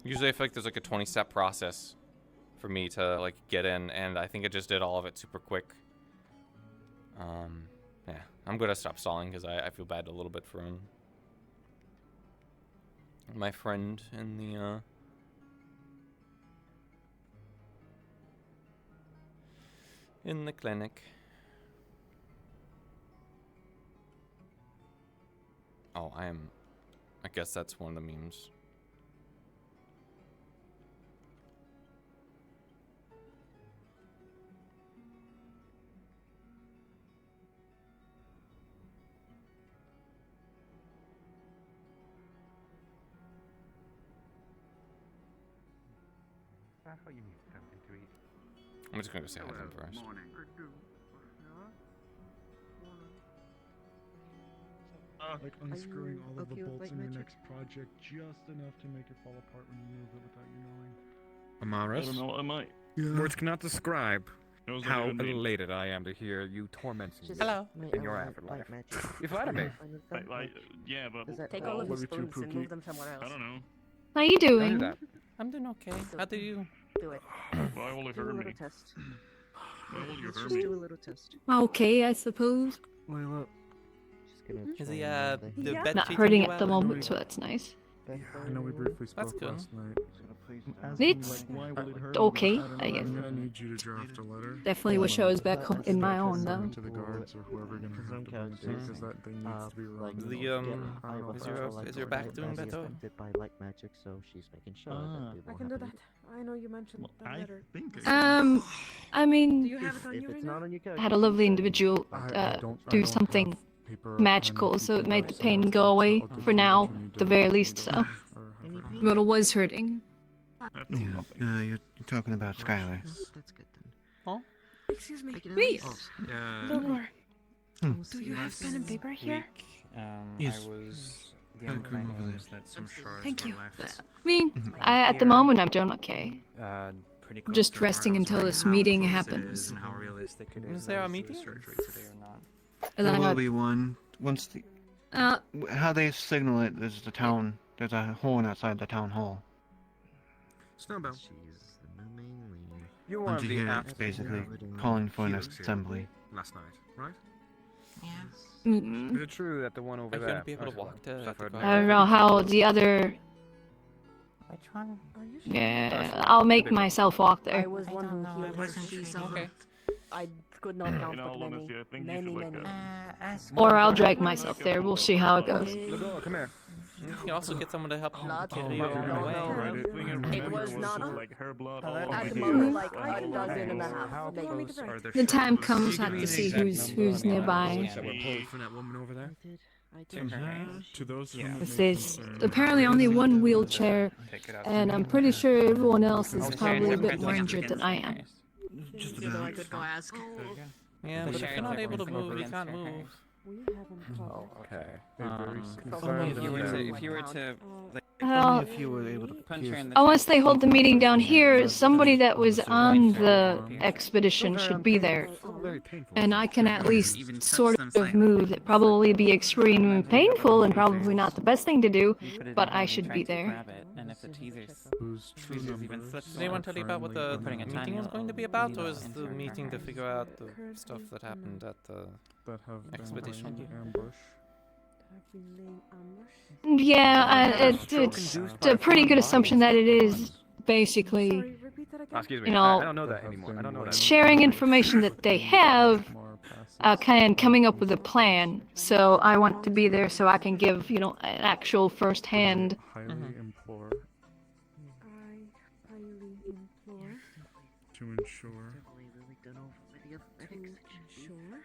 Usually I feel like there's like a 20-step process for me to like get in, and I think it just did all of it super quick. Yeah, I'm gonna stop stalling because I feel bad a little bit for him. My friend in the clinic. Oh, I guess that's one of the memes. How you need something to eat? I'm just gonna go say hi to him first. Morning. Like unscrewing all of the bolts in your next project just enough to make it fall apart when you move it without you knowing. Amaris? I don't know what I might. Yeah. Words cannot describe Knows how like your name. elated I am to hear you tormenting me Hello. in your afterlife. You flatter me. Like, yeah, but Take all of his Love you too, spoons and Pookie. move them somewhere else. I don't know. How you Don't do doing? that. I'm doing okay. How do you? Do it. Why will it Do a hurt little me? test. Why will you Let's hurt just me? do a little test. Okay, I suppose. Layla, Is he the bed Not treating hurting you at the well? moment, so that's nice. yeah, I know we briefly That's spoke good. last night. It's why will it hurt me? okay, I guess. I'm gonna need you to draft a letter. Definitely wish I was back in my own though. To the guards or whoever gonna have to bring it to, because that thing needs to be run. Is your back doing better? By light magic, so she's making sure that I people can do have that. I know you mentioned the I letter. think I mean, Do you have it on If you it's right not now? on your character, had a lovely individual I do don't something have paper magical, on so it made the people, pain so go away I'll give for you now, what you need the to very do least. So, or however. but it was hurting. You're talking about Skylar. That's good then. Excuse me. Me? Lord, Hmm. do you have pen and paper here? Yes. I was the I'll only come over news that some shards Thank were you. left. I mean, at the moment I'm doing okay. Pretty close Just to the resting part. I was until wondering this how meeting close it happens. is and how realistic it Is is there a that meeting? the surgery today or not. And There then will I be one once the. got, How they signal it is the town. There's a horn outside the town hall. Snowbell. She's the main lead. You were And on you the hear app it's basically calling for an assembly. last night, right? mm, Is it true that the one over Are you there? gonna be able to walk to suffered the I don't know how the other. Which one? Are you sure? Yeah, I'll make myself walk I there. was one who healed her. She's Okay. I could not count In all but honesty, I think many, you many, should many. Or I'll drag myself there. We'll see how it goes. Lagoa, come here. You can also get someone to help Blood. carry you Oh, on no, the way. no. Right, The thing I It remember was not just, like her blood all at over the here. moment like all a over dozen and a the half. How maybe. close are the The time shards? comes, I have to see who's nearby. That were pulled from that woman over there? I did. To those who Yeah. may This be is concerned, apparently only one wheelchair, Pick it up. and I'm pretty sure everyone else is Okay, probably a it's bit okay. more injured than I am. Just So I about. could go ask. Yeah, but if you're not able to move, you can't move. We haven't talked. Okay. If you were to like, Well, If you were able to punch her in the unless chest, they hold the meeting down here, somebody that was So on right the there. expedition should be there. very painful. And I can at least Even touch sort them of slightly. move. It'd probably be extremely painful and probably not the best thing to do, you put it but in I and should try be to there. grab it, and if the teaser's Whose true Tweezers even numbers slip Did anyone tell you about what the are Putting a meeting tiny was going to be little about, or needle is the into her meeting to crackers. figure out the stuff that happened at the... that have been Expedition. laying ambush. I've been laying ambush. Yeah, it's a pretty good assumption that it is basically Sorry, repeat that again. Excuse me. You know, I don't know that anymore. I don't know that. sharing information that they have, More passes. kind of coming up with a plan. So I want to be there so I can give, you know, an actual first-hand. Highly implore I highly implore to ensure Definitely really done over with the athletics section. ensure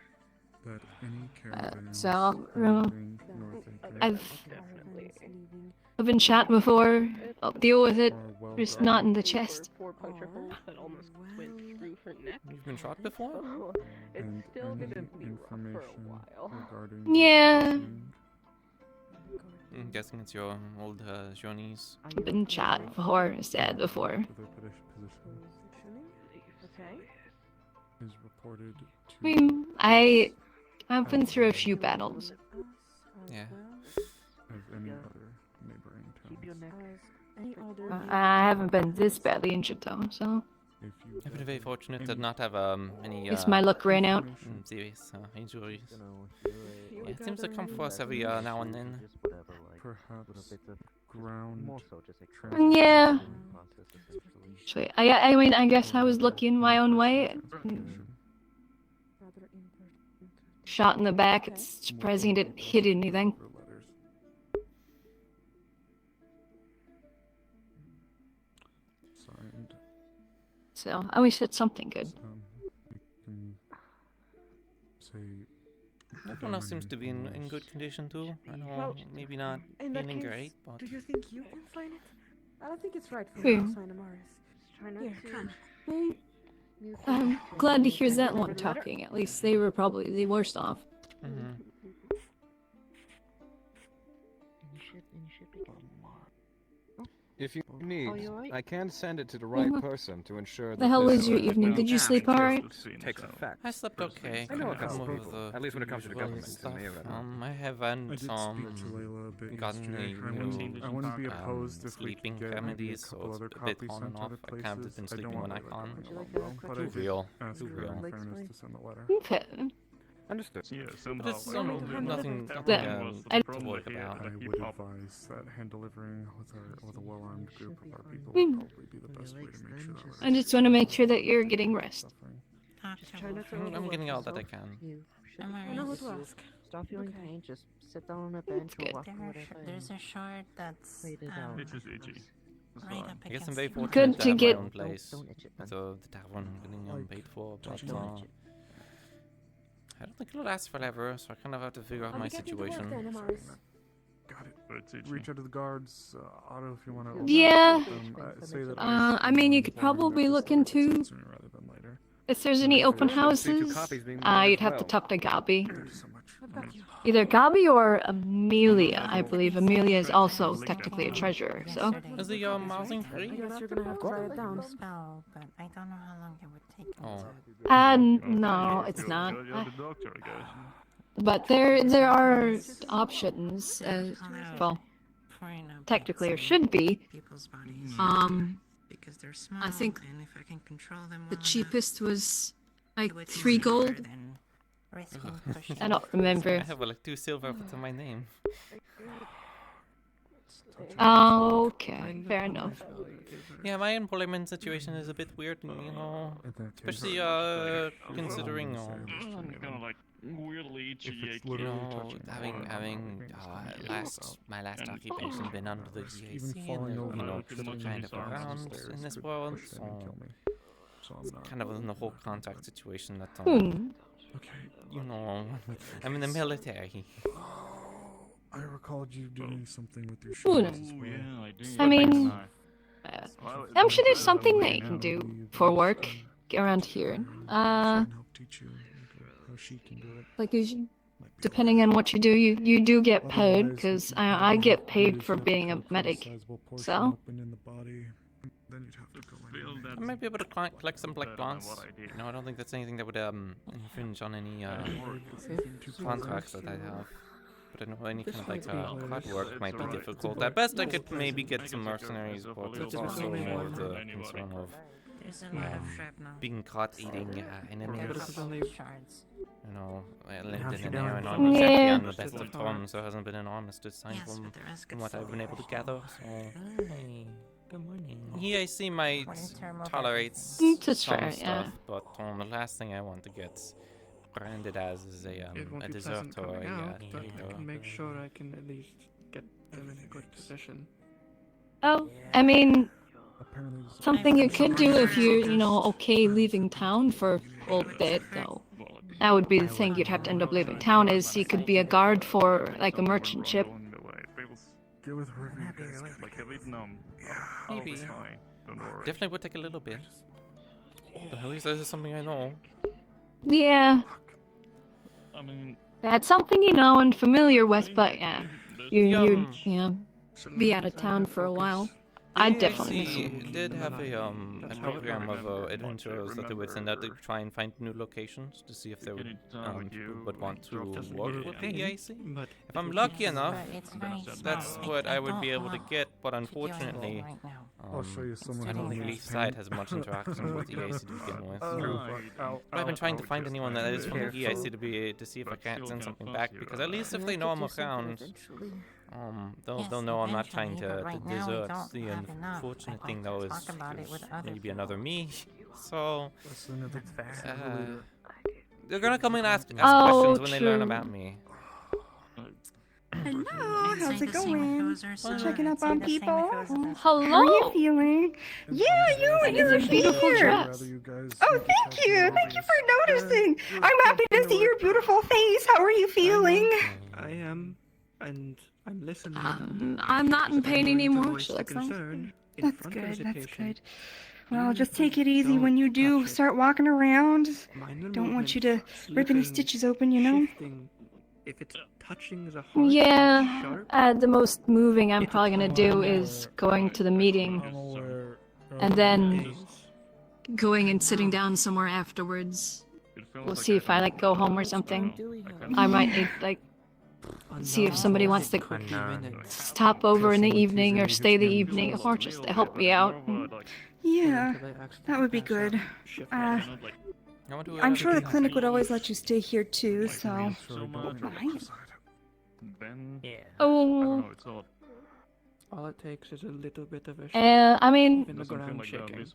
that any caravan So I'll, leaving North Acre I've caravans leaving I've been shot before. I'll deal with it. are well Just guarded. not in the chest. Four puncture holes that almost went through her neck. You've been shot before? So it's And still any gonna be rough for a information while. regarding Yeah. the scene I'm guessing it's your old Johnny's. I've been shot before, dead before. to the position Okay. is reported to I mean, I've been through a few battles. Yeah. as any other neighboring Keep your towns. neck. Any other I haven't been this badly injured though, so If you I've been very fortunate to any not have any guess my luck ran out. information, serious injuries. You Yeah, it seems to got come for us every now and then. perhaps ground Yeah. transportation So I mean, I guess I was lucky in my own way. transportation. rather important. Shot in the back. It's surprising it didn't hit anything. For letters. Signed. So I always said something good. You can say Everyone else seems to be in good condition too. I know, Well, maybe not In that feeling case, great, but do you think you can sign it? I don't think it's right for Who? you to sign Amaris. Try not Here, to. come. Hey, I'm glad to hear that one talking. At least they were probably the worst off. mhm. If you need, you alright? I can send it to the right person to ensure that The hell this, was your evening? Did you sleep alright? Takes effect. I slept okay. I know a kind of couple with people. the At least when it comes to the usual government, stuff. to me, but, I I haven't did speak to Layla a bit gotten yesterday. the I new wouldn't be opposed if we sleeping could get maybe a remedies, so couple it's other a bit copies on sent and to other off. I kind of places. been I don't sleeping want when I Layla can't. going Would you like alone, a but I Too did real. ask Too her real. in Legs fairness fine. to send a letter. Okay. Understood. Yeah, But somehow. it's like, nothing that- I problem worry here, about. I like, would hip hop. advise that hand delivering with a well-armed group of our people Hmm. would probably be the best way to make sure that I just want to make sure that you're getting rest. suffering. Try not to I'm overwork getting all that I yourself. can. You should I know who to ask. stop feeling Okay. pain. Just sit down on a bench or good. walk or whatever. There's a shard that's Wait it out. It is itchy. That's right fine. up I guess I'm against very your fortunate Good to to have get- my own place. Don't itch it then. So the tavern getting paid for, but don't Don't itch it. I don't think it'll last forever, so I kind of have to figure out I'll my be getting to work situation. then, Amaris. Got it. But it's itchy. Reach out to the guards, Otto, if you want to. Yeah. Say that. I mean, you could probably look into sooner rather than later. if there's any open There should be two houses. copies being made You'd as have to well. talk to Gabi. Thank you so much. I've got you. Either Gabi or Amelia, I believe. Amelia is also technically a treasurer, so. Is the housing I free? guess you're gonna have to write it down. spell, but I don't know how long it would take. Oh. No, it's not. You're the doctor, I guess. But there are options. Well, technically, or should be. People's bodies. Because they're small, I think and if I can control them the well cheapest was enough, like it would be 3 cheaper gold. than risking pushing I don't I remember. have like 2 silver to my name. Okay, fair enough. Yeah, my employment situation is a bit weird, you know. In that case, Especially considering I'm kind of like weirdly itchy. If it's achy. you literally know, touching the having water, having it's my last And- occupation been under the Risk GAC even and falling over, you know tripping kind of down the around stairs in this could world, push them and so kill me. So I'm it's not. kind of in the whole contact situation that Okay. you know I'm in the military. I recalled you doing something with your Ooh, shoes as Oh, well. yeah, I do. I mean, Well, I'm sure there's something well, that you can now. do for work around here. Try and help teach you how she can do it. Like usually, Might be depending on what you do, you do get paid Otherwise, because you I probably get paid lose for that being a pretty medic. sizable portion So? open in the body. Then you'd have to go in Feel and- that- I might be able to collect some black better than plants. what I did. No, I don't think that's anything that would infringe on any Two contracts that I have. But I know any kind of like Well, hard it's- work might be alright. difficult. At best, I could maybe I get can some take care of mercenaries, myself a but little it's bit. also Anyway. more of the Anybody. concern of There's a lot of shrapnel. being caught eating enemies. Shards. You know, I lived How's in she an doing? area and I was Yeah. actually on the best of terms. There hasn't been an armistice signed Yes, from but there is good what I've food. been able to gather. So, hey, good morning. He, I see, might Winter tolerates Mm, that's some fair, stuff, yeah. but the last thing I want to get branded as is a deserter or a traitor. make sure I can at least get them in a good position. Oh, I mean, Apparently this- something you could do if you're, okay leaving town for a little bit, though. That would be the thing you'd have to end up leaving town is you could be a guard for, like, a merchant ship. Get with whoever you guys gotta Like get a bit numb. Maybe. It's fine. Don't worry. Definitely would take a little bit. But at least this is something I know. Yeah, I mean, that's something you know and familiar with, but yeah, there's- you Um, be out of town for a while. I definitely miss AIC you. did have a That's how it program of remember. adventurers that they would send out to try and find new locations to see if they would want to work with the AIC. But If I'm lucky enough, But it's very small. that's what I would be able to get. But to do anything unfortunately, right now. I'll show you someone I who don't needs believe paint. side has much interaction with the EIC to begin with. But I've been trying to find anyone that is from the EIC to see if I can't send something back, because at least if they know I'm around, they'll know I'm not trying to Right now, we desert. don't The have enough. unfortunate I'd thing like though to is talk about it with other maybe people. another me. So Listen, if it's they're gonna come and ask Oh, questions when they learn true. about me. Hello, how's it going? Checking up on people? Hello. How are you feeling? Yeah, That is you're a beautiful here. dress. Oh, thank you. Thank you for noticing. I'm happy to see your beautiful face. How are you feeling? I am, and I'm listening. I'm not in pain I'm going to anymore. voice She the looks nice. concern in That's front of good. the That's patient. good. Well, just take it Don't easy when you do touch it. start walking around. Mind the Don't want you movement, to rip any slipping, stitches open, you know? shifting. If it's touching the heart, Yeah, sharp, the most moving I'm It's probably gonna fine. do is going to the meeting I'm aware. and then days. going and sitting down somewhere afterwards. We'll see if I like go home or something. I might need like see if somebody wants to stop over in the evening or stay the evening or just to help me out. Yeah, that would be good. I'm sure the clinic would always let you stay here too, so. Right. Oh, All it takes is a little bit of a shake. I mean, Even the ground shaking.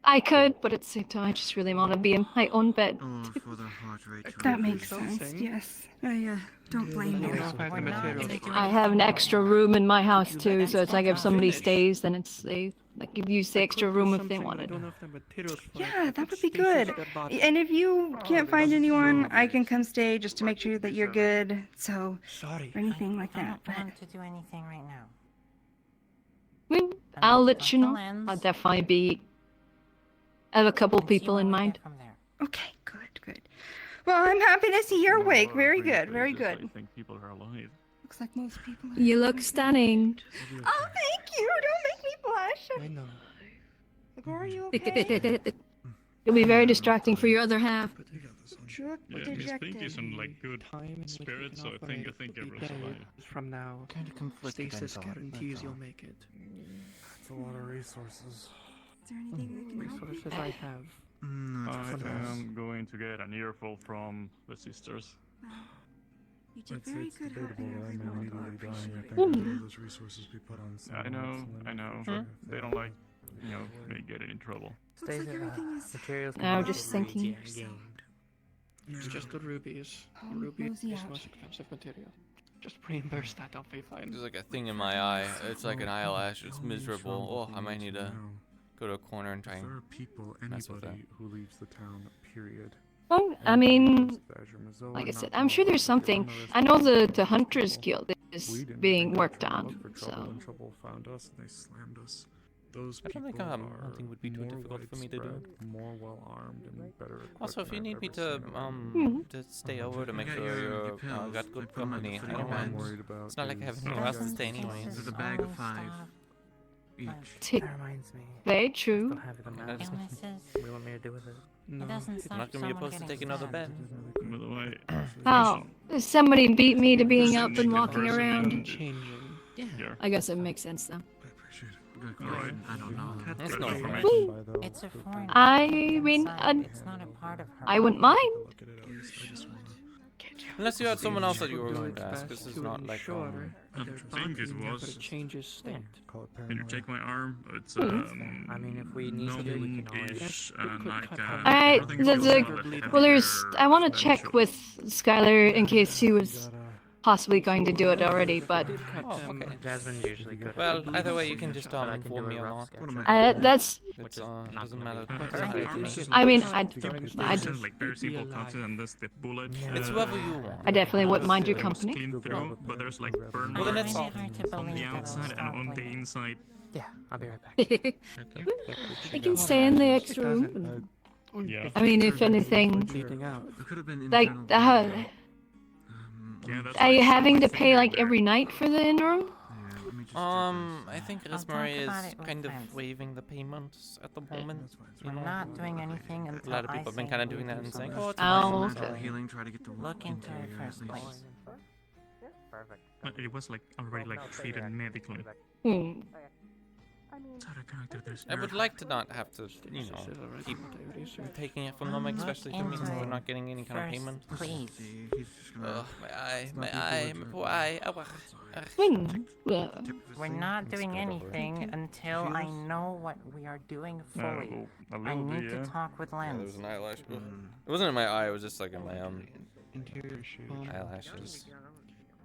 I could, but at the same time, I just really want to be in my own bed. That makes sense, yes. I don't blame you. I have an extra room in my house too, so it's like if somebody stays, then it's they like give you the extra room if they wanted. Yeah, that would be good. And if you can't find anyone, I can come stay just to make sure that you're good. So, Sorry. or anything like I that. don't But want to do anything right now. Well, I'll let you know. I'll definitely be. I have a couple people in mind. okay, good. Well, I'm happy to see you're awake. Very good, very good. I think people are alive. Looks like most people. You look stunning. Oh, thank you. Don't make me blush. I know. Are you okay? It'll be very distracting for your other half. Sure, Yeah, Miss dejected. Pinky's in like good Time and spirits, so I think everyone's alive. From now, Kind of conflicted. stasis guarantees you'll make it. It's a lot of resources. Is there anything we can help you? Resources I have. I am going to get an earful from the sisters. You did It's very it's good debatable helping that I may everyone. immediately I die. I appreciate think it. all those resources be put on someone I know, else, and then I know. sure, They don't like, me getting in trouble. Looks like everything is. I was just thinking. It's just the rubies. Oh, Ruby mosey is out. most expensive material. Just reimburse that, I'll be fine. There's like a thing in my eye. It's like an eyelash. It's miserable. Oh, I might need to go to a corner and try There and are people, mess with anybody who leaves the town, period. Well, I mean, like I said, I'm sure there's something. I know the Hunters Guild is being worked on, so. Trouble found us and they slammed us. Those I don't think people hunting would be too more difficult for me to do. widespread, more well armed and better equipped. Also, if than you I've need me ever to seen around. to stay over to make sure you're got good company, I don't All I'm mind. worried about It's not like I have is- anywhere else to stay anyways. There's a bag of 5 each. T- reminds me. Very true. Have them That's- Illnesses. What do you want me to do with it? No. It doesn't I'm stop not gonna be someone opposed to getting take another stabbed. bed. By the way, Oh, somebody beat me to being up and Person walking person around. and- Changing. here. I guess it makes sense though. I appreciate it. Good Alright. question. I don't know. That's Good no information. problem. It's a foreign. I object mean, inside. It's not a part of her. I wouldn't mind. Look at it at least. I just wanna Unless you had someone else that you were Do going its to ask. best This is to not like ensure I their think it bonding, was- but it changes state. call it Can you paranoia. take my arm? It's I mean, if we need to, we can always. numb-ish We and could like cut everything out Alright, feels the- a little bit Well, there's. heavier I want to than check should. with Skylar in case she was possibly going to do it already, but Oh, okay. Jasmine's usually good. Well, either way, you can just But I can inform do me a or rough not. sketch. that's. It's doesn't matter. It's I mean, like very simple cuts and this the bullet. It's whoever you want. I definitely wouldn't mind your goes company. clean through, but there's like burn Well, then marks it's I all- find it hard to on the believe that outside it'll and on stop the later. inside. Yeah, I'll be right back. I can stay in the extra room. Yeah. I mean, if anything, Bleeding out. It could have been like, Yeah, that's are you like having to something pay like there. every night for the in room? I think I'll Rosemary talk about is it with kind of friends. waiving the payments at the moment. You I'm know, not doing anything a until lot of I people have been say kind of we doing that do and saying, something. "Oh, it's Oh, fine." okay. Healing, try to get the Look into it interior first, at least. please. Perfect. It was like already like treated medically. Hmm. It's out of character. There's I would like to not have to, you know, keep taking it from them, Look especially if it means into we're it not getting any kind of first, payment. please. See, he's just gonna. Ugh, my eye, my poor eye. Ow, ugh. When? Tip of his We're thing. not doing Let's go over. anything until I know what we are doing fully. I need to talk with Yeah, there was Lens. an eyelash. Ugh. It wasn't in my eye. It was just like in my Interior eyelashes.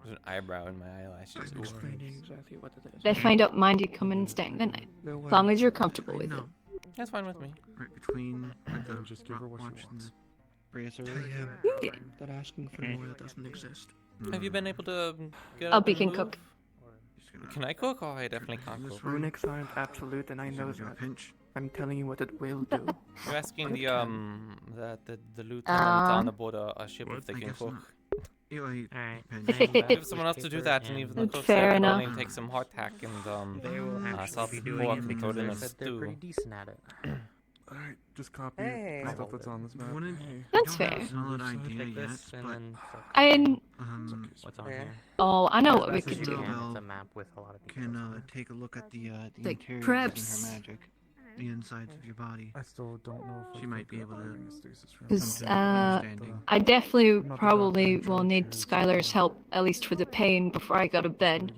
There's an eyebrow in my eyelashes. Ooh. Explaining exactly what it is. They find out mind you coming and staying the night. As long as you're comfortable with it. No, That's fine with me. right between like, the Just give her what she watch and wants. Bracer. Yeah. That asking for more that doesn't exist. Have you been able to get I'll up and can move? cook. Just gonna Can I cook? Oh, I definitely can't this cook. way. Runics aren't absolute, and I He's know gonna that. pinch. I'm telling you what it will do. You're asking the lieutenant Uh, on aboard a ship What? if they I can guess cook. not. He Alright. pinch. Give someone else to do that, and even the That's cook fair said enough. only take some hardtack and They will actually salt be and doing pork it and because throw it in they a said they're pretty stew. decent at it. Alright, just copy Hey. the stuff that's on this map. Wouldn't- Hey. That's I don't have fair. a solid idea Take yet, this and but then What's on Yeah. here? Oh, I know what we That's could what do. you And it's know. a map with a lot of can details. take a look at the Like, interior perhaps- using her magic, the insides of your body. I still don't know if She might be able to. Because, come to an understanding. I definitely Not the probably doctor will in need charge, Skylar's so- help, at least for the pain, before I go to bed.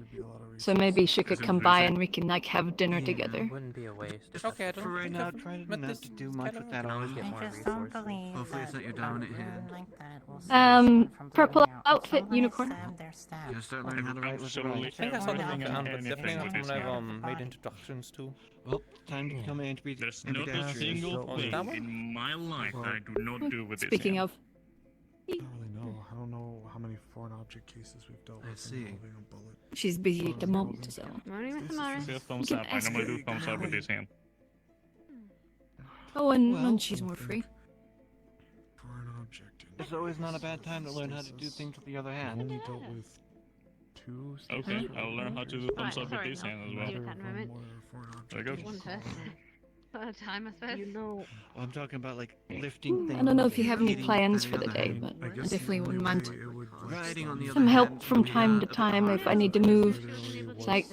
So maybe she could come by and we can, like, have dinner Yeah. together. Wouldn't be a waste. Okay, I don't For right think now, I've try met not this to do kind much of- with that can always on. get I more just don't resources. believe Hopefully it's that not your dominant a hand. woman like that will save Um, someone from purple bleeding out. outfit, Someone has unicorn. stabbed their staff. Just start learning how to write with the Absolutely. right. I think I saw the Everything name and found, but anything definitely not with someone this I've hand. made introductions to. Well, time to come in to be There's in not a pedestrians. single Oh, is thing that one? in my life that I do not do with this Speaking hand. of, I don't really know. I don't know how many foreign object cases we've dealt I with see. involving a bullet. she's busy at the moment, so. Morning with Amara. See a thumbs can up. I ask normally her. do thumbs up with this hand. Oh, and Well, when she's more free. Foreign object. It's always not a bad time to learn how to do things with the other I've hand. only dealt with two. Okay, I'll learn how to do thumbs up with this hand as well. Do that in a moment. Very good. One person at a time, I suppose. Well, I'm talking about like lifting things. I don't know if you have any Eating plans on for the the other day, hand. but I I guess definitely the wouldn't only mind way it would, like, Riding on the some other help hand from would be, time to a bit time if I hard. need to move. It's like,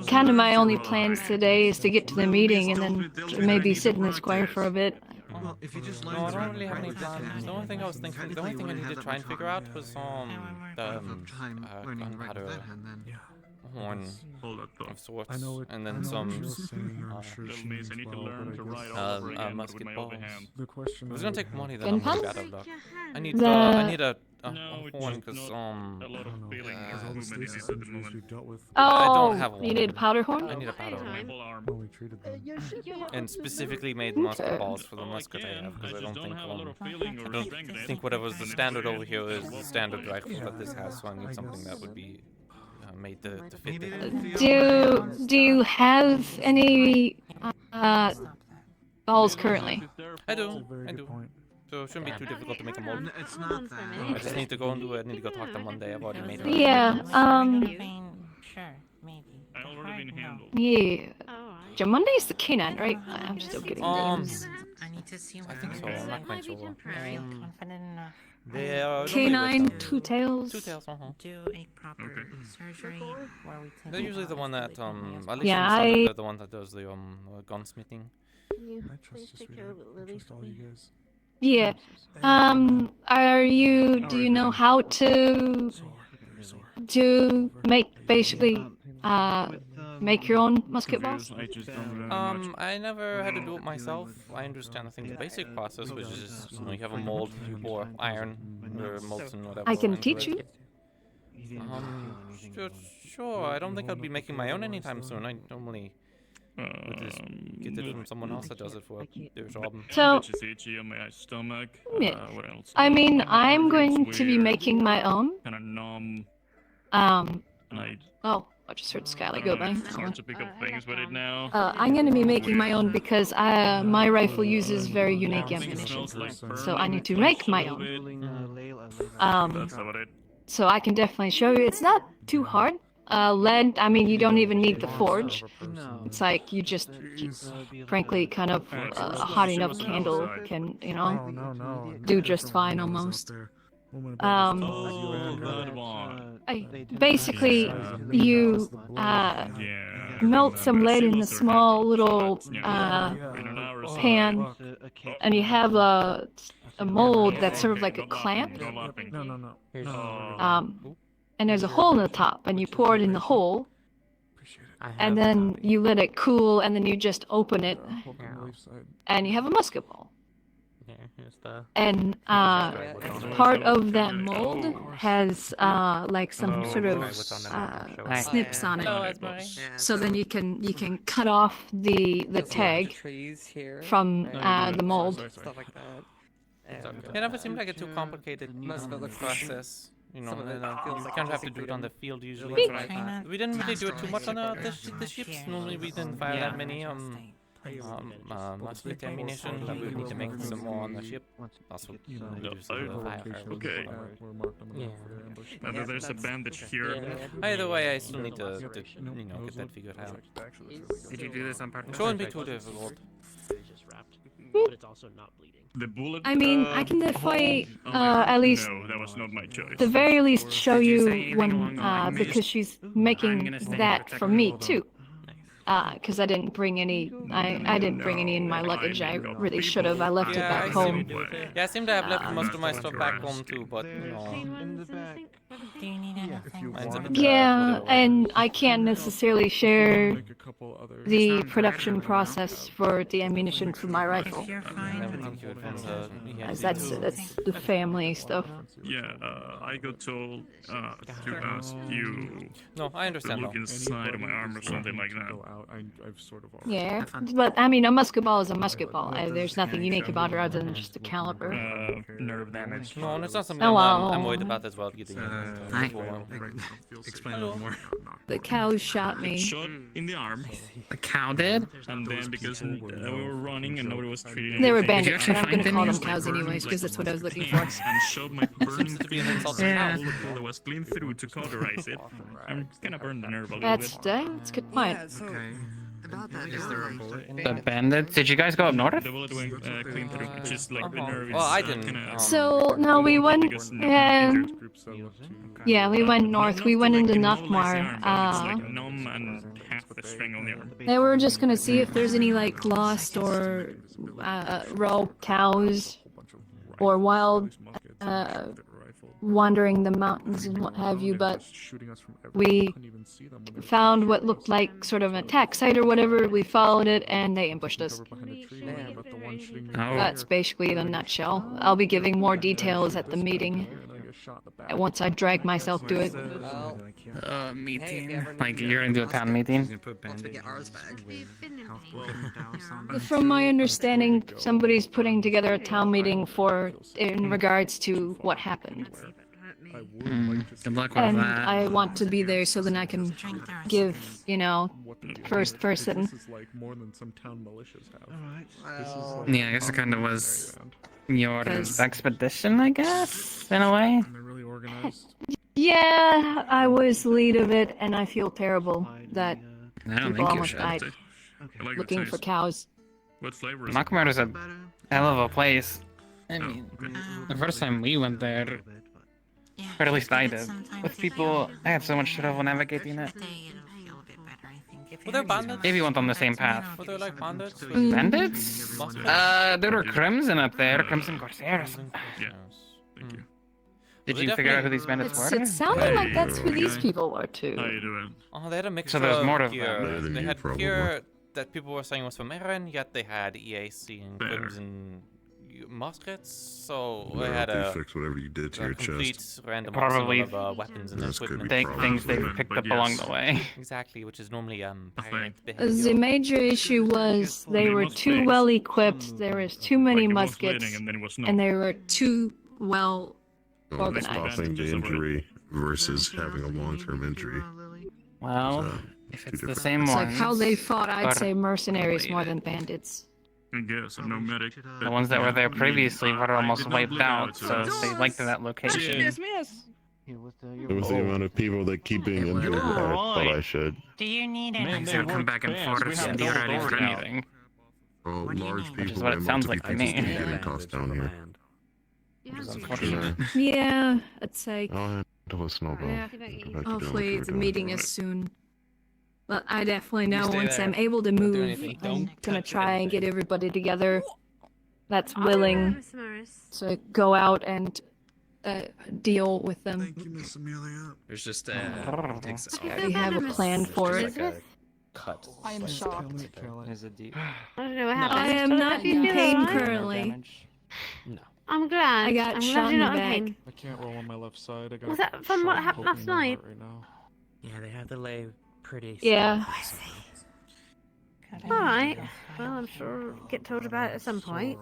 kind of my only plans today is to get to the meeting and then maybe sit in the square for a bit. Well, if you just learn No, I to don't write really have any with this plans. hand, The only thing I was thinking, the only thing I need to try and figure out was the time learning to write gunpowder with that hand then. Yeah. horn Hold that thought. of sorts, I know it. and I then know some what you're saying, I'm sure Little she miss, I means need to well, learn but to I write guess all over again, but with musket my other balls. hand. the question If it's I gonna would take have- money, then Gun I'm gonna be pals? bad of luck. I The- need The- I need a No, it's horn just because not a lot I of don't know. feeling Because all the movement in stasis this at the injuries moment. we've dealt with. I don't Oh, have you need a powder horn? I need a powder My horn. whole arm. When we treated them. And specifically made musket Okay. balls for the Oh, I musket I can. have because I just don't don't think have a lot of I feeling or don't strength in it. think whatever's the And standard it's over here very- is the standard rifle Yeah. that this has, so I need I something that guess- would be made to fit Maybe it. they didn't feel Do you have any balls currently? I That's a do, very I good do. point. So it shouldn't be too difficult to make a mold. N- It's Hold not on for a that. minute. I just need to go and do it. I need to go talk to them one day. I've already made it. Yeah, Sure, maybe. I But already right been now, handled. yeah. Alright. So Monday's the canine, right? I'm still getting names. I need to see I where think so. I'm not quite sure. temporary. confident enough They are normally Canine, with them. two tails. Two tails. do a proper Okay. surgery where we take They're usually the one that at least Yeah, in the I- they're the one that does the gunsmithing. You I trust please you, take care of sweetheart. it, I Lily. trust all you guys. Yeah. Are you? Do you know how to Sore. Very sore. make basically With, make your own musket balls? I just don't really much. I never had to do it myself. I understand, I think, the basic process, which is just, you know, you have a mold, you pour iron, or molten, whatever. I can into teach it. you. Sure, I don't think I'll be making my own anytime soon. I normally would just get it from someone else that does it for their job. So, It's itchy on my stomach. Yeah. What else? I mean, I'm It's going to be weird, making my own. Kinda numb. And I I just heard Skylar don't go know, by. it's hard to pick up things with it now. I'm gonna be making my own because my rifle uses very unique Everything ammunition. smells like So I need to burning make my a own. little bit. Um, That's about it. So I can definitely show you. It's not too hard. lead. I mean, you don't even need the forge. No. It's like you just, frankly, kind of a hot enough candle can, you know, do just fine almost. Basically, you melt some lead in a small little pan, and you have a mold that's sort of like a clamp. And there's a hole in the top, and you pour it in the hole, and then you let it cool, and then you just open it, and you have a musket ball. And part of that mold has like some sort of snips on it. So then you can cut off the tag from the mold. It never seemed like a too complicated process. You know, you kind of have to do it on the field usually. We didn't really do it too much on the ships. Normally we didn't fire that many musket ammunition, but we need to make some more on the ship. Also, okay. Yeah. There's a bandage here. Either way, I still need to you know, get that figured out. Did you do this on purpose? It shouldn't be too difficult. But it's also not bleeding. The bullet. I mean, I can definitely at least, no, that was not my choice. the very least, show you when because she's making that for me too. Because I didn't bring any. I didn't bring any in my luggage. I really should have. I left it back home. Yeah, I seem to have left most of my stuff back home too, but you know. Do you need anything? Yeah, and I can't necessarily share the production process for the ammunition for my rifle. As that's the family stuff. Yeah, I got told to ask you. No, I understand. To look inside of my arm or something like that. Yeah, but I mean, a musket ball is a musket ball. There's nothing unique about it other than just the caliber. Nerve damage. No, and it's not something Oh, wow. I'm worried about as well. Explain a little more. The cow shot me. Shot in the arm. The cow did? And then because we were running and nobody was treating They were anything, bandits, but I'm gonna call them cows anyways, because that's what I was looking for. and showed my burned Yeah. that was clean through to cauterize it. I'm gonna burn the nerve a little That's bit. that's a good point. Okay. About that, is there a bullet? The bandits? Did you guys go up north? The bullet went clean through. It's just like the nerve is well, I didn't. kinda, So no, we went. Yeah, we went north. We went into Knockmar. like numb and half the string on the arm. They were just gonna see if there's any like lost or raw cows or wild wandering the mountains and what have you, but we found what looked like sort of an attack site or whatever. We followed it and they ambushed us. That's basically the nutshell. I'll be giving more details at the meeting once I drag myself to it. Meeting? Like you're gonna do a town meeting? From my understanding, somebody's putting together a town meeting in regards to what happened. Good luck with And that. I want to be there so then I can give, you know, first person. Yeah, I guess it kind of was your expedition, I guess, in a way. Yeah, I was lead of it, and I feel terrible that I don't people think you almost should. died looking for cows. What flavor is Knockmar is a hell of a place. I mean, the first time we went there, or at least I did, with people, I had so much trouble navigating it. Were there bandits? If you went on the same path. Were there like bandits? Bandits? There were Crimson up there, Crimson Corsairs. Yeah, thank you. Did you figure out who these bandits were? It sounded like that's who these people were too. How you doing? Oh, they had a mix So there's more of gear. them. They had gear that people were saying was from Eren, yet they had EAC and Crimson muskets, so they had a fix whatever you did to your complete chest. random Probably arsenal of weapons and That's equipment. things they've picked up along the way. Exactly, which is normally pirate The behavior. major issue was they were too well equipped, there was too many muskets, and they were too well organized. Stopping the injury versus having a long-term injury. Well, if it's the same It's like ones, how they fought, I'd are say mercenaries more than bandits. I guess I'm no medic. the ones that were there previously were almost wiped out, so they liked that location. Dismiss! Here, what's the, It was the amount of people that keep being injured that I thought I should. Do you need Man, anything? they don't come back and forth and be ready for anything. Well, large need? people Which is what it and sounds multiple like to people me. keep getting tossed down here. Yeah, Which is I'm unfortunate. Yeah, it's like I'll handle a snowball. Yeah. Go back to doing what hopefully you were the doing. meeting is soon. But I definitely know stay once there. I'm able to Don't do move, anything. I'm Don't gonna touch try and get anything. everybody together that's Oh, willing Miss Morris. to go out and deal with them. Thank you, Miss Amelia. There's just takes I already have a plan for it. cut. I am shocked. Is it deep? I don't know what happened. I am not Do you in feel pain alright? currently. No. I'm glad. I got I'm shot glad in you're the not in back. pain. I can't roll on my left side. I got Was that from what shot happened poking last my heart night? Right now. Yeah, they have to lay pretty. Yeah. Alright. Well, I'm sure we'll get told about it at some point.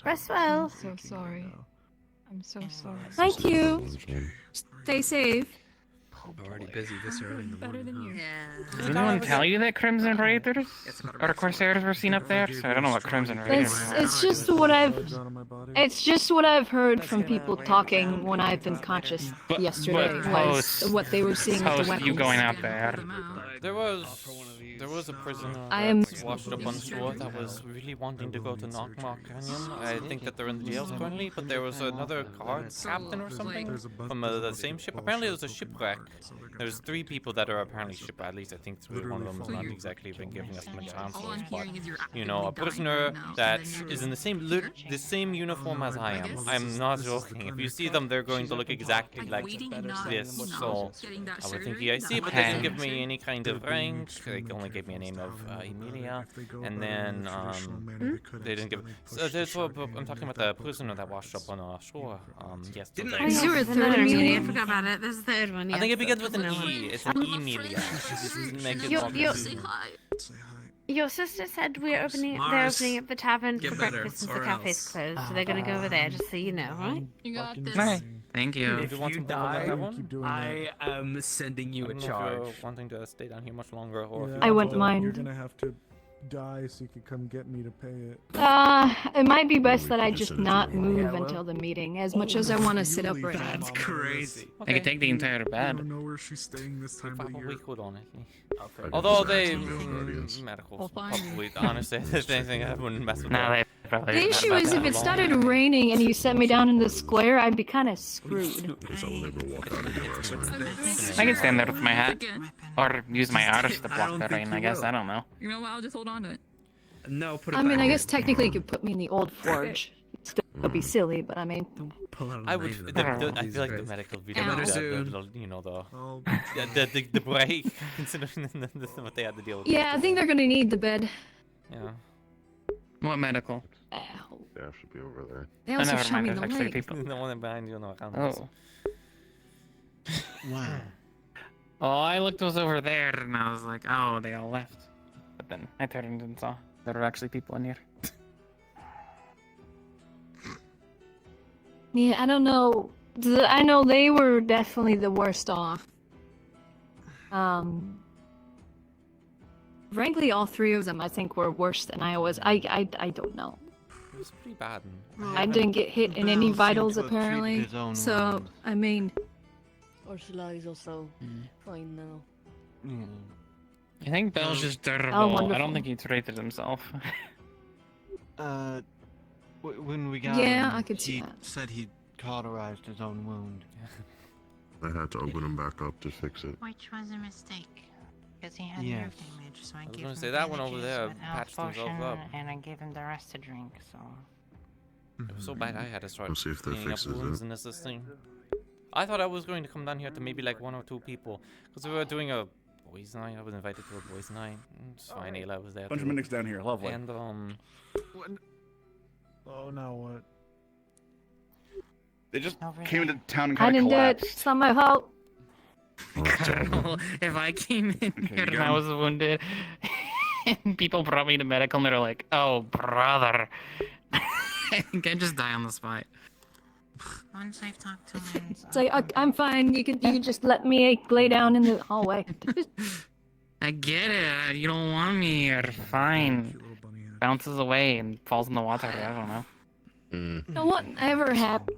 Rest well. I'm so sorry. I'm so sorry. Thank you. Stay safe. I'm already busy this early in the morning. Better than you. Did anyone tell you that Crimson Raiders or Corsairs were seen up there? So I don't know what Crimson Raiders It's just what I've heard from people talking when I've been conscious yesterday. Was what they were seeing with the Post weapons. you going out there. There was a prisoner I am- that washed up on shore that was really wanting to go to Knockmark Canyon. I think that they're in the jails currently, but there was another guard captain or something from the same ship. Apparently it was a shipwreck. There's 3 people that are apparently shipwrecked. At least I think one of them has not exactly been giving us much answers, but you know, a prisoner that is in the same uniform as I am. I'm not joking. If you see them, they're going to look exactly like this. So I would think EIC, but they didn't give me any kind of rank. They only gave me a name of Emilia, and then they didn't give. I'm talking about the prisoner that washed up on our shore yesterday. Oh, yeah, there's another Amelia. I forgot about it. There's the third one. I think it yes, begins with an that's E. another It's an Emilia. Make it more confusing. Your sister said they're opening up the tavern for breakfast since the cafe's closed, so they're gonna go over there, just so you know, right? You got this. Hey, thank you. If you want some die, one? I am sending you I a don't know if charge. you're wanting to stay down here much longer, or if Yeah, you I want wouldn't to- mind. You're gonna have to die so you can come get me to pay it. It might be best that I Just just send it to not your move mom. until the meeting, as much as I want to sit up right now. That's crazy. They could take the entire I bed. don't know where she's staying this time of the Probably year. could, honestly. I Although just they asked them for Guardians. medical Well, fine. probably honestly if anything I wouldn't mess with No, that. they probably. The issue is if it started raining and you set me down in the square, I'd be kind of screwed. Because I will never walk out of the restaurant. I can stand there with my hat, or use my artist to block the rain. I guess I don't know. You know what? I'll just hold on to it. No, put it I mean, back I in. guess technically you could put me in the old forge. It'd still be silly, but I mean, Pull out a I would. knife. I feel like the medical would be Get better soon. you know the I'll the break considering what they had to deal with. yeah, I think they're gonna need the bed. Yeah. What medical? Ow. Staff should be over there. They Oh, also never shot mind. me in There's the actually leg. people. The one behind you, no, I can't. Oh. Wow. Oh, I looked was over there, and I was like, oh, they all left. But then I turned and saw there were actually people in here. Yeah, I don't know. I know they were definitely the worst off. Frankly, all 3 of them I think were worse than I was. I don't know. It was pretty bad. I didn't get hit in any vitals seemed to have treated apparently. his own So wounds. I mean, Ursula is also fine now. I think Bell's just durable. I wonderful. don't think he traded himself. When we got Yeah, him, I could see he that. said he cauterized his own wound. I had to open him back up to fix it. Which was a mistake. Because he had Yes. nerve damage, so I was gave gonna him say, that one over bandages there with health patched himself potion, up. and I gave him the rest to drink, so... It was so bad I had to start We'll see if that cleaning up fixes wounds it. and this thing. I thought I was going to come down here to maybe like 1 or 2 people, because we were doing a boys' night. I was invited to a boys' night. It's fine, Ayla was there. Bunch of too. mimics down here, lovely. And Oh, now what? They just Over came there. into town and I kind of didn't do it. collapsed. It's not my fault. Colonel, if I came in Okay, here you and I got was wounded, and people brought me to medical, and they're like, "Oh, brother," I think I'd just die on the spot. Once I've talked to him... It's like I'm fine. You can just let me lay down in the hallway. I get it. You don't want me here. Fine. Bounces away and falls in the water. I don't know. Mm. No, whatever happened,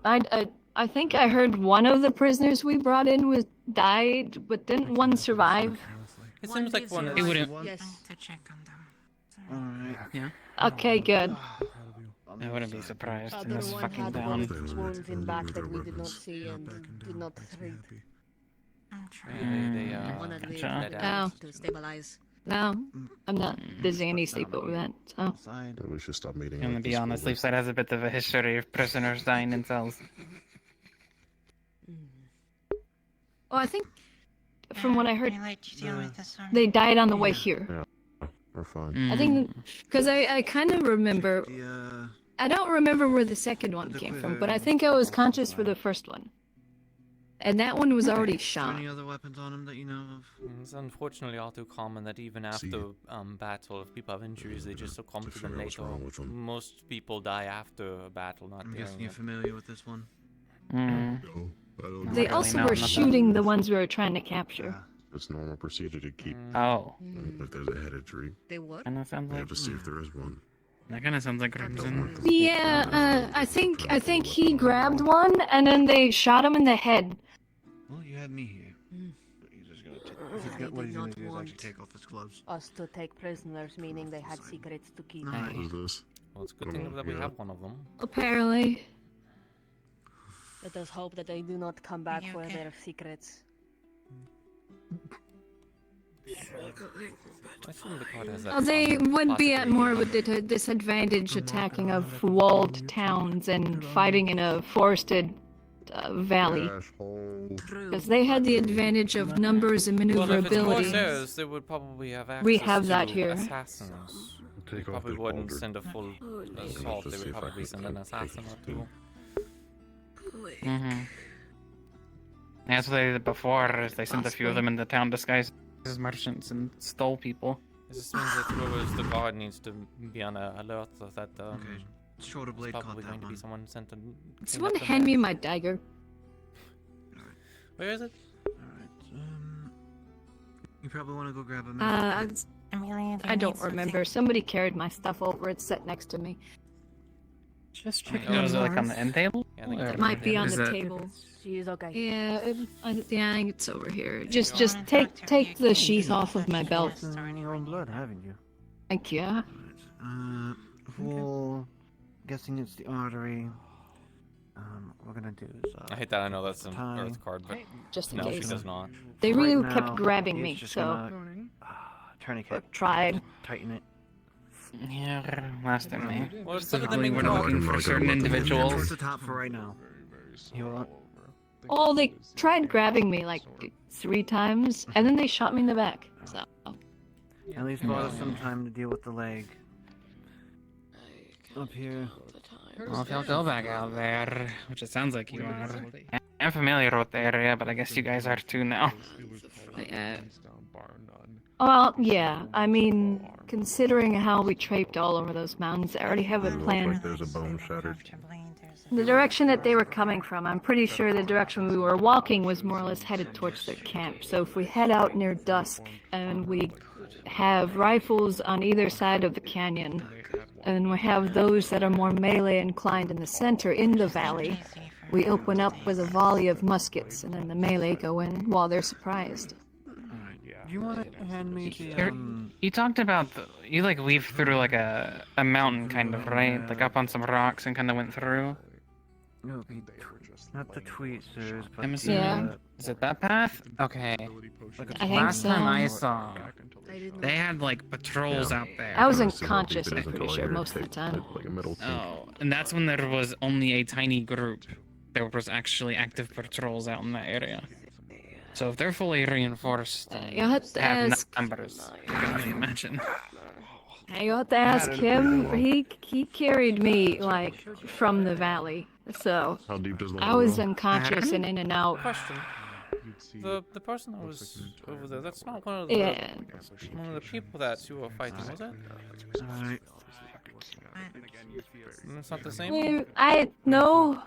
I I think I heard one of the prisoners we brought in was died, but didn't one survive? It seems like one It wouldn't. Yes. To check on them. Alright. Yeah. Okay, good. I wouldn't be surprised in Other this one fucking had town. wounds in back that we did not see and did not treat. I'm trying. One that we gotcha. Oh. to stabilize. No, I'm not dizzy any sleep over that. So. We should stop meeting. I'm gonna at be this honest, building. Leafside has a bit of a history of prisoners dying in cells. Well, I think from what I heard, Can I let you deal with this one? they died on the way here. Yeah, we're fine. Mm. I think because I kind of remember. I don't remember where the second one came from, but I think I was conscious for the first one. And that one was already shot. Any other weapons on him that you know of? It's unfortunately all too common that even after battle, if people have injuries, they just succumb to them figure out what's later. wrong with them. Most people die after a battle, not I'm during guessing you're it. familiar with this one. Mm. No, I don't They know. also know were nothing. shooting the ones we were trying to capture. It's normal procedure to keep. Oh, If there's a headed tree, They what? kind of sounds we like. have to see if there is one. That kind of sounds like Crimson. Yeah, I think he grabbed one and then they shot him in the head. Well, you had me here. But he's just gonna what he's gonna do is actually take off his gloves. Us to take prisoners, meaning they had secrets to keep. What is this? Well, it's a good thing that we have one of them. Apparently. Let us hope that they do not come back You for okay? their secrets. I assume the card has that, Well, they would be at possibility. more of a disadvantage attacking of walled towns and fighting in a forested valley. Because they had the advantage of numbers and Well, if it's maneuverability. Corsairs, they would probably have access We have that to here. assassins. They Take off probably their wouldn't pauldron. send a full assault, they see would if I probably can send take an it. assassin or two. Mm-hmm. That's what they did before, is they sent a few of them into town disguised as merchants and stole people. This just means that whoever's the guard needs to be on alert that Shoulder blade there's caught probably that going to be one. someone sent to Someone hand me my dagger. Where is it? Alright, you probably want to go grab a minute. I don't remember. Somebody carried my stuff over. It's set next to me. Just checking checking. on Was it like on Mars. the end table? Yeah, I think Or- it's It might be on is the that- table. She is okay. Yeah, I think it's over here. Just take the sheath off of my belt. Your own blood, haven't you? Thank you. Well, guessing it's the artery. What we're gonna do is. I hate that I know that's an tie. Earth card, but Just in no, she case. does not. They Right really now, kept grabbing he's me, just so gonna, tourniquet. tried. Tighten it. Yeah, last time they Well, it's better than specifically being were caught. looking for certain individuals. Towards the top for right now. You want? Oh, they tried grabbing me like 3 times, and then they shot me in the back. So At least bought us some time to deal with the leg. Up here. Well, if you'll go back out there, which it sounds like you are. I'm familiar with the area, but I guess you guys are too now. well, yeah. I mean, considering how we traiped all over those mountains, I already have a Looks plan. like there's a bone shattered. The direction that they were coming from, I'm pretty sure the direction we were walking was more or less headed towards their camp. So if we head out near dusk and we have rifles on either side of the canyon, and we have those that are more melee inclined in the center in the valley, we open up with a volley of muskets, and then the melee go in while they're surprised. Do you want to hand me the Here, you talked about you like weaved through like a mountain kind of, right? Like up on some rocks and kind of went through. No, not the tweezers, but I'm the, assuming. Is it that path? Okay. I think Last time I so. saw, they had like patrols out there. I was unconscious, I'm pretty sure, most of the time. Oh, and that's when there was only a tiny group. There was actually active patrols out in that area. So if they're fully reinforced, You'll have to have ask. numbers, I can only imagine. You'll have to ask him. He carried me like from the valley, so How deep does the I hole was go? unconscious and in and out. Question. The person that was over there, that's not one of the people that you were fighting, was it? Alright. It's not the same? I no.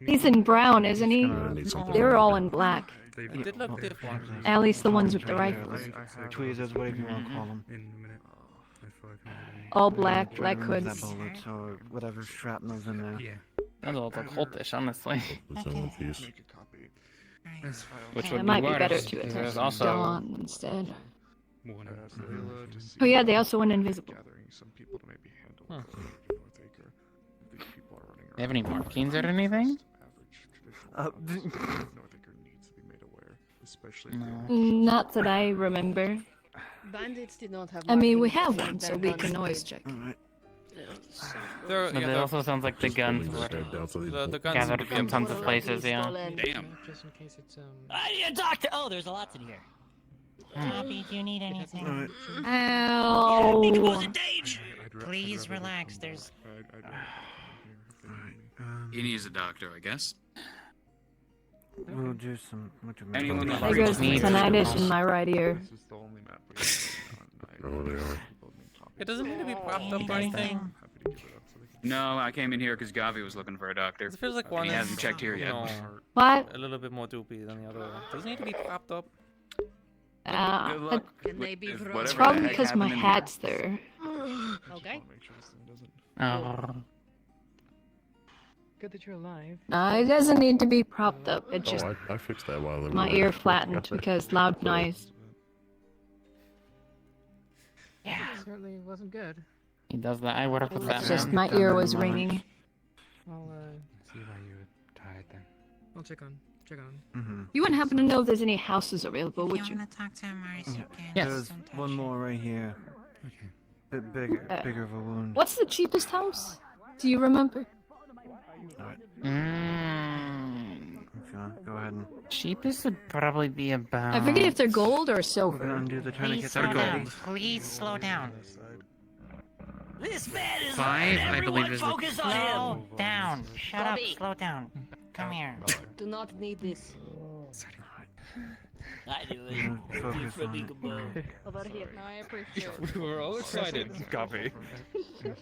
He's in brown, isn't he? something They were all in black. It did look different. At least the ones with the rifles. Tweezers, whatever you want to call them. All black, black Remove hoods. that bullets or whatever shrapnel's in there. That looks like cultish, honestly. It's the only piece. Make a copy. Which Yeah, would it might be worse, better to because attach there's to also Dawn instead. To Oh yeah, they also went invisible. gathering some people to maybe handle Huh. North Acre. These people are running They have any around markings or anything? North Acre needs to be made aware, especially if No. they Not that I remember. Bandits did not have I mean, we markings, have one, so their we guns can always did. check. There, But yeah, it there, also sounds like the guns Just were stabbed out so they the don't- guns gathered seem to from be tons of places, yeah. Damn. Just in case it's I need a doctor! Oh, there's lots in here. Copy, do you need anything? Ow! Please relax, there's... He needs a doctor, I guess. We'll do some. Anyone There goes the tinnitus in my right ear. This is the only map we have Oh, they are. It doesn't need to be propped up or anything. No, I came in here because Gavi was looking for a doctor. It feels like And one he is, hasn't checked here yet. What? A little bit more doopy than the other. Doesn't need to be propped up. Good luck. Can they be With brought? whatever It's the probably heck because my happened in- hat's there. Okay. Oh. good that you're alive. No, it doesn't need to be propped up. It Oh, just I fixed that while they were my waiting ear for it. flattened because loud noise. Yeah. Certainly wasn't good. He does that. I work with that It's just man. my ear was ringing. I'll See why you were tired then. I'll check on. You wouldn't happen to know if there's any houses available, would you? want to talk to him, Mars, you can. Yes. There's one more right here. Okay. Bit bigger of a wound. What's the cheapest house? Do you remember? Go ahead and. Cheapest would probably be about. I forget if they're gold or We're gonna silver. undo the Please tourniquet. slow down. Please slow down. This man is 5, I believe, is the. focus on Slow him. down. Shut up. Bobby. Slow down. Come here. Do not need this. I do it. Focus on it. Over here. No, I appreciate it. We were all excited. Copy. Very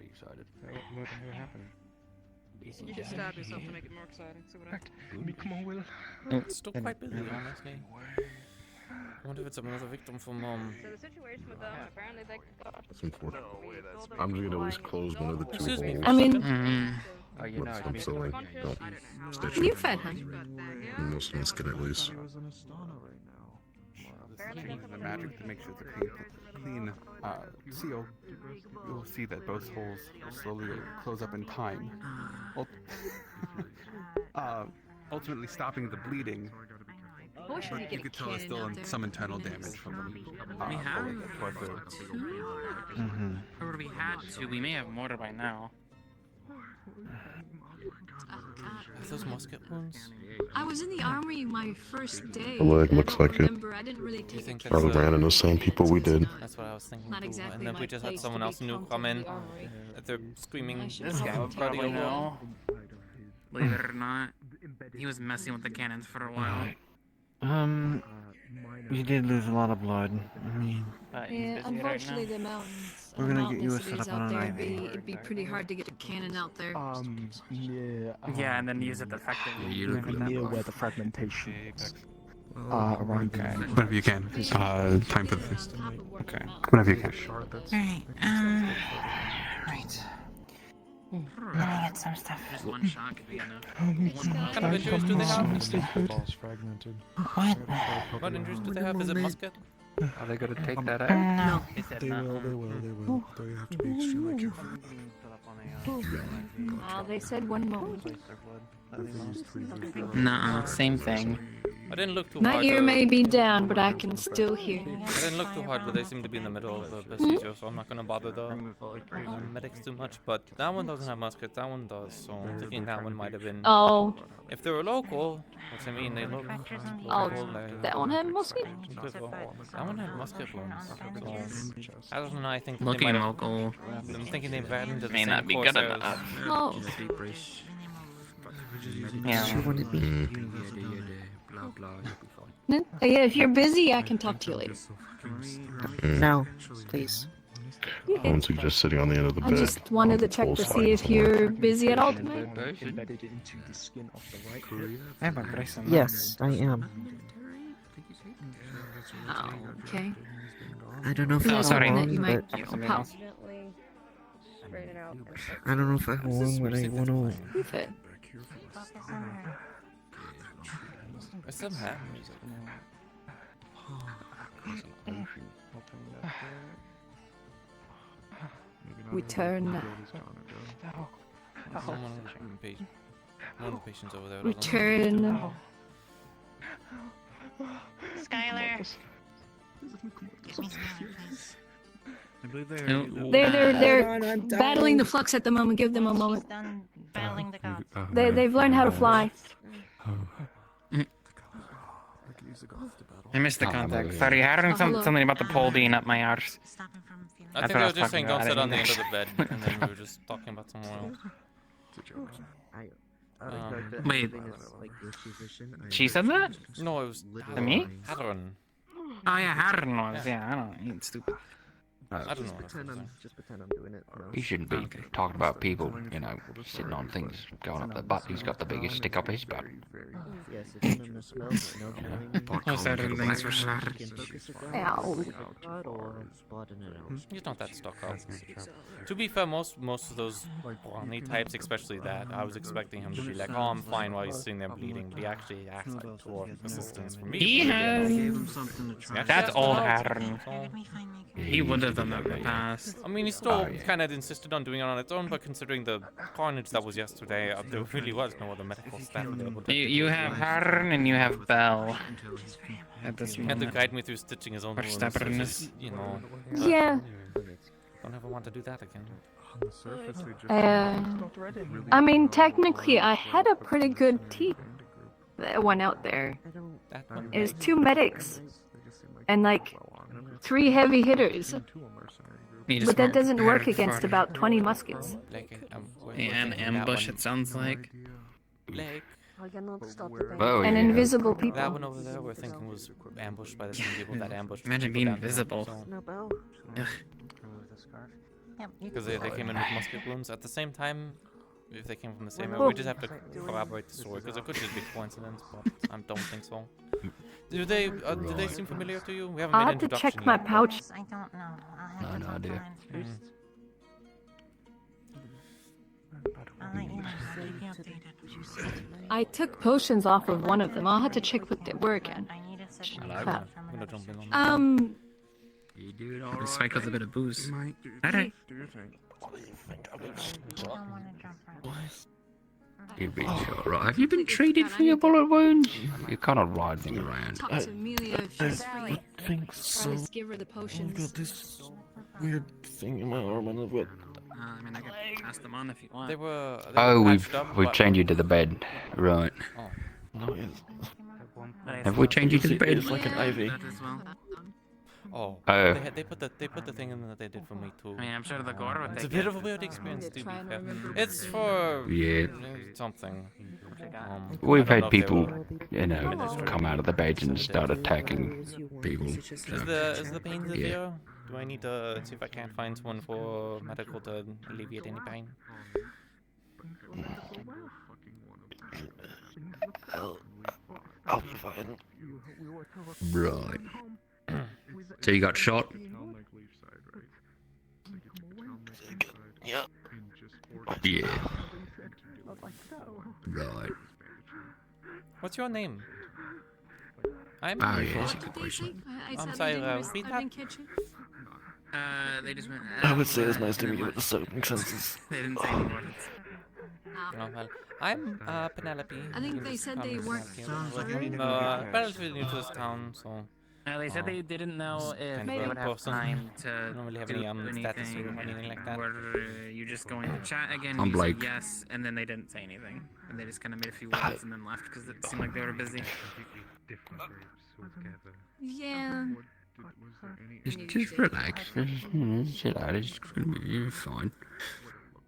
excited. What happened? You just stab yourself to make it more exciting. See what happens. Come on, Will. It's still quite busy, honestly. I wonder if it's another victim from So the situation with them, apparently they got... That's unfortunate. I'm just gonna at least close one of the two Excuse me. holes. I mean, Oh, you know, I'm sorry. Don't stitch you it. fed him. Most of us can at least. the magic that makes it a clean seal. You'll see that both holes will slowly close up in time. Ultimately stopping the bleeding. But you could tell there's still some internal damage from them. We have. Mm-hmm. Or we had to. We may have mortar by now. Are those musket wounds? I was in the army my first day. The leg looks like it. I didn't really Do you think that's Probably ran into the same people we did. That's what I was thinking Not too. exactly And then my we just had place someone to else be new counted come in in. the armory. They're screaming. I should This guy would bloody probably over. know. Believe it or not, he was messing with the cannons for a while. You did lose a lot of blood. I mean, But he's Yeah, busy unfortunately, right the mountains. We're gonna get you a cities setup on out an there. IV. It'd be pretty hard to get a cannon out there. Yeah. Yeah, and then use it effectively. Near where the fragmentation is. Around okay. Whatever you can. Time for this. Okay. Whatever you can. Alright, right. Let me get some stuff. Just one shot could be enough. What kind of injuries do they have? Balls fragmented. What? What injuries do they have? Is it musket? Are they gonna take that out? No. He said They no. will, they will, they will. Though you have to be extremely careful. They said one moment. Nuh-uh, same thing. I didn't look too My hard. ear though. may be down, but I can still hear. I didn't look too hard, but they seem to be in the middle of the procedure, so I'm not gonna bother the medics too much. But that one doesn't have musket, that one does, so I'm thinking that one might have been. Oh, If they were local, which I mean, they look oh, local. Like, that one had musket? that one had musket wounds. So, I don't know. I think that Looking they might have, local I'm thinking they've ran into the may same not be good Corsairs. enough. Oh, Yeah. yeah, if you're busy, I can talk to you later. No, please. I wouldn't suggest sitting on the end of the I bed. just wanted to check to see if you're busy at all tonight. Embedded into the skin of the right. Yes, I am. Oh, okay. I don't know if Yeah, it's sorry. something that you long, might, but you know, pop. I don't know if I won when I won all. Who's it? There's some hat music. Return. One of the patients over there. Return. Skylar. Give me Skylar, please. I believe They're battling the flux at the moment. Give them a moment. She's done battling the gods. They've learned how to fly. I missed the context. Sorry, I heard something about the pole being up my arse. I think they were just saying don't sit on the end of the bed, and then we were just talking about somewhere else. Wait. She said that? No, it was to me? Hadron. Oh yeah, Hadron was. Yeah, I don't. It's stupid. I don't know. Just pretend I'm doing it. He shouldn't be talking about people, you know, sitting on things, going up their butt. He's got the biggest stick up his butt. Yes, it's in the smell, Oh, certain things for sure. Ow. He's not that stuck up. To be fair, most of those brawny types, especially that, I was expecting him to be like, oh, I'm fine while he's sitting there bleeding, but he actually acts like toward assistance for me. He has. That's old Hadron. He would have done that in the past. I mean, he still kind of insisted on doing it on its own, but considering the carnage that was yesterday, there really was no other medical staff available. You have Hadron and you have Bell. At this He had to moment. guide me through stitching his own Or wounds. stubbornness. Just, you know. Yeah. Don't ever want to do that again. I mean, technically, I had a pretty good team that went out there. It was 2 medics and like 3 heavy hitters. But that doesn't work against about 20 muskets. An ambush, it sounds like. And invisible people. That one over there we're thinking was ambushed by the same people that ambushed. Imagine people being down there, invisible. so- Ugh. Because they came in with musket wounds. At the same time, if they came from the same area, we just have to corroborate the story, because it could just be coincidence, but I don't think so. Do they seem familiar to you? We haven't I'll made have to introduction check my yet. pouch. I don't know. I'll have No to idea. I'll let you know. I'll keep you updated. I took potions off of one of them. I'll have to check what they were again. I need a session. I'm gonna jump in on that. You do it all right. Cycles a bit of booze. Alright. You've been shot, right? Have you been treated for your bullet wounds? You're kind of writhing around. Talk to Amelia if she's free. think so. Just give her the potions. I've got this weird thing in my arm and I've got... I mean, I can pass them on if you want. They were Oh, patched up, we've but- changed you to the bed. Right. Oh. No, it's... Have we changed you to the bed? It's like an IV. Oh. Oh. They put the thing in that they did for me too. I mean, I'm sure the gore would It's a take bit it. of a weird experience to be fair. It's for Yeah. something. We've I don't know had if they people, were- you know, come out of the beds and start attacking people. Is So. the pain Yeah. severe? Do I need to see if I can't find someone for medical to alleviate any pain? I'll be fine. Right. So you got shot? Yeah. Yeah. Right. What's your name? I'm. Oh, yeah, that's a good question. I'm sorry, repeat that. They just went. I would say it's nice to meet you with the circumstances. They didn't say any words. Oh, well, I'm Penelope. I think they said they weren't. Relatively new to this town, so. They said they didn't know if kind they of a would have person. time to Don't really have do any status or anything, anything like that. Were you just going to chat again? I'm You said Blake. yes, and then they didn't say anything, and they just kind of made a few words and then left because it seemed like they were busy. Yeah. Just relax. Chill out. It's gonna be fine.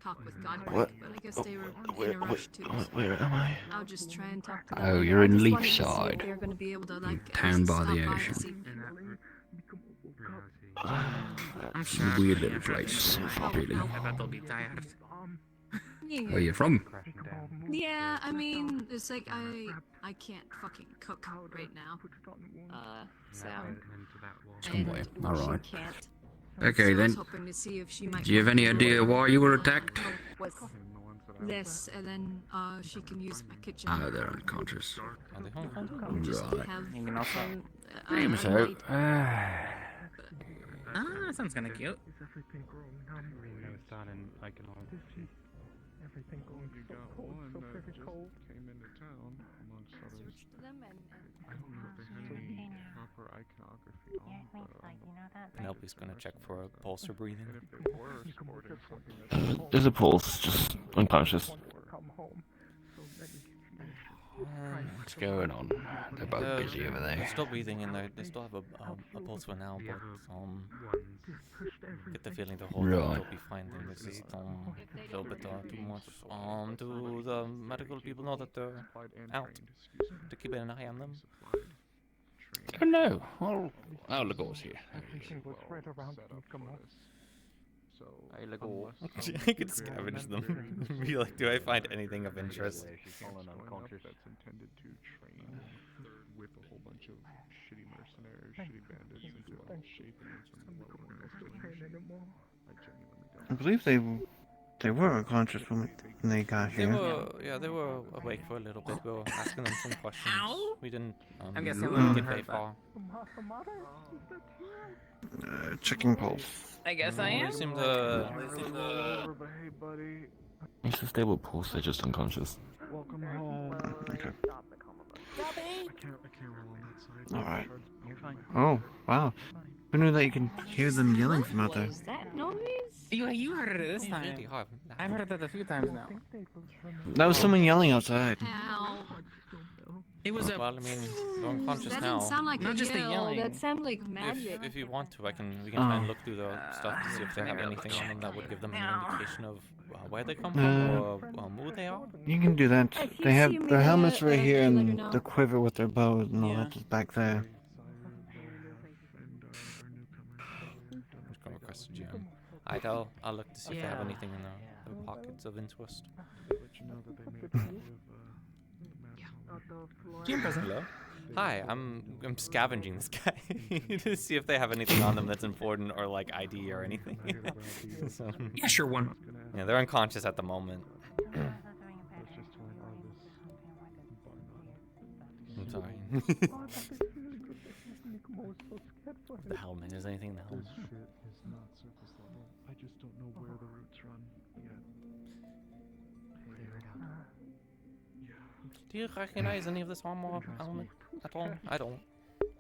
Talk with God, What? but I guess they were in a rush too. Where am I? I'll just try and talk to them. Oh, you're in I just wanted to see if Leafside. they're gonna be able to like Town by stop the by ocean. this evening. I'm sure. Weird little place, really. I bet they'll be tired. Yeah. Where you from? Yeah, I mean, it's like I can't fucking cook right now. So. Somewhere. and Alright. she can't. Okay, So I was then. hoping to see if she might Do you have any idea why you were attacked? with this, and then she can use my kitchen. Oh, they're unconscious. Are they unconscious? Just Right. have You can also. fun. Name I so. might- That sounds kind of cute. Everything going on. Everything going so cold, so freaking cold. Came into town, amongst others. Searched them and I don't know if they had any proper iconography on, but Penelope's gonna check for a pulse or breathing. and if they were sporting something that's There's a pulse, just unconscious. Come home. So then you What's going on? They're both busy over They're there. still breathing in there. They still have a pulse for now, but get the feeling the whole Right. they'll be fine. Then it's just a little bit too much. Do the medical people know that they're out to keep an eye on them? Oh no. I'll look over here. everything was right around them. Come on. so. I could scavenge them. Be like, do I find anything of interest? That's intended to train with a whole bunch of shitty mercenaries, shitty bandits into shaping some lower investigation. I genuinely don't. I believe they were unconscious when they got They here. they were awake for a little bit. We were asking them some questions. We didn't I'm guessing we get haven't very heard far. Checking pulse. I guess I am. They seem to. Hey, buddy. It's a stable pulse, they're just unconscious. Welcome home. Okay. I can't roll on that side. Alright. You're fine. Oh, wow. Who knew that you can hear them yelling from out there? Was that noise? You heard it this It's time. really hard. I've heard it a few times now. That was someone yelling outside. Ow. It was Well, I mean, they're unconscious That now. didn't sound like Not a just the yell. yelling. That sounded like magic. If you want to, we can try and look through the stuff to see if they have anything on them that would give them an indication of where they come from or who they are. You can do that. I think They have you their may, helmets right here let her and know. the quiver with their bows and all Yeah. that is back there. I'm just gonna request a GM. I'll look to see if they have anything in their pockets of interest. GM present. Hello? Hi, I'm scavenging this guy to see if they have anything on them that's important or like ID or anything. So, Yeah, sure, one. yeah, they're unconscious at the moment. I'm sorry. The helmet. Is anything in the helmet? This shit is not surface level. I just don't know where the roots run yet. Do you recognize any of this armor or helmet at all? I don't.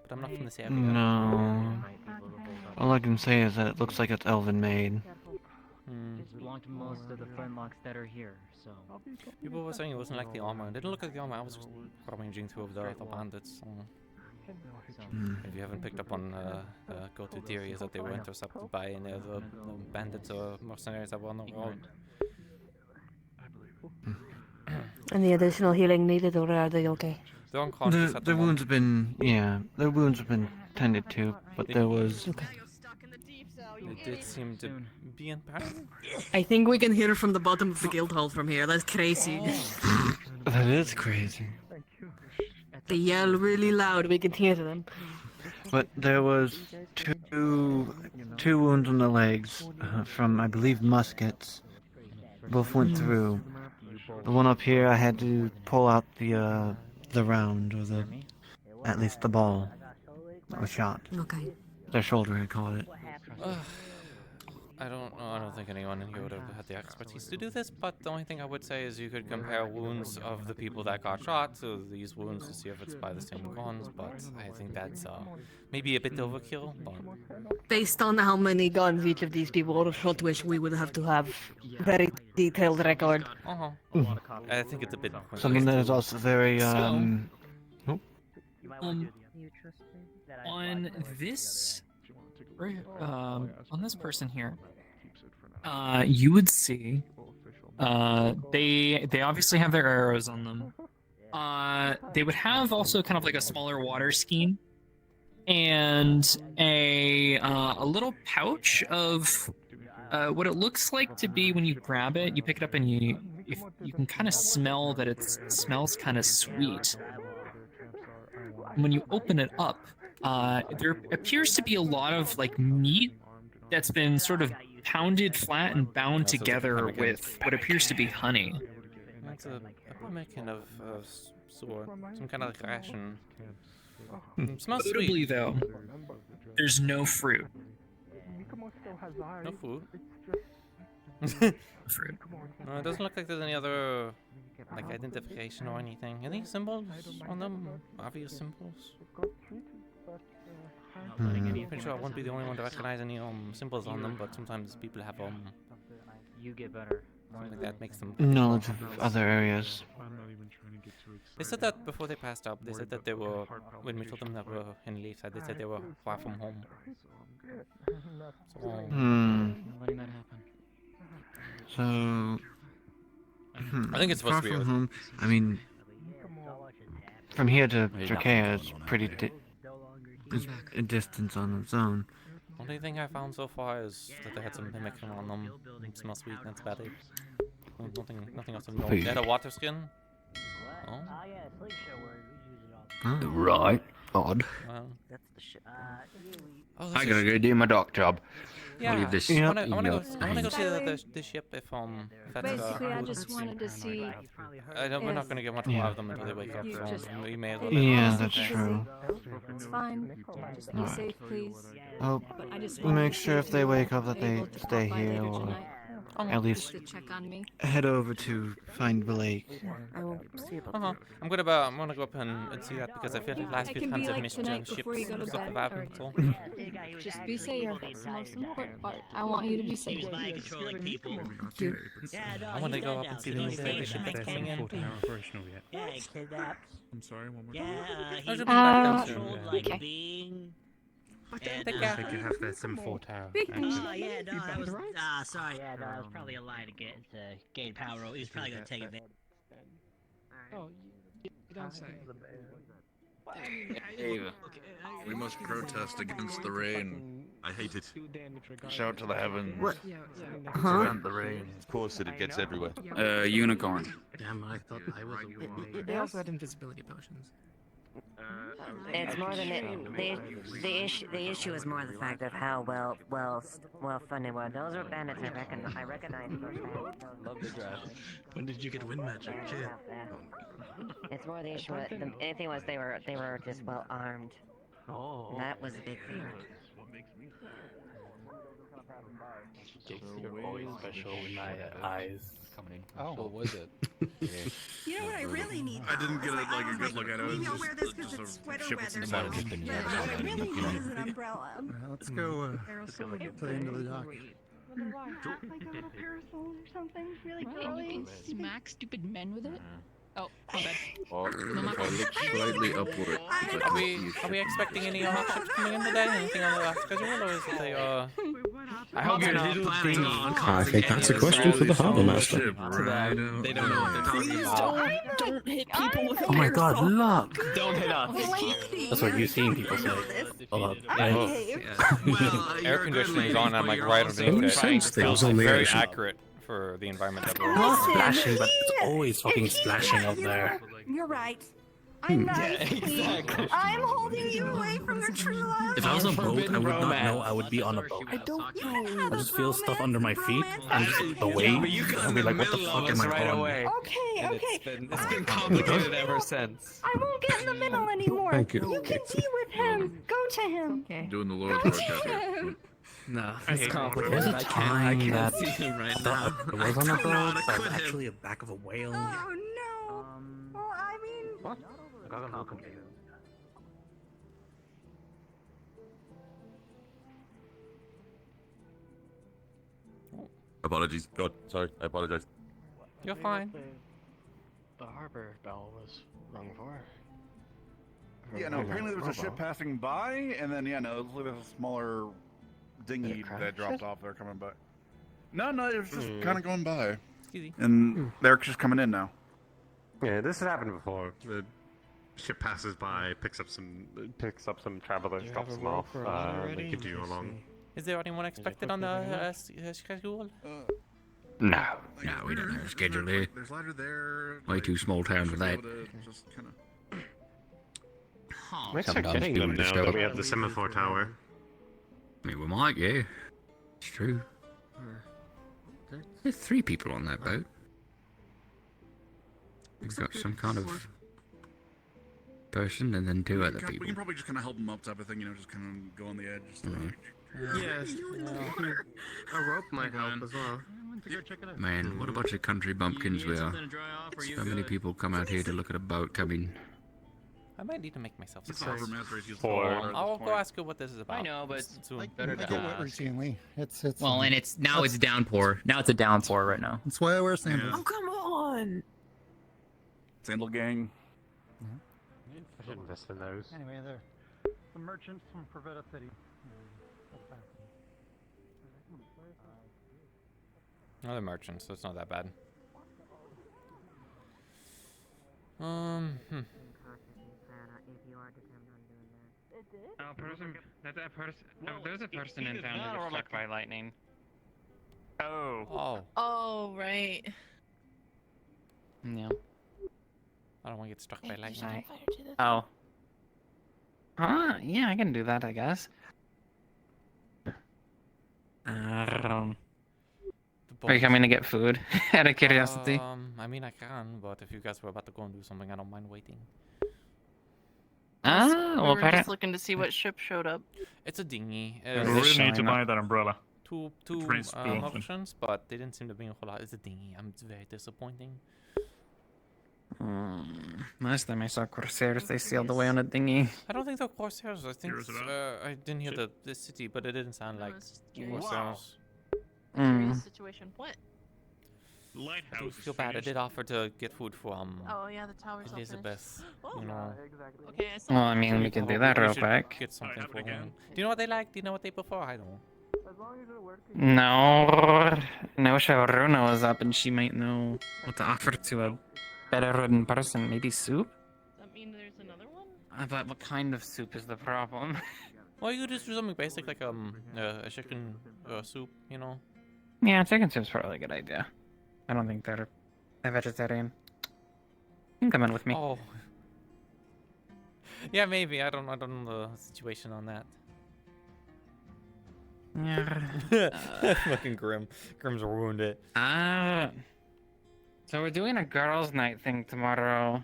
But I'm not from this area. No. All I can say is that it looks like it's elven made. It's belonged to most of the flintlocks that are here, so. People were saying it wasn't like the armor. It didn't look like the armor. I was just rummaging through the bandits. If you haven't picked up on the go-to theory is that they were intercepted by any of the bandits or mercenaries that were on the road. And the additional healing needed, or are they okay? They're unconscious at the Their wounds moment. have been, their wounds have been tended to, but there was. It did seem to be in pain. I think we can hear from the bottom of the guild hall from here. That's crazy. That is crazy. They yell really loud. We can hear them. But there was two wounds on the legs from, I believe, muskets. Both went through. The one up here, I had to pull out the round, or at least the ball that was shot. Okay. Their shoulder, I call it. I don't know. I don't think anyone in here would have had the expertise to do this, but the only thing I would say is you could compare wounds of the people that got shot to these wounds to see if it's by the same guns, but I think that's maybe a bit overkill, but... Based on how many guns each of these people would have shot with, we would have to have very detailed record. I think it's a bit... Something that is also very, on this, on this person here, you would see, they obviously have their arrows on them. They would have also kind of like a smaller water skein, and a little pouch of what it looks like to be when you grab it. You pick it up and you can kind of smell that it smells kind of sweet. When you open it up, there appears to be a lot of like meat that's been sort of pounded flat and bound so it's a together pemmican. with what appears to be honey. It's a pemmican of sort, some kind of like ration. Smells Notably, sweet. though, there's no fruit. No food. Fruit. No, it doesn't look like there's any other like identification or anything. Any symbols on them? Obvious symbols? Pretty sure I won't be the only one to recognize any symbols on them, but sometimes people have You get better. something like that makes them Knowledge of other areas. They said that before they passed up. They said that they were, when we told them that we were in Leafside, they said they were far from home. So, Letting that happen. So, I think it's supposed far to be from Earth. home. I mean, from here to Drakea is pretty is a distance on its own. Only thing I found so far is that they had some pemmican on them. It smells sweet, that's about it. Nothing else of note. They had a water skin. Oh. Right. Odd. That's the shit. I gotta go do my dock job. Yeah, Leave this. I wanna go see the ship if that's Basically, I good. just wanted to see. We're not gonna get much more of them until they wake up, so we may as well. Yeah, that's true. It's fine. Just be safe, please. I'll But I just make sure if they wake up that they stay here, or at least to check on me. head over to find the lake. I'm gonna go up and see that because I feel like last It few can times be I've like missed tonight ships before you go to and stuff bed. have happened. So. Just be safe. That's the most important part. I want you to be safe. Controlling people. I want to go up and see the ship that's coming in. Yeah, kidnapped. I'm sorry, one more Yeah, he's controlled like okay. being. And, And, you have the Sim4 tower. oh yeah, no, that was sorry. Yeah, no, that was probably a lie to gain power. He was probably gonna take advantage. Oh, you don't say. We must protest against the rain. I hate it. Shout to the heavens. What? Prevent the rain. Of course, it gets everywhere. Unicorn. Damn, I thought I was a They also had invisibility potions. It's more than it. The issue is more the fact of how well funded were. Those were bandits. I recognize those bandits. Love the draft. When did you get wind magic? It's more the issue. The anything was they were just well armed. Oh. That was a big thing. You're always special in my eyes. Oh, what was it? You know what I really need? I didn't get a good look at it. Maybe It I'll was wear this because it's sweater weather. But What I really need is an umbrella. Let's go put into the dock. Like a little parasol or something, really And girly. you can smack stupid men with it. Oh, my bad. Or No, if I look slightly upward. Are we expecting any hot ships coming in today? Anything on the schedule, or is it they I hope you're not planning on I think that's a question for the Harbour Master. They don't know what they're talking about. Don't hit people with Oh my god, look! Don't hit us. That's what you've seen people say. Air conditioning is on. I'm like right underneath it. Sense things It's on the very ocean. accurate for the environment that we're Not in. splashing, but it's always fucking splashing up there. You're right. I'm not. exactly. I'm holding you away from your true love. If I was a boat, I would not know I would be on a boat. I don't know. I just feel stuff under my feet, and just the weight, I'll be like, what the fuck am I on? Okay. It's been complicated ever since. I won't get in the middle anymore. Thank you. You can be with him. Go to him. Doing the Lord's Go work out to here. him. No, There's it's a complicated. I time can't that see him right I now. thought I was on a boat, but was actually a back of a whale. Oh no. Well, I mean. What? Complicated. Apologies. God, sorry. I apologize. You're fine. The harbor bell was rung for. Yeah, no, apparently there was a ship passing by, and then, yeah, no, it was like a smaller dinghy that dropped off there coming by. No, it was just kind of going by. Easy. And they're just coming in now. Yeah, this has happened before. The ship passes by, picks up some travelers, drops them off, they give you along. Is there anyone expected on the schedule? No, we don't have a schedule here. There's ladder there. Way too small town for that. Just kind of... Let's start Sometimes getting them people now just that go- we have the semaphore tower. I mean, we might, yeah. It's true. There's 3 people on that boat. We've got some kind of person and then 2 other We people. can probably just kind of help them up, type of thing. You know, just kind of go on the edge. Just Yes. A rope might help as well. Man, what a bunch of country bumpkins we are. So many people come out here to look at a boat coming. I might need to make myself some Sorry. sauce. I'll go ask her what this is about. I know, but soon. better to Get wet ask. routinely. It's Well, and it's now it's downpour. Now it's a downpour right now. That's why I wear sandals. Oh, come on! Sandal gang. I should invest in those. Anyway, they're the merchants from Prevetta City. Another merchant, so it's not that bad. There's a person in town who was struck by lightning. Oh. Oh, right. Yeah. I don't want to get struck by lightning. Oh. Yeah, I can do that, I guess. Are you coming to get food? Out of curiosity. I mean, I can, but if you guys were about to go and do something, I don't mind waiting. We Well, were just looking to see what ship showed up. It's a dinghy. We really need to buy that umbrella. Two Train's broken. options, but they didn't seem to be a whole lot. It's a dinghy. It's very disappointing. Last time I saw Corsairs, they sailed away on a dinghy. I don't think they're Corsairs. I think I didn't hear the city, but it didn't sound like Corsairs. Curious situation. What? I do feel bad. I did offer to get food from Oh yeah, the tower's all Elizabeth. finished. You know. Okay, I saw Well, I mean, we can do that real should quick. Get something for him. Do you know what they like? Do you know what they prefer? I don't. No, I wish Runa was up and she might know what to offer to a bedridden person. Maybe soup? Does that mean there's another one? But what kind of soup is the problem? Well, you could just do something basic like a chicken soup, you know. Yeah, chicken soup's probably a good idea. I don't think they're a vegetarian. You can come in with me. Oh. Yeah, maybe. I don't know the situation on that. Yeah. Fucking Grim. Grim's ruined it. So we're doing a girls' night thing tomorrow.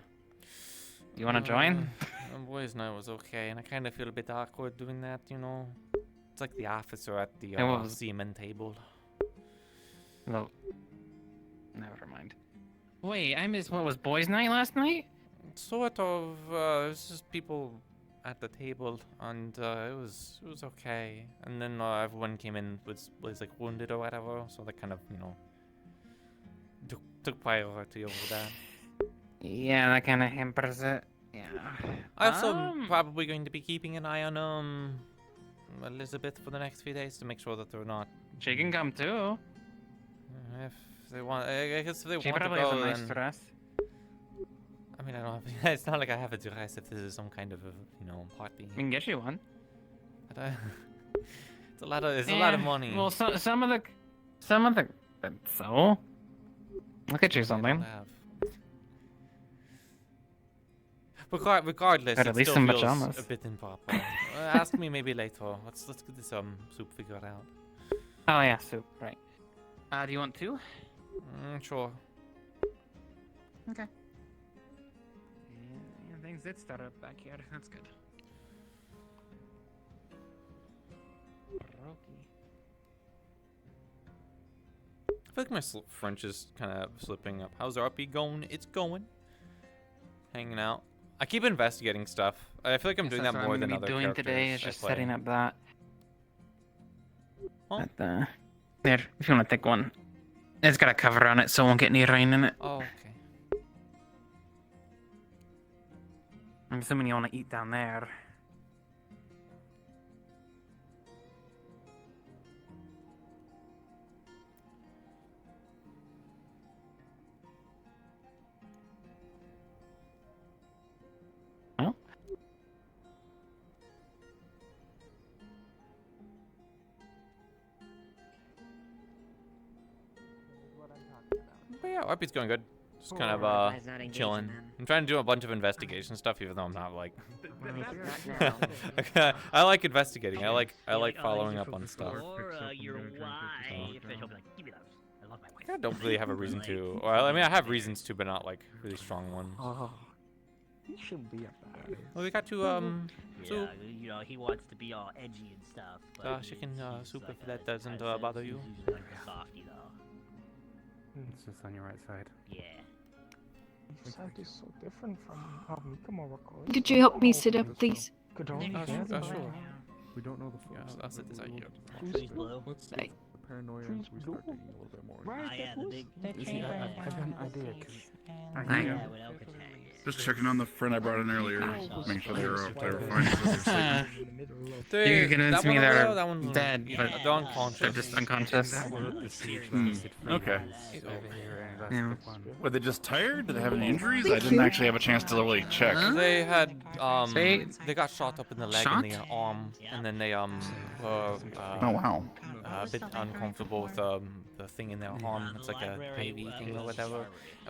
You want to join? Boys' night was okay, and I kind of feel a bit awkward doing that, you know. It's like the officer at the seaman table. No. Never mind. Wait, I missed what was boys' night last night? Sort of. It was just people at the table, and it was okay. And then everyone came in was like wounded or whatever, so they kind of took priority over that. Yeah, that kind of hampers it. Yeah. I also probably going to be keeping an eye on Elizabeth for the next few days to make sure that they're not. She can come too. If they want, I guess if they She want to probably go, has a nice then... dress. I mean, I don't have. It's not like I have a dress if this is some kind of party. We can get you one. But, it's a lot of. It's a lot of money. Well, some of the. So. I'll get you something. Regardless, Got it at least still some feels pajamas. a bit improper. Ask me maybe later. Let's get this soup figured out. Oh yeah, soup. Right. Do you want 2? Sure. Okay. Yeah, things did start up back here. That's good. I feel like my French is kind of slipping up. How's RP going? It's going. Hanging out. I keep investigating stuff. I feel like I'm doing that more than other doing characters today is I just play. setting up that. Oh. There, if you want to take one. It's got a cover on it, so it won't get any rain in it. Oh, okay. I'm assuming you want to eat down there. Well. But yeah, RP's going good. Just kind of Otherwise not engaging chilling. them. I'm trying to do a bunch of investigation stuff, even though I'm not like. Not now. I like investigating. I like following up on stuff. Or your wife, and she'll be like, give me those. I love my wife. I don't really have a reason to. Well, I mean, I have reasons to, but not like really strong ones. Oh, he should be a bad. Well, we got to soup. Yeah, you know, he wants to be all edgy and stuff. But Chicken he's soup like if that doesn't bother you. He's like a softie, though. It's just on your right side. Yeah. This side is so different from how Mikamura calls. Could you help me sit up, please? Could only Sure. We don't know the full. Yeah, I'll sit this out here. Who's blue? Let's see Right. the paranoia as we start digging a little bit more. Ah, yeah, the big. I got an idea. Yeah, with Alcatraz. Just checking on the friend I brought in earlier, making sure they were fine. You're convince me they're that one's dead, but they're unconscious. they're just unconscious. Okay. Yeah. Were they just tired? Did they have any injuries? I didn't actually have a chance to really check. They had They- they got shot up in the leg Shot? and the arm, and then they Oh wow. a bit uncomfortable with the thing in their arm. It's like a IV thing or whatever.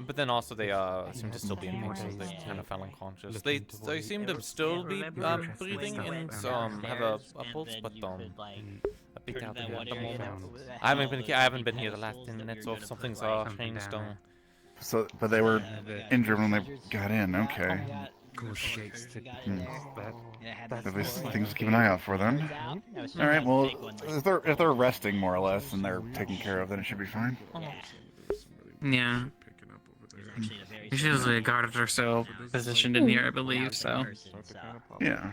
But then also they seem to still be in pain, so they kind of fell unconscious. They seem to still be breathing and have a pulse, but a bit out there at the moment. I haven't been here the last 10 minutes, so if something's changed. So, but they were injured when they got in. Okay. At least things to keep an eye out for them. All right. Well, if they're resting more or less and they're taken care of, then it should be fine. Yeah. There's usually a guard or so positioned in here, I believe, so. Yeah.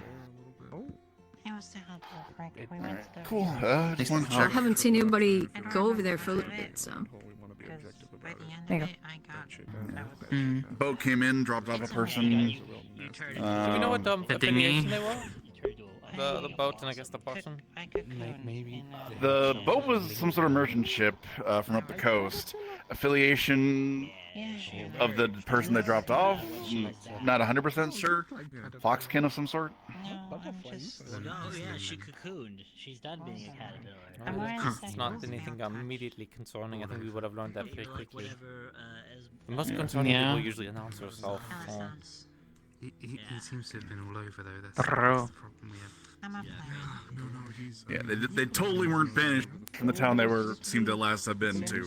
Cool. Just I want to check. haven't seen anybody go over there for a little bit, so. There you go. Boat came in, dropped off a person. Do we know what The affiliation dinghy? they were? The boat and I guess the person? Maybe. The boat was some sort of merchant ship from up the coast. Affiliation of the person they dropped off? Not 100% sure. Foxkin of some sort? No, yeah, she cocooned. She's done being a caterpillar. It's not anything immediately concerning. I think we would have learned that pretty quickly. Whatever, The most concerning Yeah. people usually announce herself. He seems to have been all over though. That's Bro. the problem we have. Yeah, they totally weren't banished from the town they seemed to last have been to.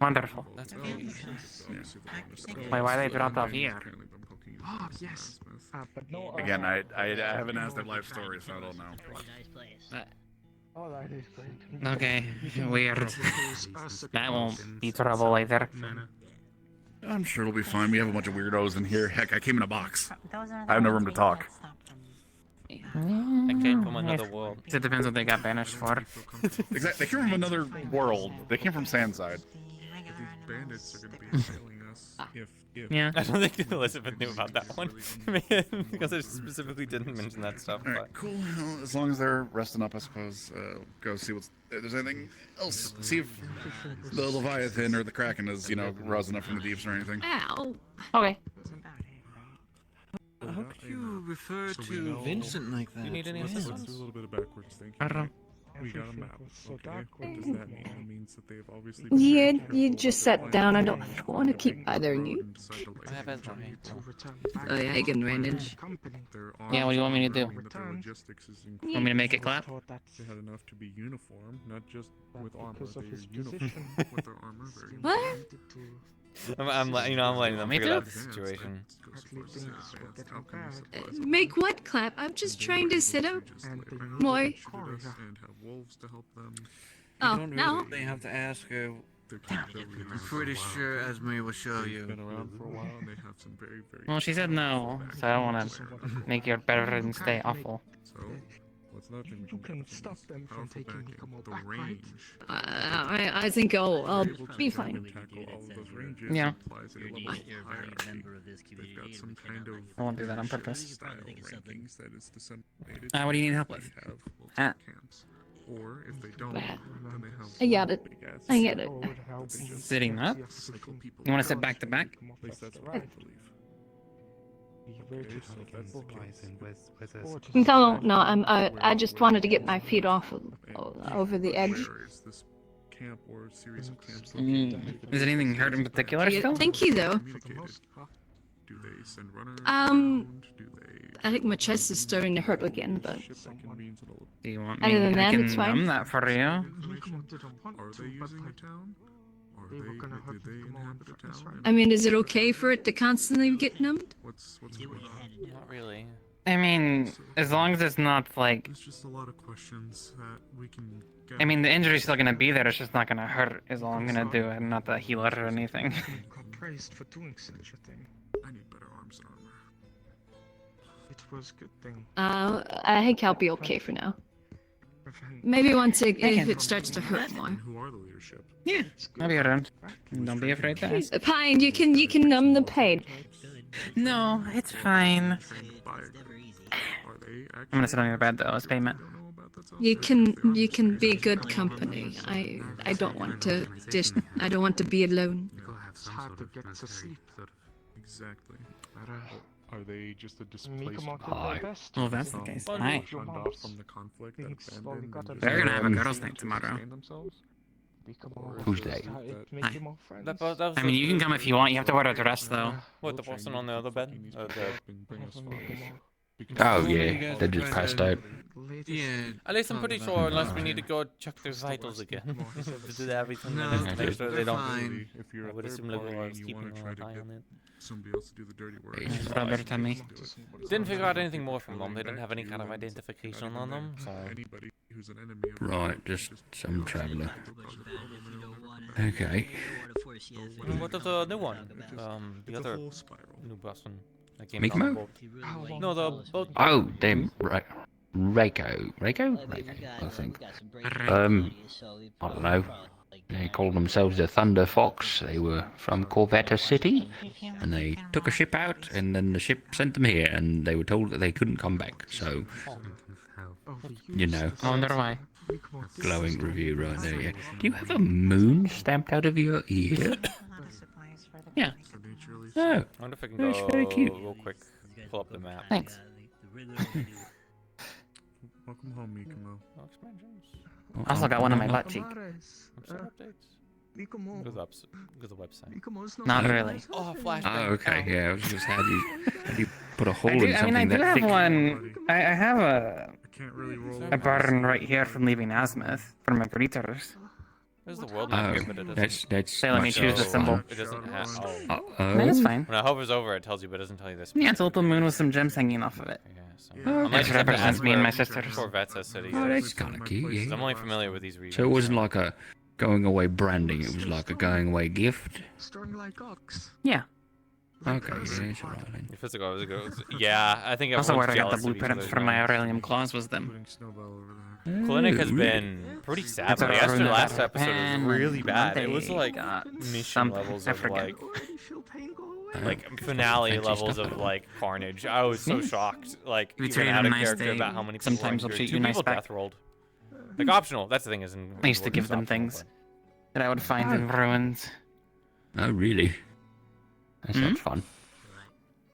Wonderful. That's Wait, why they dropped off here? Oh, yes. But no. Again, I haven't asked their life story, so I don't know. Nice place. Oh, that is great. Okay, weird. That won't be trouble either. I'm sure it'll be fine. We have a bunch of weirdos in here. Heck, I came in a box. I have no room to talk. I came from another world. It depends what they got banished for. Exactly. They came from another world. They came from Sandside. Bandits are going to be assailing us if Yeah. I don't think Elizabeth knew about that one. Because I specifically didn't mention that stuff. All right, cool. Well, as long as they're resting up, I suppose. Go see if there's anything else. See if the Leviathan or the Kraken is, rousing up from the deeps or anything. Ow. Okay. How could you refer to Vincent like that? Do you need any Let's assistance? do a little bit of backwards thinking. I don't know. We got a map. Okay. What does that mean? It means that they've obviously. Yeah, you just sat down. I don't want to keep bothering you. I have Ezra. Oh yeah, I can manage. Yeah, what do you want me to do? Logistics is Want me to make it clap? They had enough to be uniform, not just with armor. They're uniform with their armor. Very What? I'm letting them Me figure out too. the situation. Make what clap? I'm just trying to sit up. More. And have wolves to help them. Oh, don't no. really have to ask her. Their I'm capabilities pretty are wild. sure Esme will show They've you. been around for a while and they have some very, very. Well, she said no, so I don't want to make your bedridden stay awful. So, what's another thing we You can can stop them from powerful taking backing, Nicomo the back, right? range. I think I'll be fine. Tackle all of those ranges Yeah. implies a level of hierarchy. They've got some kind of I won't do that on purpose. style rankings that is disseminated. What do you need help They with? have multiple Ah. camps. Or if they don't, then they have I got it. big ass I get it. Sitting up? cycle people. You want to sit back to back? At least that's what I believe. Okay, so that's the case. No, I'm. I just wanted to get my feet off over the edge. Where is this camp or a series of camps. Is anything hurt in particular still? Thank you, though. Do they send runners? I think my chest is starting to hurt again, but Do you want other me? than that, I can it's fine. numb that for you. Are they using the town? Or did they inhabit the town? I mean, is it okay for it to constantly get numbed? What's Not really. I mean, as long as it's not like. There's just a lot of questions that we can get. I mean, the injury's still gonna be there. It's just not gonna hurt. Is all I'm gonna do, and not the heal it or anything. Got praised for doing such a thing. I need better arms and armor. It was a good thing. I think I'll be okay for now. Maybe once if it starts to hurt more. Who are the leadership? Yeah, I'll be around. Don't be afraid to ask. Pine, you can numb the pain. No, it's fine. I'm gonna sit on your bed though as payment. You can be good company. I don't want to be alone. It's hard to get to sleep. Exactly. Are they just a displaced Hi. Well, that's the case. Turned Hi. off from the conflict that abandoned and They're gonna have a just girls' night tomorrow. understand themselves? Who's they? Hi. That was I mean, you can come if you want. You have to wear a dress though. What, the person on the other bed? Oh yeah, they just passed out. Yeah. At least I'm pretty sure, unless we need to go check their vitals again. Do that every 10 minutes to make sure they don't. I would assume Liverpool was keeping an eye on it. Somebody else to do the dirty work. Better tell me. Didn't figure out anything more from them. They didn't have any kind of identification on them, so. Anybody who's an enemy of Right, just some traveller. Okay. What of the new one? The other new person that came Mikmo? on the boat. No, the boat. Oh, them Reiko, I think. I don't know. They called themselves the Thunder Fox. They were from Corvetta City, and they took a ship out, and then the ship sent them here, and they were told that they couldn't come back. So, you know. I wonder why. Glowing review right there. Yeah. Do you have a moon stamped out of your ear? Yeah. Oh, I wonder if I can that's go very cute. real quick, pull up the map. Thanks. Welcome home, Mikamo. No expansions. I also got one on my butt cheek. Website updates. Go to the website. Not really. Oh, flashback. Oh, okay. Yeah, I was just how do you put a hole I do, in I something mean, I do that have thick? one. I have Can't really roll. a burn right here from leaving Azimuth for my greeters. There's the world Oh, map here, but it doesn't. that's. They let me much choose the more symbol. fun. It doesn't have. Oh. That's fine. When it hovers over, it tells you, but it doesn't tell you this. Yeah, it's a little moon with some gems hanging off of it. Yeah, so. Oh, I might this just have to represents ask me and my where sisters. Corvetta City. Oh, is. that's kind of cute. 'Cause Yeah. I'm only familiar with these regions. So it wasn't like a going away branding. It was like a going away gift. Strong like ox. Yeah. Okay, yeah, it's alright then. Your physical, yeah, I think Also, everyone's where I got the jealous of each blueprints other's for my names. Aurelium claws was them. Clinic has Ooh, been pretty sad. It's a Yesterday, ruin last that episode was pen, really bad. It they was like got mission something, levels I of forget. like finale fancy levels stuff of like like carnage. I was so Yeah. shocked. Like We even treat had them a nice, character they about how many people sometimes were will injured. treat Two you nice people back. death rolled. Like optional. That's the thing. Isn't I used to give them things that I would find in ruins. Oh, really? That sounds fun.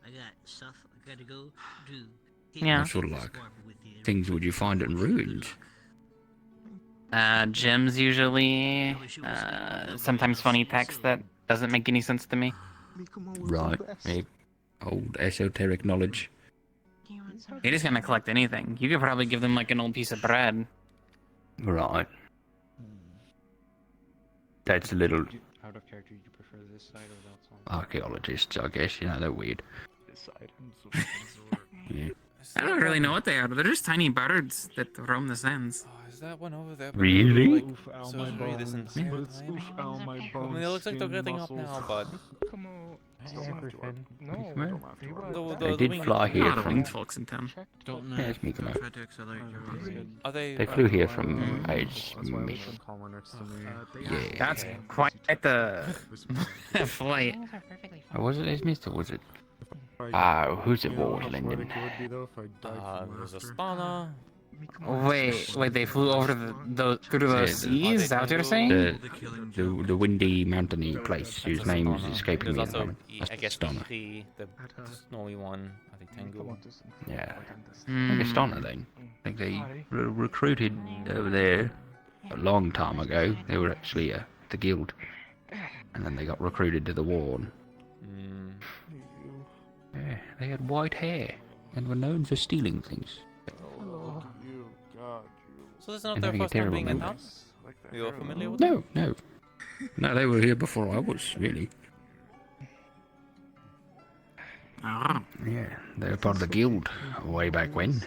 I got stuff I gotta go do. Yeah. What sort of like things would you find in ruins? Gems usually. Sometimes funny text that doesn't make any sense to me. Right. Yeah. Old esoteric knowledge. You're just gonna collect anything. You could probably give them like an old piece of bread. Right. That's a little Out of character, you prefer this side or that side? archaeologists, I guess. You know, they're weird. This side. Yeah. I don't really know what they are. They're just tiny birds that roam the sands. Oh, is that one over there? Really? Oof, ow, So my hungry this bones. entire But it's time. oof, ow, my I bones. mean, it looks like they're skin, getting up muscles. now, but Come on. Don't have to worry. No, Mikmo? don't have to worry. the They did wing- fly A here lot of from. winged folks in town. Don't Yeah, it's Mikmo. try to accelerate your Are they? They flew here from That's why I Smith. let them call one next to me. Yeah. That's quite the flight. Or was it Smith or was it? If I- Who's it? you know how Ward far they Linden. could be, though, if I died from There's a laughter? spawner. Wait, they flew over through the Yeah, seas? Is that what you're saying? The windy mountainy place whose That's a name is spawner. escaping There's me at the also, moment. I That's guess, Stoner. the snowy one. I think Tengu. Yeah. I think it's Stoner then. I think they recruited over there. a long time ago. They were actually the guild, and then they got recruited to the war. Yeah, they had white hair and were known for stealing things. So this is not And their having a first time terrible being in memory. town? You're familiar with them? No, they were here before I was, really. Yeah, they were part of the guild way back when.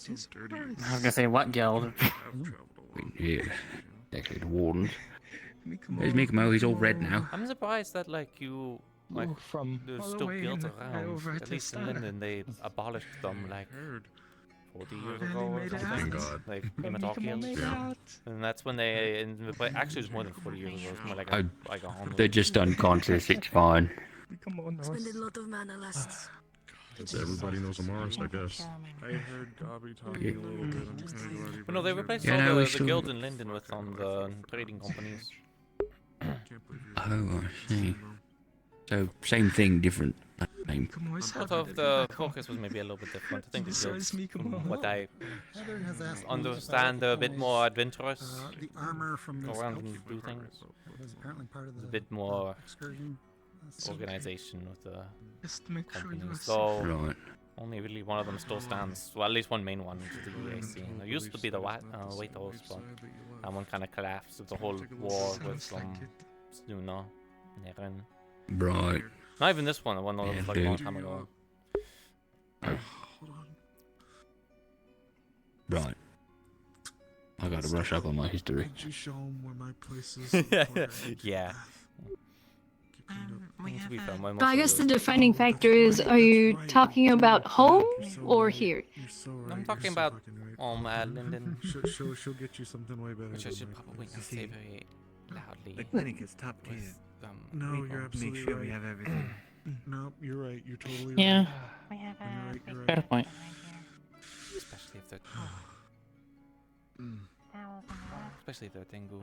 I was gonna say, what guild? Yeah, actually the Wardens. There's Mikamo, he's all red now. I'm surprised that like you like there's still guilds around. At least in London they abolished them like 40 years ago or something. Thank God. Like Premator guilds. Yeah. And that's when they actually it was more than 40 years ago. It's more like like 100. They're just unconscious, it's fine. Spend a lot of mana lasts. Everybody knows Amaris, I guess. I heard Gobby talking a little bit. I'm kind of glad he But no, they replaced Yeah, all no, the we still- guilds in Linden with the trading companies. Oh, I see. So, same thing, different name. Sort of the focus was maybe a little bit different. I think the guilds, from what I understand, they're a bit more adventurous. The armor from Go this around outfit and do things. was apparently part of There's the a bit more excursion. organization with the Just to make sure you companies. are So Right. only really one of them still stands. Well, at least one main one, which is the EAC. There used to be the Waitos, but that one kind of collapsed with the whole war with Snuna, Neren. Right. Not even this one. The one that Yeah, was like a long dude. time ago. Right. I gotta brush up on my history. Did you show him where my place is? Yeah. To be fair, my But I most guess of the the- defining factor is: are you talking about home or here? I'm talking about Linden. She'll get you something way better. Which I than should my probably place. not say very loudly. The clinic is top tier. with, No, people. you're absolutely Make sure right. we have everything. No, you're right. You're totally Yeah. right. We have You're right. You're Fair right. point. Especially if they're especially if they're Tengu.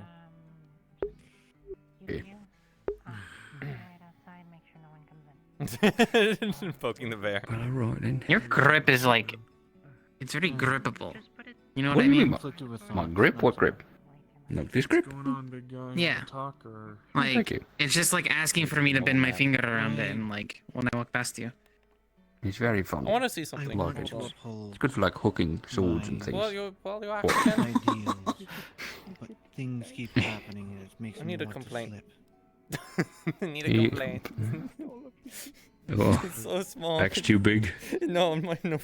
Poking the bear. Well, alright then. Your grip is like, it's very grippable. You know what, What I do you mean? mean? My grip? What grip? Like this grip? What's going on, big guy? Yeah. Talk or... Like, Thank you. it's just like asking for me to bend my finger around it and like when I walk past you. It's very fun. I want to see something. Like Hold it. on. It's good for like hooking swords and things. Well, you're Or- acting. Ideals. But things keep happening and it makes I me need a want complaint. to slip. I need a Yeah. complaint. Oh, It's so small. Back's too big. No, my no.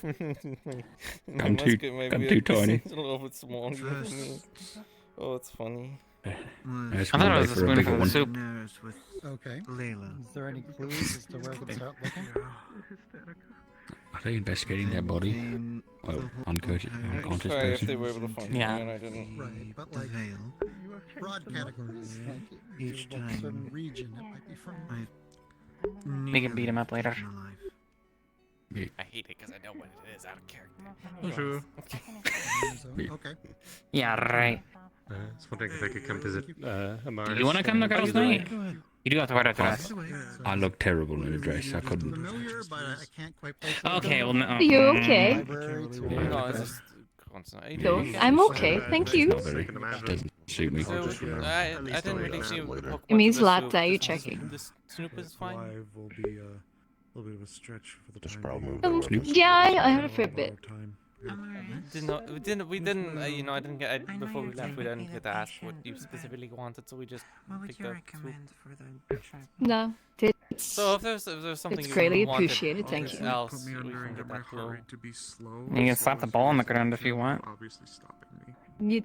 I'm too tiny. It's a little bit small for me. Oh, it's funny. That's I thought one it day was a for a bigger spoonful of one. soup. Nerves with Okay. Layla. Is there any clues as to where we can start looking? Are they investigating their body? Then Well, the unconscious, whole unconscious Sorry if they person. were able to find Yeah. me and I didn't. Right, but the like veil. broad categories. Like Each like a time certain region it might be from. We can beat him up later. I hate it because I know what it is out of character. Bonjour. Okay. Yeah, right. I was wondering if I could come visit Amaris. Do you want to come to girls' night? You do have to wear a dress. I look terrible in a dress. I couldn't. Familiar, but I can't quite place it. Okay, well, no. You okay? Library to Yeah. No, it's just constant. Are you No, doing I'm it? okay, thank It's you. not very. It doesn't suit me. So, I didn't really see It means latte, you're checking. This Snoop is fine. Live will be a little bit of a stretch for the time. problem. being. Yeah, I heard it for a bit. Time. We didn't, you know, I didn't get, before we left, we didn't get to ask what you specifically wanted, so we just picked up Swoop. No, it's So if there's something it's you greatly wanted appreciated, thank you. else, Put me we under can and get get my that heart too. rate to be slow. You can slap the ball on the ground if you want. Obviously stopping me.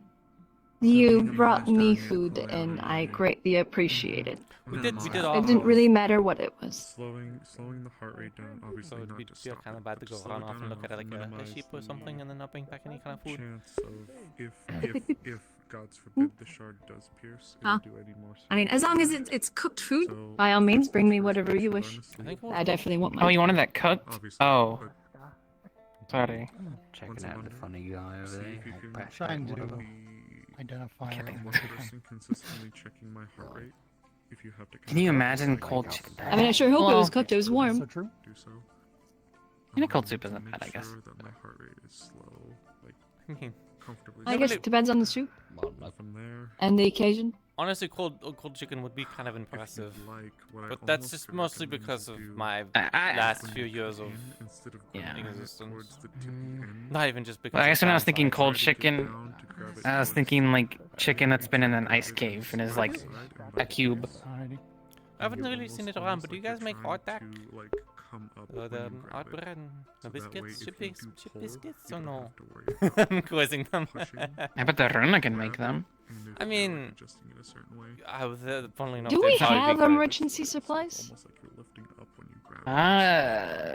You brought me food and I greatly appreciate it. We did It offer. didn't really matter what it was. Slowing the heart rate down. So Obviously it'd not be to feel stop kind it, of bad to but go slow run it off down and look at it enough like to a minimize sheep or something and then not bring back any kind of food. Chance of if God's forbid the shard does pierce, Huh? it'll do any more. I mean, as long as it's cooked food, So, by all means, bring me whatever you wish. I think we'll I definitely want Oh, mine. you wanted that cooked? Obviously, Oh, but sorry. Checking out the funny guy over see there. if you can Bash Trying that to one. be identify one person consistently checking my heart rate. If you have to. Can you imagine cold chicken? I mean, I sure hope it was Well, cooked. It was So warm. true. Do so. a cold soup isn't bad, I guess. Sure that my heart rate is slow, like comfortably. I guess it depends on the soup From there, and the occasion. Honestly, cold chicken would be kind of impressive, like what I but that's almost just could mostly recommend because you of do my I- last few years of instead of existence. towards the end. Not even just because. Well, I of guess when I was thinking downtime. cold chicken, I was thinking like chicken that's been in an ice cave and is like a cube. I haven't really seen it around, but do you guys make hardtack? Like come up The when you grab hard it. bread and the So that way, biscuits, if chip you do chip pull, biscuits, you or don't no? have to worry about I'm quizzing them. pushing. I bet the Runa can make them. And if I you're, mean, adjusting it a certain way, I was funnily enough. Do they'd we probably be have good. emergency supplies? almost like you're lifting up when you grab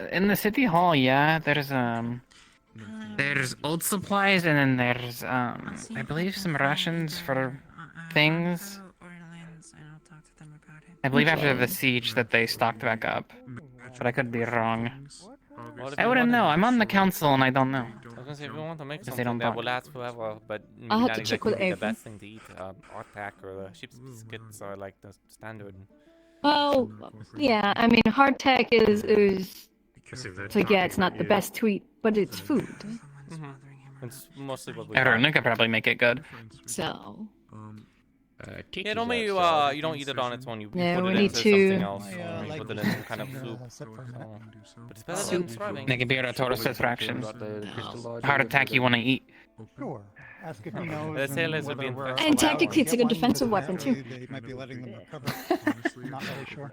it. In the city hall, yeah, there's old supplies and then there's I believe some rations for things. I believe after the siege that they stocked back up, but I could be wrong. I wouldn't know. I'm on the council and I don't know. I was gonna say if you want to make Because something they don't that talk. will last forever, but maybe I'll have not to check exactly with be the Avery. best thing to eat. Hardtack or the sheep's biscuits are like the standard. Well, yeah, I mean, hardtack is to get. It's not the best to eat, but it's food. It's mostly what we. Runa could probably make it good. So. Yeah, normally you you don't eat it on its own. You Yeah, put we it need into to- something else. Or you put it in some kind of soup. But it's better than thriving. They can be a total distraction. Heart attack you want to eat. Sure. Ask if he knows. The sailors would be whether we're impressed. And allowed to technically, it's a get good one, defensive but weapon, too. They might be letting them recover. I'm not really sure.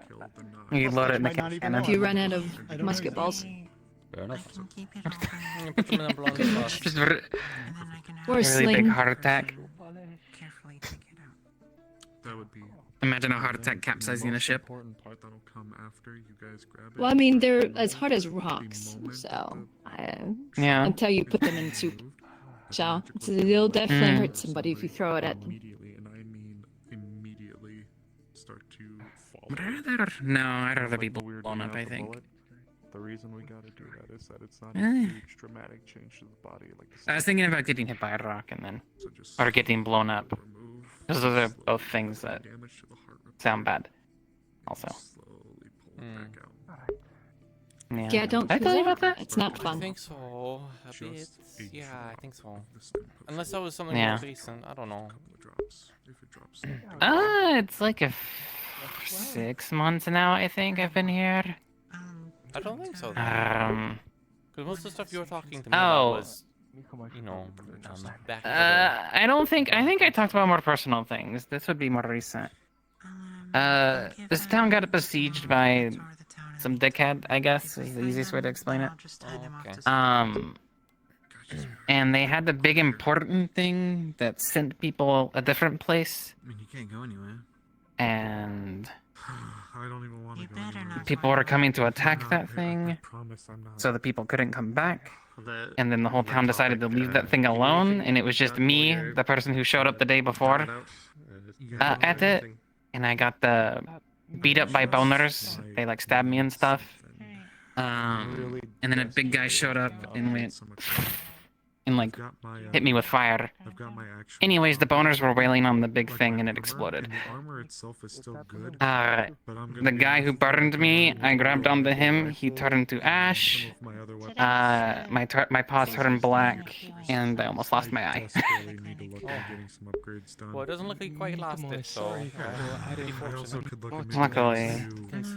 You load it in the Might not even cannon. If you run out of I don't musket know. balls. Put them in a blown sauce. Just Or a really sling. big heart attack. That would be Imagine a heart attack capsizing a ship. important part that'll come after you guys grab it. Well, I mean, they're as hard as rocks, so Yeah. until you put them in soup. So they'll definitely hurt somebody if you throw it at them. Immediately, and I mean immediately, start to fall. Would I rather? No, I'd rather be Like the weird blown thing up, I about the think. bullet, The reason we gotta do that is that it's not Eh. a huge dramatic change to the body. Like I was thinking about getting hit by a rock and then, so just or getting blown up. remove, Because those are slowly both things that damage to the heart rate, sound bad. Also. slowly pull it back out. Yeah. Yeah, don't Did I do tell you that. about that? It's not I fun. think so. A bit. Just a Yeah, I think so. drop of this input Unless that was something Yeah. more recent. I don't know. couple of drops. If it drops, It's like 6 months now, I think I've been here. I don't think so. Um, Because most of the stuff you were talking to me about Oh. was, you know, back. I don't think, I think I talked about more personal things. This would be more recent. This town got besieged by some dickhead, I guess, is the easiest way to explain it. And they had the big important thing that sent people a different place. I mean, you can't go anywhere. And I don't even want to go anywhere. people were coming to attack that thing, I promise I'm not. so the people couldn't come back. The- And then the whole my town decided to topic, leave that thing alone, and it was just me, the person who showed up the day before, at it, and I got the beat up by boners. They like stabbed me and stuff. And then a big guy showed up and went and like hit me with fire. I've got my actual. Anyways, the boners were wailing on the big thing and it exploded. And the armor itself is still good. The But I'm gonna guy who burned me, I grabbed onto him. He turned to ash. My paws turned black, and I almost lost my eye. desperately need to look at getting some upgrades done. Well, it doesn't look like you quite lost it, so pretty I also fortunate. could look into Luckily.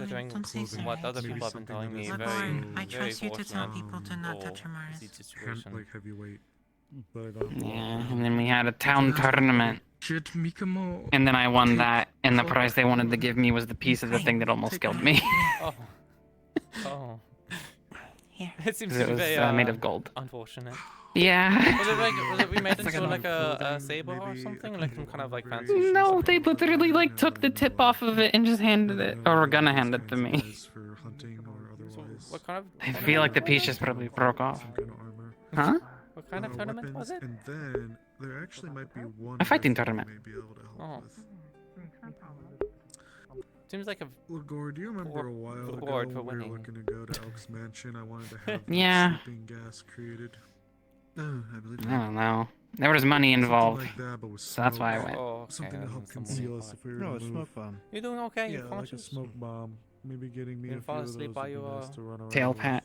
getting Considering what other people have been telling me, very fortunate. Easy situation. like heavyweight. Yeah, and then we had a town tournament. Shit, Mikamo. And then I won that, and the prize they wanted to give me was the piece of the thing that almost killed me. Oh. Oh. It seems 'Cause to it be was very made of gold. unfortunate. Yeah. Was it remade into like a saber or something? Like some kind of like fancy. No, they literally like took the tip off of it and just handed it, or were gonna hand it to me. For hunting or otherwise. What kind of? I feel like the piece just probably broke off. Huh? What kind of tournament was it? And then there actually might be one. A fighting other thing tournament. you may be able to help with. Seems like a. Lagor, do you remember a while ago reward for when we were winning. looking to go to Elk's Mansion? I wanted to have Yeah. sleeping gas created. I believe I don't know. There was money involved, Something like that, but with so that's why I smoke. went. Oh, okay. Something to help some conceal way. us if we were No, to a move. smoke bomb. You doing okay? Yeah, You like a conscious? smoke bomb. Maybe getting me You a fall few of asleep those while would be you, nice to run around Tail with. pat.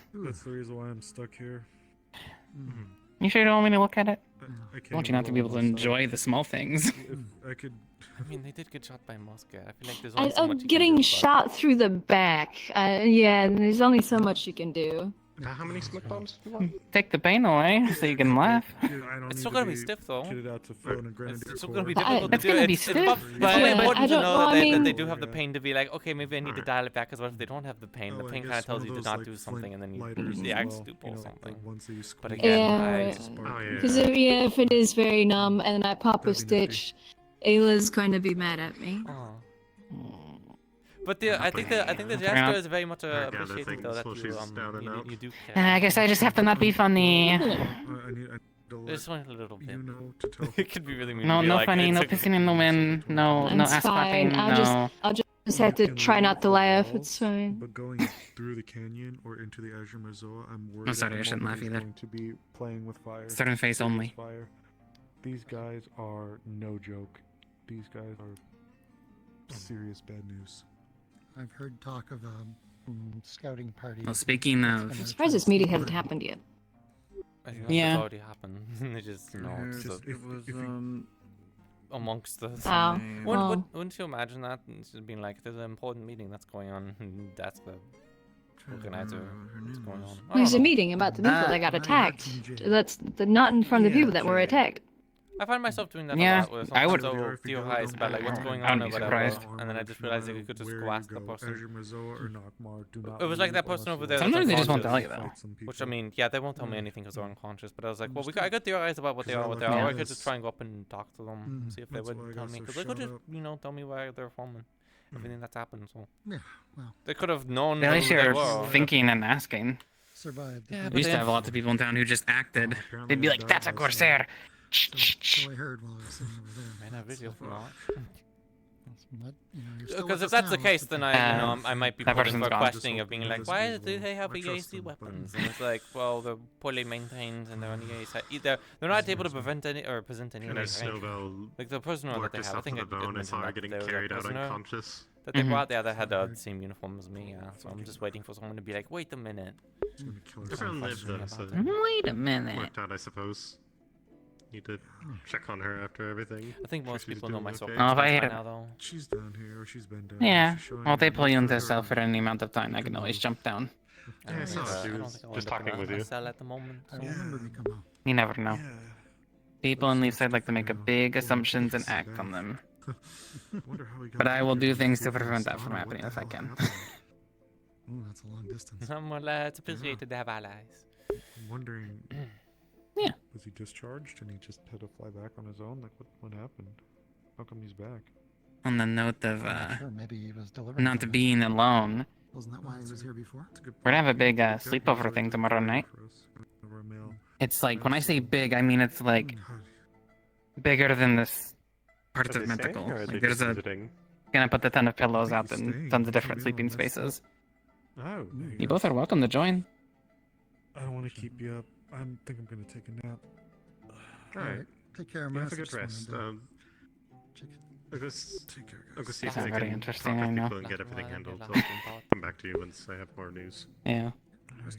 That's the reason why I'm stuck here. You sure you don't want me to look at it? I I can't want you not to be able to enjoy the small things. If I could. I mean, they did get shot by musket. I feel like there's only so much you Getting can do, shot through the back. Yeah, there's only so much you can do. How many smoke bombs do you want? Take the pain away so you can laugh. It's still gonna be stiff though. It's still gonna be difficult to It's do. gonna be It's stiff, important but- to Yeah, know I don't- well, I that mean- they do have the pain to be like, okay, maybe I need to dial it back, because what if they don't have the pain? The pain kind of tells you to not do something, and then you actually do pull something. But again, Yeah, because if it is very numb and I pop a stitch, Ayla's going to be mad at me. But I think the gesture is very much appreciated though that you do care. I guess I just have to not be funny. Just one little bit. It could be really mean. No, to be no like, funny, it's no a- pissing in the wind, no It's ass fine. clapping, I'll just have to try not to laugh. It's fine. But going through the canyon or into the Azure Mazoa, I'm worried. I'm sorry, at the I shouldn't moment laugh he's either. Going to be playing with fire. Certain face serious only. Fire. These guys are no joke. These guys are serious bad news. I've heard talk of a scouting party. Well, speaking of... I'm surprised this meeting hasn't happened yet. I think that's Yeah. already happened. They just it's It was amongst us. Oh, well. Wouldn't you imagine that? It's just being like, there's an important meeting that's going on, and that's the organizer that's going on. I There's don't a know. meeting about the people that got attacked. That's not in front of the people that were attacked. I find myself doing that Yeah, a lot. Where I would- so theorize about like what's going I on wouldn't or be whatever, surprised. and then I just realized that you could just go ask the person. Azure Mazoa or Nockmar, do not It was like leave that person unless over you there. are Sometimes they just won't unconscious. tell you, though. Fight some Which I people. mean, yeah, they won't tell me anything because they're unconscious. But I was like, well, I could theorize about what they are, Yeah. or I could just try and go up and talk to them, see if they That's would why I tell got me, so because they could shut just, up. tell me where they're from and everything that's happened. So Yeah, well, they could have known. At who least they you're were. thinking and asking. survived. Yeah, We but used to they- have lots of people in town who just acted. apparently They'd be they like, died that's a by corsair. So I heard while I was sitting over there. Man, I really hope not. But, you know, you're still Because with if us that's the now, case, what's then the- I might be that put person's for gone. questioning of being like, Just why as do they have well. I trust EAC them, but- weapons? And it's like, well, they're poorly maintained and they're on EAC. They're not able to present any And as Snowbell Like the prisoner that worked they have, I herself to think the I bone, I mentioned saw her that getting there was a carried out prisoner unconscious. that they Mhm. brought there that had the same uniform as me, yeah. So I'm just waiting for someone to be like, wait a minute. It's gonna kill her. Everyone lived though, about so that. Wait a minute. worked out, I suppose. Need to check on her after everything. I think Sure most she's people know doing my okay. circumstances Oh, if I by hit it- now, though. She's down here, or she's been down. Yeah. She's showing Well, if they me pull you into a further cell for and- any amount of time, I can always jump down. I don't Yeah, think so I she don't was think I'll just end up talking in with a you. cell at the moment. I So. remember they come out. You never know. Yeah. People in Leafside like to make a big assumptions and act on them. But I will do things to prevent that from happening if I can. Oh, that's a long distance. Well, it's appreciated to have allies. I'm wondering. Yeah. Was he discharged and he just had to fly back on his own? Like, what happened? How come he's back? On the note of Sure, maybe he was delivering. not something. being alone, Wasn't that why he was here before? we're gonna have a big sleepover thing tomorrow night. It's like, when I say big, I mean it's like bigger than this part Are of they Mythical. staying, or are they Like there's just a visiting? gonna put a ton of pillows think out he's and staying. tons of He's different gonna be sleeping on this spaces. Oh, there You go. both are welcome to join. I don't want to keep you up. I think I'm gonna take a nap. All right. Take care, Yeah, man. have a good rest. I'll go see if Sounds I very can interesting, talk I with know. people and get everything handled. I'll come back to you once I have more news. Yeah.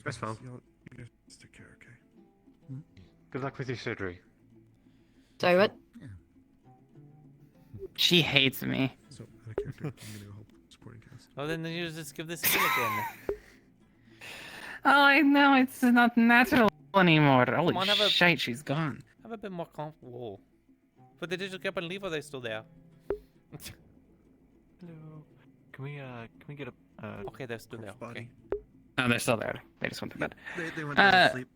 That's fine. You guys take care, okay? Good luck with your surgery. Sorry, what? She hates me. So, out of character, I'm gonna go help supporting cast. Oh, then you just give this skill again. Oh, I know, it's not natural anymore. Holy on, have a- shite, she's gone. Have a bit more comfortable. But did they just get up and leave, or are they still there? Hello. Can we get a? Okay, they're still there. Okay. Oh, they're still there. They just went to bed. They went to sleep.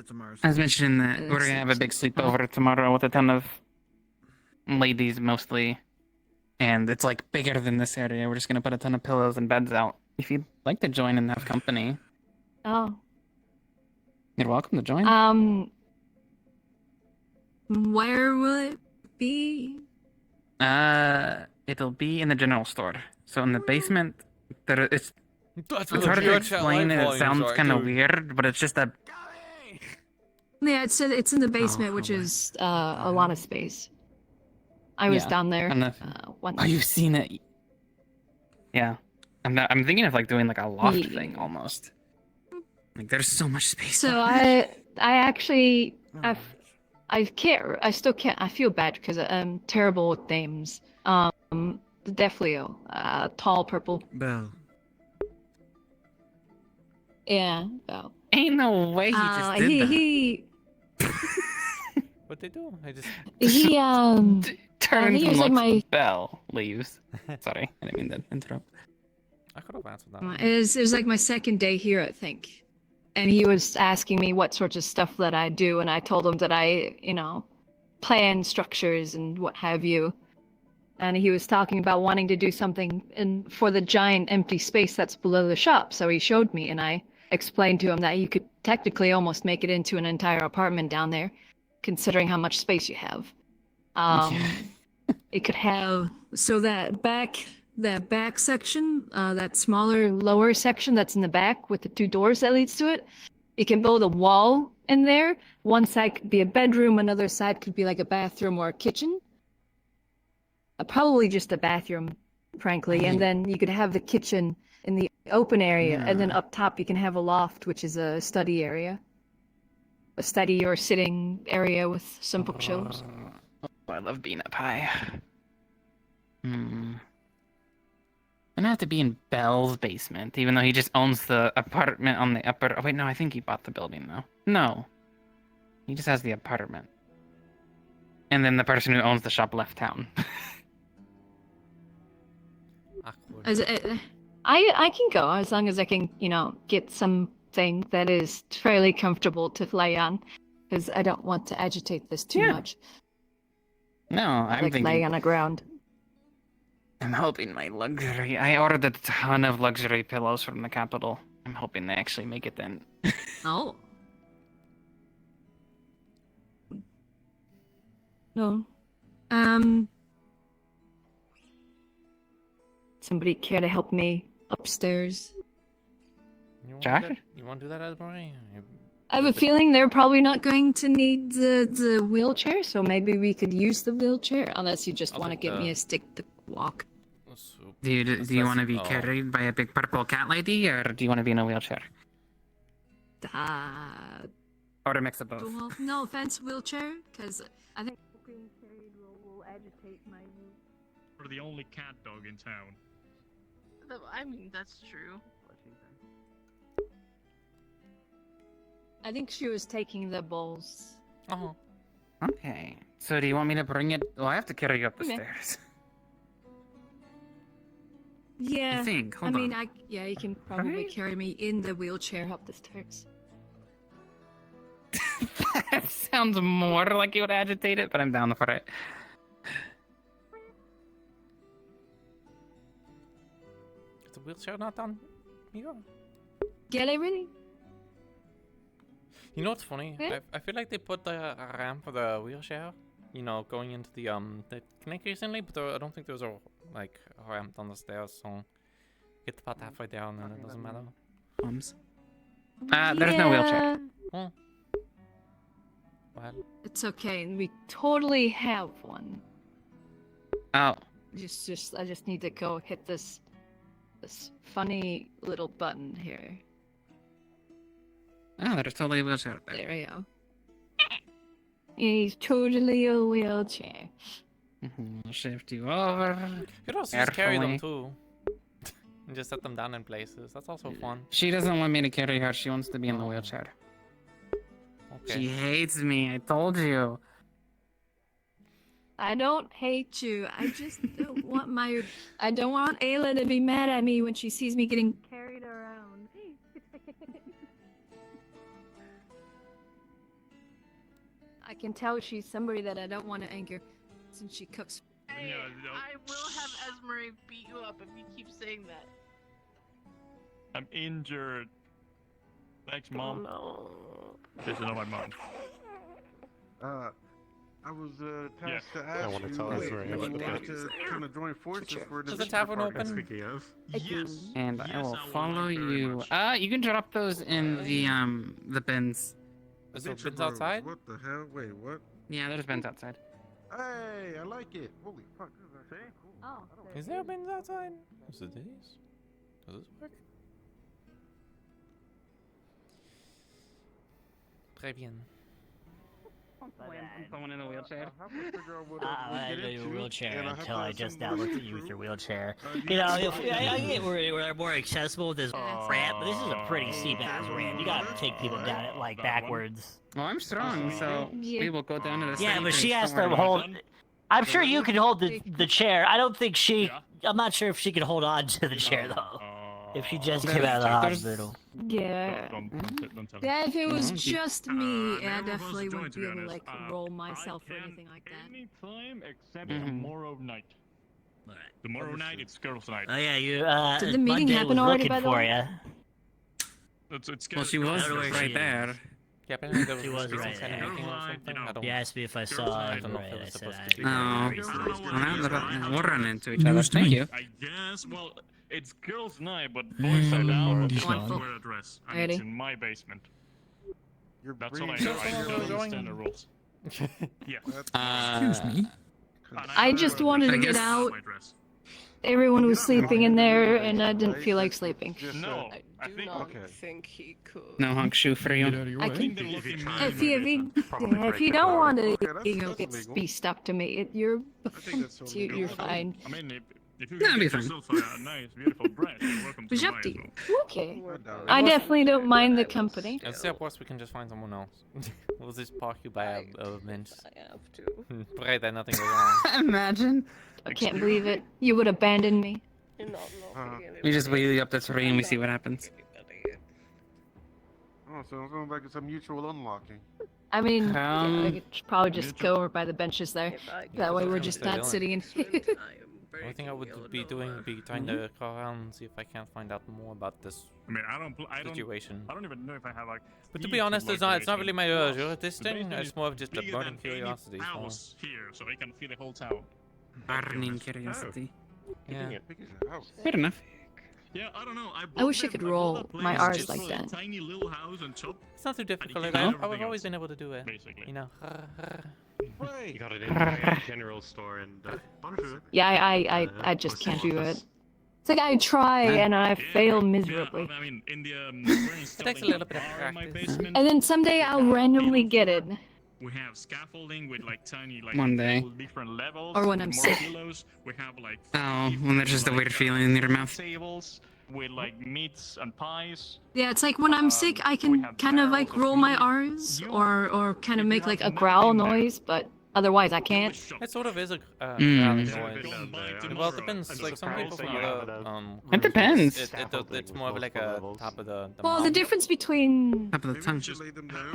Tomorrow. I was mentioning that we're gonna have a big sleepover tomorrow with a ton of ladies mostly. And it's like bigger than this area. We're just gonna put a ton of pillows and beds out. If you'd like to join and have company, Oh. you're welcome to join. Where will it be? It'll be in the general store. So in the basement, it's That's hard to legit explain and it volumes sounds are, kind of dude. weird, but it's just a Yeah, it's in the basement, which is a lot of space. I was Yeah, down there. and the- One Oh, you've seen it? Yeah. I'm thinking of like doing like a loft Yeah. thing almost. Like there's so much space. So I I actually, I can't. I still can't. I feel bad because I'm terrible with names. Defleo, tall purple. Bell. Yeah, Bell. Ain't no way he just did that. He What they do? I just turns he and was like looks, my. Bell leaves. Sorry, I didn't mean to interrupt. I could have answered that. It was like my second day here, I think. And he was asking me what sorts of stuff that I do, and I told him that I, plan structures and what have you. And he was talking about wanting to do something for the giant empty space that's below the shop. So he showed me, and I explained to him that you could technically almost make it into an entire apartment down there, considering how much space you have. It could have that back section, that smaller lower section that's in the back with the 2 doors that leads to it. You can build a wall in there. One side could be a bedroom, another side could be like a bathroom or a kitchen. Probably just a bathroom, frankly. And then you could have the kitchen in the open area, and then up top you can have a loft, which is a study area. A study or sitting area with some bookshelves. I love being up high. I'm gonna have to be in Bell's basement, even though he just owns the apartment on the upper. Oh wait, no, I think he bought the building though. No, he just has the apartment. And then the person who owns the shop left town. I can go as long as I can, get something that is fairly comfortable to lay on, because I don't want to agitate this too much. No, I'm thinking laying on the ground. I'm hoping my luxury. I ordered a ton of luxury pillows from the capital. I'm hoping they actually make it then. Oh. No. Somebody care to help me upstairs? Josh? You want to do that, Esmeralda? I have a feeling they're probably not going to need the wheelchair, so maybe we could use the wheelchair, unless you just want to give me a stick to walk. Do you want to be carried by a big purple cat lady, or do you want to be in a wheelchair? Or a mix of both. Well, no offense, wheelchair, because I think being carried will agitate my mood. We're the only cat dog in town. I mean, that's true. I think she was taking the bowls. Oh. Okay. So do you want me to bring it? Well, I have to carry you up the Okay. stairs. Yeah. I think. Hold mean, on. you can probably carry me in the wheelchair up the stairs. That sounds more like you would agitate it, but I'm down for it. Is the wheelchair not done? Yeah. Get it ready. You know what's funny? Yeah? I feel like they put the ramp for the wheelchair, going into the clinic recently, but I don't think there's a ramp on the stairs, so get about halfway down and it doesn't matter. There's no wheelchair. Oh. Well. It's okay, we totally have one. Oh. I just need to go hit this funny little button here. Oh, there's totally a wheelchair there. There we go. He's totally a wheelchair. I'll shift you over. You could also just carry them too. And just set them down in places. That's also fun. She doesn't want me to carry her. She wants to be in the wheelchair. Okay. She hates me. I told you. I don't hate you. I just don't want I don't want Ayla to be mad at me when she sees me getting carried around. I can tell she's somebody that I don't want to anger since she cooks. Hey, I will have Esmeralda beat you up if you keep saying that. I'm injured. Thanks, Mom. Oh, no. This is not my mom. I was tasked to ask want to tell us where you everything wanted is. to kind of join forces for Does the tavern open? Speaking of. Yes. And I will would follow like very you. much. You can drop those in the bins. Is there Adventure bins Bros, outside? What the hell? Wait, what? Yeah, there's bins outside. Hey, I like it. Holy fuck. This is cool. Oh. Is there bins outside? Is it these? Does this work? Très bien. Someone in a wheelchair. I know your wheelchair until I just now looked at you with your wheelchair. You know, I get we're more accessible with this ramp, but this is a pretty steep ass ramp. You gotta take people down it like backwards. Well, I'm strong, so we will go down to the Yeah, same but place. she has Don't to worry hold. about it. I'm sure you can hold the chair. I don't think she. I'm not sure if she can hold on to the chair though. If she just came out of the hospital. Yeah. Yeah, if it was just me, I definitely going wouldn't to be be able to honest. like roll myself or anything like that. Any time except tomorrow night. Tomorrow night, it's girls' night. Oh yeah, you. Did the meeting Monday happen was already, looking by the for way? ya. Well, she was I don't know where right she there. is. Yeah, apparently there She was was some right kind of there. meeting or something. I don't. You asked me if I saw I her, don't know if right? it I was said supposed I. to be. No, we'll run into each other. Thank you. I guess. Well, it's girls' night, but boys are down. You Wonderful. have to wear a dress. And Ready? it's in my basement. That's all I breathing. know. I Just don't going. understand the rules. Yeah. Excuse me. I just wanted to get out. Everyone was sleeping in there, and I didn't feel like sleeping. No, I do not think he could. No hunk shoe for you. I can. If you don't want to, be stuck to me, you're fine. I mean, if you That'd can be get fine. yourself a nice, beautiful dress, you're welcome to It's up mine, to you. so. Okay. I definitely don't mind the company. Instead of worse, we can just find someone else. We'll just park you by a bench. I have to. Pray that nothing goes wrong. Imagine. I can't believe it. You would abandon me. You're not knocking We just wheel you up the tree and we see what happens. Oh, so it's going back to some mutual unlocking. I mean, I could probably just go over by the benches there. That way we're just They're not doing. sitting in. The only thing I would be doing would be trying to call around and see if I can't find out more about this I mean, situation. I don't even know if I have like. But to key be honest, it's not really my location. urge. This The thing basement is is more of just a bigger burning than any curiosity. So. house here, so I can feel the whole town. Burning curiosity. Yeah. Fair enough. Yeah, I don't know. I wish I could roll my R's like that. Tiny little house on top. It's not too difficult. No? I've always been able to do it. Basically. You know. You got it in the general store and. Yeah, I just can't do it. It's like I try and I fail miserably. I mean, in the It takes a little bit of practice. And then someday I'll randomly get it. We have scaffolding with like tiny One day. different levels. Or when I'm more sick. Kilos. We have like Oh, when there's just a weird feeling in your mouth. tables with like meats and pies. Yeah, it's like when I'm sick, I can kind of like roll my R's or kind of make like a growl noise, but otherwise I can't. It sort of is a Mm. growling noise. Well, it depends. Like some people from other It depends. It's more of like a top of the Well, the mouth. difference between Top of the tongue.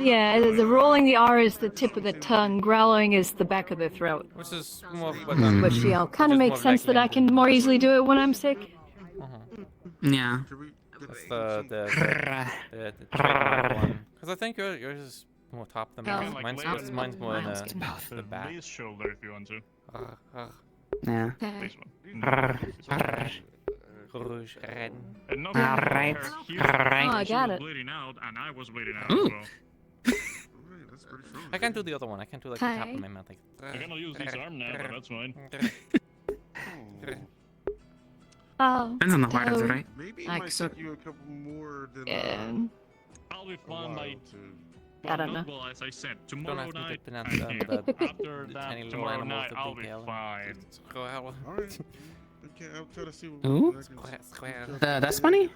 yeah, the rolling the R is the tip of the tongue, growling is the back of the throat. Which is more of what Which you know kind of makes sense that I can more easily do it when I'm sick. Yeah. That's the trademark one. Because I think yours is more top than Oh. mine. Mine's more in the back. Base shoulder if you want to. Yeah. This one. Rouge, red. And not Alright. her huge Alright. Oh, I she got was it. bleeding out, and I was bleeding out Ooh. as well. I can't do the other one. I can't do like the top Hi. of my mouth. Like. I'm gonna use this arm now, but that's fine. Oh. Depends on the waters, right? Maybe it I might sort- take you a couple more than Yeah. I'll be a fine by. I don't not know. well, as I said, Don't tomorrow have to night. pronounce I'm the here. After the that, tiny little tomorrow animals night, with I'll big be tail. fine. Alright. Okay, I'll try to see what Ooh. I can Square. That's funny?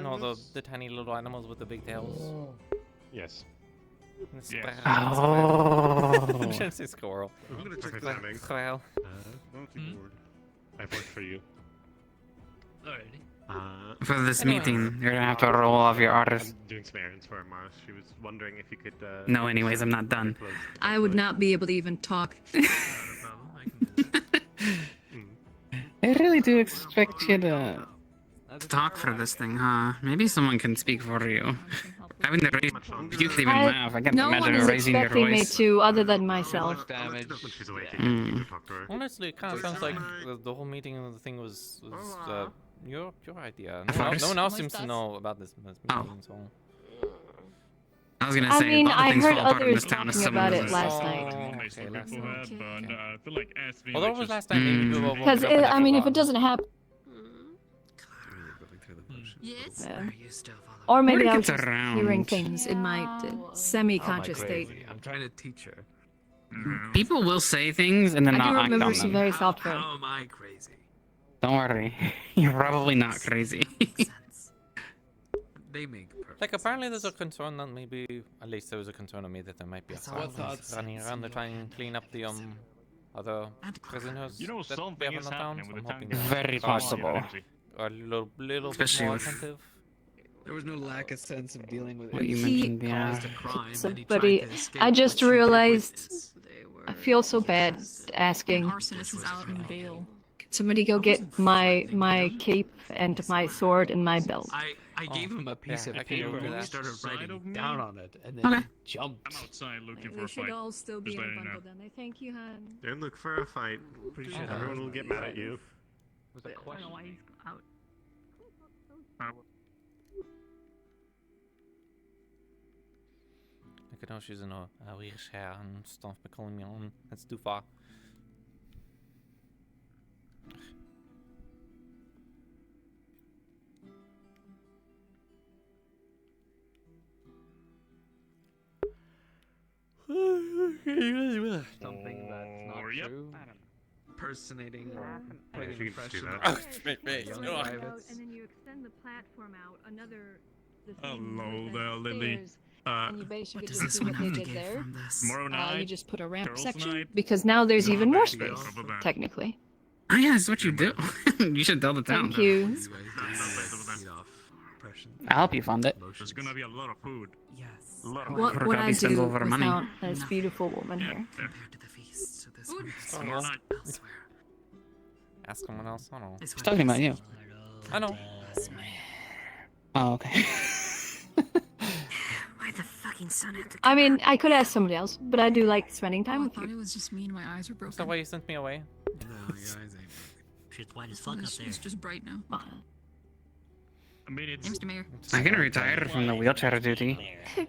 No, the tiny little animals with the big tails. Yes. Yes. Oh. I'm trying to say squirrel. I'm gonna check Perfect that timing. Squirrel. bounty board. I worked for you. Alrighty. For this Anyway. meeting, you're gonna have to roll off your R's. I'm doing some errands for Mars. She was wondering if you could. No, anyways, I'm not done. I would not be able to even talk. I really do expect you to talk for this thing, huh? Maybe someone can speak for you. Having to raise, you can even laugh. I can't No one imagine is raising your expecting me voice. to, other than myself. Damage. When she's awake, you Mm. can talk to her. Honestly, it kind of sounds like the whole meeting and the thing was your idea. Of ours? No one else seems to know about this meeting, so. I was gonna I say, mean, a lot of I things heard fall apart in others this town if talking someone about it doesn't. last night. Nice Okay, for last people night. who have, but I feel like as we Although it like was just- last time, maybe people woke Because up and I mean, if it forgot. doesn't happen, Yes. Or maybe Word I was gets just around. hearing things in my semi-conscious state. I'm trying to teach her. People will say things and then I do not act remember on some them. very soft fur. How am I crazy? Don't worry, you're probably not crazy. They make perfect Like, apparently there's a concern that maybe, at least there was a concern on me that there might be a What thought thoughts? running around to try and clean up the, other prisoners. You know that something we have is in the town, happening so with I'm the hoping town. that Very someone possible. are a little bit Especially more with- attentive. There was no lack of sense of dealing with What it. you He- mentioned, yeah. Caused a crime, and he Somebody, tried to escape, I just which you did realized witness. I feel so bad asking. Arsonist is out in bail. Can somebody go get my cape and my sword and my belt? I gave him a piece yeah, I of can go paper do and he that. started Side of writing me? down on it, and then Okay. he jumped. I'm outside looking for They a should fight. all still be Just in a letting you bundle know. then. I thank you, hon. Don't look for a fight. Pretty sure Everyone will get mad at you. I don't know why he's out. Ik kan als je ze nou wheelchair en staf me calling me on. That's too far. Something that's not yep. true. Impersonating or Yeah, putting you an can just do impression that. of Oh, straight face. young Ugh. privates. And then you extend the platform out another. Hello there, Lily. And you basically just do what they did there. Tomorrow night. You just put a ramp girls' section night. because now there's even more Cover space, that. technically. Oh yeah, that's what you do. You should tell the town. Thank you. Anyway, feed off impression. I'll help you fund it. There's gonna be a lot of food. Yes. A lot of What food. would Forgot I he spends do all of our money. without this beautiful woman here? Compared to the feast, so this one is Tomorrow night. elsewhere. Ask someone else. I don't know. This He's one talking is about you. I know. Oh, okay. Why the fucking sun have to I mean, I could ask somebody else, but I do like spending Oh, time I with thought you. it was just me and my eyes were broken. Is that why you sent me away? No, your eyes ain't. Shit's white as fuck up there. It's just bright now. I mean, it's. Mr. Mayor. I can retire from the wheelchair duty.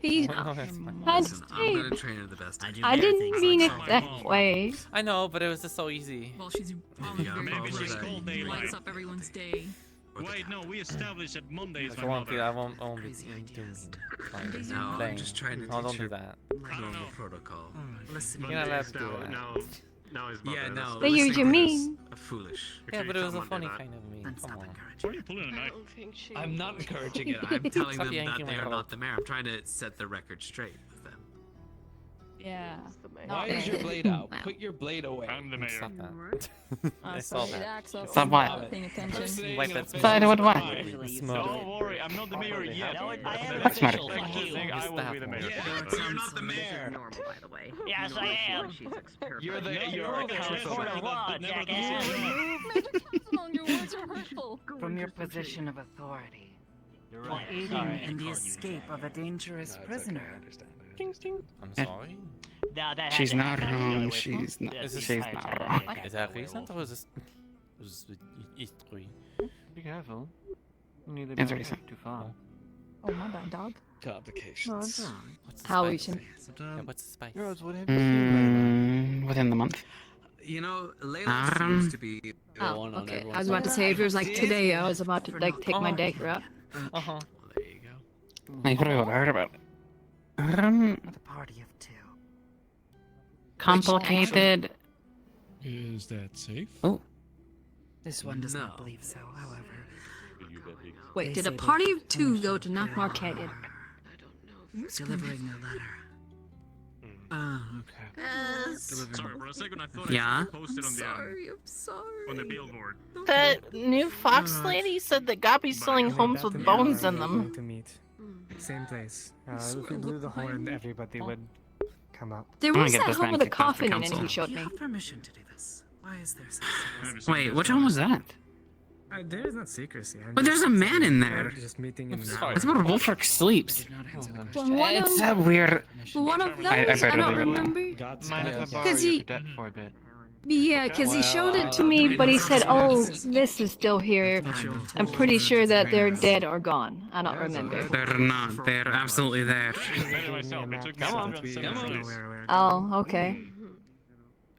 He- Oh, that's fine. Listen, I'm hey, gonna train her the best I I didn't mean it like that that. way. I know, but it was just so easy. Well, she's probably Yeah, very maybe she's bright cold and daylight. lights up everyone's day. Wait, no, we established that Monday is I my won't be. mother. I won't be Crazy doing ideas. playing. No, I'm playing. just trying to No, teach don't do her that. normal protocol. Listen, You're not allowed to do now, that. now his mother. yeah, no. But you're listening to this, mean. Foolish. Yeah, but it was a Someone funny did that. kind of me. Then Come stop on. Why encouraging are you pulling a knife? I'm not encouraging it. I'm telling Stop them yanking that they my are rope. not the mayor. I'm trying to set the record straight with them. Yeah. Why is your blade out? Wow. Put your blade away. I'm the mayor. Stop that. I saw that. Stop what? Paying attention. Wipe that Side what what? Don't worry, I'm not the mayor yet. No, I am That's smart. official. Fuck you. I will be the mayor. Yeah, but you're not the mayor. normal, by the way. Yes, I am. You're the No, you're you're a the council Court of member. law, jackass. Your words are hurtful. From your position of authority, You're for right. aiding Sorry, I in the called you escape of a dangerous prisoner. I'm sorry. No, that She's had to not happen. wrong. Yeah, She's not. this is She's fine, not so wrong. that Is that recent or is this history? Be careful. Neither It's go recent. too far. Oh, my bad, dog. Complications. What's the How spice? recent? Yeah, what's the spice? Girls, what have you seen Within the month. You know, Layla seems to be the Oh, one on okay. everyone's I was about to say if it was like today, I was about to like take my Oh. dagger out. Uh-huh. Well, there you go. I probably would have heard about it. With a party of two. Complicated. Is that safe? Oh. This one does not No. believe so, however. Wait, They did a say party that of two finish go to their Knockmar Canyon? delivering a letter. Okay. Sorry, for a second I thought Yeah? I posted on the I'm sorry. on the billboard. The new Fox lady said that Gabi's selling homes with bones in them. To meet. Same place. If we blew the horn, everybody would come up. There I'm gonna was get that this home man with a kicked off the coffin in it council. he showed You me. have permission to do this. Why is there such Wait, which one was that? There is not secrecy. But there's a man in there. We're just meeting in Sorry. That's where Wolfric sleeps. Well, one It's of, a weird. one of those, I I better don't leave it. remember. Mind if I borrow Because your he- cadet for a bit? Yeah, because he showed it to me, but he said, "Oh, this is still here." I'm pretty sure that they're dead or gone. I don't remember. They're not. They're absolutely there. Come on. Oh, okay.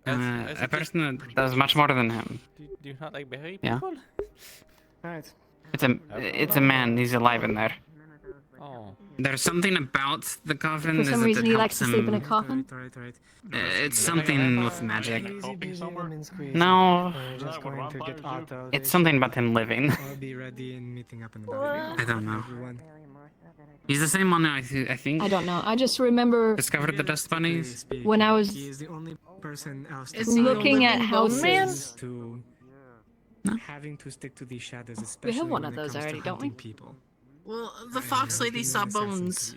A person that does much more than him. Do you not like bury Yeah. people? Alright. It's a man. He's alive in there. Oh. There's something about the coffin. For some reason, he likes to helps sleep in a him- coffin. It's something with magic. No. No. We're just going to get Otto. It's something about him living. I'll be ready and meeting up in the balcony. I don't know. Everyone. He's the same one I think. I don't know. I just remember Discovered the dust bunnies. when I was He is the only person else Is he looking a at living bone man? houses. to having to stick to these shadows, We especially have one when of it those comes to already, don't we? hunting people. Well, the fox lady saw bones.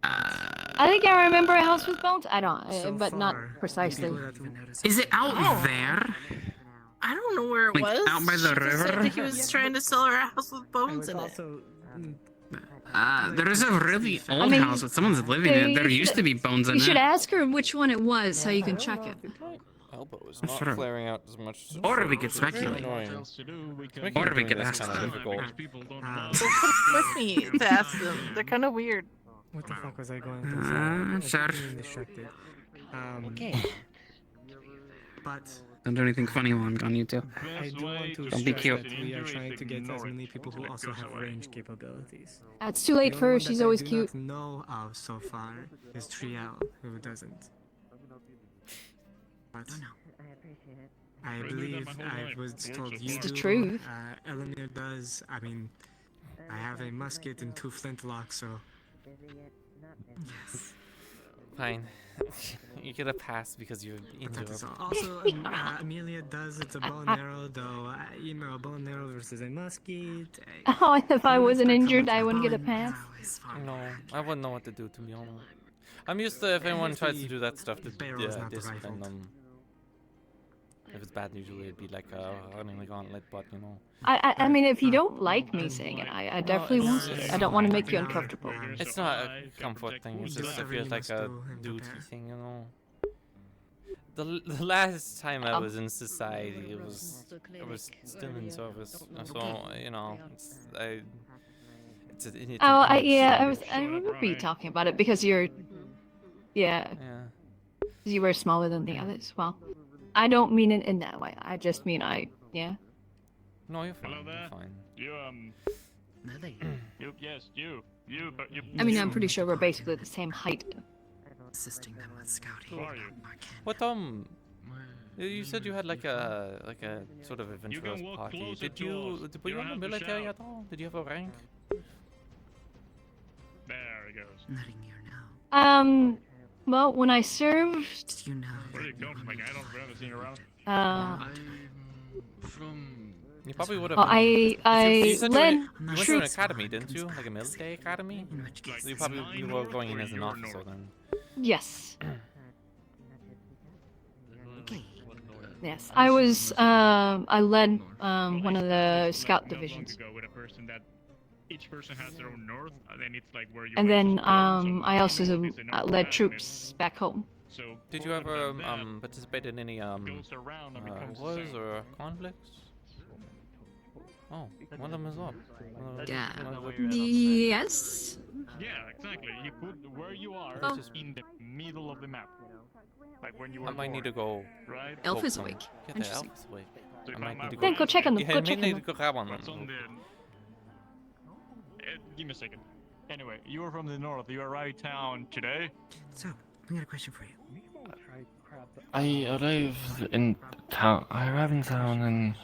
I think I remember a house with bones. I don't, but not far, precisely. Is it out Oh. there? I don't know where it Like, was. out by the She just said river? that he was trying to sell her a house with bones in it. There is a really old mean, house with someone's living in it. There used to be bones in You should it. ask her which one it was so you can check it. Elbow is not Sure. flaring out as much. Or we could speculate. Annoying. Or we Doing could this ask kinda them. difficult. With me to ask them. They're kind of weird. What the fuck was I going to say? I was Sure. being distracted. Okay. But Don't do anything funny while I'm gone, you two. I do want to Don't be stress cute. that we are trying to get as many people who also have range capabilities. It's too late The for her. only one She's that always I do cute. not know of so far is Triel, who doesn't. But I believe I was told you It's the do. truth. Elamir does. I mean, I have a musket and 2 flintlocks, so. Yes. Fine. You get a pass because you're injured. Also, Amelia does. It's a bow and arrow, though. You know, a bow and arrow versus a musket. Oh, if I wasn't injured, I wouldn't get a pass. No, I wouldn't know what to do, to be honest. I'm used to if anyone tries to do that stuff to barrel's not the discipline them. If it's bad, usually it'd be like running the gauntlet, but you know. I mean, if you don't like me saying it, I definitely won't. I don't want to make you uncomfortable. It's not a comfort thing, it's just I feel like a duty thing, you know. The last time I was in society, it was still in service, so you know, it's I remember you talking about it because you're, yeah. You were smaller than the others. Well, I don't mean it in that way. I just mean yeah. No, you're fine. Hello there. You're fine. You, yes, you. But you. I mean, I'm pretty sure we're basically the same height. Assisting them with scouting. Who are you? What you said you had like a sort of adventurous walk party. closer Did to you us. were You you in don't the have to military shout. at all? Did you have a rank? There it goes. Letting you know. Well, when I served, You know. Where do you come from? Like, I don't remember seeing you around. You probably would have. well, I You said led you went to an troops. academy, didn't you? Like a military academy? So you were going in as an officer then. Yes. Yes, I was. I led one of the scout divisions. Go with a person that each person has their own north, then it's like where you. And then went. I also led troops back home. So Did you ever participate in any goes around and becomes the wars same. or conflicts? Oh, one of them is up. Yes. Yeah, exactly. You put where you are Oh. in the middle of the map. Like when you were I might need to born, go. right? Elf poke is them. awake. Yeah, the Interesting. elf is awake. So I if might I'm need to up go. Yeah, go check on them. Yeah, Go I check may on need to them. grab one. What's on the... give me a second. Anyway, you are from the north. You arrived town today. So, we got a question for you. I arrived in town. And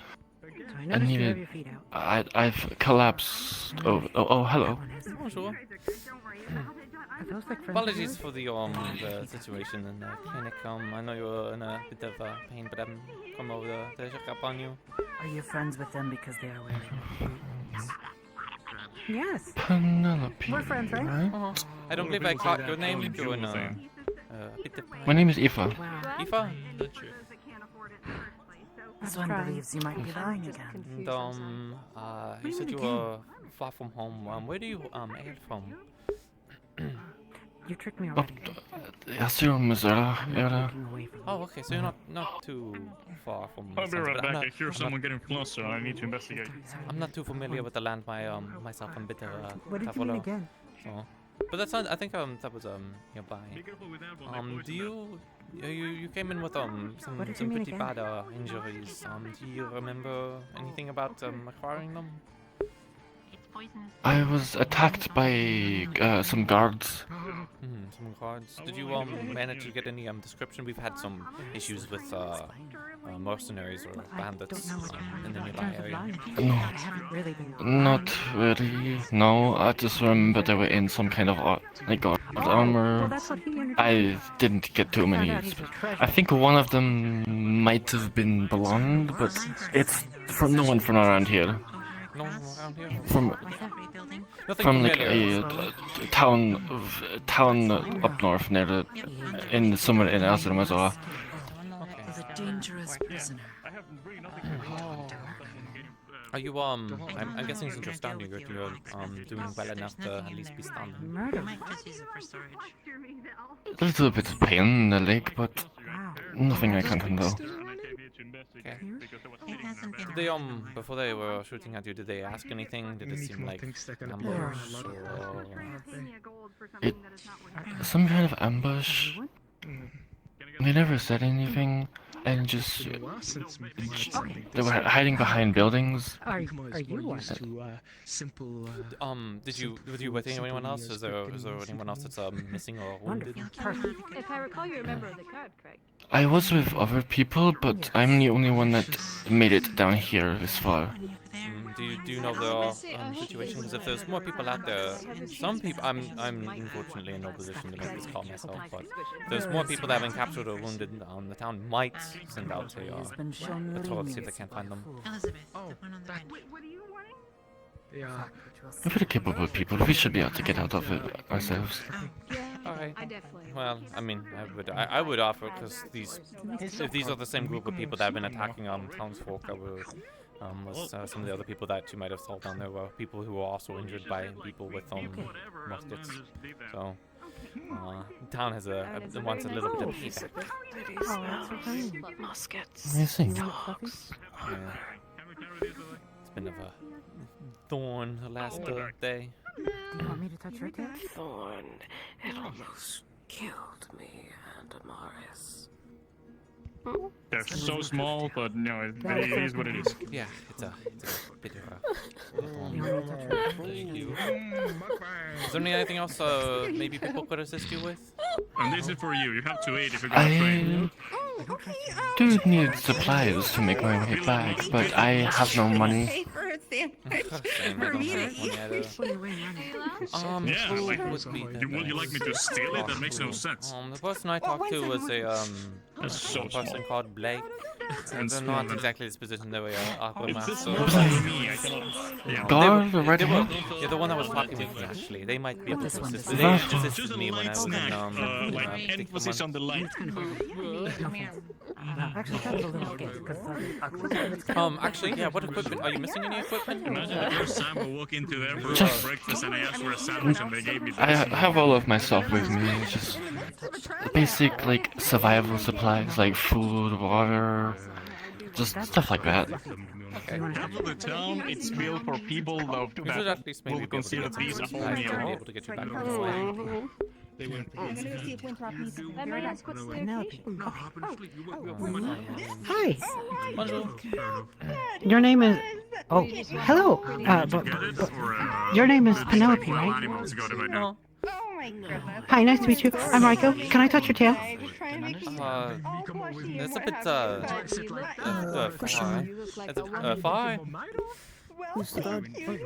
I I noticed you have needed. your feet out. I've collapsed. Oh, hello. Bonjour. Apologies for the situation in the clinic. I know you were in a bit of pain, but I'm come over to check up on you. Are you friends with them because they are wearing? Yes. Penelope. We're friends, right? I don't believe I caught your name. You're in a bit of pain. My name is Ifa. Ifa? This one believes you might be lying again. And you said you were far from home. Where do you hail from? You tricked me already. Oh, okay. So you're not too far from. I'll be Sans, right but I'm back. not- I hear I'm someone not- getting closer. I need to investigate. I'm not too familiar with the land myself. I'm a bit of a What did you mean traveler. again? So But that's not. I think that was nearby. Do you came in with some pretty bad injuries. Do you remember anything about acquiring them? I was attacked by some guards. Some guards. Did you manage to get any description? We've had some issues with mercenaries or bandits in the nearby area. No, not really. No, I just remember they were in some kind of guard armor. I didn't get too many. I think one of them might have been blonde, but it's from no one from around here. No one around here? From like a town up north near somewhere in Amsterdam as well. He's a dangerous prisoner. Are you I'm guessing since you're standing, you're doing well enough to at least be standing. Murder. A little bit of pain in the leg, but nothing I can't handle. Okay. Did they before they were shooting at you, did they ask anything? Did it seem like ambush or some kind of ambush? They never said anything, and just they were hiding behind buildings. Are you one? Were you with anyone else? Is there anyone else that's missing or wounded? If I recall, you remember the card, correct? I was with other people, but I'm the only one that made it down here this far. Do you know the situation? Because if there's more people out there, some people. I'm unfortunately in no position to make this call myself, but if there's more people that have been captured or wounded. The town might send out a tour to see if they can't find them. Elizabeth, the one on the right. What are you wanting? Yeah. We're pretty capable people. We should be able to get out of it ourselves. Alright. Well, I mean, I would offer, because if these are the same group of people that have been attacking townsfolk, I would. Some of the other people that you might have sold down there were people who were also injured by people with muskets. So, town has wants a little bit of payback. Muskets. I see. Dogs. Yeah. It's been a thorn the last day. Do you want me to touch your tail? Thorn. It almost killed me and Amaris. They're so small, but no, it is what it is. Yeah, it's a bit of a Thank you. Is there anything else maybe people could assist you with? And this is for you. You have to eat if you're gonna train. I do need supplies to make my way back, but I have no money. Yeah, would you like me to steal it? That makes no sense. The person I talked to was a person called Blake. And they're not exactly the position they were Aquaman. So yeah, the one that was talking with me actually. They might be able to assist. They assisted me when I was in like emphasis on the light. Actually, yeah. What equipment? Are you missing any equipment? Imagine the first time I walk into there for breakfast and I asked for a sandwich and they gave me. I have all of my stuff with me. Just basic like survival supplies like food, water, just stuff like that. Okay. Half of the town, it's built for people that will consider these a whole meal. Hi. Your name is. Oh, hello. Your name is Penelope, right? No. Hi, nice to meet you. I'm Rico. Can I touch your tail? It's a bit far.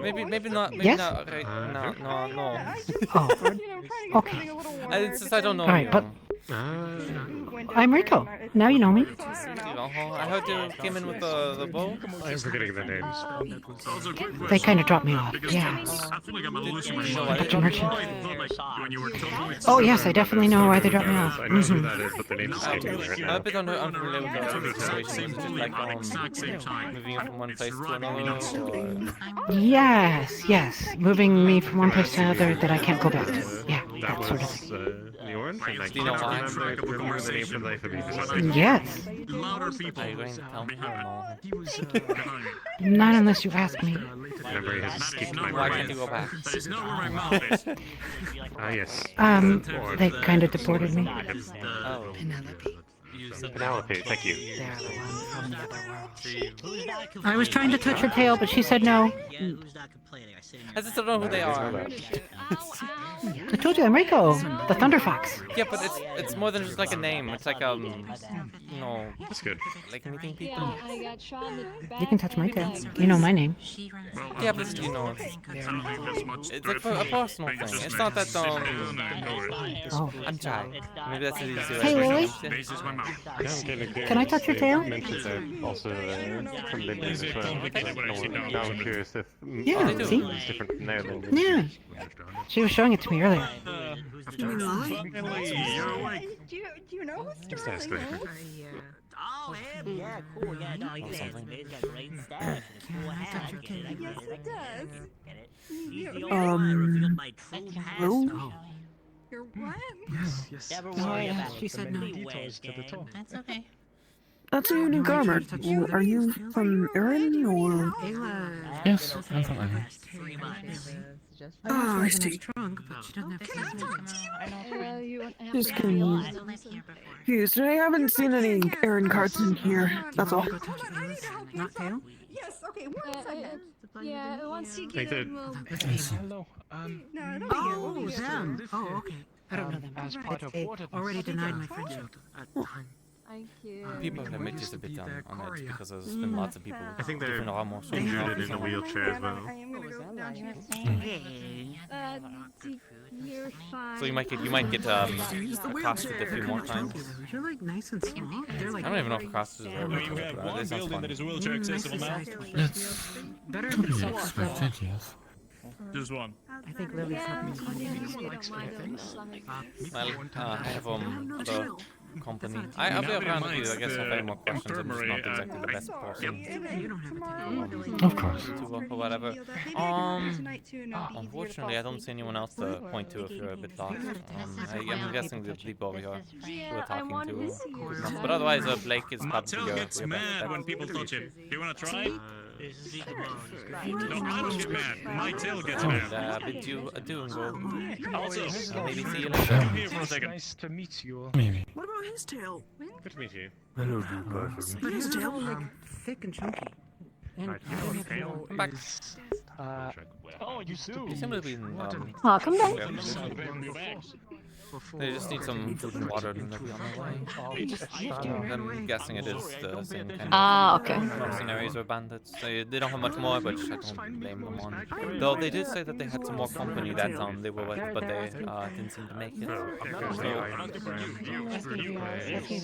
Maybe not. Maybe Yes? not right now. No. Oh, okay. It's just I don't know. All right, but I'm Rico. Now you know me. I heard you came in with the bow. I'm forgetting the names. They kind of dropped me off. Yeah. Dr. Merchant. Oh yes, I definitely know why they dropped me off. I know who that is, but the name escaped me right I'm now. a bit unfamiliar with the situation. Just like moving from one place to another. Yes, moving me from one place to another that I can't go back to. Yeah. That sort of was the orange. And I Do you know can't why? remember the name for the life of me for some reason. Yes. Louder people. Are you going to tell me? No. He was behind. Not unless you ask me. Memory has escaped my Why brain. can't you go back? That is not where my mouth is. Ah, yes. They kind of deported me. Oh. Penelope. Penelope, thank you. They're the one from the other world. I was trying to touch her tail, but she said no. I just don't know who they are. I told you, Enrico, the Thunder Fox. Yeah, but it's more than just like a name. It's like you know, That's good. like meeting people. You can touch my tail. You know my name. Yeah, but you know, it's like a personal thing. It's not that Oh. I'm trying. Maybe that's the easiest way. Hey, Lily. Can I touch your tail? Mentions are also from Linden as well. Now I'm curious if Yeah, it's see? different from there than Yeah. She was showing it to me earlier. You're awake. Do you know who's Just ask them. Oh, him? Yeah, cool. Yeah, no, he's handsome. He's got great stash and a cool hat. I get it. I get it. I get it. He's the only one that revealed my true past. Your what? Yes. Never Oh, worry yeah, about she it. said no. Anyways, gang. That's okay. That's a unique armor. Are you from Erin or? Yes, I'm from Ireland. 3 months. Oh, I see. Just kidding. Yes, I haven't seen any Erin cards in here. That's all. Not tail? Yes, okay, one second. Yeah, once you Like get the- in, we'll... Hello. No, don't Oh, be here. them. Oh, okay. I don't know them. As part of They Wardens. already denied my friendship at the time. Thank you. People have made just a bit on it because there's been lots of people with I think they're different armor. So included in a wheelchair as well. I am gonna go down here. You're fine. So you might get accosted a few more times. You're like nice and small. They're I like. don't even know if accosted is a You have word. one That sounds building fun. that is wheelchair accessible now. That's Better to than be so. expected, yes. Just one. I think Lily's helping Well, I have the company. I'll be around with you, I guess, if I have any more questions. I'm just not exactly the best person. Of course. To work or whatever. Unfortunately, I don't see anyone else to point to if you're a bit lost. I'm guessing the people over here who are talking to good enough. But otherwise, Blake is probably Mattel gets your best mad bet. when people touch him. Do you wanna try? No, I don't get mad. My tail gets mad. And bid you adieu and go. Also, Maybe see you come later. here for a second. Nice to meet you. Maybe. What about his tail? Good to meet you. Hello, new person. But his tail was like thick and chunky. And Come back. Oh, you do. You seem to be Oh, come back. They just need some food and water and they'll be on their way. I'm guessing it is the same kind of Okay. mercenaries or bandits. They don't have much more, but I don't blame them on. Though they did say that they had some more company that they were with, but they didn't seem to make it.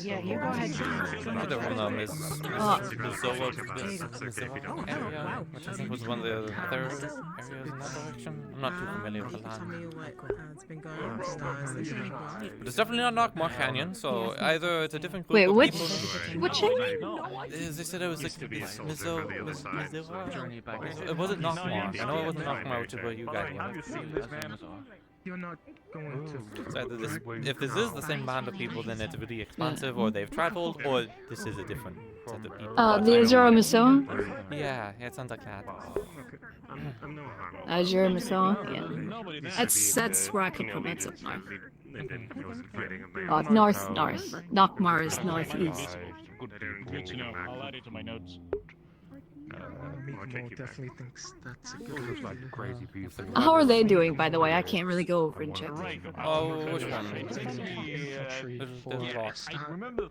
Yeah, you go ahead. The other one is Missouri area, which I think was one of the other areas in that direction. I'm not too familiar with the land. But it's definitely not Knockmore Canyon, so either it's a different group Wait, of which people. which area? They said it was like Missouri. It wasn't Knockmore. I know it wasn't Knockmore, which is where you guys were. You're not going to. So either this, if this is the same band of people, then it's really expansive, or they've traveled, or this is a different set of people. The Azura Masoa? Yeah, it sounds like that. Azura Masoa? Yeah. That's where I could put myself now. North. Knockmar is northeast. Good to know. I'll add it to my notes. Meatmo definitely thinks that's a good idea. Crazy people. How are they doing, by the way? I can't really go over and check. Oh, which one?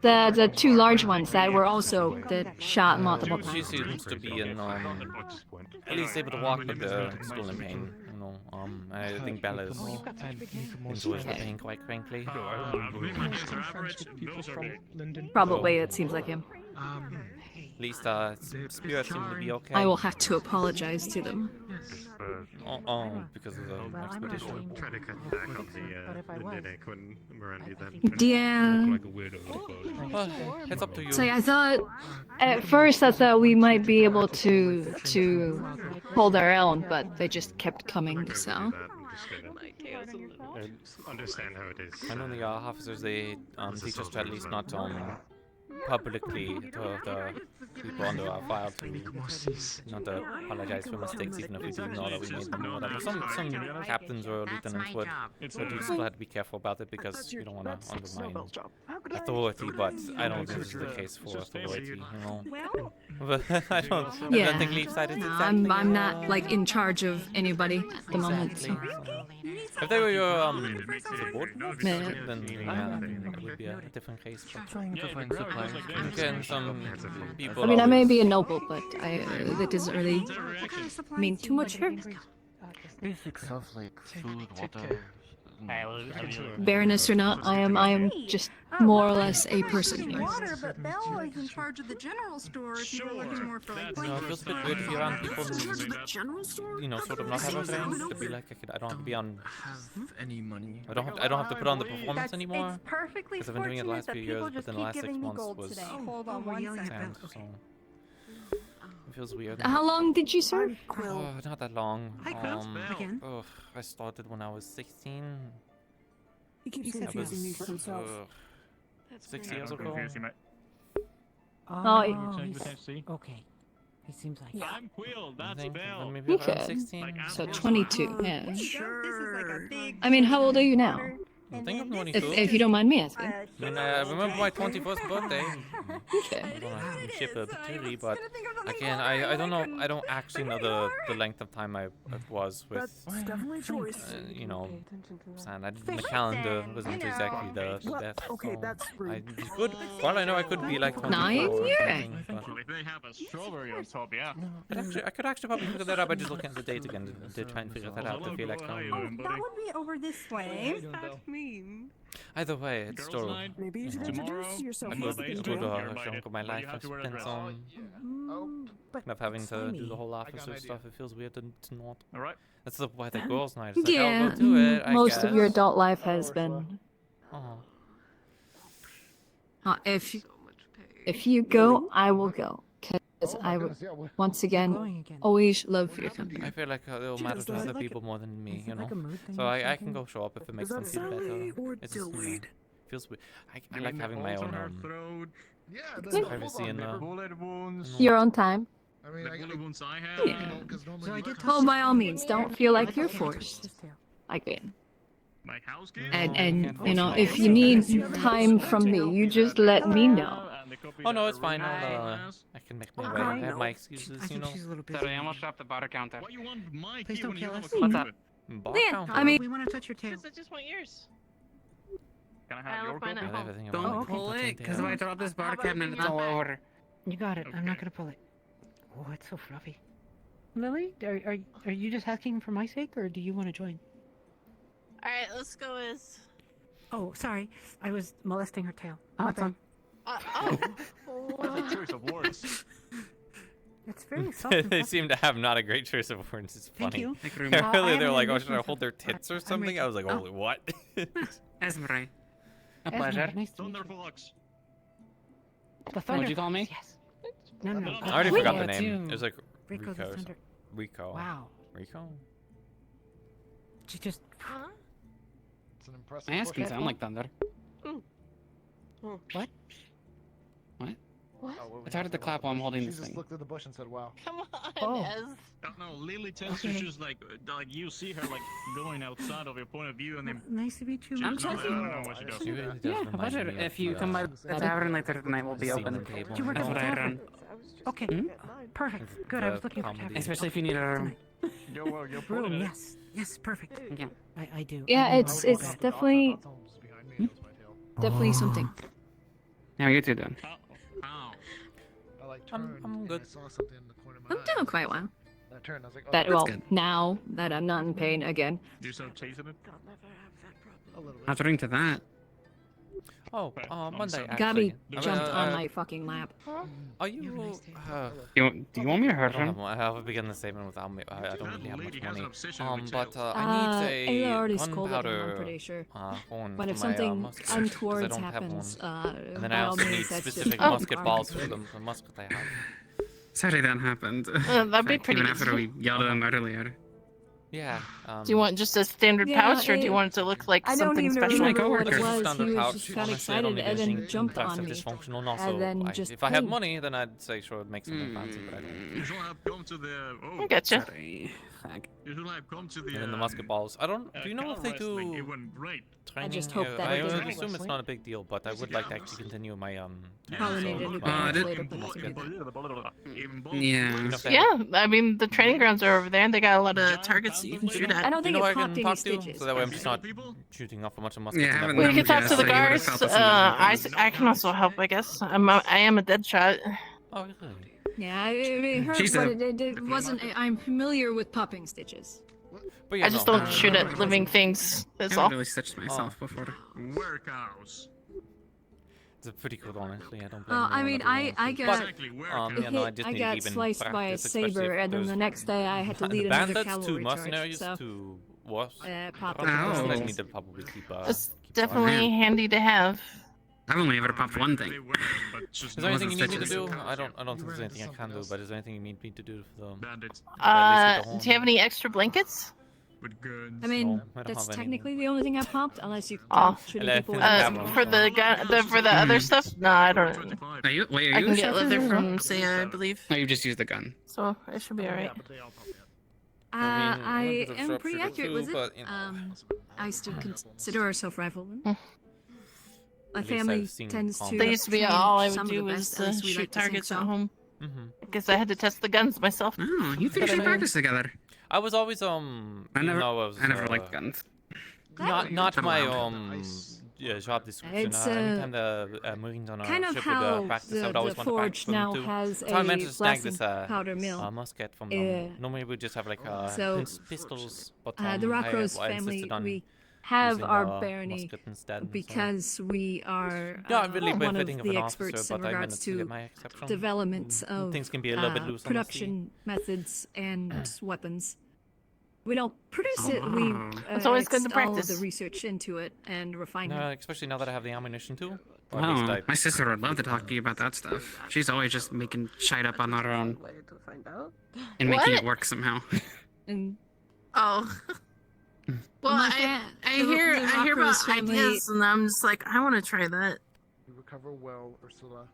The two large ones that were also that shot multiple She times. seems to be in at least able to walk, but still in pain. You know, I think Bella's enjoys the pain quite frankly. Probably, it seems like him. At least spirits seem to be okay. I will have to apologize to them. Because of the expedition. Try to cut back on the headache when Miranda then Yeah. like a weirdo. Well, it's up to you. So I thought, at first I thought we might be able to hold our own, but they just kept coming, so. Understand how it is. I know the officers, they teach us to at least not publicly to the people under our file to not to apologize for mistakes, even if we do know that we made them or whatever. Some captains or lieutenants would, but you still have to be careful about it because you don't want to undermine authority. But I don't think this is the case for authority, you know. But I don't think Leaf side is exactly. No, I'm not like in charge of anybody at the moment. So. If they were your subordinates, then it would be a different case. Again, some people. I mean, I may be a noble, but that doesn't really mean too much here. Basic stuff like food, water. Baroness or not, I am just more or less a person here. Water, but Belle is in charge of the general store. If you were looking more for like. No, it feels a bit weird to be around people who, you know, sort of not have a thing. To be like, I don't have to be on. Any money? I don't have to put on the performance anymore. It's perfectly because I've been doing it the last few years, but then the last 6 months was Hold on one second. so it feels weird. How long did you serve? Oh, not that long. Again. Oh, I started when I was 16. He keeps That was confusing me with himself. 6 years ago. Okay. He seems like. I'm Quill. That's Belle. Maybe around Okay. 16. So 22. Yeah. Sure. I mean, how old are you now? I think I'm 22. If you don't mind me asking. I mean, I remember my 21st birthday. Okay. I don't have to ship a patootie, but again, I don't know. I don't actually know the length of time it was with, you know, Sand. The calendar wasn't exactly the best. Okay, so that's I could, well, I know I could be like 24 9 or years. something, but If they have a strawberry on top, yeah. I could actually probably figure that out by just looking at the date again to try and figure that out to feel like That would be over this way. either way, it's still. Maybe you should introduce yourself. I could go to a chunk of my life I've spent on kind of having to do the whole officer stuff. It feels weird to not. All right. That's why the girls' night. It's like, Yeah, I'll go do it. I most of your guess. adult life has been. Oh. If you go, I will go. Because I would, once again, always love your company. I feel like it'll matter to other people more than me, you know. So I can go show up if it makes them feel better. It's just, you know, feels weird. I like having my own privacy in Your own time. I mean, the bullet wounds I have. Yeah. Oh, by all means, don't feel like you're forced. Like it. My house And you know, if you need time from me, you just let me know. Oh no, it's fine. I can make my way. I have my excuses, you know. Sorry, I almost dropped the bar counter. Why you want my Please key don't when you kill have us. a What's copy? Bar Yeah, counter? I mean, We want to touch your tail. I just want yours. Can I have your find copy? it home. Everything Don't about pull it. it, because if I drop this bar cabinet, it's all over. You got it. I'm not gonna pull it. Oh, it's so fluffy. Lily, are you just asking for my sake, or do you want to join? All right, let's go as. Oh, sorry. I was molesting her tail. Oh, it's on. That's a choice of words. It's very soft. They seem to have not a great choice of words. It's Thank funny. you. Really, I they're have like, an oh, should I addition hold their for- tits or I'm something? ready. I was like, holy what? Esmeralda. A Esmeralda, pleasure. nice to meet you. Thunderfox. The What'd you call me? Yes. No. I already forgot the Rico, name. too. It was like Rico Rico. the or Thunder. something. Rico. Wow. Rico? She just. It's an impressive. My ass can sound like thunder. What? What? What? It's harder to clap while I'm holding She this just thing. looked at the bush and said, "Wow." Come on, Oh. Ez. Don't know. Lily tends to just like you see her like going outside of your point of view, and then Nice to meet you. she's I'm not sorry. there. I don't know what she does. She really does Yeah, a remind pleasure. me of If you the, come by the tavern later tonight, we'll be Seaman open. table. Do you work That's at what the I tavern? run. Okay. Hmm? Perfect. Good. I was looking for comedy. tavern. Especially if you need a room. You're Room. Yes. Yes. Perfect. Yeah. I do. Yeah, I it's know. definitely something. How are you two doing? Ow. I like I'm turned and good. I saw something in the corner of my I'm eye. doing quite well. I turned. I was like, oh, That That's well, good. now that I'm not in pain again. You start chasing it? a little bit. How's ring to that? Oh, Monday, actually. Gabby I jumped mean, on my fucking lap. Are you... Do you want me to hurt I don't her? have, I have to begin the statement without me. I don't really have much lady has an money. obsession with But tails. I need Ayla a already scolded him, I'm gunpowder pretty sure. horn But for if my, something musket, 'cause I untoward don't have happens, one. And then by I all also need means, that's just specific our musket balls armor. for the musket I have. Sorry that happened. That'd be pretty Even after easy. we yelled at him earlier. Yeah. Do you want just a standard pouch, or do you want it to look like I don't something even special? remember what it Just a was. He standard was pouch. just got Honestly, I don't excited need and then anything jumped on impressive, me. dysfunctional. Also, And then just if I had played. money, then I'd say sure, make something fancy, but I don't. You should have come to the. Oh, I getcha. sorry. You should have come to the. And then the musket balls. I don't. Do you know if they wrestling, do? It went great. Training? just hope that I it would did. assume it's not a big deal, but I would like to actually continue my Pollinated new my- plants my later, but musket. Yeah. Yeah, I mean, the training grounds are over there, and they got a lot of targets that you can shoot at. I don't Do you think know it who I popped can any talk to? stitches. So that way I'm just not shooting off a bunch of muskets. Yeah, and have everything. we can talk to the guards. I can also help, I guess. I am a dead shot. Oh, really? Yeah, I heard, She's but a- it wasn't. I'm familiar with popping stitches. But I just don't shoot at living things. That's all. Oh. before. Workhouse. It's a pretty cool one, actually. I don't blame I anyone mean, that I wants to. got But, yeah, no, I just I need got even sliced by a practice, especially saber, if and then there's the next day I had to the lead another bandits, cavalry two charge. mercenaries, So two wasps. popped I it. need to probably keep. It's definitely handy to have. I've only ever popped one thing. Is there anything you need me to do? I don't think there's anything I can do, but is there anything you need me to do for them? Do you have any extra blankets? I mean, No, I don't that's have any. technically the only thing I popped, unless you Oh, shooting people with for the other stuff? No, I don't. Are you? Wait, are I you? can get leather from Saya, I believe. No, you just used the gun. So it should be alright. I there's a am pretty sharpshooter accurate too, with it. but, you know. I still consider ourselves riflemen. My At least family I've seen tends to. combat. They used to be train all I would some of the do was best, at least we shoot like to think targets at so. home. Mm-hmm. Because I had to test the guns myself. Oh, you three should practice together. I was always I never, I was, I never liked guns. Not I'm my allowed. job description. It's, anytime the Marines on our kind of ship how would practice, I would always the want to forge practice with them now too. has That's how I a managed to snag blasting this powder mill. musket from Yeah. them. Normally we just have like So, pistols, but the I Rockrose insisted family, on we have using our the barony musket instead, so- because we are Not really one of befitting of the an experts officer, in but I regards managed to to get my exception. developments of Things can be a little bit loose on the production methods and weapons. We don't produce it. We It's always good to all of practice. the research into it and refine No, it. especially now that I have the ammunition too. Or at least Wow, I- my sister would love to talk to you about that stuff. She's always just making shite up on her own and making it work somehow. And Oh. Well, I hear about Rockrose family- ideas, and I'm just like, I want to try that. You recover well, Ursula.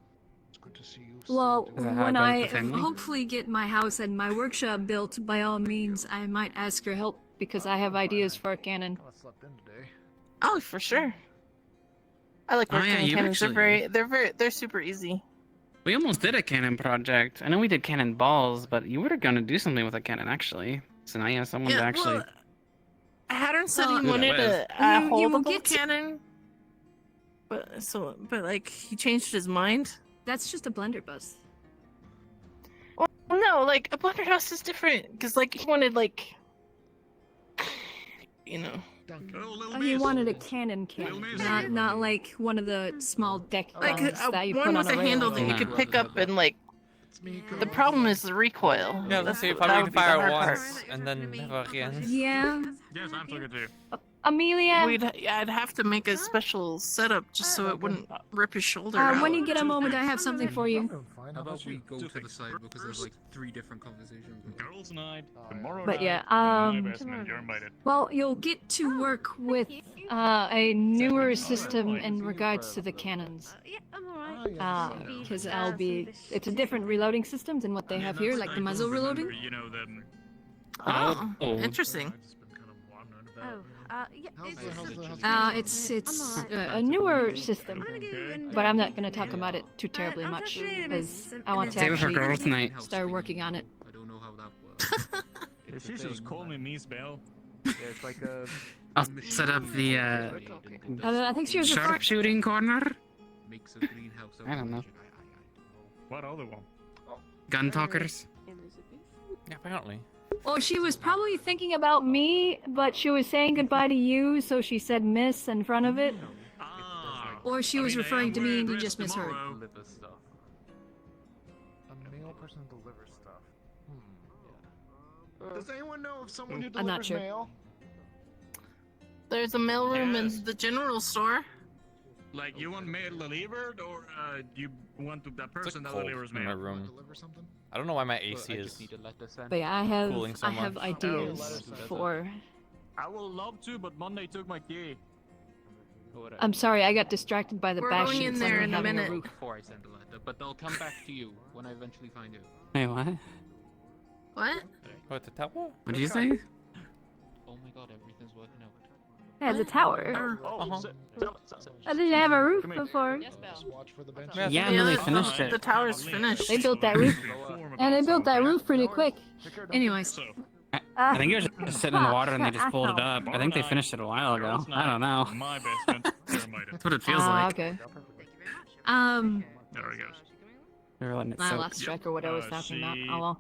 It's good to see you. Well, Is that how it when goes I with the family? hopefully get my house and my workshop built, by all means, I might ask your help because I have ideas for a cannon. I slept in today. Oh, for sure. I like Oh, working yeah, on you cannons. actually- They're super easy. We almost did a cannon project. I know we did cannon balls, but you were gonna do something with a cannon actually. So now you have someone to actually. Well, Haddon said Well, he wanted a you will holdable get to- cannon, but like he changed his mind. That's just a blunderbuss. Well, no, like a blunderbuss is different because like he wanted like, you know. Oh, you wanted a cannon, not like one of the small deck Like guns that you one put with on a rail. handle that you could pick up and like. The problem is the recoil. Yeah, let's see if that I would can be the fire hard once part. and then never again. Yeah. Yes, I'm talking to you. Amelia. I'd have to make a special setup just so it wouldn't rip his shoulder When out. you get a moment, I have something for you. How about we go to the side because there's like 3 different conversations. Girls' night, tomorrow But night. yeah, my basement, you're invited. Well, you'll get to work with a newer system in regards to the cannons. Because it's a different reloading system than what they have here, like the muzzle reloading. You know them. Oh, interesting. It's a newer system, but I'm not going to talk about it too terribly much because I want to Save it for girls' actually night. start working on it. I don't know how that works. She just call me Miss Bell. It's like a. I'll set up the I think she was referring. sharpshooting corner. Makes a greenhouse. I don't know. What other one? Gun talkers. Yeah, apparently. Well, she was probably thinking about me, but she was saying goodbye to you, so she said miss in front of it. Or she was referring to me and you just misheard. Deliver stuff. A male person delivers stuff. Does anyone know of someone who delivers I'm not sure. mail? There's a mailroom in the general store. Like, you want mail delivered, or you want that person that cold delivers in my mail? room. I don't know why my AC is But yeah, cooling so I have much. ideas for. I would love to, but Monday took my key. I'm sorry, I got distracted by the We're going bashing in suddenly there in a having minute. roof. Before I send the letter, but they'll come back to you when I eventually find you. Wait, what? What? What, the tower? What did you say? Oh my god, everything's working out. Yeah, the tower. I didn't have a roof before. Yeah, no, they finished it. The tower's finished. They built that roof, and they built that roof pretty quick. Anyways. I think it was just sitting in the water and they just pulled it up. I think they finished it a while ago. I don't know. My basement. That's what it feels like. Okay. There he goes. We were letting it I soak. lost track of what I was talking about. Oh well.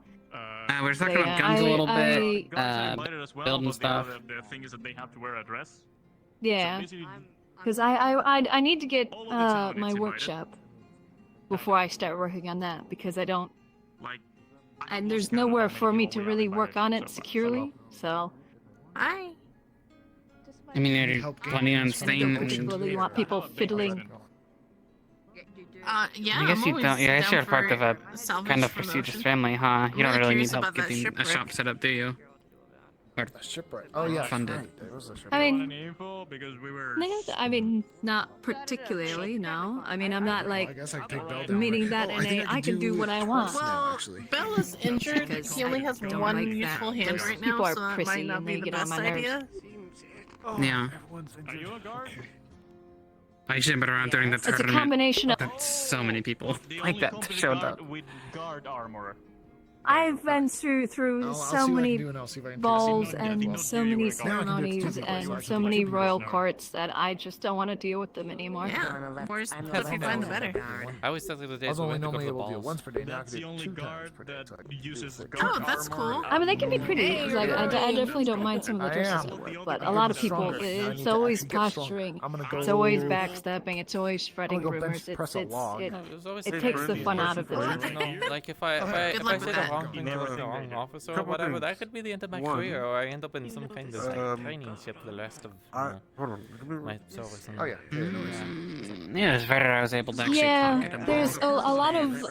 We were talking about Yeah, guns a little I- bit, Invited as well, building but stuff. The thing is that they have to wear a dress. Yeah. So basically, Because I need to get All of the town my is workshop before I start working on that because I don't. like, And there's nowhere for me to really work on it securely. So. Hi. I mean, you're planning on And staying. don't particularly want people fiddling. Yeah. I guess I'm you always don't. Yeah, I guess down you're part for of a salvage kind of promotion. prestigious family, huh? You don't really really need curious help about that getting a shipwreck. shop set up, do you? Or Shipwreck. Oh yeah, funded. right, there was a shipwreck. I mean, any info because we were. I mean, not particularly. No. I mean, I'm not like I guess I could take Bell down. meaning that Oh, in a. I can do what I want. Well, Bell is injured. He only has don't one like useful that. hand Those right people now, are so that prissy might not and be they the get on best my nerves. idea. Yeah. Are you a guard? I should have been around during the It's a tournament. combination of. That's so many people The like only that competent showed guard up. with guard armor. I've been through I'll so see what I many can do and I'll see if I can balls fix it. and so many Yeah, I can do ceremonies it. and so many royal courts that I just don't want to deal with them anymore. Yeah. The more stuff you find, the better. I always thought the other I day was so we only had to go normally to the able to do it balls. once per day. Now I That's can the do only it 2 times guard per day. that So I can do uses 6 guard Oh, that's armor. cool. I mean, they can be pretty. Hey, Like, I you're definitely don't mind some of the dresses at work, but a lot of people, it's always posturing. It's always backstabbing. It's always spreading I'm gonna go rumors. bench press a log. It There's always it a takes the person fun out of who, it. you know, like if I Good luck say with the that. wrong thing to the wrong officer or whatever, that could be the end of my career, or I end up in some kind of like training ship for the rest of my service. Oh yeah. Yeah, it's better I was able to actually talk at Yeah, him. there's a lot of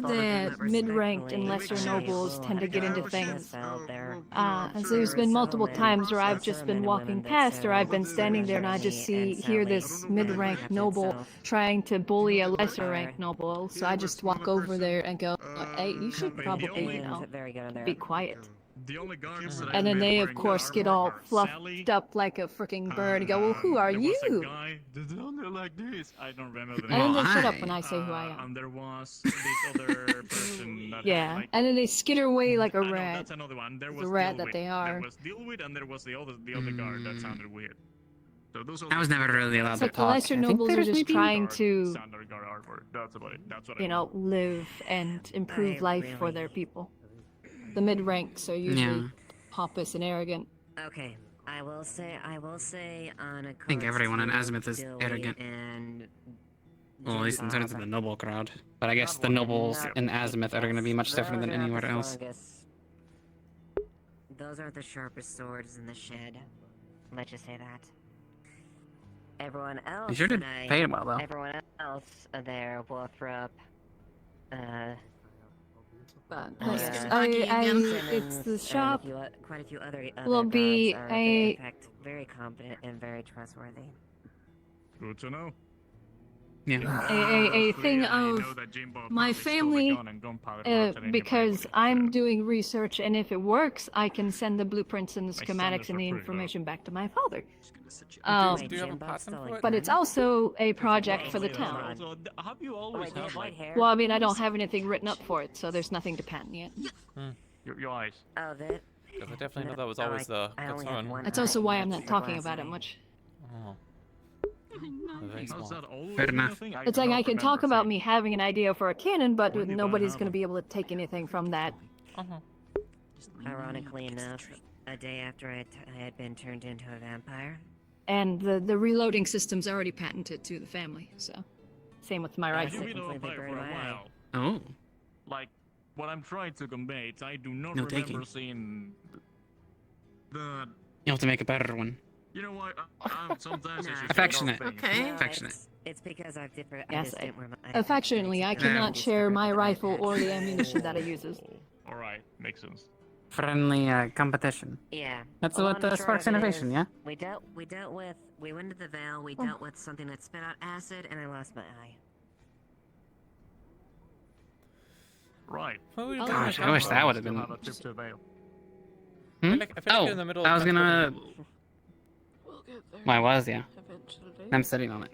the mid-ranked and lesser nobles tend to get into things. And so there's been multiple times where I've just been walking past, or I've been standing there and I just hear this mid-ranked noble trying to bully a lesser-ranked noble. So I just walk over there and go, "Hey, you should probably, be quiet." The only guards that And then I've they, met of wearing course, armor get all are fluffed Sally, up like a freaking bird and go, "Well, who are there was a you?" guy that's under like this. I don't remember the And then name. they shut up when I say who I am. And there was this other person that Yeah, like, and then they skitter away like a I know, rat. that's another one. There The was rat deal that with. they are. There was deal with, and there was the other guard that sounded weird. So those are I was never really allowed It's to like the talk. lesser I think nobles are there's just maybe- trying to, standard guard armor. That's about it. That's what you know, live and improve life for their people. The mid-ranks are usually Yeah. pompous and arrogant. Okay, I will say on a I think everyone in Azimuth is arrogant. And Well, at least in terms of the noble crowd. But I guess the nobles in Azimuth are going to be much different than anywhere else. Those are the sharpest swords in the shed. Let's just say that. Everyone else. You sure did tonight- pay well, though. Everyone else there will throw up. But Yeah. it's the shop Quite a few other will be guards are, a in fact, very competent and very trustworthy. Good to know. Yeah. a thing of my family, because I'm doing research, and if it works, I can send the blueprints and the schematics and the information back to my father. Do you have a patent for it? But it's also a project for the town. Also, have you always had like Well, I mean, I don't have anything written up for it, so there's nothing to patent yet. your eyes? Oh, that. Because I definitely know that was always the concern. That's also why I'm not talking about it much. Oh. Very How's small. that always Fair been a enough. thing? It's like do I not can remember talk about seeing- me having an idea for a cannon, but nobody's going to be able to take anything from that. Ironically enough, a day after I had been turned into a vampire. And the reloading system's already patented to the family, so same with my Have rifle. you been a vampire for a while? Oh. Like, what I'm trying to convey is I do not No remember taking. seeing the You have to make a better one. You know what? Sometimes I should Affectionate. Okay. Affectionate. It's because I've different. Yes, affectionately, I cannot share my rifle or the ammunition that it uses. All right, makes sense. Friendly competition. Yeah. That's Well, what I'm sure sparks of it innovation, is, yeah? We went to the Vale, we dealt with something that spit out acid, and I lost my eye. Right. Gosh, I wish that would have been. Have a trip to Vale. I feel like you're in the middle of I was gonna. We'll get there. Well, I was, yeah. Eventually. I'm sitting on it.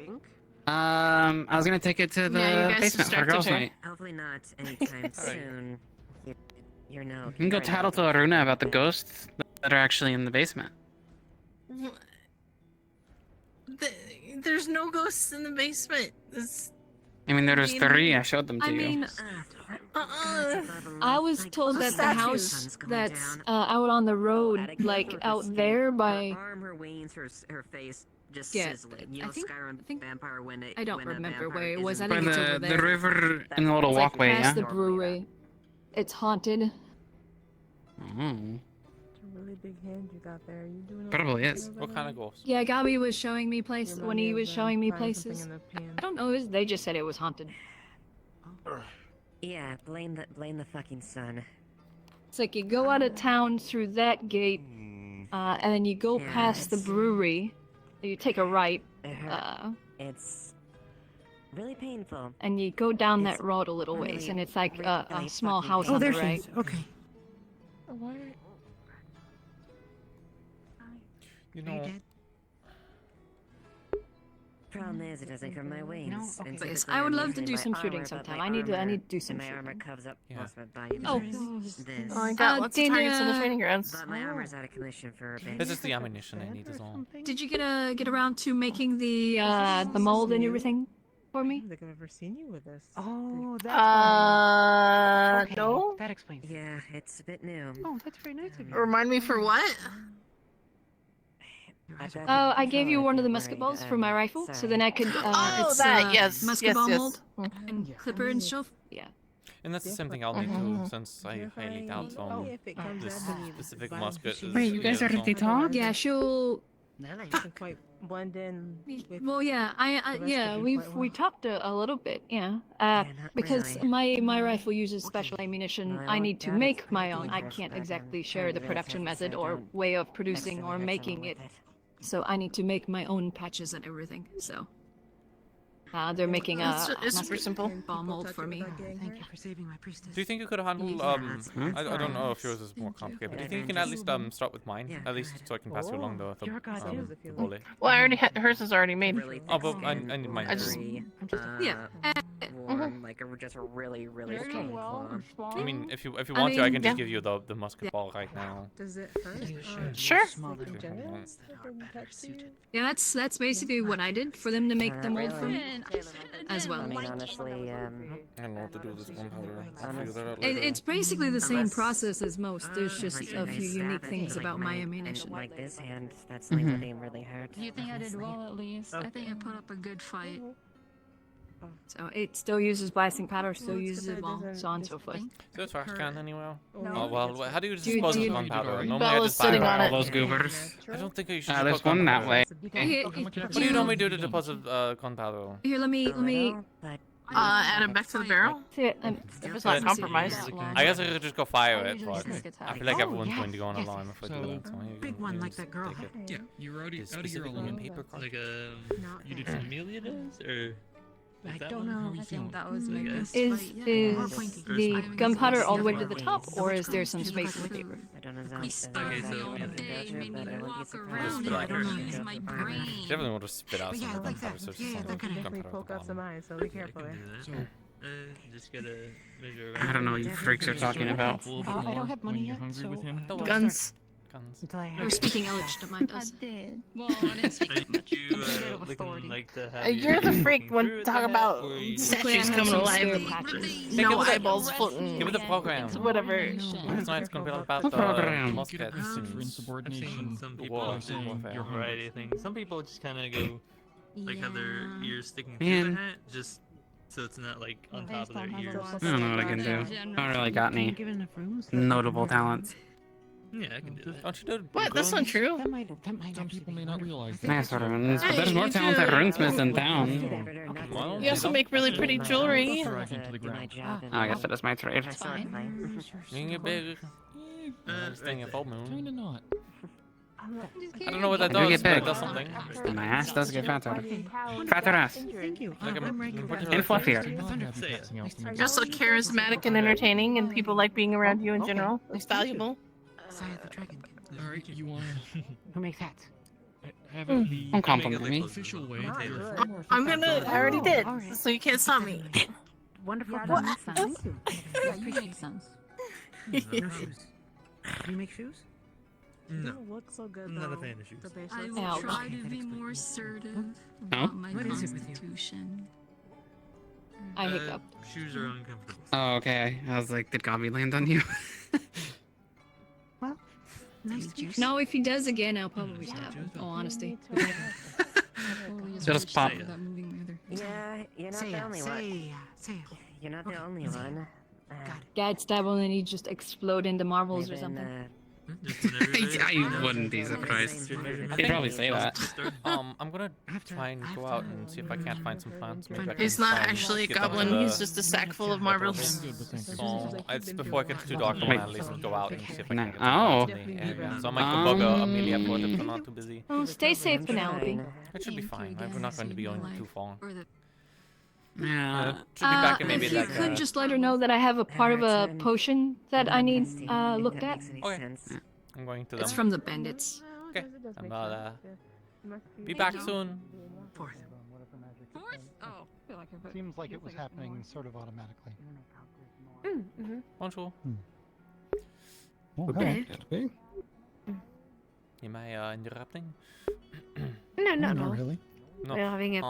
I was gonna take it to the Yeah, you guys basement for girls' night. Hopefully not anytime soon. You're no. You can go tattle to Aruna about the ghosts that are actually in the basement. There's no ghosts in the basement. I mean, there was 3. I showed them to I you. mean, I was told that the house that's out on the road, like out there by. Her wings, her face just Yeah, sizzling. You know, I think vampire when it. I don't when a remember vampire where it is was. I in think it's By over the there. river in the little It's like walkway, past yeah? the brewery. It's haunted. Mm. Really big hand you got there. You doing Probably is. What kind of ghost? Yeah, Gabi was showing me places when he was showing me places. I don't know. They just said it was haunted. Yeah, blame the fucking sun. It's like you go out of town through that gate, and then you go past the brewery. You take a right. It's really painful. And you go down that road a little ways, and it's like a small house on the right. Okay. You know. Problem is, it doesn't cover my wings. and Yes, typically I would I'm love to using do my some shooting armor, but sometime. my I need to armor- do some and my armor shooting. covers up Yeah. most of my body. Oh. This. Oh, I got lots of targets in the training grounds. But my armor's out of commission for a bit. This is the ammunition I need as well. Did you get around to making the mold and everything for me? I don't think I've ever seen you with this. Oh, that's No. That explains. Yeah, it's a bit new. Oh, that's very nice of you. Remind me for what? Oh, I gave you one of the musket balls for my rifle, so then I could. Oh, it's, that, yes, musket yes, ball yes. mold and clipper and stuff. Yeah. And that's the same thing I'll need to, since I highly doubt this specific musket is. Wait, you guys already talked? Yeah, she'll. You can quite blend in. With Well, yeah, the rest yeah, of you we quite well. talked a little bit, yeah. Because my rifle uses special ammunition. I need to make my own. I can't exactly share the production method or way of producing or making it. So I need to make my own patches and everything. So they're making a It's super musket simple. ball mold for me. Thank you for saving my priestess. Do you think you could handle I don't know if yours is more complicated, but do you think you can at least start with mine? At least so I can pass you along the bullet. Well, I already hers is already made. Oh, but I need mine I just- too. Yeah. Warm, like just a really, really strong claw. I mean, if you want to, I can just give you the musket ball right now. Does it hurt? Sure. Yeah, that's basically what I did for them to make the mold for me as well. I mean, honestly, I don't know what to do with this gunpowder. I'll figure that out It, later. it's basically the same process as most. There's just a few unique things about my ammunition. Like this hand, that's like what didn't really hurt. You think I did well at least? I think I put up a good fight. So it still uses blasting powder, still uses it all, so on and so forth. Is there a trash can anywhere? No. Oh, well, how do you Do you- dispose do of you- gunpowder? Normally I Bella's just buy sitting on all it. those goobers. I don't think you should. There's put one that gunpowder. way. What do you normally do to deposit gunpowder? Here, let me. Add it back to the barrel. If it's not compromised. I guess I could just go fire it, but just get I feel like Oh, everyone's yes, going to go on yes. alarm if I do that. So Big one like that girl. Yeah, you're already Is out of your specifically alarm. paper card? Like you did Familia does, or I don't know. I think that was my Is the gunpowder all the way to the top, or is there some space in the paper? I don't know. Okay, so Definitely want to spit out some of the gunpowder, so Yeah, that kind of poke out some eyes, so be careful there. just gotta measure I don't know what you freaks are talking about. I don't have money yet, so... Guns. Until I You're have... speaking Elch to mine does. did. Well, I didn't speak much. like to have You're the freak when talk about statues coming alive. No eyeballs floating. Give me the program. Whatever. It's not gonna be all about The program. muskets and Insubordination. Some people war, are saying warfare. your variety of things. Some people just kind of go like have their ears sticking Man. through the hat, just so it's not like on top of their ears. I don't know what I can do. I don't really got any Given enough rooms. notable talents. Yeah, I can do that. Don't you do What? That's not true. Some people may not realize that. Nice runes, but there's Hey, more you talented do. runesmiths in town. Well, You also make really pretty jewelry. Oh, I guess that is my trade. Being a big thing of full moon. Kinda not. I don't know what that I do does, get but big. it does something. My ass does get fatter. Fatter ass. Thank you. Like And fluffier. You're also charismatic and entertaining, and people like being around you in general. It's valuable. Alright, you wanna Who makes hats? have it be Don't compliment me. official way? I'm gonna. I already did, so you can't stop me. Wonderful. Yeah, What? that makes sense. Yeah, you make sense. No shoes. Do you make shoes? No. Don't look so good I'm not a though. fan of shoes. The base I looks will so try good. to be more assertive Oh? about my What is it with you? constitution. I hiccup. Shoes are uncomfortable. Oh, okay. I was like, did Gabi land on you? Well, nice to meet you. No, if he does again, I'll probably stab him. All honesty. Just pop. Yeah, you're not the only one. You're not the only one. Dad stab him and he just explode into marbles or something. I wouldn't be surprised. He'd probably say that. I'm gonna try and go out and see if I can't find some plants. Maybe I can He's not try and actually a get them goblin. to He's just a sack full of marbles. So it's before it gets too dark. I want to at least go out and see if I can get Oh. some plants in the area. So I might go bug Amelia for it if I'm not too busy. Oh, stay safe, Penelope. It should be fine. We're not going to be going too far. Yeah. Should be back in maybe If you like could just let her know that I have a part of a potion that I need looked at. Okay. I'm going to them. It's from the bandits. Okay. And I'll be back soon. Fourth? Oh. Seems like it was happening sort of automatically. Bonjour. Okay. Am I interrupting? No, Not really. No. We're having a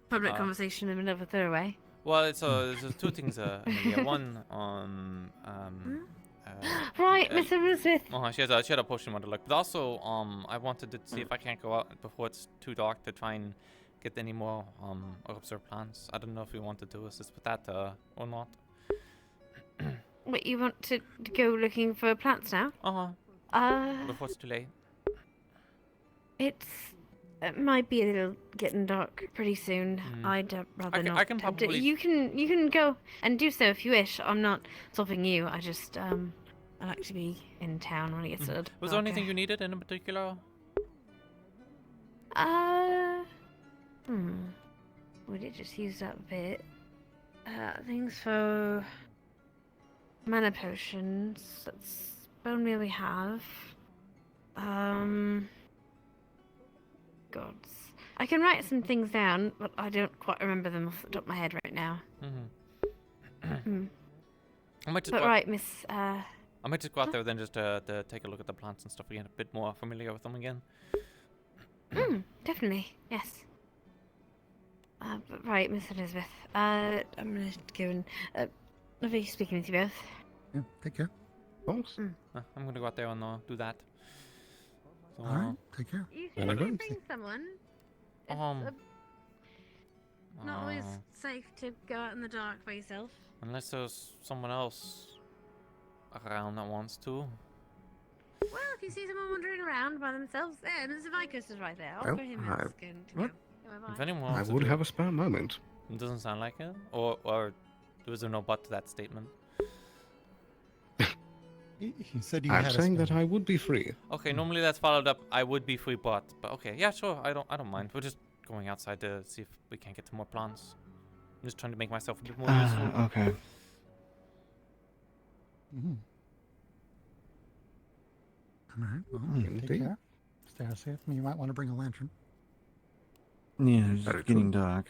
public uh, conversation in the middle of a throwaway. Well, it's there's two things. Amelia. One, Right, Miss Elizabeth. she had a potion I wanted to look, but also I wanted to see if I can't go out before it's too dark to try and get any more herbs or plants. I don't know if you want to do assist with that or not. What, you want to go looking for plants now? Before it's too late. It might be a little getting dark pretty soon. I'd rather not. I can probably. You can go and do so if you wish. I'm not stopping you. I just I like to be in town when it gets a little Was there anything you needed in particular? We did just use that bit. Things for mana potions. That's bone meal we have. Gods. I can write some things down, but I don't quite remember them off the top of my head right now. I might just But go out- right, Miss. I might just go out there then just to take a look at the plants and stuff again, a bit more familiar with them again. Definitely, yes. But right, Miss Elizabeth. I'm gonna go and lovely speaking with you both. Yeah, take care. Thanks. I'm gonna go out there and do that. So, Alright, take care. You should maybe bring someone. It's not always safe to go out in the dark by yourself. unless there's someone else around that wants to. Well, if you see someone wandering around by themselves, there, Mr. Vicus is right there. Well, Offer him a skin to what? If anyone I wants to would do have it. a spare moment. It doesn't sound like it, or was there no but to that statement? He said you I'm had saying that I would be free. Okay, normally that's followed up. I would be free, but okay, yeah, sure. I don't mind. We're just going outside to see if we can't get some more plants. I'm just trying to make myself a bit more useful. Okay. Alright, well, Indeed. take care. Stay safe. You might want to bring a lantern. Yeah, it's Very getting true. dark.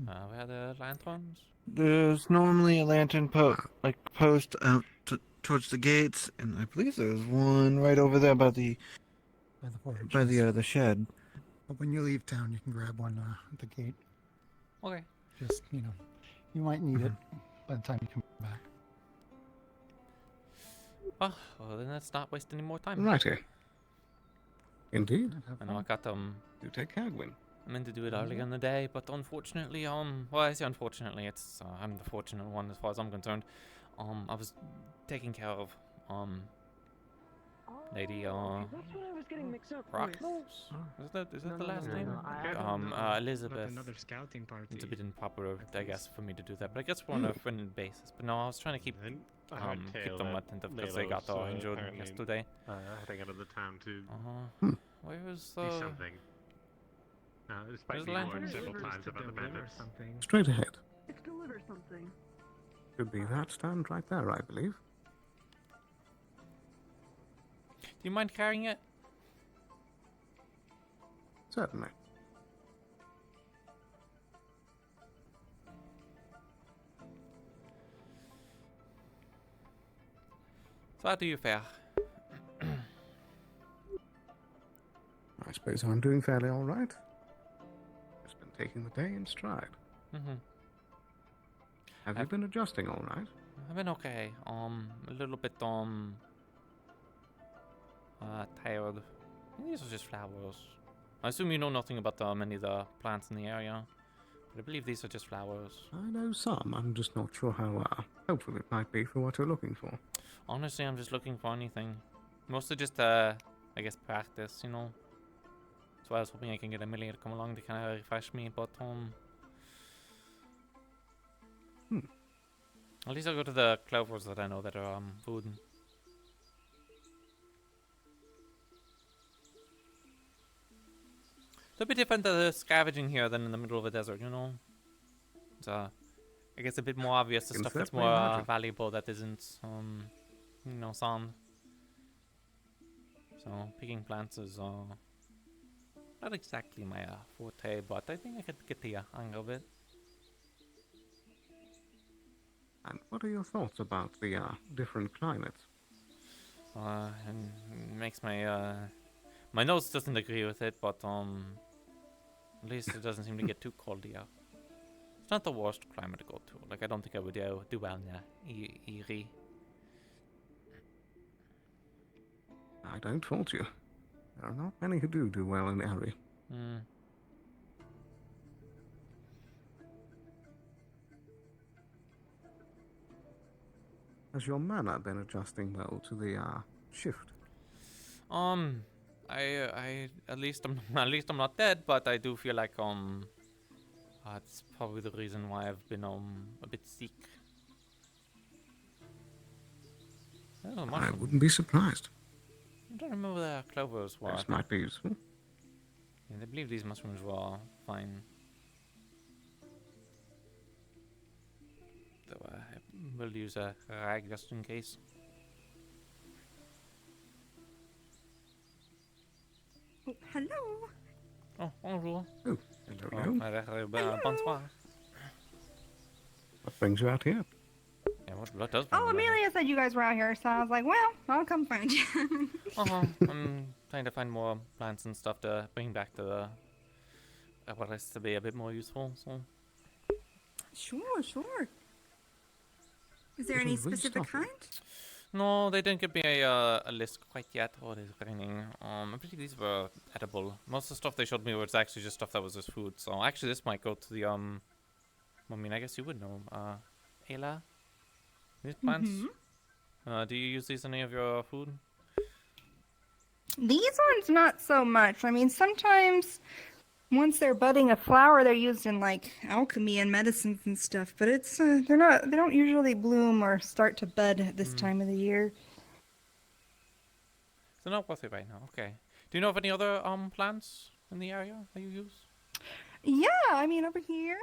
Where are the lanterns? There's normally a lantern post out towards the gates, and I believe there's one right over there by the the shed. But when you leave town, you can grab one at the gate. Okay. Just, you might need it by the time you come back. Well, then let's not waste any more time. Righty. Indeed. I know I got You take care, Gwyn. I meant to do it earlier in the day, but unfortunately, well, I say unfortunately, it's I'm the fortunate one as far as I'm concerned. I was taking care of Lady That's what I was getting mixed up with. Rocknose? Is that the last name? Elizabeth. Another scouting party. It's a bit improper, I guess, for me to do that, but I guess we're on a friendly basis. But no, I was trying to keep them attentive because they got injured yesterday. Heading out of the town to Where was do something. Despite being warned several times about the bandits. Straight ahead. It's deliver something. Should be that stand right there, I believe. Do you mind carrying it? Certainly. So how do you fare? I suppose I'm doing fairly all right. Just been taking the day in stride. Have you been adjusting all right? I've been okay. A little bit tired. These are just flowers. I assume you know nothing about many of the plants in the area, but I believe these are just flowers. I know some. I'm just not sure how helpful it might be for what you're looking for. Honestly, I'm just looking for anything. Mostly just, I guess, practice, you know. So I was hoping I can get Amelia to come along to kind of refresh me, but, at least I'll go to the clovers that I know that are, food. It's a bit different the scavenging here than in the middle of a desert, you know? It's, I guess a bit more obvious, the stuff that's more valuable that isn't, you know, sand. So, picking plants is, not exactly my forte, but I think I could get the hang of it. And what are your thoughts about the different climates? And it makes my my nose doesn't agree with it, but at least it doesn't seem to get too cold here. It's not the worst climate to go to. Like I don't think I would do well in Erie. I don't fault you. There are not many who do well in Erie. Has your manner been adjusting well to the shift? I at least I'm not dead, but I do feel like it's probably the reason why I've been a bit sick. I wouldn't be surprised. I don't remember the clovers were. This might be useful. Yeah, I believe these mushrooms were fine. Though I will use a rag just in case. Oh, hello. Oh, bonjour. Oh, hello. Bonsoir. What brings you out here? Yeah, what does Oh, Amelia said you guys were out here, so I was like, well, I'll come find you. I'm trying to find more plants and stuff to bring back to the what has to be a bit more useful. So. Sure. Is there any specific kind? No, they didn't give me a list quite yet. Oh, it is raining. I believe these were edible. Most of the stuff they showed me was actually just stuff that was just food. So actually, this might go to the I mean, I guess you would know. Ayla. These plants. Do you use these in any of your food? These ones, not so much. I mean, sometimes once they're budding a flower, they're used in like alchemy and medicines and stuff. But it's they don't usually bloom or start to bud at this time of the year. So not worth it right now. Okay. Do you know of any other plants in the area that you use? Yeah, I mean over here.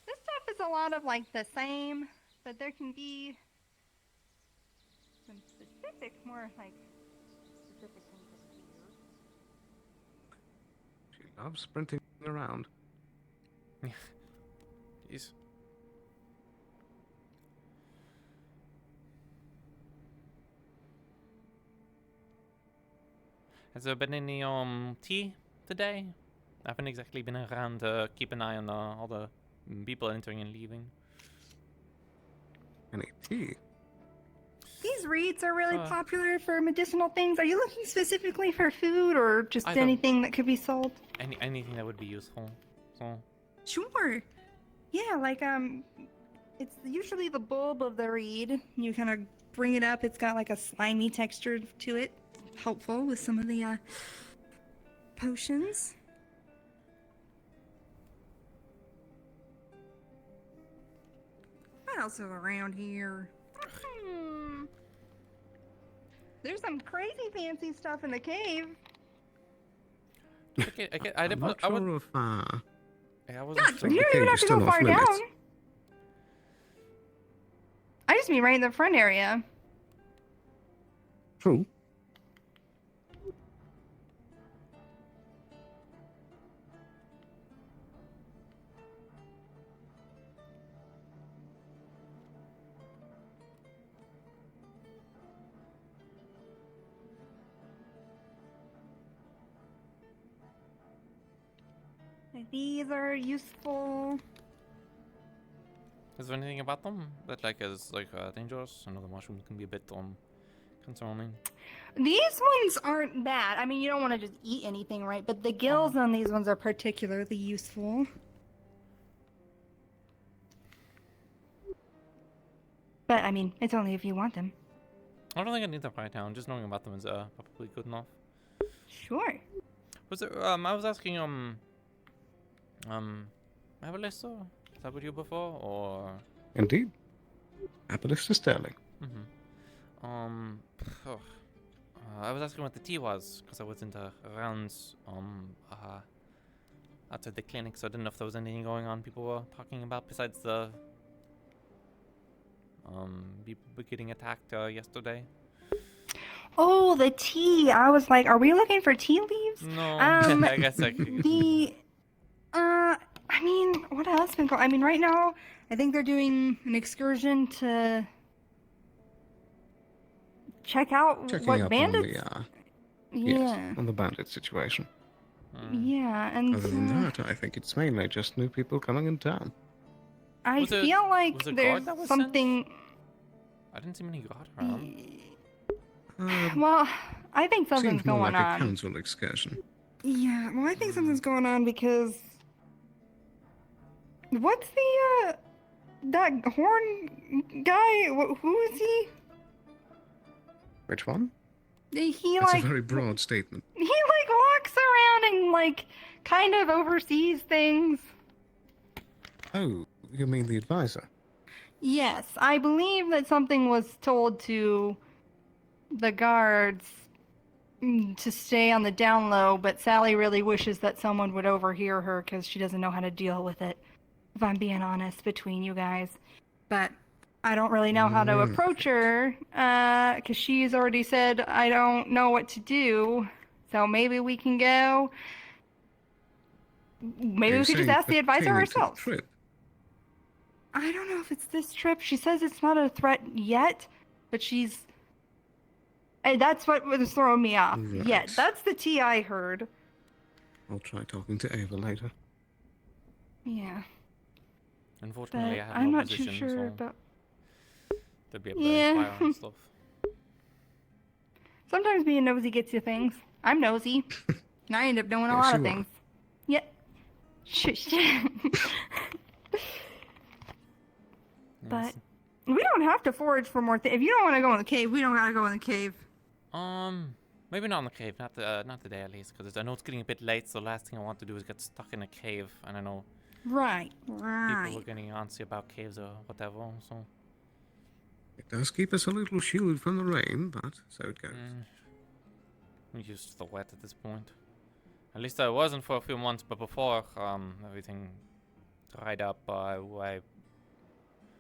This stuff is a lot of like the same, but there can be some specific, more like specific things here. She loves sprinting around. Jeez. Has there been any tea today? I haven't exactly been around to keep an eye on all the people entering and leaving. Any tea? These reeds are really popular for medicinal things. Are you looking specifically for food or just anything that could be sold? Anything that would be useful. So. Sure. Yeah, like It's usually the bulb of the reed. You kind of bring it up. It's got like a slimy texture to it. Helpful with some of the potions. What else is around here? There's some crazy fancy stuff in the cave. I I'm not sure if I wasn't Yeah, sure. you don't even have to go far down. I just mean right in the front area. True. These are useful. Is there anything about them that is dangerous? I know the mushrooms can be a bit concerning. These ones aren't bad. I mean, you don't want to just eat anything, right? But the gills on these ones are particularly useful. But I mean, it's only if you want them. I don't think I need them right now. Just knowing about them is probably good enough. Sure. Was there? I was asking Abalista? Is that with you before, or? Indeed. Abalista Sterling. I was asking what the tea was because I wasn't around outside the clinic, so I didn't know if there was anything going on people were talking about besides the people getting attacked yesterday. Oh, the tea. I was like, are we looking for tea leaves? No, I guess I could. I mean, what else been going? I mean, right now, I think they're doing an excursion to check out Checking what up bandits. on the, Yeah. yes, on the bandit situation. Yeah, and Other than that, I think it's mainly just new people coming in town. I feel like was it there's guard that was something. I didn't see many guard around. Well, I think something's Seems more going like on. a council excursion. Yeah, well, I think something's going on because what's the that horn guy? Who is he? Which one? He That's like a very broad statement. he like walks around and like kind of oversees things. Oh, you mean the advisor? Yes, I believe that something was told to the guards to stay on the down low, but Sally really wishes that someone would overhear her because she doesn't know how to deal with it, if I'm being honest, between you guys. But I don't really know how to approach her because she's already said, I don't know what to do, so maybe we can go. Maybe we could just ask the advisor ourselves. I don't know if it's this trip. She says it's not a threat yet, but she's... And that's what was throwing me off. Right. Yeah, that's the tea I heard. I'll try talking to Ava later. Yeah. Unfortunately, But I have I'm no not position, too sure so about... they'd be able to Yeah. inquire and stuff. Sometimes being nosy gets you things. I'm nosy. And I end up knowing a lot of you are. things. Yeah. Shush. But we don't have to forage for more things. If you don't want to go in the cave, we don't gotta go in the cave. Maybe not in the cave, not today at least, because I know it's getting a bit late. So the last thing I want to do is get stuck in a cave, and I know Right. people Right. are getting antsy about caves or whatever. So It does keep us a little shielded from the rain, but so it goes. I'm used to the wet at this point. At least I wasn't for a few months, but before everything dried up, I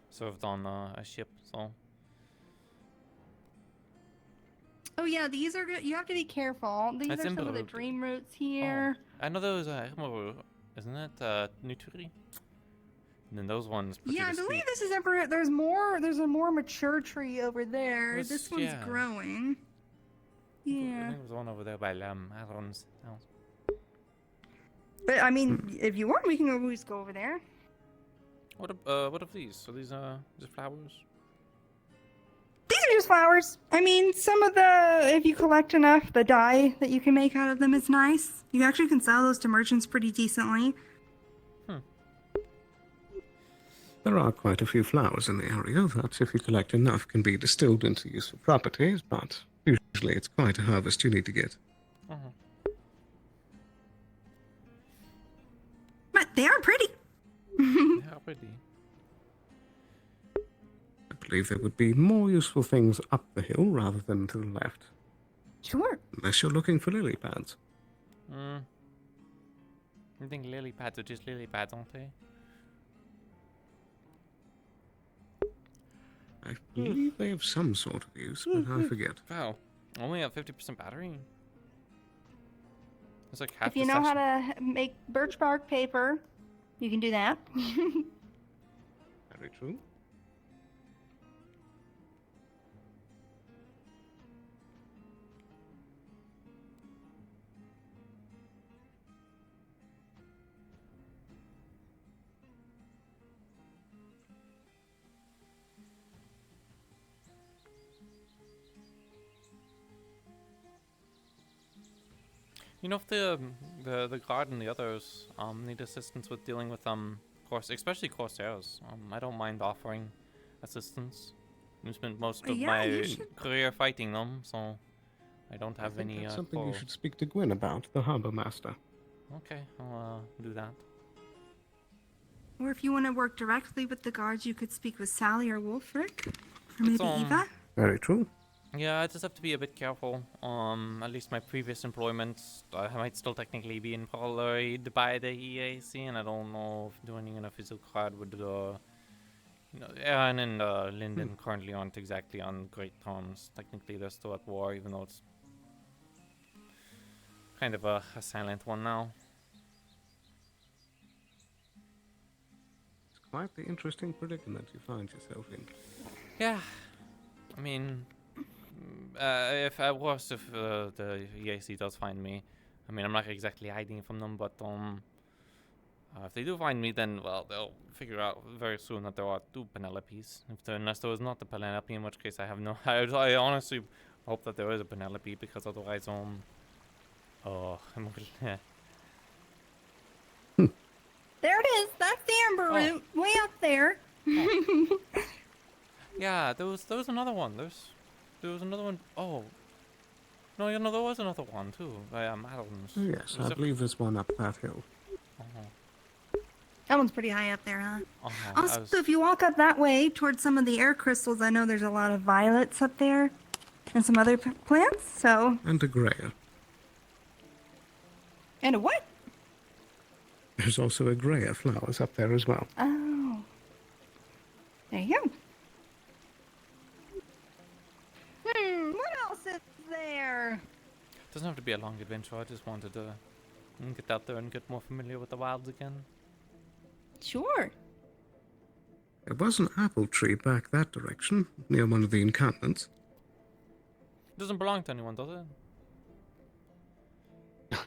served on a ship, so. Oh yeah, these are good. You have to be careful. These That's are some of the Emberwood. dream roots here. I know those. I remember, isn't it Nutri? And then those ones. Put Yeah, I you to believe sleep. this is Emperor. There's more. There's a more mature tree over there. Was- This one's yeah. growing. I Yeah. think there was one over there by Aaron's house. But I mean, if you want, we can always go over there. What of these? Are these just flowers? These are just flowers. I mean, some of the, if you collect enough, the dye that you can make out of them is nice. You actually can sell those to merchants pretty decently. There are quite a few flowers in the area that, if you collect enough, can be distilled into useful properties, but usually it's quite a harvest you need to get. But they are pretty. They are pretty. I believe there would be more useful things up the hill rather than to the left. Sure. Unless you're looking for lily pads. I think lily pads are just lily pads, aren't they? I believe they have some sort of use, but I forget. Wow. Only a 50% battery? It's like half If you know how to make birch bark paper, you can do that. Very true. You know, if the guard and the others need assistance with dealing with especially Corsairs, I don't mind offering assistance. I've spent most of my career fighting them, so I don't have any. That's something you should speak to Gwyn about, the harbor master. Okay, I'll do that. Or if you want to work directly with the guards, you could speak with Sally or Wolfric, or maybe Eva. Very true. Yeah, I just have to be a bit careful. At least my previous employment, I might still technically be employed by the EAC, and I don't know if doing an official card would, Aaron and Lyndon currently aren't exactly on great terms. Technically, they're still at war, even though it's kind of a silent one now. It's quite the interesting predicament you find yourself in. Yeah, I mean, if the EAC does find me, I mean, I'm not exactly hiding from them, but if they do find me, then, well, they'll figure out very soon that there are two Penelopes. Unless there was not a Penelope, in which case I have no. I honestly hope that there is a Penelope, because otherwise, I'm There it is. That's the Amber Root, way up there. Yeah, there was another one. There was another one. Oh. No, you know, there was another one too. Madeline's. Yes, I believe there's one up that hill. That one's pretty high up there, huh? Also, was... if you walk up that way towards some of the air crystals, I know there's a lot of violets up there, and some other plants. So. And a Greya. And a what? There's also a Greya flowers up there as well. Oh. There you go. What else is there? Doesn't have to be a long adventure. I just wanted to get out there and get more familiar with the wilds again. Sure. There was an apple tree back that direction, near one of the encampments. It doesn't belong to anyone, does it?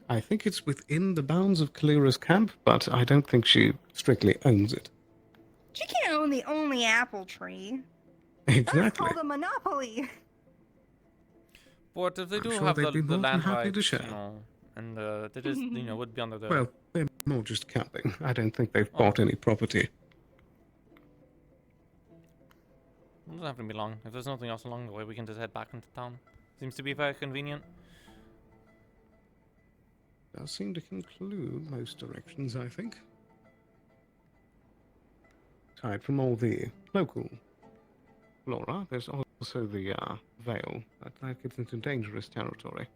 I think it's within the bounds of Kalira's camp, but I don't think she strictly owns it. She can't own the only apple tree. Exactly. That's called a monopoly. But if they do sure have they'd the be more than land happy to rights, share. you know, and that is, you know, would be under the... Well, they're more just camping. I don't think they've bought any property. It doesn't have to be long. If there's nothing else along the way, we can just head back into town. Seems to be very convenient. Does seem to conclude most directions, I think. Aside from all the local flora, there's also the Vale, but that gets into dangerous territory.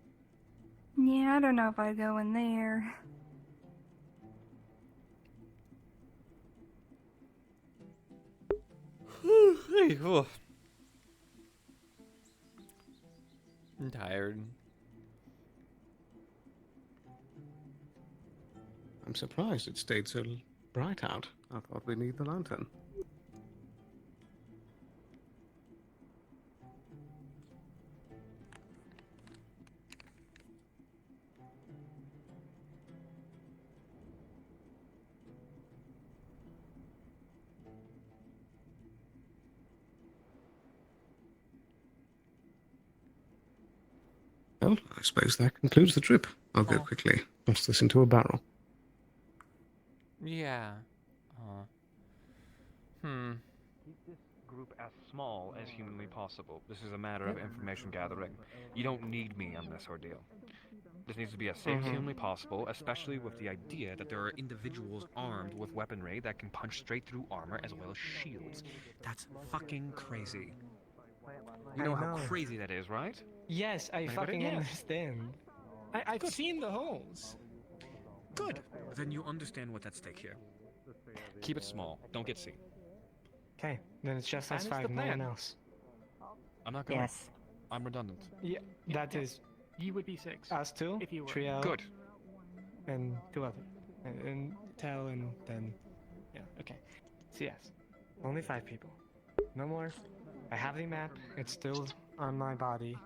Yeah, I don't know if I'd go in there. I'm tired. I'm surprised it stayed so bright out. I thought we'd need the lantern. Well, I suppose that concludes the trip. I'll go quickly. Toss this into a barrel. Yeah. Keep this group as small as humanly possible. This is a matter of information gathering. You don't need me on this ordeal. This needs to be as safe as humanly possible, especially with the idea that there are individuals armed with weaponry that can punch straight through armor as well as shields. That's fucking crazy. You know how crazy that is, right? Yes, I fucking understand. I've seen the holes. Good. Then you understand what's at stake here. Keep it small. Don't get seen. Okay, then it's just us That is five, the no one plan. else. I'm not going. Yes. I'm redundant. Yeah, that is You would be 6. us two, If you were. Trio, Good. and 2 others. And Tal, and then... Yeah, okay. So yes, only 5 people. No more. I have the map. It's still on my body.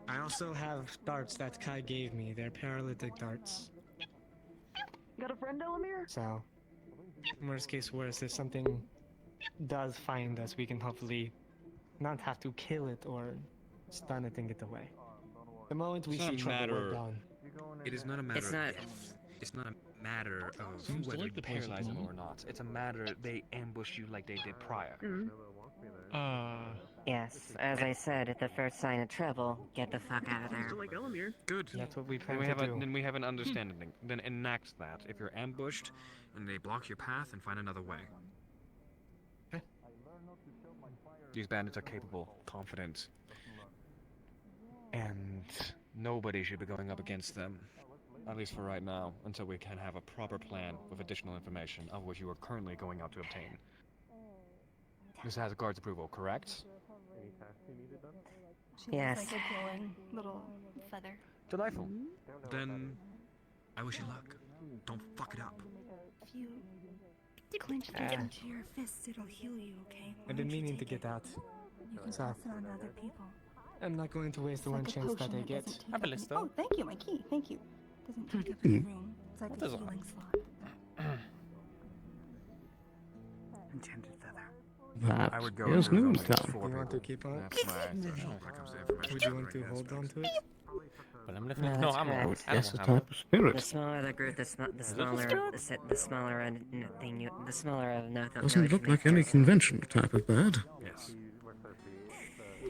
I also have darts that Kai gave me. They're paralytic darts. Got a friend, Elamir? So, worst case worst, if something does find us, we can hopefully not have to kill it or stun it and get away. The moment we It's not see a trouble, we're matter- done. It is not a matter It's of not- if. It's not a matter of Seems to whether like you the place at the paralyze them or moment. not. It's a matter they ambush you like they did prior. Yes, as I said, at the first sign of trouble, get the fuck out of there. Like Elamir. Good. That's what we Then plan we to have do. then we have an understanding. Then enact that. If you're ambushed, and they block your path, and find another way. Okay. These bandits are capable, confident, and nobody should be going up against them. At least for right now, until we can have a proper plan with additional information, of which you are currently going out to obtain. This has a guard's approval, correct? Yes. Like a glowing little feather. Delightful. Then, I wish you luck. Don't fuck it up. If you clench it into your fists, it'll heal you, okay? I've been meaning to get that. You can So, pass it on to other people. I'm not going to waste the It's one like a chance that potion I that get. doesn't take up any- Oh, thank you, my key. Thank you. Doesn't take up any room. It's like What a does it healing slot. Enchanted feather. That I would go is if there was news only time. 4 You want to people. keep on? That's my assertion when it comes to information Would you want to gathering hold on aspects. to it? But I'm No, definitely that's I'm correct. I would guess a animal type of The spirit. smaller the group, the smaller, the smaller thing you, the smaller enough. Doesn't look like any conventional type of bird. Yes.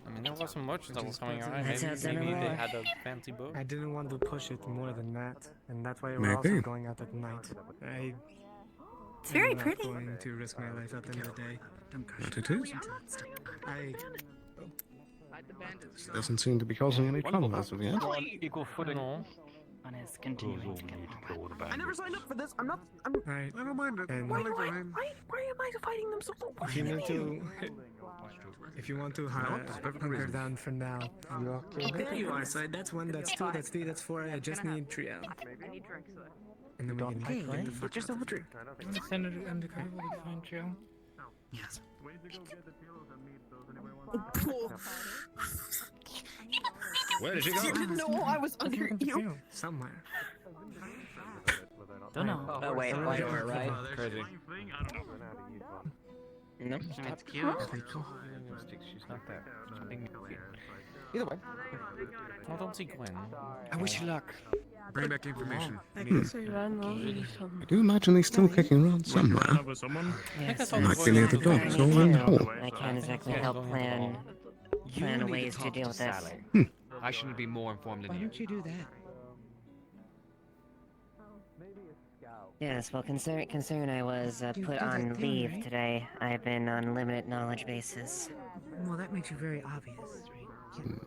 I mean, there wasn't much that was coming around. That's how Maybe they Zenolar- had a fancy book. I didn't want to push it more than that, and that's why we're also Maybe. going out at night. It's very I'm not pretty. going to risk my life out in the day. But it is. Doesn't seem to be causing any trouble as of yet. Equal footing. No. On his continuing to get I never signed up for this. I'm not. Right. I don't mind it. And Why I like the name. am I fighting them so? if you need to, if you want to hunker down for now, okay, there you are. So that's 1, that's 2, that's 3, that's 4. I just need Trio, I need drinks. and then we can get the fuck Just out. over drink. You want to send it undercover to find Trio? Yes. Where did she go? You didn't know I was under you. Somewhere. Don't know. Oh wait, right? Crazy. Nope. That's cute. She's not there. She's being cute. Either way. I don't see Gwen. I wish you luck. Bring back information. I do imagine he's still kicking around somewhere. Yes. Might be near the docks or in the hall. I can't exactly help plan ways to deal with this. I shouldn't be more informed than you. you do that? Yes, well, concern I was put on leave today. I've been on limited knowledge basis. Well, that makes you very obvious, right?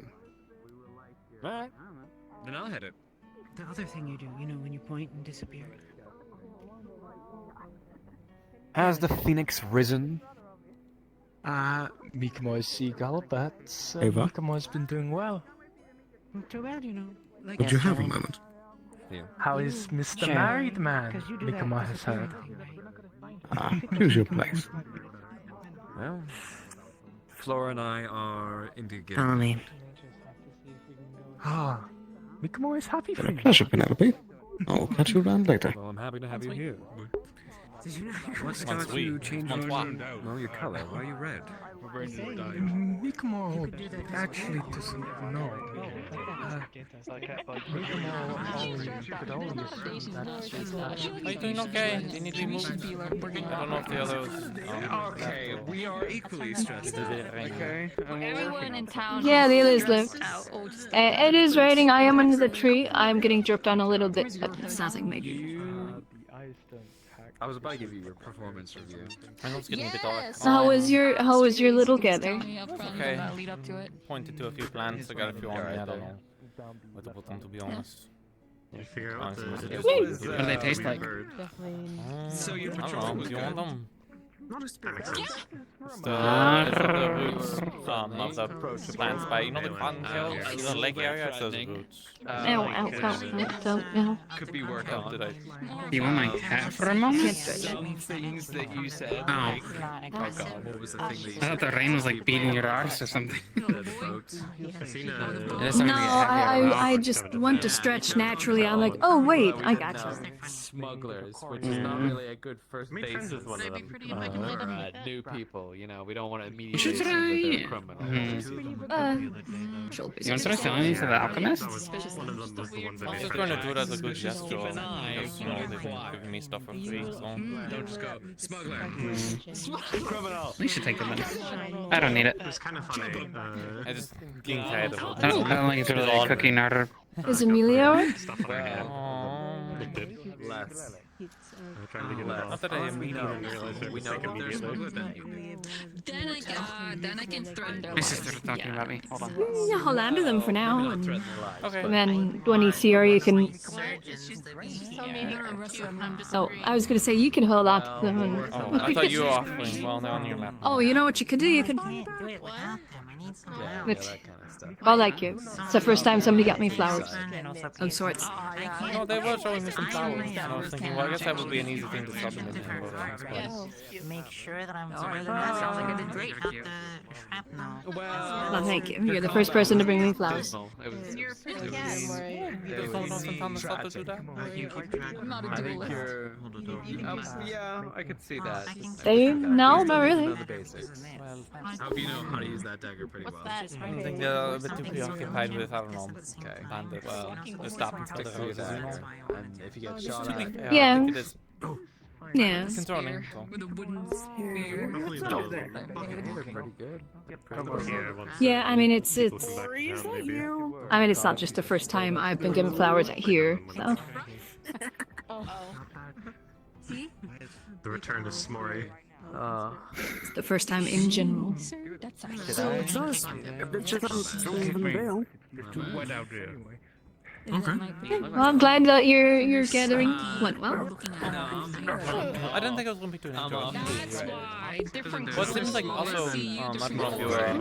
Right. Then I'll hit it. The other thing you do, you know, when you point and disappear. Has the phoenix risen? Mikomo's seagull, but Over. Mikomo's been doing well. Not too bad, you know. Like Would you have a moment? How is Mr. Sure. Married Man? 'Cause you do that Mikomo has heard. Choose your place. Well, Flora and I are indeed Follow me. Ah, Mikomo is happy for Been a you. pleasure, Penelope. I'll catch you around later. Well, I'm happy to have you here. What's Once got we- you change once what? your color? Why are you red? Make them all actually no. Make them all Are you doing okay? Do you need to be moved? I don't know if the others. Okay, we are equally stressed out. Okay, Everyone in town. Yeah, the others left. It is raining. I am under the tree. I'm getting dripped on a little bit, but it's nothing major. I was about to give you your performance review. I know it's getting a bit dark. So how was your little gathering? Okay. Pointed to a few plants. I got a few on me. I don't know where to put them, to be honest. You figure out Honestly, the... what do they taste like? So your I don't patrol know. was Do you want good. them? Not a spare sense. It's the roots of the plants by, you know, the cottontails, the lake area. It's those roots. Could be worked Oh, on. did I? Do you want my hat for a moment? Some things that you said. Oh. Like, oh god, what was the thing that you I thought the rain was like beating your arse or something. I've seen a... No, I just want to stretch naturally. I'm like, oh wait, I got you. Smugglers, which is not really a good first basis for new people. You know, we don't want to immediately should assume that try- they're criminals. You want to start selling these to the alchemist? One of them was the ones that I'm made just it. going to do it as a good gesture because, you know, they've been giving me stuff for free, so... Don't just go, smuggler. Criminal. We should take them then. I don't need it. It was kind of funny. I just being tired of it. I don't think it's really a cooking order. Is Emilio? Stuff on my hand. It did. Less. I'm trying to get it out. Not that I immediately realized it We was know like that there's immediately. then you can threaten My sister's talking about me. Hold on. Yeah, hold on to them for now, and Okay. then when you see her, you can. Oh, I was gonna say you can hold on to them. And... Oh, I thought you were offering. Well, they're on your map. Oh, you know what you could do? You could. Which, well, like you. It's the first time somebody got me flowers of sorts. No, they were showing me some flowers, and I was thinking, well, I guess that would be an easy thing to stop them in. Make sure that I'm sorry. That sounds like I did great. Not the shrapnel. Well, thank you. You're the first person to bring me flowers. You're a pretty There's no one else in town that's allowed to do that? I'm not a duelist. Yeah, I could see that. They no, not really. Well, I hope you know how to use that dagger pretty well. I think they're a bit too preoccupied with, I don't know, bandits. Just stop and tell the roses, you know? And if you get shot at, I Yeah. think it is. Yeah. Concerning, so. with a wooden spear. Pretty good. Yeah, I mean it's. I mean it's not just the first time I've been given flowers here, so. The return to Smory. It's the first time in general. What out there? Okay. Well, I'm glad that your gathering went well. I didn't think I was going to be doing it. That's why different. Well, it seems like also, I don't know if you were I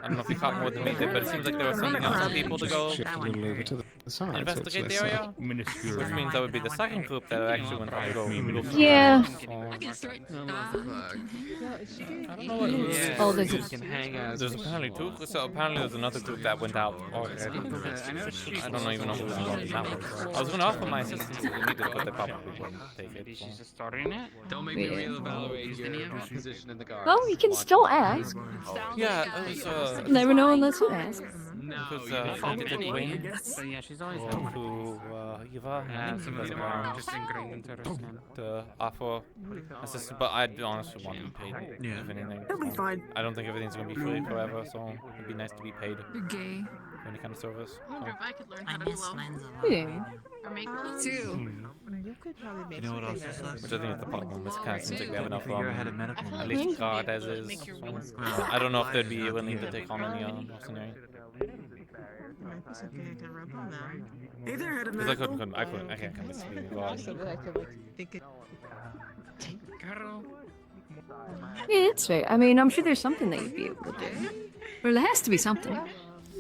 don't know if you caught more than me did, but it seems like there was something else for people to go Shift a little over to the side. investigate the area, which means that would be the second group that actually went to go. Yeah. I don't know what it is. Oh, there's There's apparently two. So apparently there's another group that went out already. I don't even know who was involved in that one. I was going to offer my assistance if we needed, but they probably wouldn't take it. She's just starting it. Don't make me reevaluate your position in the guard. Well, you can still ask. Yeah, it was. Never know unless you ask. Because I did it win. But yeah, she's always To Eva, Yeah, some of them are just ingrained into her skin. to offer assistance, but I'd honestly want to be paid. Yeah. If anything, It'll be fine. I don't think everything's gonna be free forever, so it'd be nice to be paid You're gay. for any kind of service. I wonder if I could learn how to glow. Yeah. Or make clothes. Too. You know what else is nice? Which I think is the problem. This kind of seems like they have enough Figure ahead of medical at needs. least guard as is. So, I don't know if they'd be willing to take on any mercenary. Because I can't come to being guard. Yeah, it's fair. I mean, I'm sure there's something that you'd be able to do. Well, there has to be something.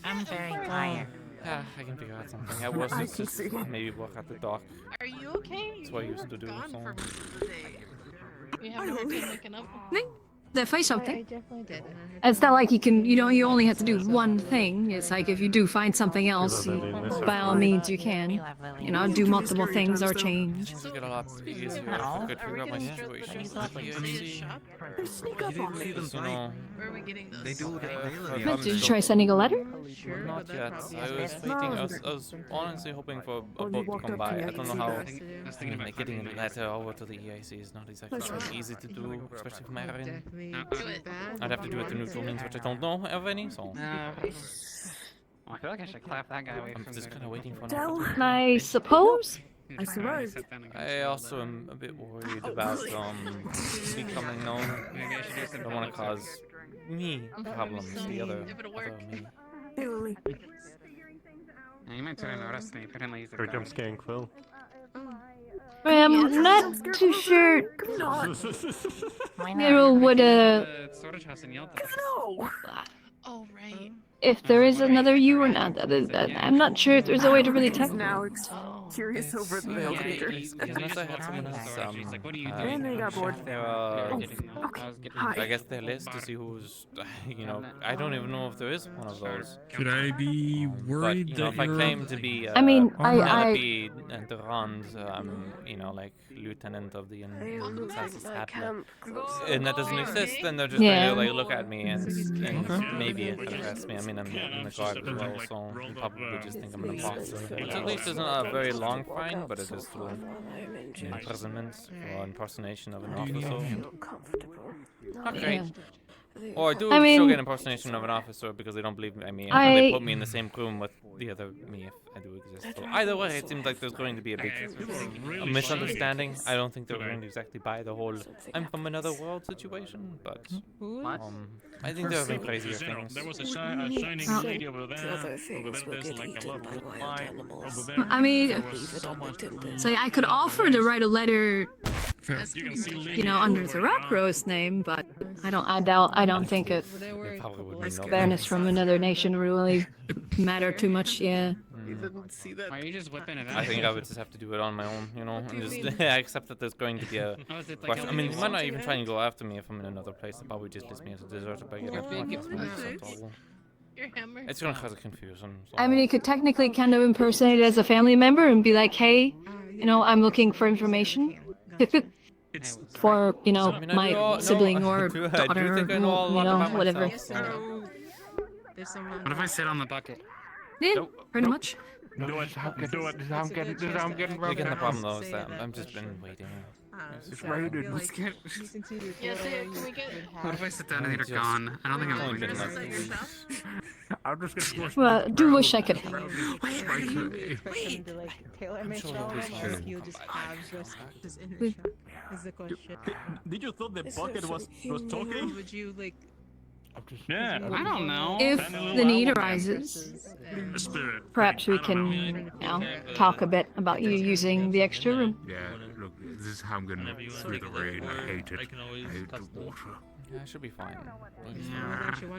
I'm very tired. Yeah, I can figure out something. I was just maybe work at the dock. Are you okay? That's what I used to do. Gone So. for most of the day. You having a hard time waking up? They find something. I definitely did. It's not like you only have to do one thing. It's like if you do find something else, by all means you can. Do multiple things or change. Things get a lot easier if I could figure out my situation with the EIC. Sneak up on me. Because, Where are we getting those? they do Did you try sending a letter? Not yet. I was waiting. I was honestly hoping for a boat to come by. I don't know how. Getting a letter over to the EIC is not exactly easy to do, especially from Erin. I'd have to do it through neutral means, which I don't know of any. So. I feel like I should clap that guy away I'm from just the- kind of waiting for an I suppose. I suppose. I also am a bit worried about becoming known. I don't want to cause me problems. The other me. Yeah, you might turn notice me. Apparently he's a Or jump scaring Quill. I'm not too sure. Nero would Storage house in Yalta. Oh, right. if there is another you or not. I'm not sure if there's a way to really tell. Now curious over the veil creatures. Unless I had someone else, And they got bored. I guess their list to see who's, I don't even know if there is one of those. Could I be worried But, if I claim to be, I mean, Penelope Durand, like lieutenant of the Assassin's Hat, and that doesn't exist, then they're just going to look at me and maybe arrest me. I mean, I'm in the guard as well, so they probably just think I'm an imposter. Which at least isn't a very long fine, but it is through imprisonment for impersonation of an officer. Not great. Or I do still get impersonation of an officer because they don't believe me. I mean, they put me in the same room with the other me if I do exist. So either way, it seems like there's going to be a big misunderstanding. I don't think they're going to exactly buy the whole "I'm from another world" situation, but I think there have been crazier things. There was a shining lady over there. Over there, there's like a lot of light. Over there, I mean, there was so much. so I could offer to write a letter, You can see under Zarapro's name, but I don't think it. Fairness from another nation really matter too much. Yeah. You didn't see that. Why are you just whipping it out? I think I would just have to do it on my own, and just accept that there's going to be a question. I mean, they might not even try and go after me if I'm in another place. They probably just list me as a deserter by getting It's gonna cause a confusion. So. I mean, you could technically kind of impersonate it as a family member and be like, "Hey, I'm looking for information." For my sibling or daughter, whatever. What if I sit on the bucket? Yeah, pretty much. Do it. Do it. I'm getting Again, the problem though is that I've just been waiting. It's rated. Let's get. Yes, can we get? What if I sit down and you're gone? I don't think I'm going to. I'm just gonna. Well, I do wish I could. Wait. Taylor made sure he'll just have this in his shop. Is the question. Did you thought the bucket was talking? Would you like? Yeah. I don't know. If the need arises, perhaps we can, talk a bit about you using the extra room. Yeah, look, this is how I'm gonna through the rain. I hate it. I hate the water. Yeah, I should be fine.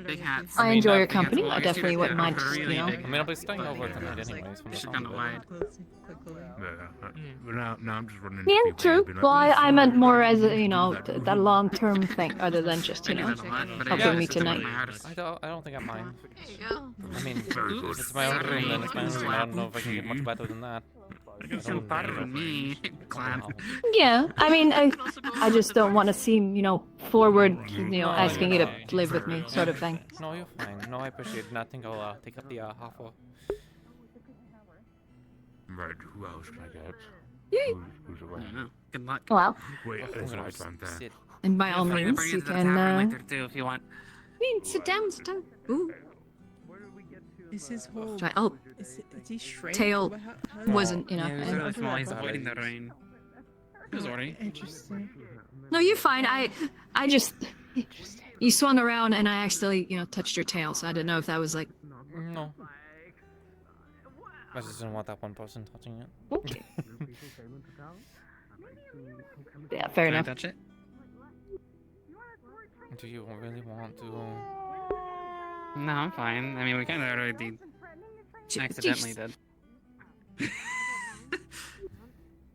Big hats. I enjoy your company. I definitely wouldn't mind, I mean, I'll be staying over tonight anyways. From the Should kind of wide. But now I'm just running. Yeah, true. Well, I meant more as a, that long-term thing, other than just, helping me tonight. I don't think I mind. There you go. I mean, if it's my own room, then it's my own room. I don't know if I can get much better than that. You're better than me, clan. Yeah, I mean, I just don't want to seem, forward, asking you to live with me, sort of thing. No, you're fine. No, I appreciate it. I think I'll take up the offer. Right, who else can I get? Yay. Who's around? Good luck. Well, Wait, there's a white man there. and by all means, you can, later too, if you want. sit down. Ooh. Is his whole? Is he straight? Tail wasn't, Yeah, he was really small. He's avoiding the rain. He was already. Interesting. No, you're fine. I just, you swung around and I accidentally, touched your tail, so I didn't know if that was like. No. I just didn't want that one person touching it. Okay. Yeah, fair enough. Touch it? Do you really want to? No, I'm fine. I mean, we kind of already accidentally did.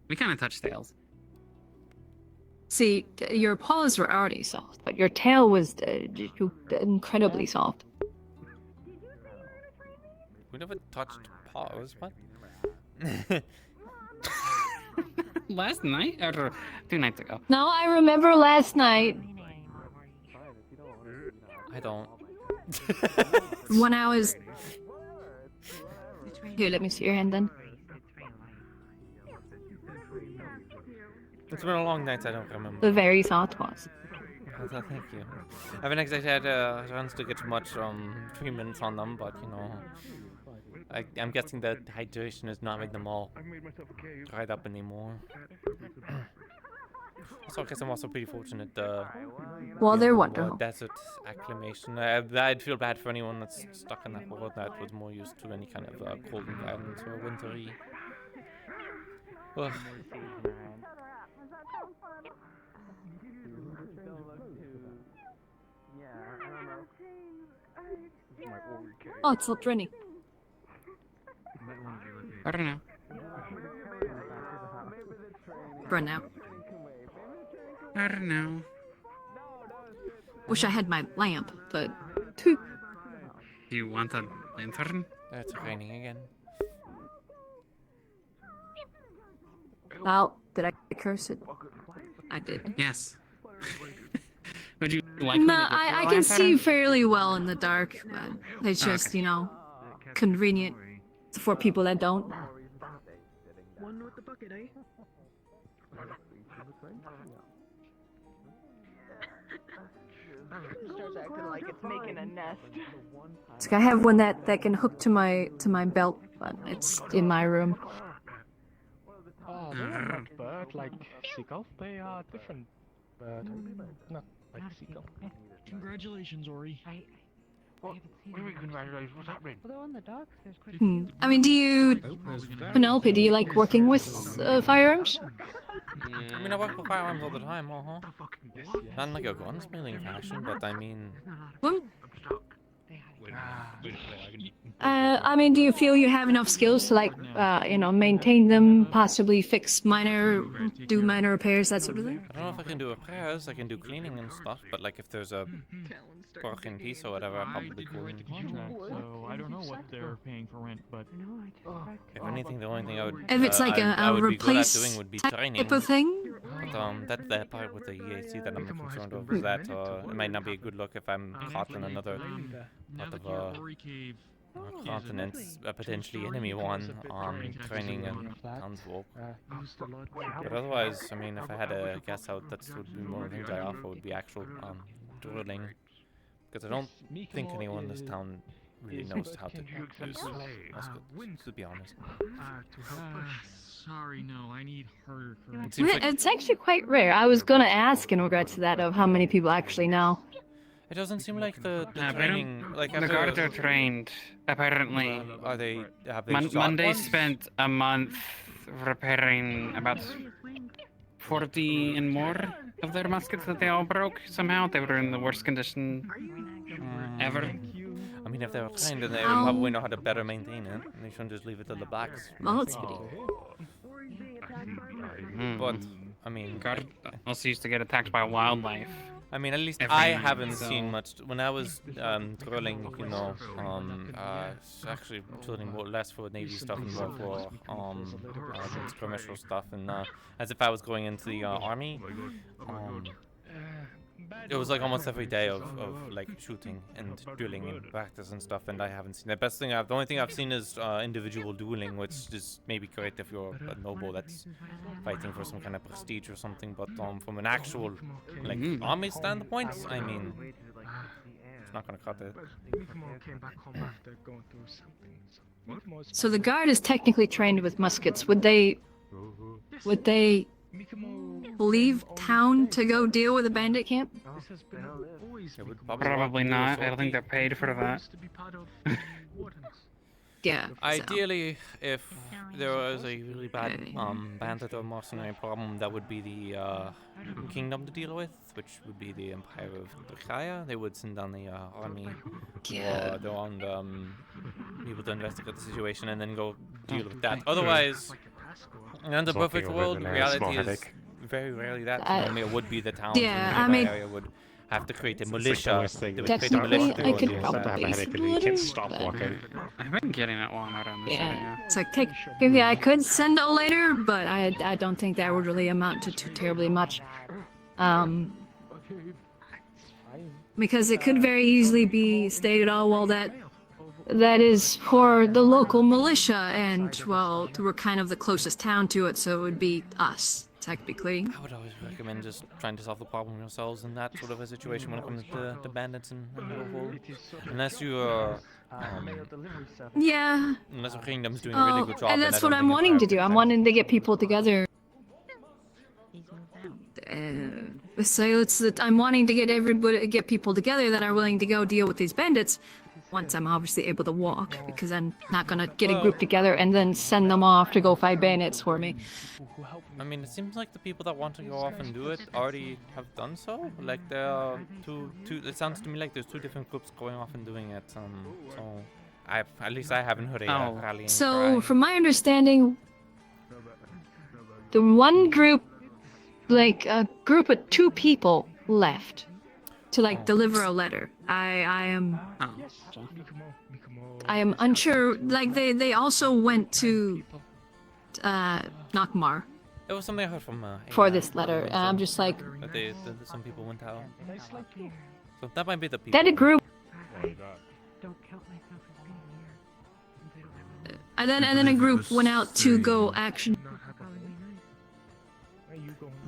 We kind of touched tails. See, your paws were already soft, but your tail was incredibly soft. We never touched paws. What? Last night or 2 nights ago? No, I remember last night. I don't. When I was. Here, let me see your hand then. It's been a long night, I don't remember. The very soft paws. Thank you. I haven't exactly had a chance to get much treatments on them, but you know, I'm guessing that hydration is not making them all dried up anymore. So I guess I'm also pretty fortunate. Well, they're wonderful. Desert acclimation. I'd feel bad for anyone that's stuck in that world that was more used to any kind of cold environment or wintry. Ugh. Oh, it's still training. I don't know. Run now. I don't know. Wish I had my lamp, but. Do you want a lantern? It's raining again. Wow, did I curse it? I did. Yes. Would you like No, me to get I you a can see lantern? fairly well in the dark, but it's just, Okay. you know, convenient for people that don't. One with the bucket, eh? Starts acting like it's making a nest. So I have one that can hook to my belt, but it's in my room. Oh, they are not bird like seagull. They are different bird. Not like seagull. Congratulations, Ori. What do you mean congratulations? What's happening? Well, they're on the docks. There's quite a Hmm. I mean, do you, Penelope? Do you like working with firearms? I mean, I work with firearms all the time, Not in like a gunsmithing fashion, but I mean. I mean, do you feel you have enough skills to like, you know, maintain them, possibly do minor repairs, that sort of thing? I don't know if I can do repairs. I can do cleaning and stuff, but like if there's a broken piece or whatever, I'll probably clean. So I don't know what they're paying for rent, but If anything, the only thing I would If it's like I a would be good at replace doing would be type training. of thing? But that's the part with the EAC that I'm concerned of. Is that it might not be a good look if I'm caught in another part of a continent, a potentially enemy one, training and townsfolk. But otherwise, I mean, if I had to guess out, that would be one of the things I offer would be actual drilling. Because I don't think anyone in this town really knows how to use muskets, to be honest. sorry, no, I need harder currency. Seems like It's actually quite rare. I was gonna ask in regards to that of how many people actually know. it doesn't seem like the They training, don't- like the after, guards are trained, apparently. Are they? Have they shot Monday ones? spent a month repairing about 40 and more of their muskets that they all broke somehow. They were in the worst condition ever. I mean, if they were trained, then they would probably know how to better maintain it. And they shouldn't just leave it to the blacks. Well, that's good. But I mean, Guard also used to get attacked by wildlife. I mean, at least every I night, haven't so- seen much. When I was drilling, you know, actually drilling more less for Navy stuff and more for skirmisher stuff, and as if I was going into the Army. It was like almost every day of like shooting and drilling and practice and stuff, and I haven't seen the best thing. The only thing I've seen is individual dueling, which is maybe great if you're a noble that's fighting for some kind of prestige or something. But from an actual like army standpoint, I mean, it's not gonna cut it. So the guard is technically trained with muskets. Would they leave town to go deal with a bandit camp? Probably not. I don't think they're paid for that. Yeah. Ideally, if there was a really bad bandit or mercenary problem, that would be the kingdom to deal with, which would be the Empire of Turkaya. They would send down the army or their own people to investigate the situation and then go deal with that. Otherwise, in the perfect world, reality is very rarely that. Normally it would be the town. Yeah, I the mean, area would have to create a It's like militia. the worst thing. They would Like, create a militia technically, to I go could deal with start to that. have a headache and you can't stop walking. I've been getting it long around this area. Yeah, it's like technically I could send a letter, but I don't think that would really amount to too terribly much. Because it could very easily be stated, oh well, that is for the local militia, and well, we're kind of the closest town to it, so it would be us technically. I would always recommend just trying to solve the problem yourselves in that sort of a situation when it comes to the bandits and the whole. Unless you are. Yeah. Unless the kingdom's doing a really good job. And then I that's don't what I'm think it's wanting to do. fair. I'm wanting to get people together. So I'm wanting to get people together that are willing to go deal with these bandits. Once I'm obviously able to walk, because I'm not gonna get a group together and then send them off to go fight bandits for me. I mean, it seems like the people that want to go off and do it already have done so. Like there are two. It sounds to me like there's two different groups going off and doing it. So at least I haven't heard a rallying So cry. from my understanding, the one group, like a group of 2 people left to deliver a letter. I am unsure. Like they also went to Nakmar It was something I heard from for this letter, and I'm just like, that some people went out. So that might be the people. that a group. And then a group went out to go action.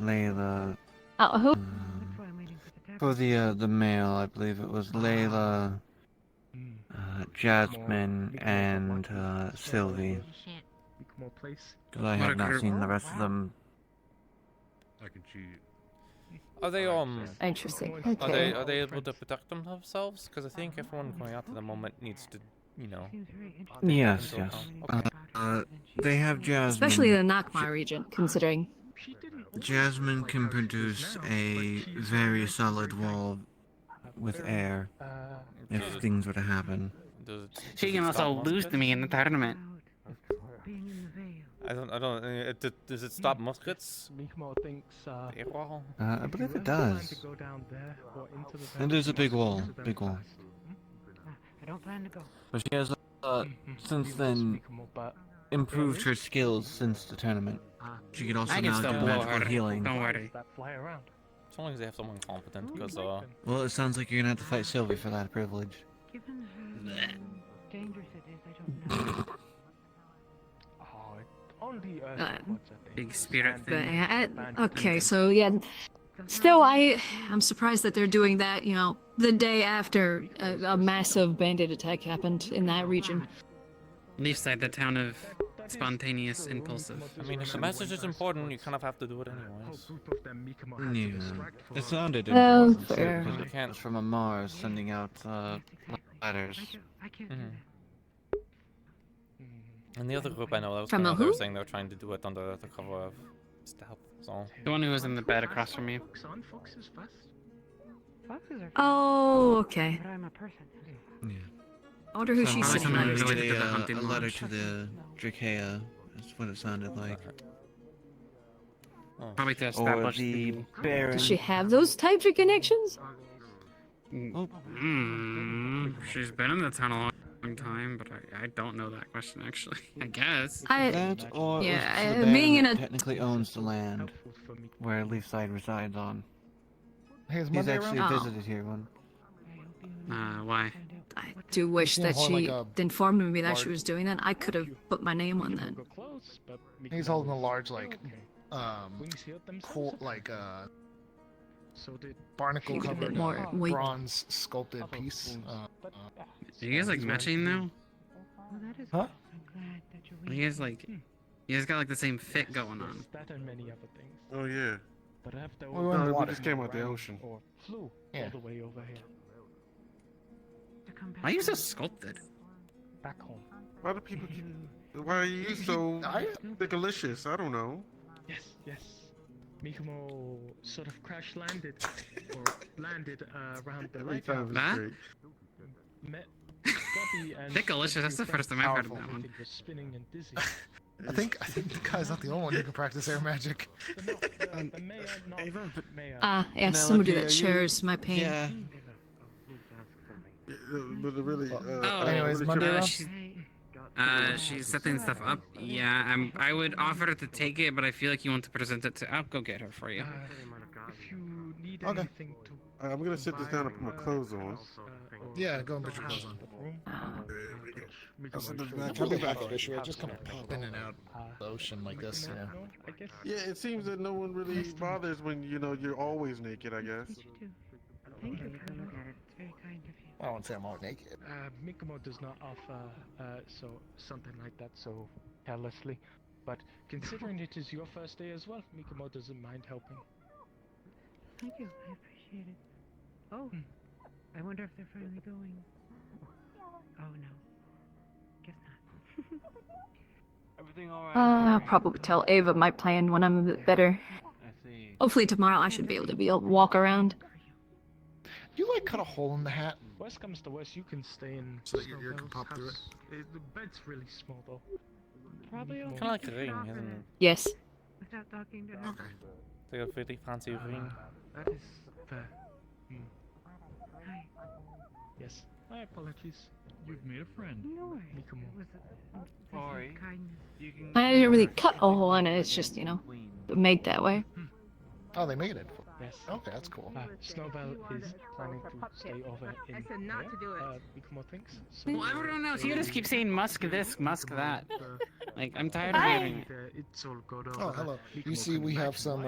Layla. Who? For the male, I believe it was Layla, Jasmine, and Sylvie. Because I have not seen the rest of them. I can cheat. Are they Interesting. Are they able to protect themselves? Because I think everyone going out to the moment needs to, Yes, control yes. calm. They have Jasmine. Especially the Nakmar region, considering. Jasmine can produce a very solid wall with air if things were to happen. She can also lose to me in the tournament. I don't. Does it stop muskets? Air wall? I believe it does. And there's a big wall. Big wall. I don't plan to go. But she has, since then, improved her skills since the tournament. She can also I can now still do blow magical her. healing. Don't worry. As long as they have someone competent, because Well, it sounds like you're gonna have to fight Sylvie for that privilege. Given how dangerous it is, I don't know. Big spirit But, thing. okay, so yeah. Still, I'm surprised that they're doing that. The day after a massive bandit attack happened in that region. Leaf side, the town of spontaneous, impulsive. I mean, if the message is important, you kind of have to do it anyways. Yeah. It sounded Oh, important too, fair. because it can't from a Mars sending out letters. And the other group I know that was From coming a out, they were who? saying they were trying to do it under the cover of stealth. So The one who was in the bed across from me. Oh, okay. But I'm a person. Yeah. I wonder who So she's probably sitting someone next to. related to the a hunting letter lodge. to the Drakea. That's what it sounded like. Probably to Or establish the the... Baron. Does she have those types of connections? She's been in the town a long time, but I don't know that question actually. I guess. That or it was yeah, the Baron being in that a technically owns the land where Leafside resides on. Hey, is He's Monday actually around? visited here one. Why? I do wish that hold she like a informed me that she large- was doing that. I could have put my name on that. He's holding a large, barnacle Give it a bit covered more weight. bronze sculpted piece. Are you guys like matching now? Huh? Are you guys like... You guys got like the same fit going on. Oh yeah. We were in the we water. just came out the ocean. Yeah. Why are you so sculpted? Back home. Why do people keep... Why are you so delicious? I don't know. Yes. Mikumo sort of crash landed, or landed around the Every lake. time it's Huh? great. Met Bobby and Delicious, that's the first time I've heard of that one. was spinning and dizzy. I think the guy's not the only one who can practice air magic. Yeah, someone do that shares my pain. Yeah. But really, anyways, Monday. She's setting stuff up. Yeah, I would offer to take it, but I feel like you want to present it to. I'll go get her for you. If you need Okay. anything to I'm gonna sit this down and put my clothes on. Yeah, go and put your clothes on. I'll be back eventually. I just kind of pop in and out the ocean like this, you know. Yeah, it seems that no one really bothers when you're always naked. I guess. Thank you for looking at it. It's very kind of you. I won't say I'm all naked. Mikomo does not offer something like that so carelessly, but considering it is your first day as well, Mikomo doesn't mind helping. Thank you. I appreciate it. Oh, I wonder if they're finally going. Oh no, guess not. Everything alright? I'll probably tell Ava my plan when I'm a bit better. I see. Hopefully tomorrow I should be able to walk around. Do you like cut a hole in the hat Worst comes to worst, you can stay in. so that your ear can pop through it? The bed's really small though. Probably Kind of like the ring, isn't it? Yes. Without talking to her. Okay. It's like a pretty fancy ring. That is fair. Hi. Yes. My apologies. You've made a friend. No worries. Mikomo. It was a Sorry. kindness. You can. I didn't really cut a hole in it, it's just, made that way. Oh, they made it. Yes. Okay, that's cool. Snowbell is planning to stay over in. I said not to do it. Mikomo thinks. So Well, everyone else, you just keep saying Musk this, Musk that. Like, I'm tired of hearing it. It's all good over Oh, hello. You see, we have some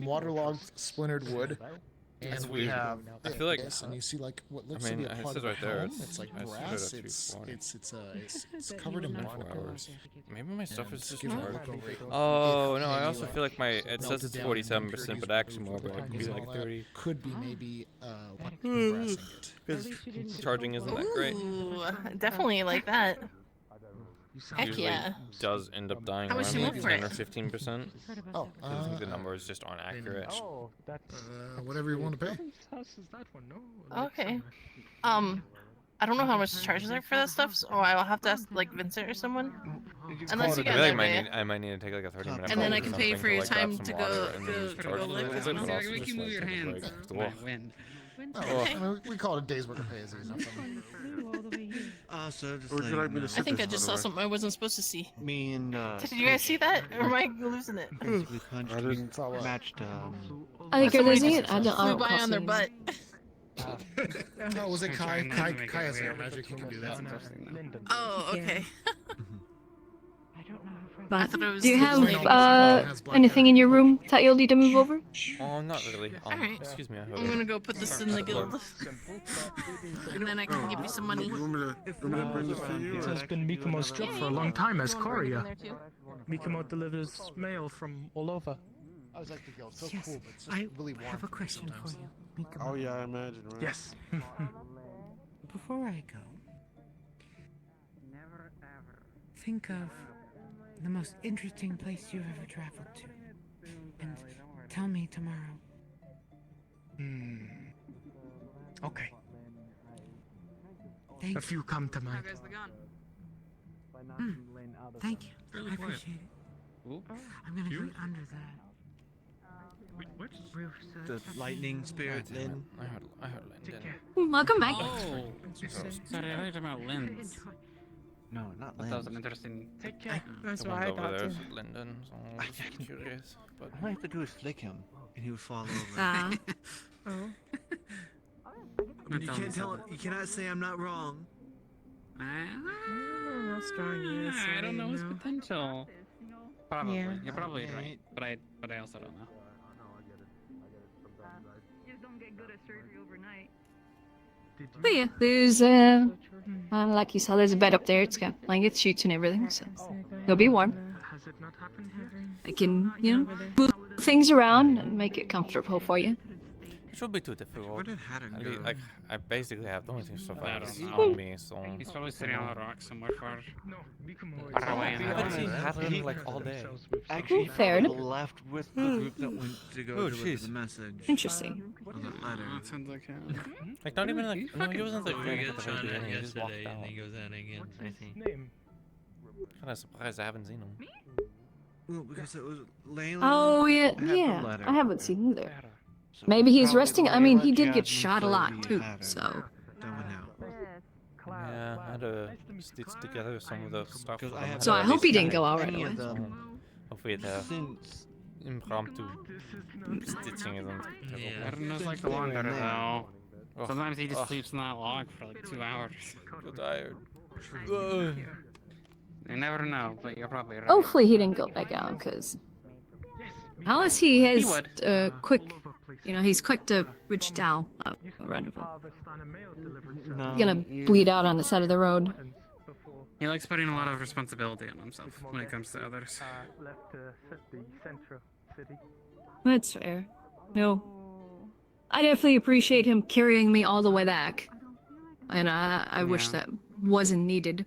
waterlogged splintered wood, and we have I feel like this, and you see like what looks I mean, to be a it part says of a right there, helm. it's- It's like I stood brass. at It's 240. it's covered in 24 metal. hours. Maybe my stuff is just gives it a charged. look over. Oh no, I Maybe, also like, feel like it says melted it's down 47%, but actually more, but it could be and like all that 30. Could be maybe compressing it. Because charging isn't that great. Ooh, definitely like that. Heck Usually yeah. does end up dying How much around do you like want for 10 it? or 15%. Oh, I think the numbers just aren't accurate. Oh, that's whatever you want to pay. Whose house is that one? No. Okay. I don't know how much the charges are for that stuff, so I'll have to ask like Vincent or someone. Unless you I got feel like that way. I might need to take like a 30-minute And then break I or can pay something for your like, grab time some to water go and then just go charge go it a live. little bit, but also Make just, you move like, your take a hands. break. Oh, my wind. Oh, I mean, we call it a day's worth of pay. Is easy enough for me. So just Would you like me to I think I just saw something I wasn't supposed to see. Me and Did you guys see that? Or am I losing it? basically punched, we matched I think you're Somebody losing just it. I don't flew know. by on their butt. Oh, was it Kai? Kai has air magic. He can do that. Oh, okay. But thought it was do you the have lady. anything in your room that you'll need to move over? Oh, not really. Alright. Excuse me. I'm gonna go put this in the guild. And then I can give you some money. You want me to bring this to you? It or- has been Mikomo's job for a long time as courier. Mikomo delivers mail from all over. I was like the guild, so Yes, cool, but it's just I really warm have a for me question for sometimes. you, Mikomo. Oh yeah, I imagine, right? Yes. Before I go, think of the most interesting place you've ever traveled to, and tell me tomorrow. Okay. Thank A few come to mind. Thank you. Fairly I quiet. appreciate it. Ooh. I'm gonna You? go under that. Wait, what? Roof, so The it's lightning spirit, Lynn. I heard Lynn. Welcome back. Oh, sorry, I heard about lens. No, not That was Lynn. an interesting. Take care. That's The what ones I over thought there too. is Lyndon, so I was just curious. But All I have to do is flick him, and he would fall over. Ah. Oh. You can't tell. You cannot say I'm not wrong. How strong he is. I don't know his potential. Probably. Yeah. You're probably right. But I also don't know. Just don't get good at surgery overnight. But yeah, there's like you saw, there's a bed up there. It's got blankets, sheets, and everything, so it'll be warm. Has it not happened here? I can, move things around and make it comfortable for you. it should be too difficult. Where did Haddon I go? mean, like, I basically have the only thing so far I is don't know. on me, so. He's probably sitting on a rock somewhere far, No, Mikomo far away in I the haven't seen woods. Hadlin like all day. Actually, he Fair enough. left with the group that went to go Oh, deliver jeez. the message. Interesting. On that letter. Oh, that sounds like him. Like, not even like. No, he wasn't like We doing get it at the very shot at beginning. He just walked yesterday, and out. he goes out again. What's his name? Kind of surprised I haven't seen him. Well, because it was Layla. Oh yeah, had the yeah. letter. I haven't seen him either. Maybe he's Probably resting. I mean, he Layla, did get Jasmine, shot a lot Phoebe, too. Hatter. So Don't know. Yeah, I had to stitch together some of the stuff. Because I have So I not hope he didn't discovered go out right any away. of them Hopefully the since impromptu stitching isn't terrible. Aaron is like the wanderer though. Oh, Sometimes he just oh. sleeps in that log for like 2 hours. So tired. You never know, but you're probably right. hopefully he didn't go back out, because unless he has would. quick, you know, he's quick to reach down around him. No, He's gonna bleed out on the side of the road. He likes putting a lot of responsibility on himself when it comes to others. That's fair. No, I definitely appreciate him carrying me all the way back, and I wish that wasn't needed.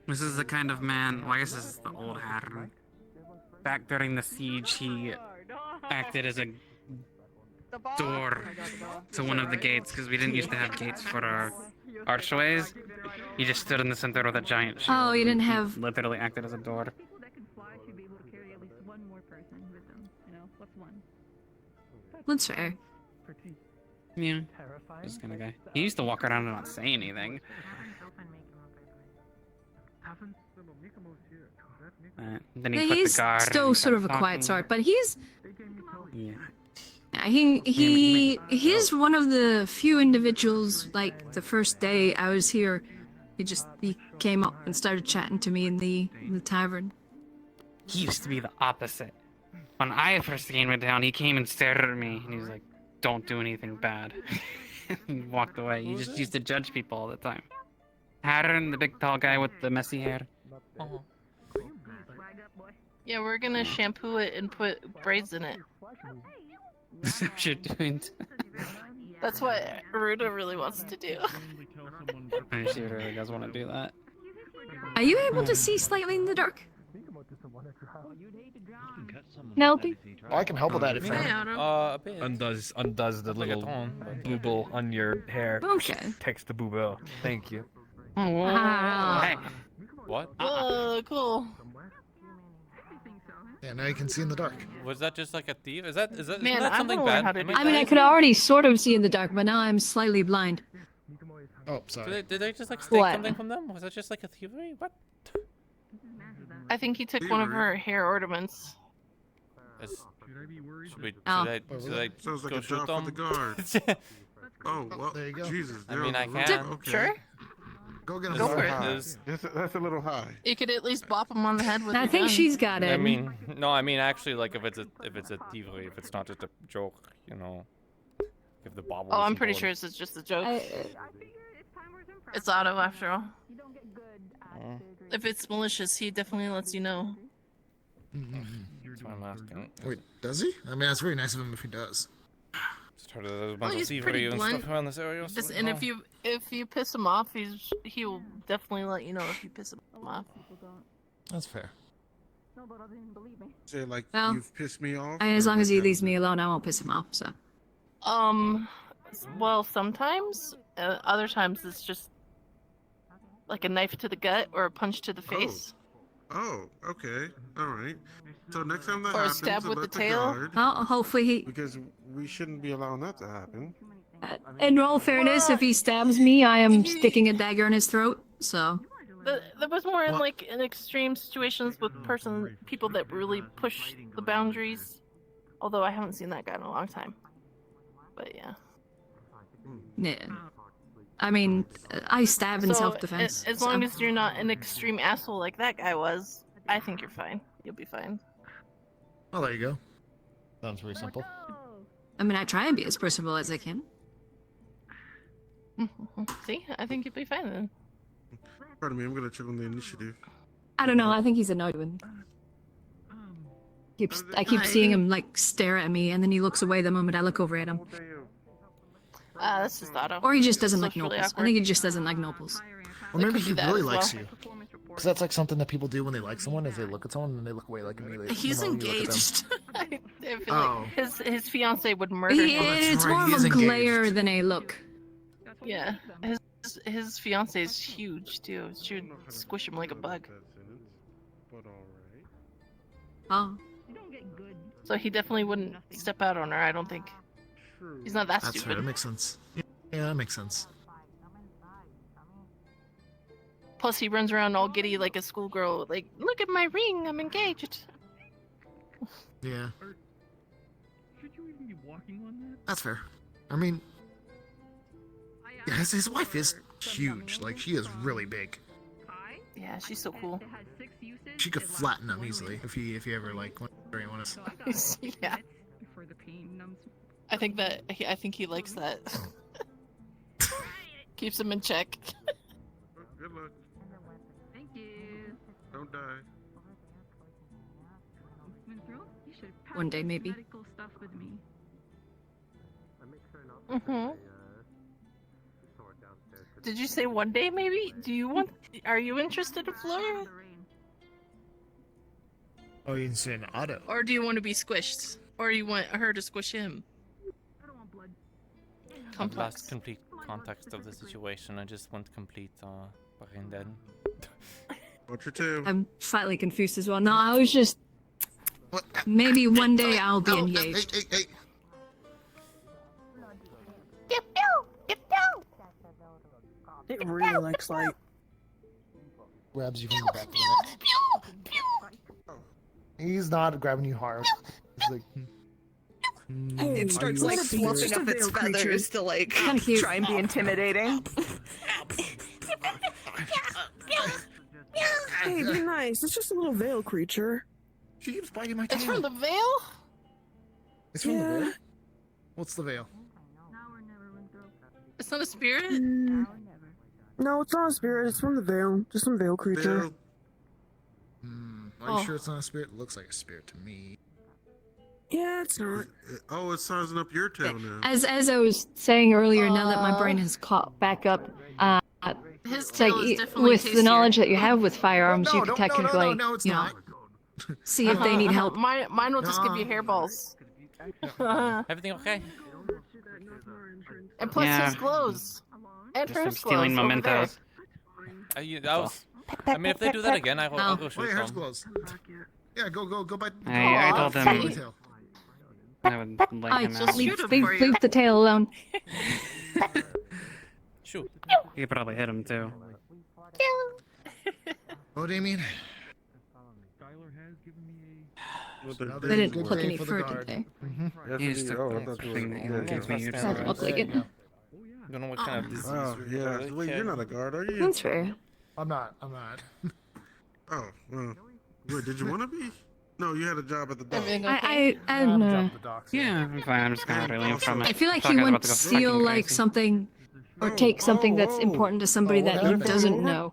This is the kind of man, well, I guess this is the old Hatter. Back during the siege, he acted as a door to one of the gates, because we didn't used to have gates for our archways. He just stood in the center with a giant shield. Oh, you didn't He have. literally acted as a door. That's fair. Yeah, this kind of guy. He used to walk around and not say anything. Then he Yeah, put he's the guard. still and sort of a started quiet talking. sort, but he's Yeah. he's one of the few individuals. Like the first day I was here, he came up and started chatting to me in the tavern. He used to be the opposite. When I first came in town, he came and stared at me, and he was like, "Don't do anything bad." And walked away. He just used to judge people all the time. Hatter, the big tall guy with the messy hair. Oh. Yeah, we're gonna shampoo it and put braids in it. That's what you're doing. That's what Ruda really wants to do. She really does want to do that. Are you able to see slightly in the dark? Penelope? I can help with that if you want. A bit. Undoes the little booble on your hair. Okay. Takes the booble. Thank you. Ah. Hey. What? Whoa, cool. Yeah, now you can see in the dark. Was that just like a thief? Is that Man, isn't that I something wanna learn bad? how to do I mean, I could already sort of see in the dark, but now I'm slightly blind. Oh, sorry. Did they just like steal What? something from them? Was that just like a thievery? What? I think he took one of her hair ornaments. Should we? Oh. Should I Sounds like go a shoot job them? for the guard. Oh, well, there you go. Jesus. I mean, I they're on can. the roof. Okay. Sure. Go get him. Go for it. That's a little high. You could at least bop him on the head with I a think gun. she's got it. I mean, no, I mean actually, like if it's a thievery, if it's not just a joke, you know, if the bauble. Oh, is I'm pretty involved. sure it's just a joke. It's Otto after all. Oh, If it's malicious, he definitely lets you know. that's what I'm asking. Wait, does he? I mean, that's very nice of him if he does. Just heard there's a Well, bunch of he's thievery pretty and blunt. stuff around this area. So, And if you piss him off, he will definitely let you know if you piss him off. That's fair. Say, like, Well, you've pissed me off. As long as he leaves me alone, I won't piss him off. So. Well, sometimes. Other times it's just like a knife to the gut or a punch to the face. Oh, okay. All right. So next time that Or a happens, stab with alert the tail. guard, Well, hopefully he. Because we shouldn't be allowing that to happen. In all fairness, if he stabs me, I am sticking a dagger in his throat. So. That was more in like in extreme situations with people that really push the boundaries. Although I haven't seen that guy in a long time. But yeah. Yeah. I mean, I stab in So, self-defense. As long as you're not an extreme asshole like that guy was, I think you're fine. You'll be fine. Oh, there you go. Sounds very simple. I mean, I try and be as personable as I can. See, I think you'll be fine then. Pardon me, I'm gonna check on the initiative. I don't know. I think he's annoyed with. I keep seeing him like stare at me, and then he looks away the moment I look over at him. That's just Otto. Or he just doesn't like Socially nobles. I awkward. think he just doesn't like nobles. Or maybe could he be that really as likes well. you. Because that's like something that people do when they like someone, is they look at someone and they look away like immediately. He's the moment you look at them. engaged. I feel Oh. like his fiance would murder him. It's more of a glare than a look. Yeah, his his fiance is huge too. She would squish him like a bug. Oh. So he definitely wouldn't step out on her. I don't think. He's not that That's stupid. fair. That makes sense. Yeah, that makes sense. Plus, he runs around all giddy like a schoolgirl. Like, look at my ring. I'm engaged. Yeah, Should you even be walking on that? that's fair. I mean, yeah, his wife is huge. Like, she is really big. Yeah, she's so cool. She could flatten him easily if he ever like went where he wanted. Yeah. I think he likes that. Keeps him in check. Good luck. Thank you. Don't die. One day, maybe. Mm-hmm. Did you say one day, maybe? Are you interested in Flora? Oh, you didn't say an auto. Or do you want to be squished? Or you want her to squish him? I've lost complete context of the situation. I just want complete behind that. What's your two? I'm slightly confused as well. No, I was just... Maybe one day I'll be engaged. Hey. It really likes light. Grabs you from the back of the neck. He's not grabbing you hard. He's like, It starts like fluffing up its feathers to like try and be intimidating. Hey, be nice. It's just a little veil creature. She keeps biting my tail. It's from the veil? It's from the veil? What's the veil? It's not a spirit? No, it's not a spirit. It's from the veil. Just some veil creature. Are you sure it's not a spirit? It looks like a spirit to me. Yeah, it's not. Oh, it's sizing up your tail now. As I was saying earlier, now that my brain has caught back up, His it's like tail is definitely with the tastier. knowledge that you have with firearms, you can no, technically, no, it's you know, not. see if they need help. Mine will just give you hairballs. Everything okay? And plus Yeah. his glows. And Just hers some stealing glows over mementos. I mean, if they do that again, I'll go Oh, shoot yeah, hers them. glows. Yeah, go bite. I told them bite the tail. I would like I him just out. leave the tail alone. Shoot. You could probably hit him too. Oh, Damien. They didn't pluck any fur, did they? He just took the thing that you gave me. Doesn't look like it. Don't know what kind of disease. Oh, you yeah. really Wait, can. you're not a guard, are you? That's fair. I'm not. Oh, well. Wait, did you want to be? No, you had a job at the dock. I don't know. Yeah, I'm fine. I'm just kind of really from it. I feel like Fuck, he I was wouldn't about to go steal fucking like crazy. something or take something that's important to somebody that he doesn't know.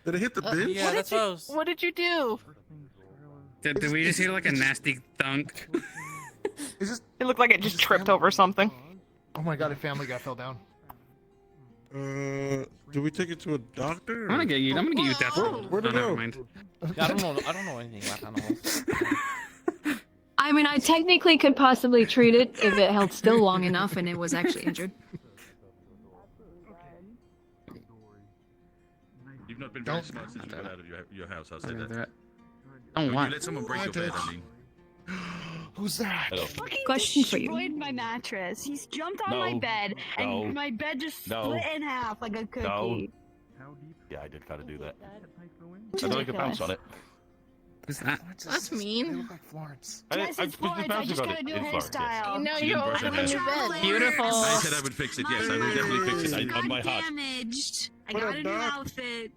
Did it hit the bench? Yeah, that's what I was. What did you do? Did we just hear like a nasty thunk? It looked like it just tripped over something. Oh my god, a Family Guy fell down. Do we take it to a doctor? I'm gonna get you death roll. Where'd it never go? mind. I don't know anything about animals. I mean, I technically could possibly treat it if it held still long enough and it was actually injured. You've not been very smart since you got out of your house, I'll say that. Oh, You what? let someone break your bed, I mean. Who's that? Hello. Question for you. Destroyed my mattress. He's jumped on my No. bed, and No. my bed just No. split in half like a cookie. No. Yeah, I did kind of do that. It's I know I could bounce on it. Who's that? That's mean. Look like Florence. I Yes, it's Florence. I just got a new hairstyle. You know She you're didn't brush her opening hair. your bed. Beautiful. I said I would fix it, yes, I would definitely fix it. On my heart. Damaged. I What got up, a new Doc? outfit.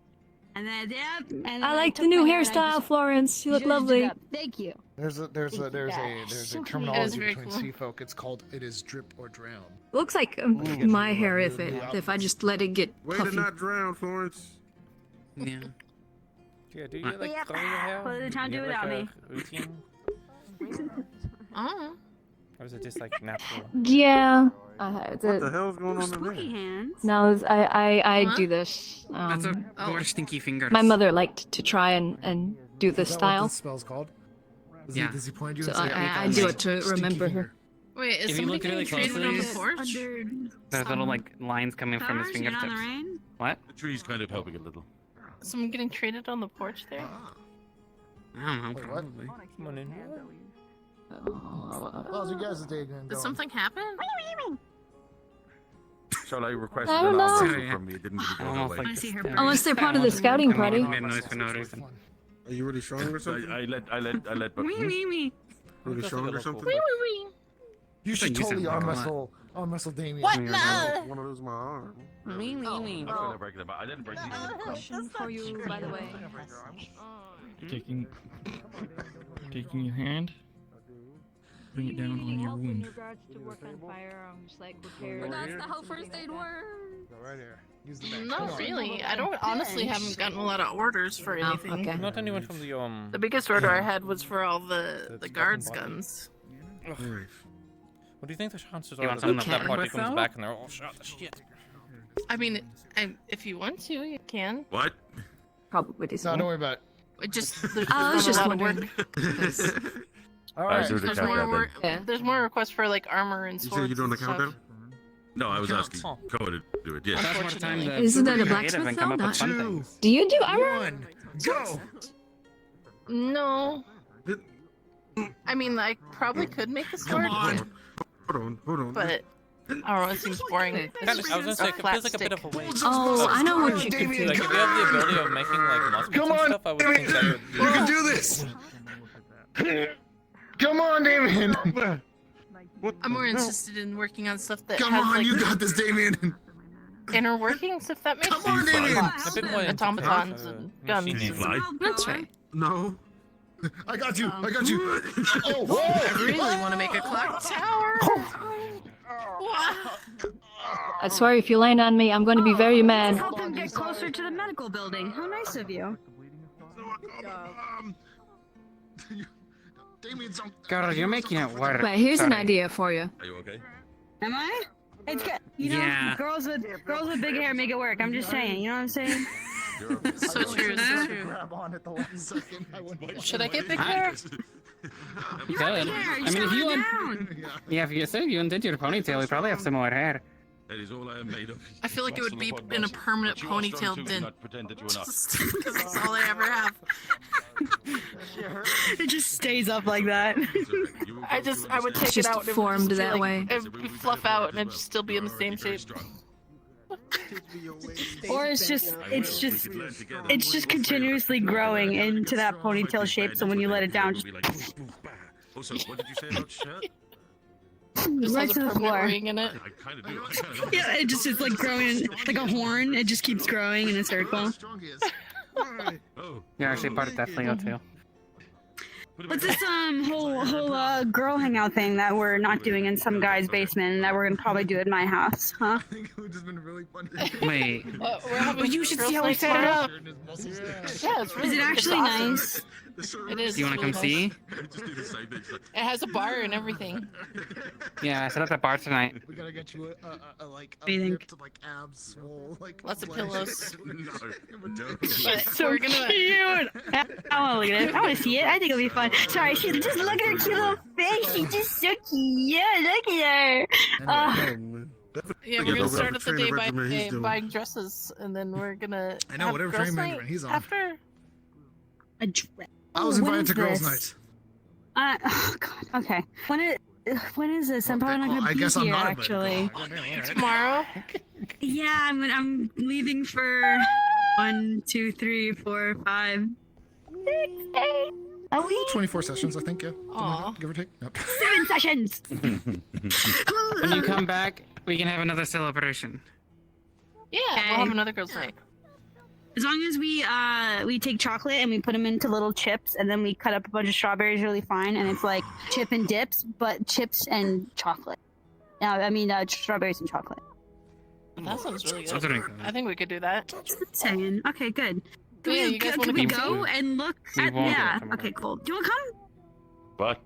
And then, and then I like the took new my hair and I hairstyle, just Florence. You look zhuzhed it lovely. up. Thank you. There's a So cute. terminology very between cool. sea folk. It's called it is drip or drown. Looks like my hair if I just let it get Way puffy. to not drown, Florence. Yeah. Yeah, do you like Yep. color your hair? What did the town Do you do have, without like, a routine? Oh. Or is it just like natural? Yeah. What the hell's going on in Spooky there? hands. No, I Huh? do this. That's a poor stinky fingers. My mother liked to try and do this Is that style. what this spell's called? Yeah. Does he point you So and say, I do it to Stinky remember finger. her. Wait, is If you somebody look really getting treated on the closely- porch? There's little like lines coming from his Flowers, you know, in the fingertips. rain. What? The tree's kind of helping a little. Someone getting traded on the porch there? I don't know, Wait, what? probably. Come on in. How's you guys' day going? Did something happen? Shall I request I an don't alarm know. whistle from me? It didn't really go that way. Unless they're part of the scouting party. Made noise for no reason. Are you really strong or something? I let. Me. Really strong or something? You should Use it totally like a arm wrestle Damien. What? I No. don't want to lose my arm. Me. I'm gonna break them. I didn't break these. Question for you, by the way. Taking your hand, bring it down on your wound. In regards to work on firearms, like repairs. That's not how first aid works. Go right here. Use the back. Not really. I don't honestly haven't gotten a lot of orders for anything. okay. Not anyone from the The biggest order I had was for all the guards' guns. What do you think the chances You are want that something that to party with, comes though? back and they're all shot to shit? I mean, if you want to, you can. What? Probably No, decent. don't worry about it. It just there's, I was there's just a lot of wondering. work. All I right. do the There's countdown more then. work. There's more requests for like armor and You swords. said you're doing the and stuff. countdown? No, I was Count. asking Koa to do it. Yes. That's more time to Isn't that a be creative blacksmith and come though? up with Not- fun things. Do you do armor? 1, go! No. I mean, I probably could make a sword, Hold on. but I don't know. It seems boring. I was gonna say, it flat feels like a bit stick. of a waste. Oh, I know what you could Damien, do. Like, if you have the ability of making, like, muskets Come and on, stuff, I would think that would You can do this! Come on, Damien! I'm more interested in working on stuff that Come has on, like you got this, Damien! inner workings, if that makes Come sense. on, Damien! a bit more Automatons and guns. Can you fly? That's right. No. I got you! I got you! Oh, I whoa! really want to make a clock tower. I swear, if you land on me, I'm going to be very mad. Help him get closer to the medical building. How nice of you. Damien's on. Girl, you're making it work. But here's an Sorry. idea for you. Are you okay? Am I? It's good. You know, Yeah. girls with big hair make it work. I'm just saying. You know what I'm saying? So true. So true. Grab on at the last second. I wouldn't- Should I get big hair? You could. I mean, if you want, yeah, if you said you undid your ponytail, you probably have some more hair. That is all I am made of. I feel like it would be in a permanent ponytail then. Just because that's all I ever have. It just stays up like that. I would take just it out. and it would formed just be that like, way. It would fluff out and it'd just still be in the same shape. Or it's just continuously growing into that ponytail shape. So when you let it down, just Also, what did you say about shirt? Just right has to a the permanent floor. ring in it. I kind of do. I kind of Yeah, it just is like growing like a horn. It just keeps growing in a circle. Oh. You're actually part of Deathly too. What's this whole girl hangout thing that we're not doing in some guy's basement and that we're gonna probably do at my house, huh? I think it would just been really funny. Wait. We're having But you should girls' see how we night set it tomorrow. up. Yeah, it's really Is it actually it's awesome. nice? It is. Do you want to really come see? nice. It has a bar and everything. Yeah, I set up the bar tonight. We gotta get you a like do you think? ripped, like abs swole, like Lots of legs. pillows. But so we're gonna- cute. I want to look at it. I want to see it. I think it'll be fun. Sorry, just look at her cute little face. She's just so cute. Look at her. Yeah, we're gonna start at the day by day buying dresses, and then we're gonna. I know, have whatever girls' training night regimen he's on. After. A dress. I was When invited is to girls' this? night. Oh God. Okay. When is this? I'm probably not Well, gonna I be guess I'm here not invited to actually. girls' night. Tomorrow. Yeah, I'm leaving for 1, 2, 3, 4, 5, 6, 8. A week. 24 sessions, I think, yeah. Aw. Give or take. Yep. 7 sessions. When you come back, we can have another celebration. Yeah, we'll have another girls' night. As long as we take chocolate and we put them into little chips, and then we cut up a bunch of strawberries really fine, and it's like chip and dips, but chips and chocolate. Strawberries and chocolate. That sounds really Sounds good. really good. I think we could do that. That's what I'm saying. Okay, good. Can Yeah, we, you guys can wanna we come go too? and look We at won't yeah? come over. Okay, cool. Do you want to come? What?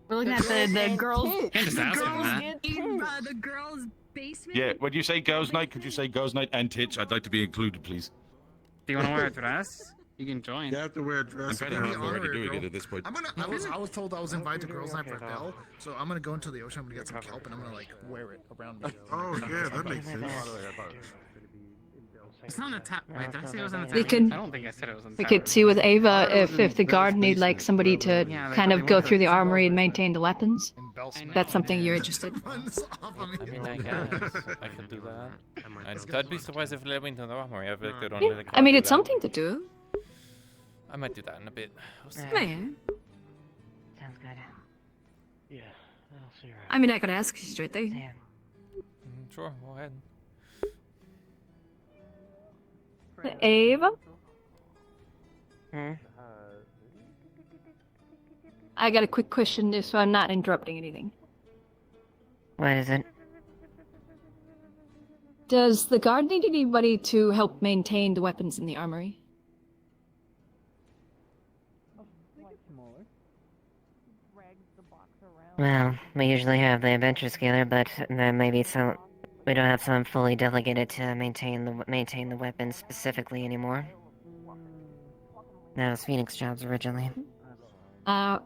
We're looking at the girls. Can't just ask him girls that. in the girls' basement. Yeah, when you say girls' night, could you say girls' night and titch? I'd like to be included, please. Do you want to wear a dress? You can join. You have to wear a dress. I'm kind of half already doing it at this point. I was told I was invited to girls' night for Belle, so I'm gonna go into the ocean. I'm gonna get some kelp and I'm gonna like wear it around me. Oh yeah, that makes sense. It's not a tap. Wait, did I say it was in the We tap? could- I don't think I said it was in the We tap. could see with Ava if the guard need like somebody to kind of go through the armory and maintain the weapons. That's something you're interested in. I mean, I guess I could do that. I'd be surprised if they let me into the armory. I feel like they don't let the I guard mean, do it's that. something to do. I might do that in a bit. We'll see. Yeah. Sounds good. Yeah, I'll see her. I mean, I could ask you straight there. Sure, go ahead. Ava? Hmm? I got a quick question if I'm not interrupting anything. What is it? Does the guard need anybody to help maintain the weapons in the armory? Well, we usually have the adventure scaler, but there may be some. We don't have someone fully delegated to maintain the weapons specifically anymore. That was Phoenix jobs originally. Well,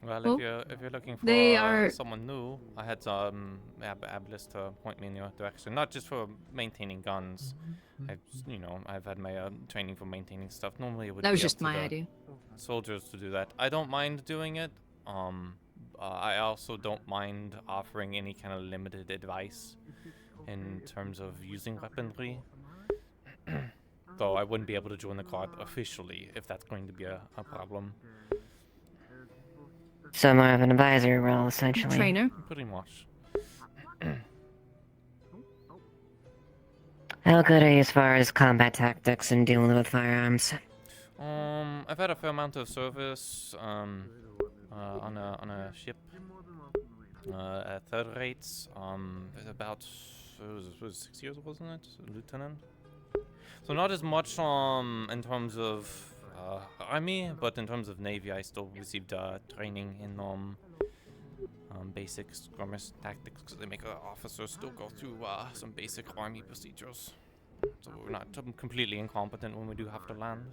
Well, if you're looking for they are- someone new, I had Abelis to point me in your direction. Not just for maintaining guns. I've had my training for maintaining stuff. Normally, it would That was be up just to my the idea. soldiers to do that. I don't mind doing it. I also don't mind offering any kind of limited advice in terms of using weaponry. Though I wouldn't be able to join the guard officially if that's going to be a problem. So more of an advisory role, essentially. Trainer? Pretty much. How good are you as far as combat tactics and dealing with firearms? I've had a fair amount of service on a ship at third rates. About it was 6 years, wasn't it, Lieutenant? So not as much in terms of army, but in terms of navy, I still received training in basic skirmish tactics because they make officers still go through some basic army procedures. So we're not completely incompetent when we do have to land.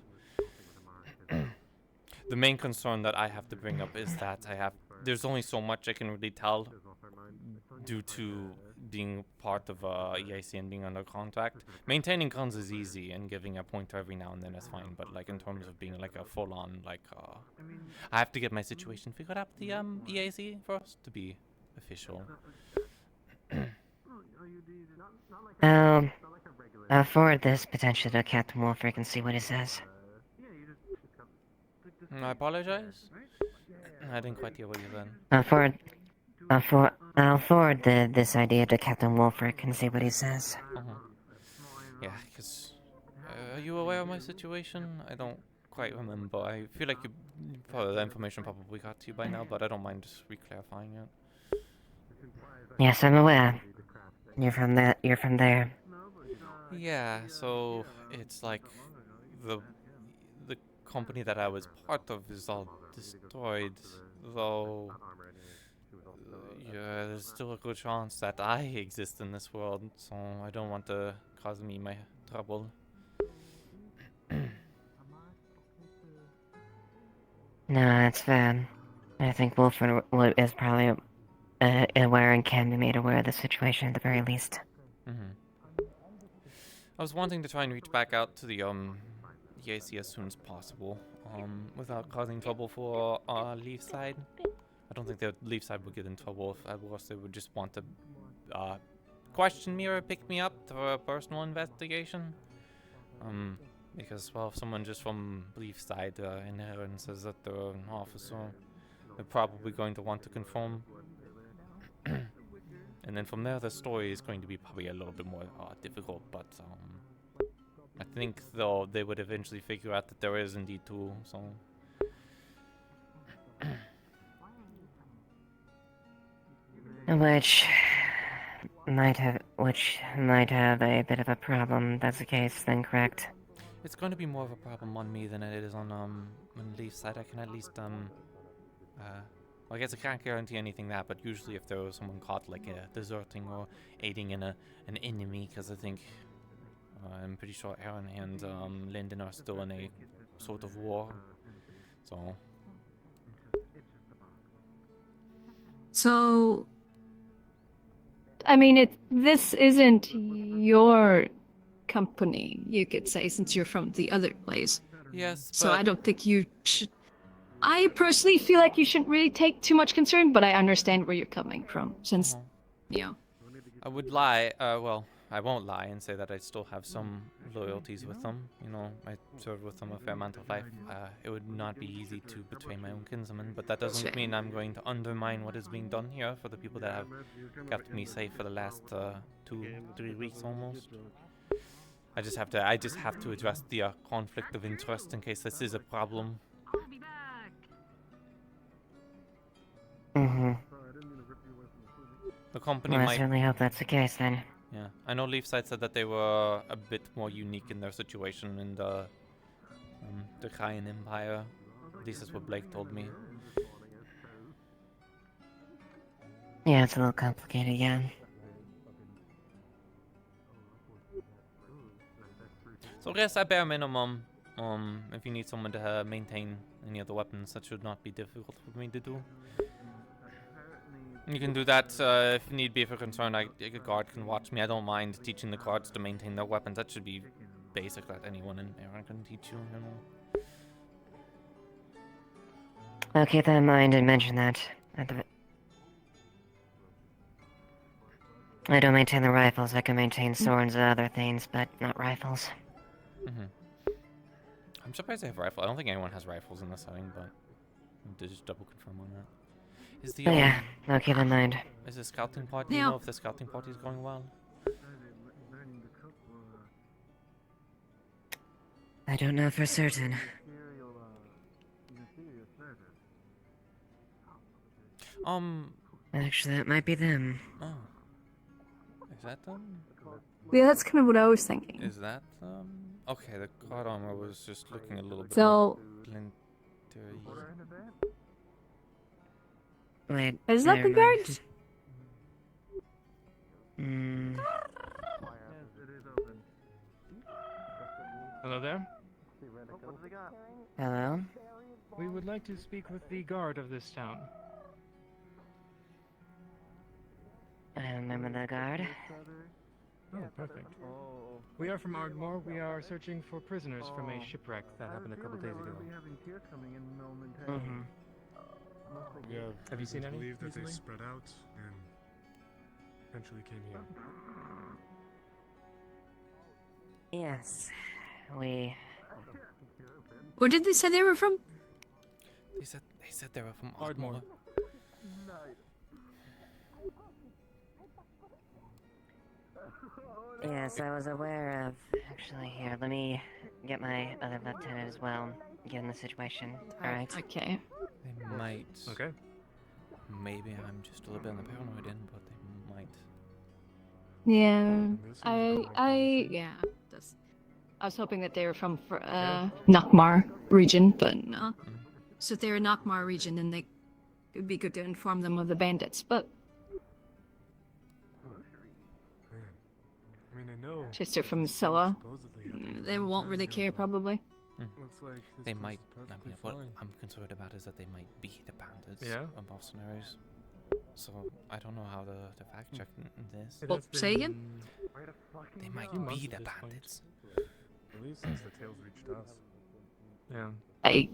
The main concern that I have to bring up is that there's only so much I can really tell due to being part of EIC and being under contract. Maintaining guns is easy and giving a pointer every now and then is fine, but like in terms of being like a full-on I have to get my situation figured out with the EIC first to be official. I'll forward this potentially to Captain Wolfric and see what he says. I apologize. I didn't quite hear what you said. I'll forward this idea to Captain Wolfric and see what he says. Yeah, because are you aware of my situation? I don't quite remember. I feel like the information probably got to you by now, but I don't mind just re-clarifying it. Yes, I'm aware. You're from there. Yeah, so it's like the company that I was part of is all destroyed, though yeah, there's still a good chance that I exist in this world, so I don't want to cause me my trouble. No, that's fair. I think Wolford is probably aware and can be made aware of the situation at the very least. I was wanting to try and reach back out to the EAC as soon as possible, without causing trouble for Leaf Side. I don't think the Leaf Side would get in trouble if at worst they would just want to question me or pick me up for a personal investigation. Because, well, if someone just from Leaf Side inherent says that they're an officer, they're probably going to want to conform. And then from there, the story is going to be probably a little bit more difficult, but I think, though, they would eventually figure out that there is indeed two, so... Which might have a bit of a problem. That's the case, then, correct? It's going to be more of a problem on me than it is on Leaf's side. I can at least well, I guess I can't guarantee anything that, but usually if there was someone caught like deserting or aiding in an enemy, because I think I'm pretty sure Aaron and Lyndon are still in a sort of war, so. So, I mean, this isn't your company, you could say, since you're from the other place. Yes, So but- I don't think you should. I personally feel like you shouldn't really take too much concern, but I understand where you're coming from, since, you know. I would lie, well, I won't lie and say that I still have some loyalties with them. You know, I served with them a fair amount of life. It would not be easy to betray my own kinsmen, but that doesn't mean I'm going to undermine what is being done here for the people that have kept me safe for the last 2-3 weeks almost. I just have to address the conflict of interest in case this is a problem. Mm-hmm. The company Well, I might... certainly hope that's the case then. Yeah, I know Leafside said that they were a bit more unique in their situation in the Kayan Empire. This is what Blake told me. Yeah, it's a little complicated, yeah. So yes, at bare minimum, if you need someone to maintain any of the weapons, that should not be difficult for me to do. You can do that if need be. If you're concerned, a guard can watch me. I don't mind teaching the guards to maintain their weapons. That should be basic that anyone in Aaron can teach you, you know. I'll keep that in mind and mention that. I don't maintain the rifles. I can maintain swords and other things, but not rifles. I'm surprised they have rifles. I don't think anyone has rifles in this setting, but I have to just double confirm on that. Is the Yeah, I'll keep in mind. Is the scouting party? Do you know if the scouting party is going well? I don't know for certain. Actually, that might be them. Oh. Is that them? Yeah, that's kind of what I was thinking. Is that okay, the guard armor was just looking a little bit So- splintery. Wait, Is that the never mind. guards? Hello there. Hello? We would like to speak with the guard of this town. I remember the guard. Oh, perfect. We are from Ardmore. We are searching for prisoners from a shipwreck that happened a couple days ago. Mm-hmm. Have you seen any believe that recently? they spread out and eventually came here. Yes, we... Where did they say they were from? They said they were from Ardmore. Yes, I was aware of... Actually, here, let me get my other lieutenant as well. Get in the situation, alright? Okay. They might. Okay. Maybe I'm just a little bit on the paranoid end, but they might. Yeah, yeah. I was hoping that they were from Nakmar region, but no. So if they're in Nakmar region, then it would be good to inform them of the bandits. But I mean, I know. just they're from Scylla, they won't really care probably. Looks like this They place might. is I mean, perfectly what fine. I'm concerned about is that they might be the bandits Yeah? or mercenaries. So I don't know how to fact check this. Well, say again? They might few months be at the this point. bandits. At least since the tales reached us. Yeah.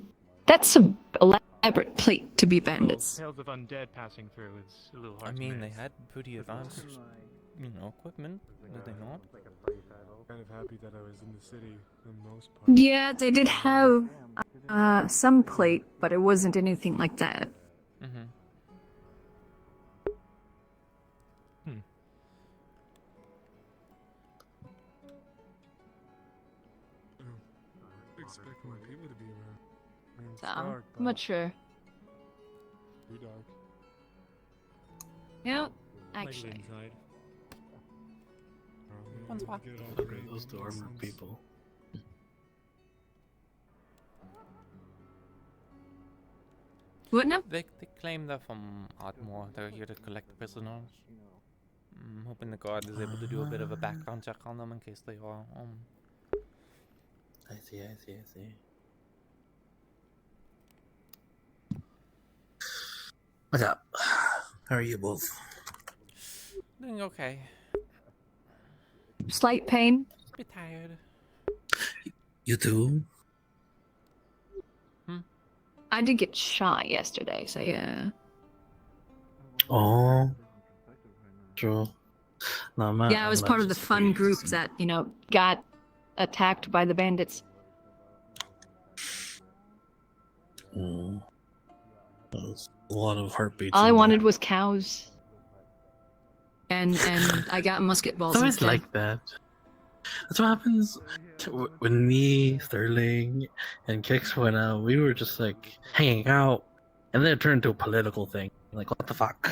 That's a elaborate plate to be bandits. Tales of undead passing through is a little hard I to mean, they miss. had pretty advanced, you know, equipment. Did they not? Kind of happy that I was in the city for the most part. Yeah, they did have some plate, but it wasn't anything like that. Mm-hmm. Expect more people to be around. I mean, it's So, dark, I'm not sure. Too dark. Yeah, Like actually. inside. One's what? Those two armored people. What now? They claim they're from Ardmore. They're here to collect prisoners. I'm hoping the guard is able to do a bit of a background check on them in case they are. I see. What's up? How are you both? Doing okay. Slight pain. bit tired. You too? I did get shot yesterday, so yeah. Oh. True. No, Yeah, I was part of the fun group that, got attacked by the bandits. That was a lot of heartbeats. All I wanted was cows. And I got musket balls It's always instead. like that. That's what happens when me, Sterling, and Kix went out. We were just like hanging out, and then it turned into a political thing. Like, what the fuck?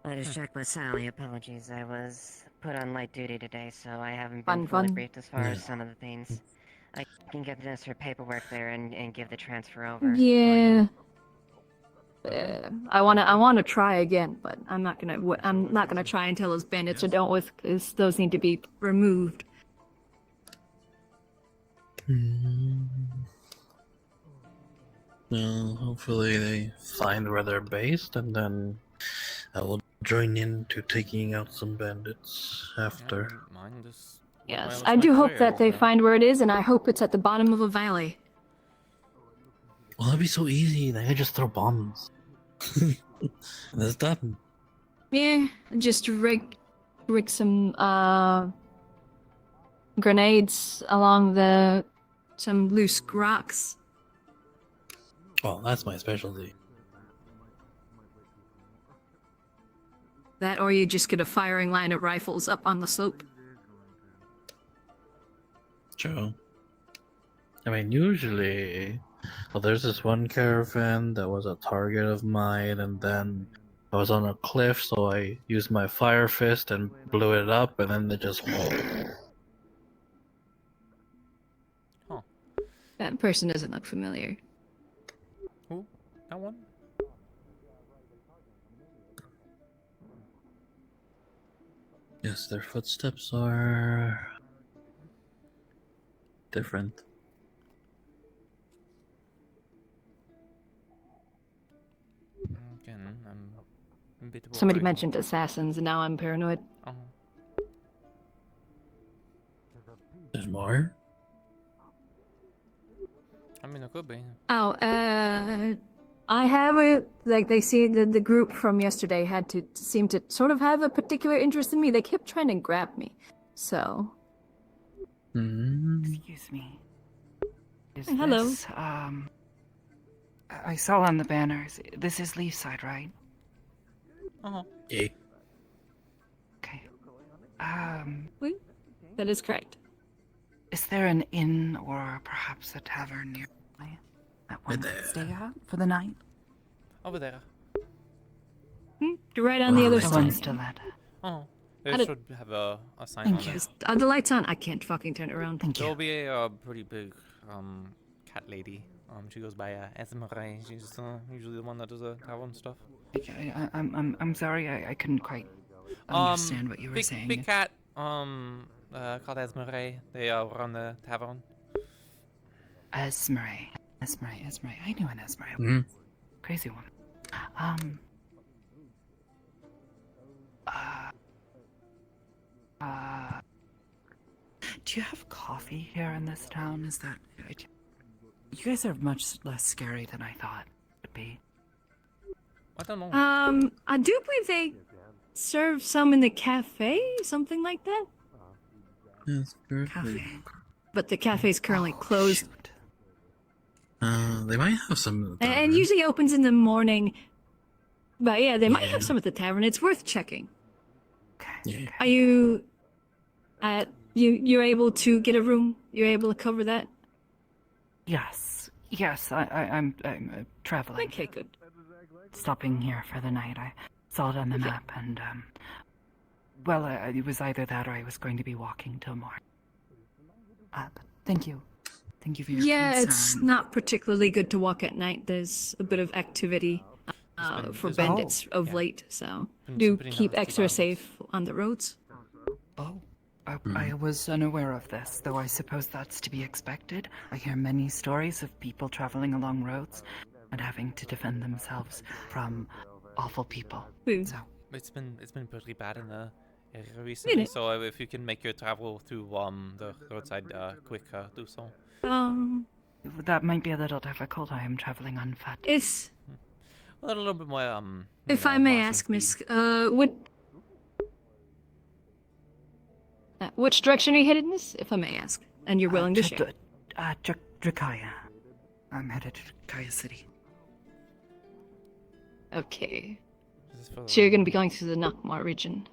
I just checked with Sally. Apologies, I was put on light duty today, so I haven't been fully Fun. briefed as far as some of the things. I can get the necessary paperwork there and give the transfer over. Yeah. I wanna try again, but I'm not gonna try until those bandits are dealt with, because those need to be removed. Well, hopefully they find where they're based, and then I will join in to taking out some bandits after. Yes, I do hope that they find where it is, and I hope it's at the bottom of a valley. Well, that'd be so easy. They could just throw bombs. That's done. Yeah, just rig some grenades along some loose rocks. Well, that's my specialty. That, or you just get a firing line of rifles up on the slope. True. I mean, usually, well, there's this one caravan that was a target of mine, and then I was on a cliff, so I used my fire fist and blew it up, and then they just. That person doesn't look familiar. Who? That one? Yes, their footsteps are different. Again, I'm a bit Somebody worried. mentioned assassins, and now I'm paranoid. Oh. There's more? I mean, it could be. Oh, I have they see the group from yesterday seem to sort of have a particular interest in me. They kept trying to grab me, so. Excuse me. Hello. This, I saw on the banners. This is Leafside, right? Yeah. Okay. That is correct. Is there an inn or perhaps a tavern nearby that one could stay at for the night? Over there. You're right on the other The side. one's still lit. Oh. How They did- should have a sign Thank on you. it. Are the lights on? I can't fucking turn it around. Thank There'll be a pretty big cat lady. She goes by Esmeralda. She's usually the one that does the tavern stuff. I'm sorry, I couldn't quite understand what you were saying. Big cat. Called Esmeralda. They run the tavern. Esmeralda. I knew an Esmeralda. Mhm. Crazy one. Do you have coffee here in this town? Is that... You guys are much less scary than I thought it would be. I don't know. I do believe they serve some in the cafe, something like that. Yes, Cafe. But the cafe's currently closed. They might have some. And usually opens in the morning. But yeah, they might have some at the tavern. It's worth checking. Yeah. Are you... you're able to get a room? You're able to cover that? Yes, I'm traveling. Okay, good. Stopping here for the night. I saw it on the map, and well, it was either that or I was going to be walking till morning. But thank you for your Yeah, concern. it's not particularly good to walk at night. There's a bit of activity for bandits of late, so do keep extra safe on the roads. Oh, I was unaware of this, though I suppose that's to be expected. I hear many stories of people traveling along roads and having to defend themselves from awful people. So It's been pretty bad recently. So if you can make your travel through the roadside quick, do so. That might be a little difficult. I am traveling on foot. It's a little bit more if I may ask, Miss, which direction are you headed, Miss? If I may ask, and you're willing to share. Drakaya. I'm headed to Drakaya City. Okay. So you're going to be going through the Nakmar region.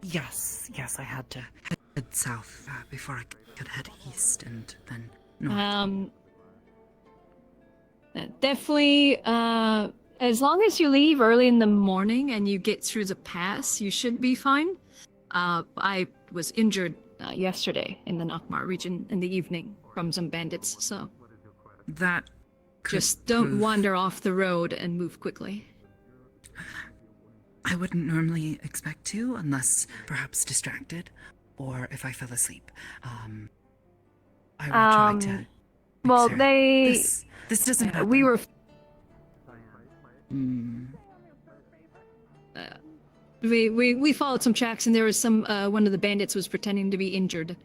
Yes, I had to head south before I could head east and then north. Definitely, as long as you leave early in the morning and you get through the pass, you should be fine. I was injured yesterday in the Nakmar region in the evening from some bandits, so... That just don't wander off the road and move quickly. I wouldn't normally expect to, unless perhaps distracted, or if I fell asleep. I will try to. Well, sure. they. This doesn't happen. We were. We followed some tracks, and there was some. One of the bandits was pretending to be injured.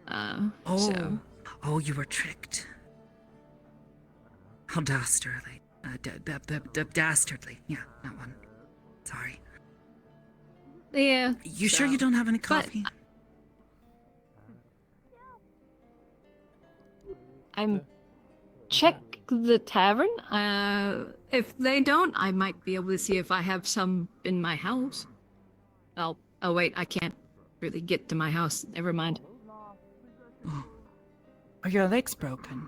So. Oh, you were tricked. How dastardly. Dastardly. Yeah, that one. Sorry. Yeah. You sure you don't have any coffee? Check the tavern. If they don't, I might be able to see if I have some in my house. Oh wait, I can't really get to my house. Never mind. Are your legs broken?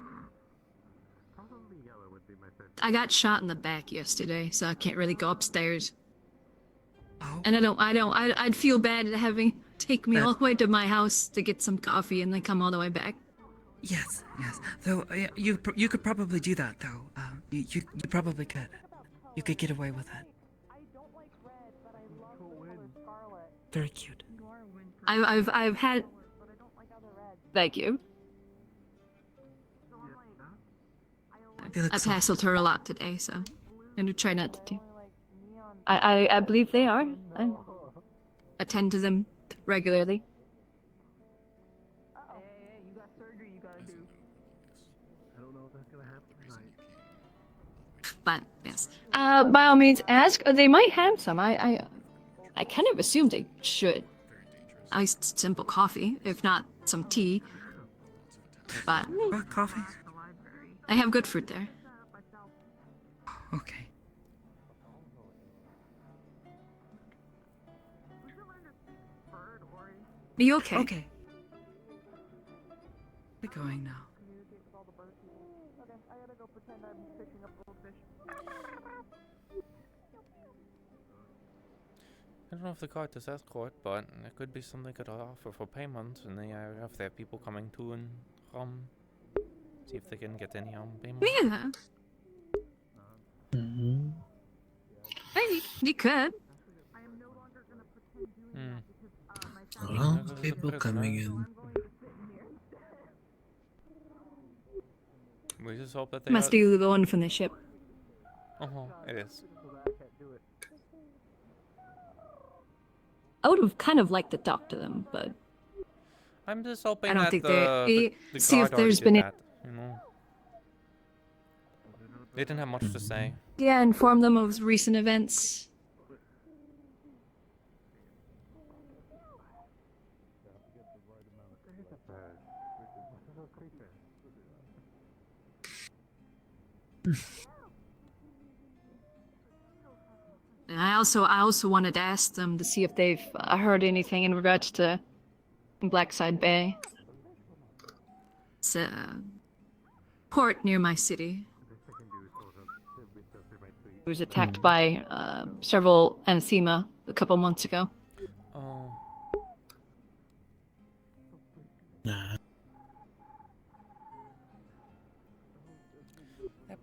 I got shot in the back yesterday, so I can't really go upstairs. Oh. And I'd feel bad having take me all the way to my house to get some coffee and then come all the way back. Yes. Though you could probably do that, though. You probably could. You could get away with it. Very cute. I've had. Thank you. I've hassled her a lot today, so I'm gonna try not to do. I believe they are. I attend to them regularly. But yes, by all means, ask. They might have some. I kind of assumed they should. At least simple coffee, if not some tea. But what coffee? I have good fruit there. Okay. Are you okay? Okay. We're going now. I don't know if the card is escort, but it could be something they could offer for payment, and they have their people coming to and from. See if they can get any payment. Yeah. Hey, you could. Well, people coming in. We just hope that they Must be the one from the ship. It is. I would have kind of liked to talk to them, but I'm just hoping I don't that think the see guard if there's already been did that, you know. They didn't have much to say. Yeah, inform them of recent events. And I also wanted to ask them to see if they've heard anything in regards to Blackside Bay. It's a port near my city. It was attacked by several anathema a couple months ago. Oh.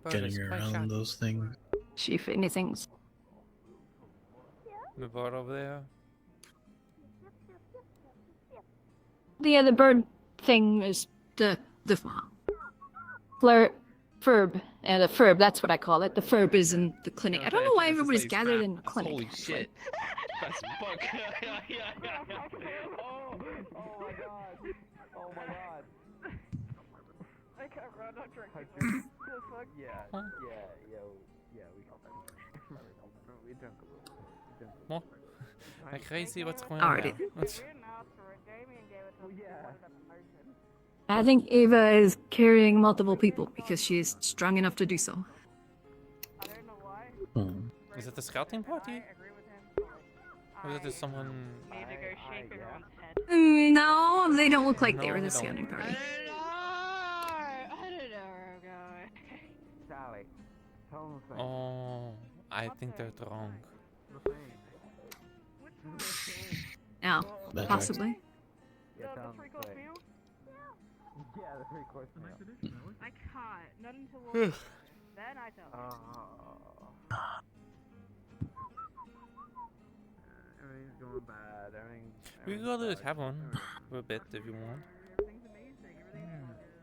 Getting around those things. See if anything's. The bird over there. Yeah, the bird thing is the Ferb. And the Ferb, that's what I call it. The Ferb is in the clinic. I don't know why everybody's gathered in the clinic. Holy shit. That's fuck. Yeah. Oh my god. Oh my god. I can't run, I'm drinking. The fuck? Yeah, we call that. We drank a little. Well, like crazy, what's going on Alrighty. now? I think Ava is carrying multiple people because she is strong enough to do so. Is it the scouting party? Or is it just someone... No, they don't look like they were the they don't. scouting party. I don't know where I'm going. Sally, tell them things. Oh, I think they're drunk. Yeah, possibly. Yeah, tell them things. Yeah, the 3-course meal. I can't. Not until then I tell Everything's going bad. We can go to the tavern for a bit if you want.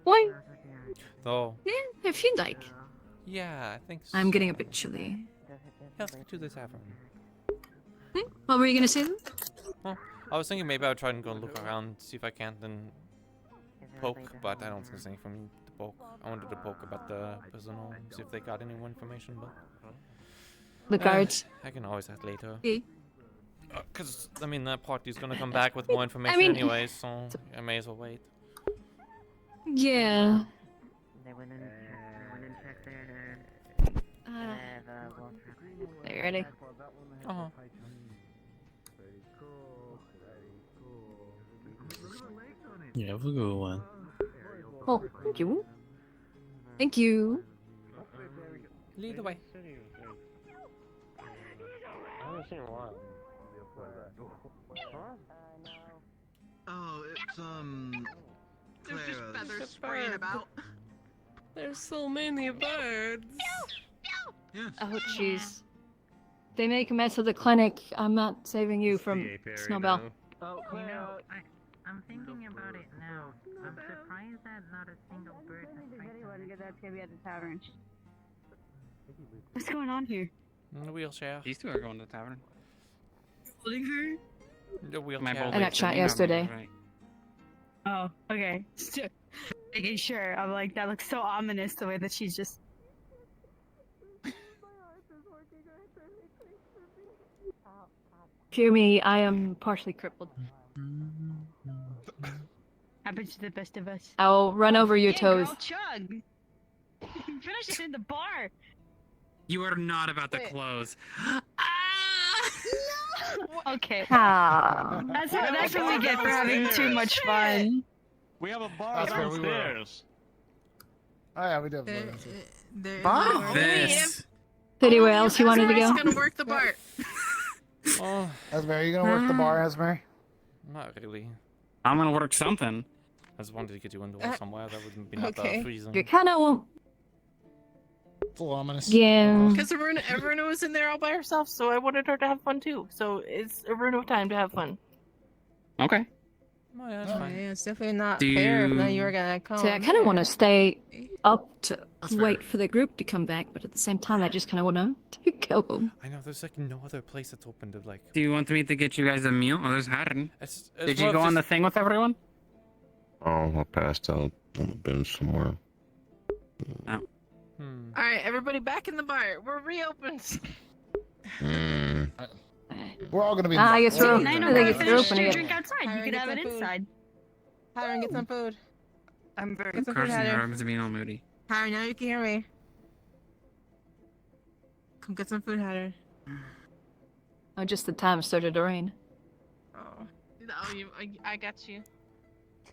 Why? Oh. Yeah, if you'd like. Yeah, I think so. I'm getting a bit chilly. Let's go to the tavern. What were you gonna say then? Well, I was thinking maybe I would try and go and look around, see if I can't then poke, but I don't think there's anything for me to poke. I wanted to poke about the personal, see if they got any more information, but... The guards. I can always ask later. Yeah. Because, I mean, that party's gonna come back with more information anyway, so I may as well wait. Yeah. They went in checked their... Are you ready? Uh-huh. Yeah, have a good one. Oh, thank you. Thank you. Lead the way. Oh, it's There's just Clara's. feathers spraying about. There's so many birds. Oh, jeez. They make a mess of the clinic. I'm not saving you from Snowbell. Oh, You know, I'm thinking about it now. I'm surprised that not a single bird has tried to... That's gonna be at the tavern. What's going on here? In the wheelchair. These two are going to the tavern. Holding her? The wheelchair. I got shot yesterday. Oh, okay. Making sure. I'm like, that looks so ominous the way that she's just. Fear me, I am partially crippled. Happens to the best of us. I'll run over your toes. Girl, chug. Finish it in the bar. You are not about to close. Okay. Ah. That's what we get for having too much fun. We have a bar That's where we were. downstairs. Oh yeah, we do have Bar? This. Anywhere else you wanted to Esmeralda's go? gonna work the bar. Oh, Esmer, are you gonna work the bar, Esmer? not really. I'm gonna work something. I just wanted to get you indoors somewhere. That wouldn't be not that freezing. You kind of. Full ominous. Yeah. Because Aruna was in there all by herself, so I wanted her to have fun too. So it's Aruna time to have fun. Okay. Oh, yeah, that's fine. Yeah, it's definitely not Do fair if you- now you were gonna come. See, I kind of want to stay up to wait for the group to come back, but at the same time, I just kind of want to go. I know, there's like no other place that's open to like... Do you want me to get you guys a meal? Oh, there's Harren. It's Did more you go of on the just- thing with everyone? Oh, I passed out on the bench somewhere. Oh. All right, everybody back in the bar. We're reopened. We're all gonna be. I guess we're. I I know, think we it's finished open your again. drink outside. You could have it inside. Hiram, get some food. I'm very. Get some food, Carson Hiram. drugs being all moody. Hiram, now you can hear me. Come get some food, Hiram. Oh, just the time started to rain. Oh, I got you.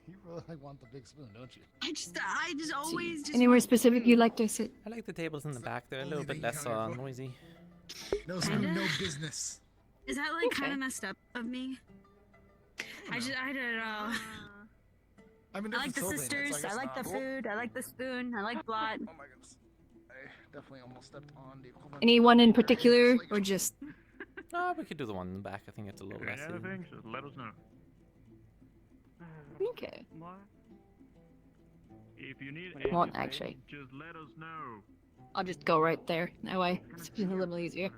You really want the big spoon, don't you? I just always just. Anywhere specific you'd like to sit? I like the tables in the back. They're a little bit less noisy. No spoon, no business. Is that like kind of messed up of me? I don't know. I mean, I like the sisters. I like the food. I like the spoon. I like Blot. Oh my goodness. I definitely almost stepped on the equivalent. Anyone in particular, or just? No, we could do the one in the back. I think it's a little less. Anything, just let us know. Okay. If you need Won't anything, actually. just let us know. I'll just go right there. That way, it's a little easier.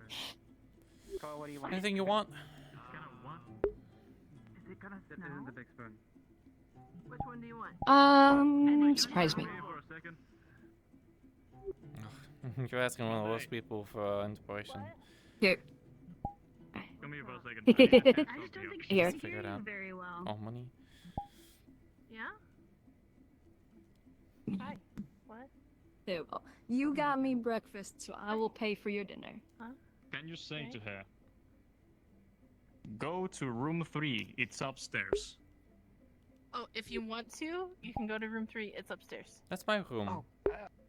Anything you want? the big spoon. Which one do you want? Surprise me. You're asking one of those people for inspiration. Here. Come here for a second. Here. Just figure it out. Very well. Oh, money. Yeah? Hi. What? There, well, you got me breakfast, so I will pay for your dinner. Can you say to her, go to room 3, it's upstairs. Oh, if you want to, you can go to room 3. It's upstairs. That's my room. Oh,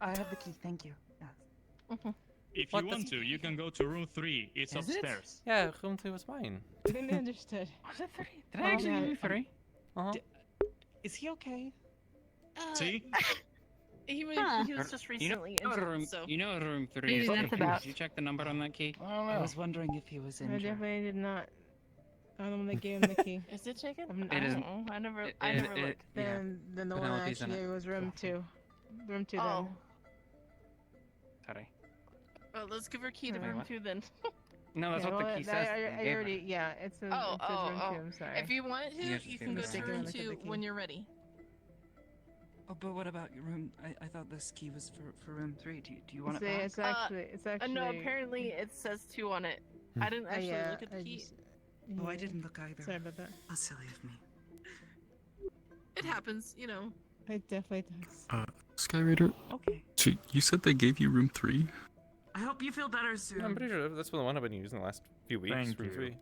I have the key. Thank you. Yes. If you want to, you can go to room 3, it's Is it? upstairs. Yeah, room 3 was mine. Didn't understood. Was it 3? Did I actually give you 3? Is he okay? See? He was just recently You know injured, room, so... you know what room 3 Maybe is. that's about- Did you check the number on that key? I was wondering if he was I injured. definitely did not. I'm the one that gave him the key. Is it chicken? I It don't is- know. I never it- looked. yeah. Then the one I Penelope's in actually it. gave was room 2. Room 2 Oh. Sorry. Well, let's give her key to Wait, room what? 2 then. No, that's Yeah, what the well, key says. I They gave her. already, yeah, it says, Oh, it says room 2, oh. I'm sorry. If you want to, Yeah, you can go to mistaken, room look at the 2 key. when you're ready. Oh, but what about your room? I thought this key was for room 3. Do you want See, it back? it's actually. No, apparently it says 2 on it. I didn't actually yeah, look at the I key. just- Oh, I yeah. didn't look either. Sorry about that. How silly of me. It happens, you know. It definitely does. Skyraider. Okay. So you said they gave you room 3? I hope you feel better soon. I'm pretty sure that's the one I've been using the last few weeks. Thank room you. 3.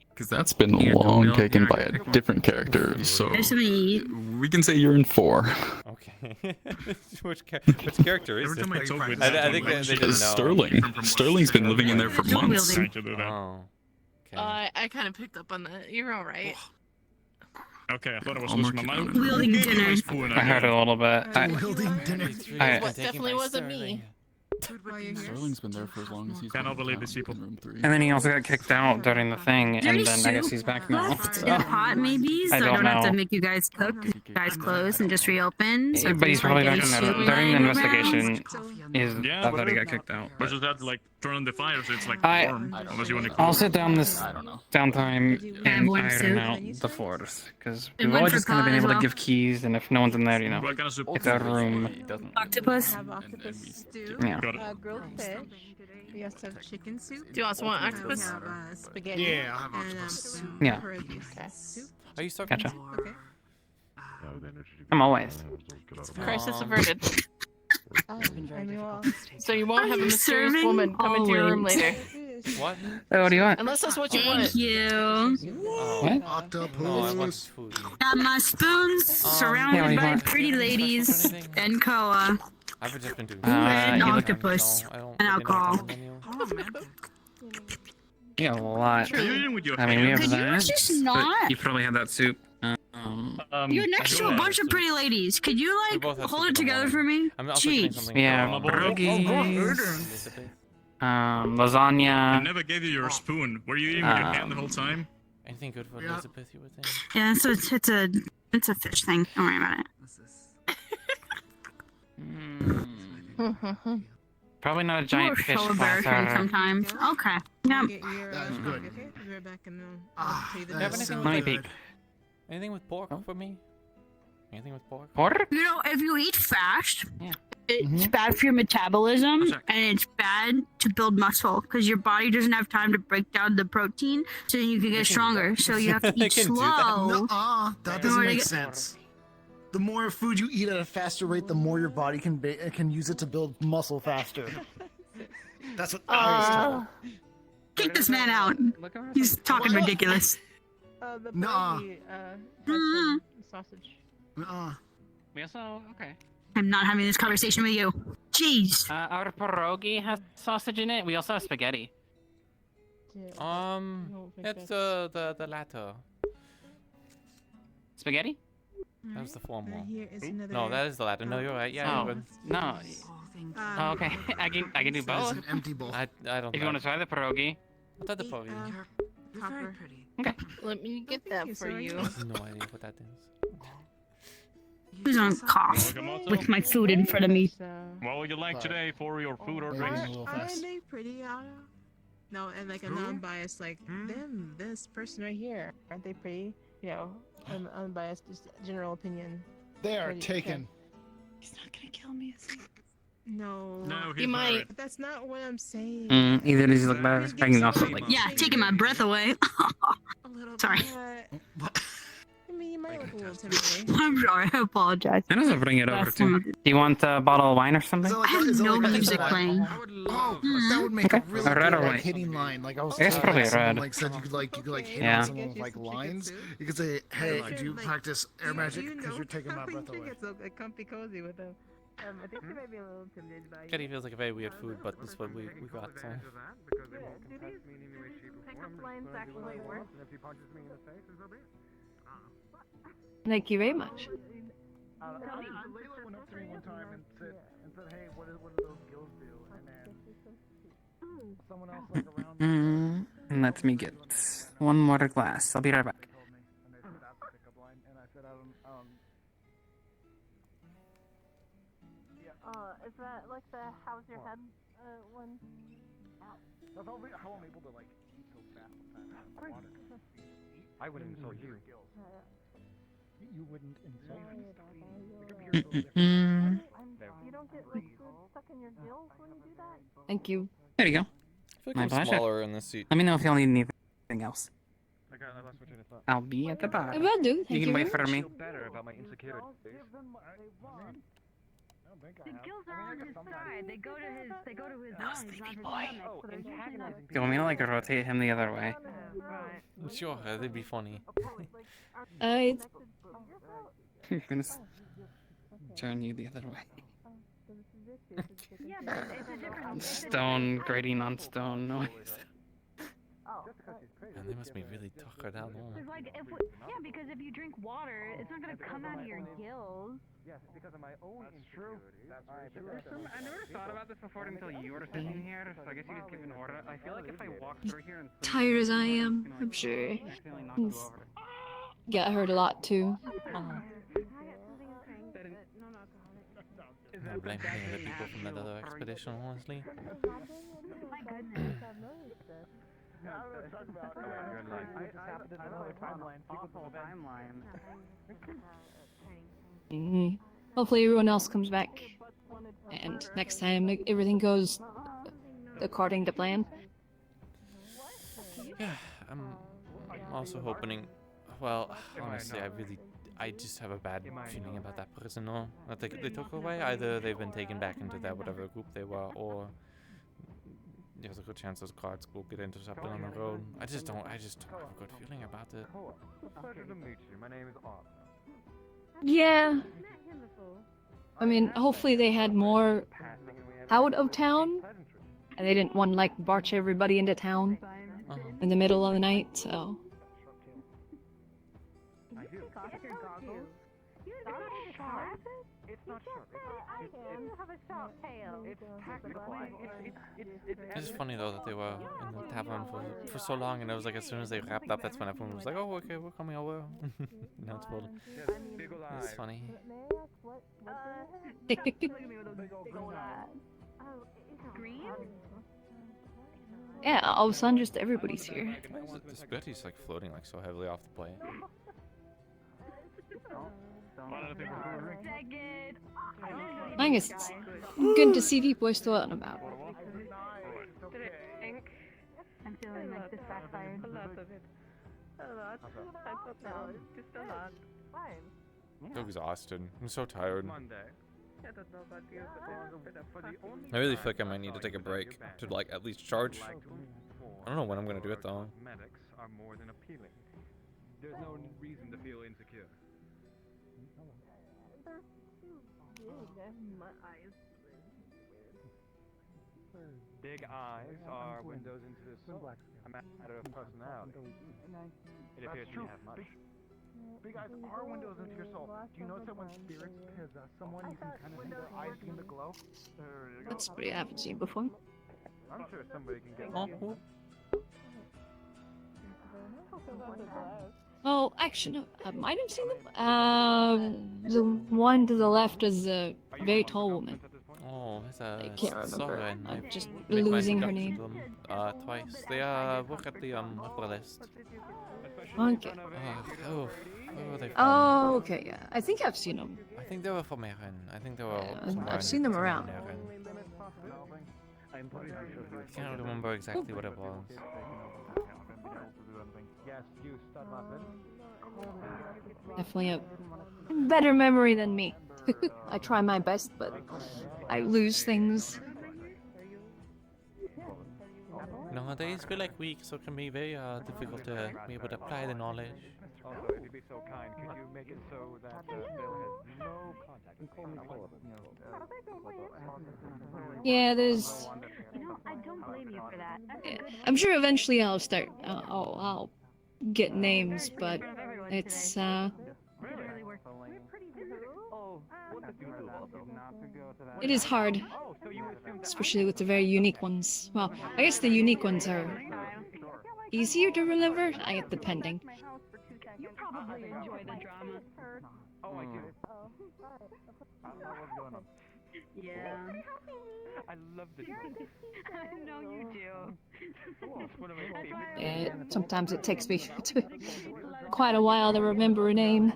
Because that's been Yeah, long don't taken be by a different character, so There's something to eat. we can say you're in 4. Okay. which character is Every it? time I talk with I think they didn't know. Sterling. Sterling's been living in there for Don't months. wield Trying to do that. Oh. Okay. I kind of picked up on that. You're all right. Okay, I thought I was I'll losing mark my it mind. down. Wielding Who gave me my dinner. spoon I heard again? a little bit. Wielding dinner. I- What definitely wasn't me. Sterling's been there for as long as he's Cannot been believe these in people. room 3. And then he also got kicked out during the thing, and Dirty then I guess soup he's back now. left So. in a pot, maybe, so I don't don't have to know. make you guys cook. You guys close and just reopen. So But he's probably like not any gonna. soup During the lying investigation, is Yeah, I but thought he got kicked out. But just that, like, turn on the fire so it's like I- warm. Unless you want to I'll cook. sit down this downtime and one iron soup. out the floors because And we've one all for just kind of been Pod as able to well. give keys, and if no one's in there, you know, What kind of soup? it's a room. Octopus. Have octopus stew, Yeah. Got it. grilled fish. We also have chicken soup. Do you also want octopus? We have spaghetti. Yeah, I'll have octopus. Yeah. Are you starving? Gotcha. Okay. I'm always. Crisis averted. Well, So you won't Are have a you mysterious serving? woman come into your room Always. later. What? Oh, what do you want? Unless that's what you Thank want. you. Oh. What? Octopus. No, I want food. Got my spoons Yeah, what surrounded do you by want? pretty ladies and koa. I've just been doing And you look- octopus so I don't and really know alcohol. what's on the menu. Yeah, a lot. Are you eating with your I mean, we have Could you that. just but not? you probably had that soup. You're next to a bunch of pretty ladies. Could you We both have hold soup it in the together for me? I'm also getting Jeez. something Yeah, from, pierogies, I lasagna. never gave you your spoon. Were you eating with your hand the whole time? Anything good for Elizabeth, you would think? Yeah, so it's a fish thing. Don't worry about it. Probably not a Or giant fish show a bear thing platter. sometimes. Okay. Yep. get your, That's good. Okay, be right back and then Ah, pay the Do you have that anything sounds Let me with peek. Anything with pork for me? Anything with pork? Pork? You know, if you eat fast, Yeah. it's bad for your metabolism, I'll check. and it's bad to build muscle because your body doesn't have time to break down the protein, so then you can get stronger. So you have to They eat can do slow. that. Nuh-uh, that In doesn't order to make get- sense. The more food you eat at a faster rate, the more your body can use it to build muscle faster. That's what I was told. Kick this man out. He's talking ridiculous. the Nuh-uh. pierogi, Mm. sausage. Nuh-uh. We also okay. I'm not having this conversation with you. Jeez. Our pierogi has sausage in it. We also have spaghetti. It's the latter. Spaghetti? Mm-hmm. That was the formal. Here is another. No, that is the latter. No, you're right. Yeah, Oh, you're good. no. Oh, okay. I can do both. An empty bowl. I don't. If you want to try the pierogi. I'll try the porridge. You're very pretty. Okay. Let me get that for you. I have no idea what that is. Who's on cough with my food in front of me? What would you like today for your food or drinks? Are they pretty? No, and like a non-biased, like them, this person right here, aren't they pretty? You know, unbiased, just general opinion. They are Pretty- taken. He's not gonna kill me, is he? No. No, He he's might. married. But that's not what I'm saying. Either does he look bad. I can also like. Yeah, taking my breath away. A little Sorry. bit. I mean, you might look a little intimidating. I'm sorry. I apologize. I know bring it over Last to time I him. Do you want a bottle of wine or something? I have no music playing. Oh, that would make a really A red good or like, white? hitting line. Like I was It's told, probably like, someone red. like said you could hit Yeah. on someone with like lines. You could say, "Hey, do you practice air magic? You Because know you're taking my how breath you away." get so comfy cozy with them. I think they might be a little intimidated by you. Kitty feels like a very weird food, but this is what we got. So. Do these pickup lines actually work? Thank you very much. Layla went up to me one time and said, "Hey, what do those gills do?" And then someone else like around me. And let me get one more glass. I'll be right back. And they said that's the pickup line, and I said, "I don't." Is that like the how's your head one? That's how I'm able to like eat so fast sometimes. I wouldn't insult you. You wouldn't insult me. You don't get like food stuck in your gills when you do that? Thank you. There you go. I feel like My I'm pleasure. smaller in this seat. Let me know if y'all need anything else. I lost my train of thought. I'll be at the bar. I will do. Thank You you can very wait for much. me. I feel better about my insecurity. The gills are on his side. They go to his. They go to his lungs, not his boy. stomach. Oh, So there's usually antagonizing Do you want me to like rotate him the other way? Sure, that'd be funny. It's I'm gonna turn you the other way. Yeah, but it's a different. Stone grating on stone noise. Man, they must be really tuckered out. Because like because if you drink water, it's not gonna come out of your gills. Yes, because of my own insecurity. That's I never thought about this before until you were sitting here, so I guess you just give an order. I feel like if I walk through here and tired as I am. I'm sure. Get hurt a lot too. I blame any of the people from that other expedition, honestly. My goodness, I've noticed this. Hopefully everyone else comes back, and next time everything goes according to plan. Yeah, I'm also hoping. Well, honestly, I just have a bad feeling about that prisoner that they took away. Either they've been taken back into that whatever group they were, or there's a good chance those guards will get intercepted on the road. I just don't have a good feeling about it. Pleasure to meet you. My name is Arthur. Yeah. I mean, hopefully they had more out of town, and they didn't want to like march everybody into town in the middle of the night. So. It's not sharp. You have a sharp tail. It's tactical. It's funny though that they were in the tavern for so long, and it was like as soon as they wrapped up, that's when everyone was like, "Oh, okay, we're coming over." Now it's full. It's funny. Green? Yeah, all of a sudden just everybody's here. Why is it this Betty's like floating like so heavily off the plate? I guess it's good to see people are still out and about. I'm feeling like this backfired. A lot of it. A lot. I thought no, it's just a lot. Fine. I'm exhausted. I'm so tired. Monday. I don't know about you, but I really feel like I might need to take a break to like at least charge. I don't know when I'm gonna do it though. Medics are more than appealing. There's no reason to feel insecure. My eyes. Big eyes are windows into the soul. A matter of personality. It appears you have much. Big eyes are windows into your soul. Do you notice that when spirits possess someone, you can kind of see their eyes begin to glow? That's pretty I haven't seen before. I'm sure somebody can get Oh. Oh, actually, no, I might have seen them. The one to the left is a very tall woman. Oh. Oh, it's a I can't remember. Soren. I'm I've just made my losing her introduction name. to them, twice. They work at the upper list. Okay. Oh, where were they from? Oh, okay, yeah. I think I've seen them. I think they were from Erin. I think they were Yeah, somewhere I've seen them somewhere around. in Erin. I can't remember exactly what it was. Definitely a better memory than me. I try my best, but I lose things. Nowadays, feel like weeks, so it can be very difficult to be able to apply the knowledge. Also, if you'd be so kind, could you make it so that Bill has no contact? Yeah, there's. I don't blame you for that. I'm sure eventually I'll start. I'll get names, but it's it is hard, especially with the very unique ones. Well, I guess the unique ones are easier to remember. Depending. You probably enjoy the drama. Oh, I do. Yeah. I love the I know you do. Sometimes it takes me quite a while to remember a name.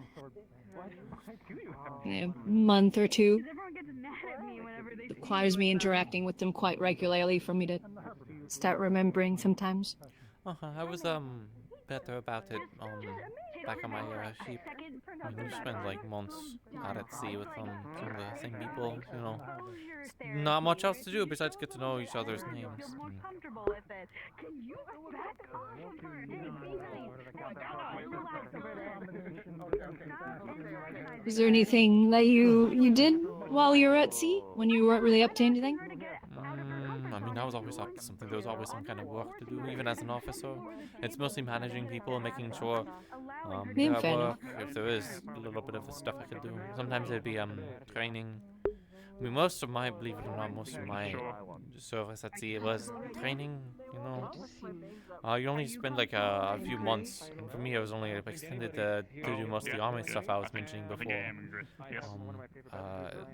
A month or two. Requires me interacting with them quite regularly for me to start remembering sometimes. I was better about it back on my sheep. I mean, you spend like months out at sea with some of the same people, you know. Not much else to do besides get to know each other's names. Is there anything that you did while you were at sea when you weren't really up to anything? I mean, I was always up to something. There was always some kind of work to do, even as an officer. It's mostly managing people, making sure they're at work. If there is a little bit of the stuff I could do. Sometimes it'd be training. I mean, believe it or not, most of my service at sea was training, you know. You only spend like a few months, and for me it was only extended to do most of the army stuff I was mentioning before.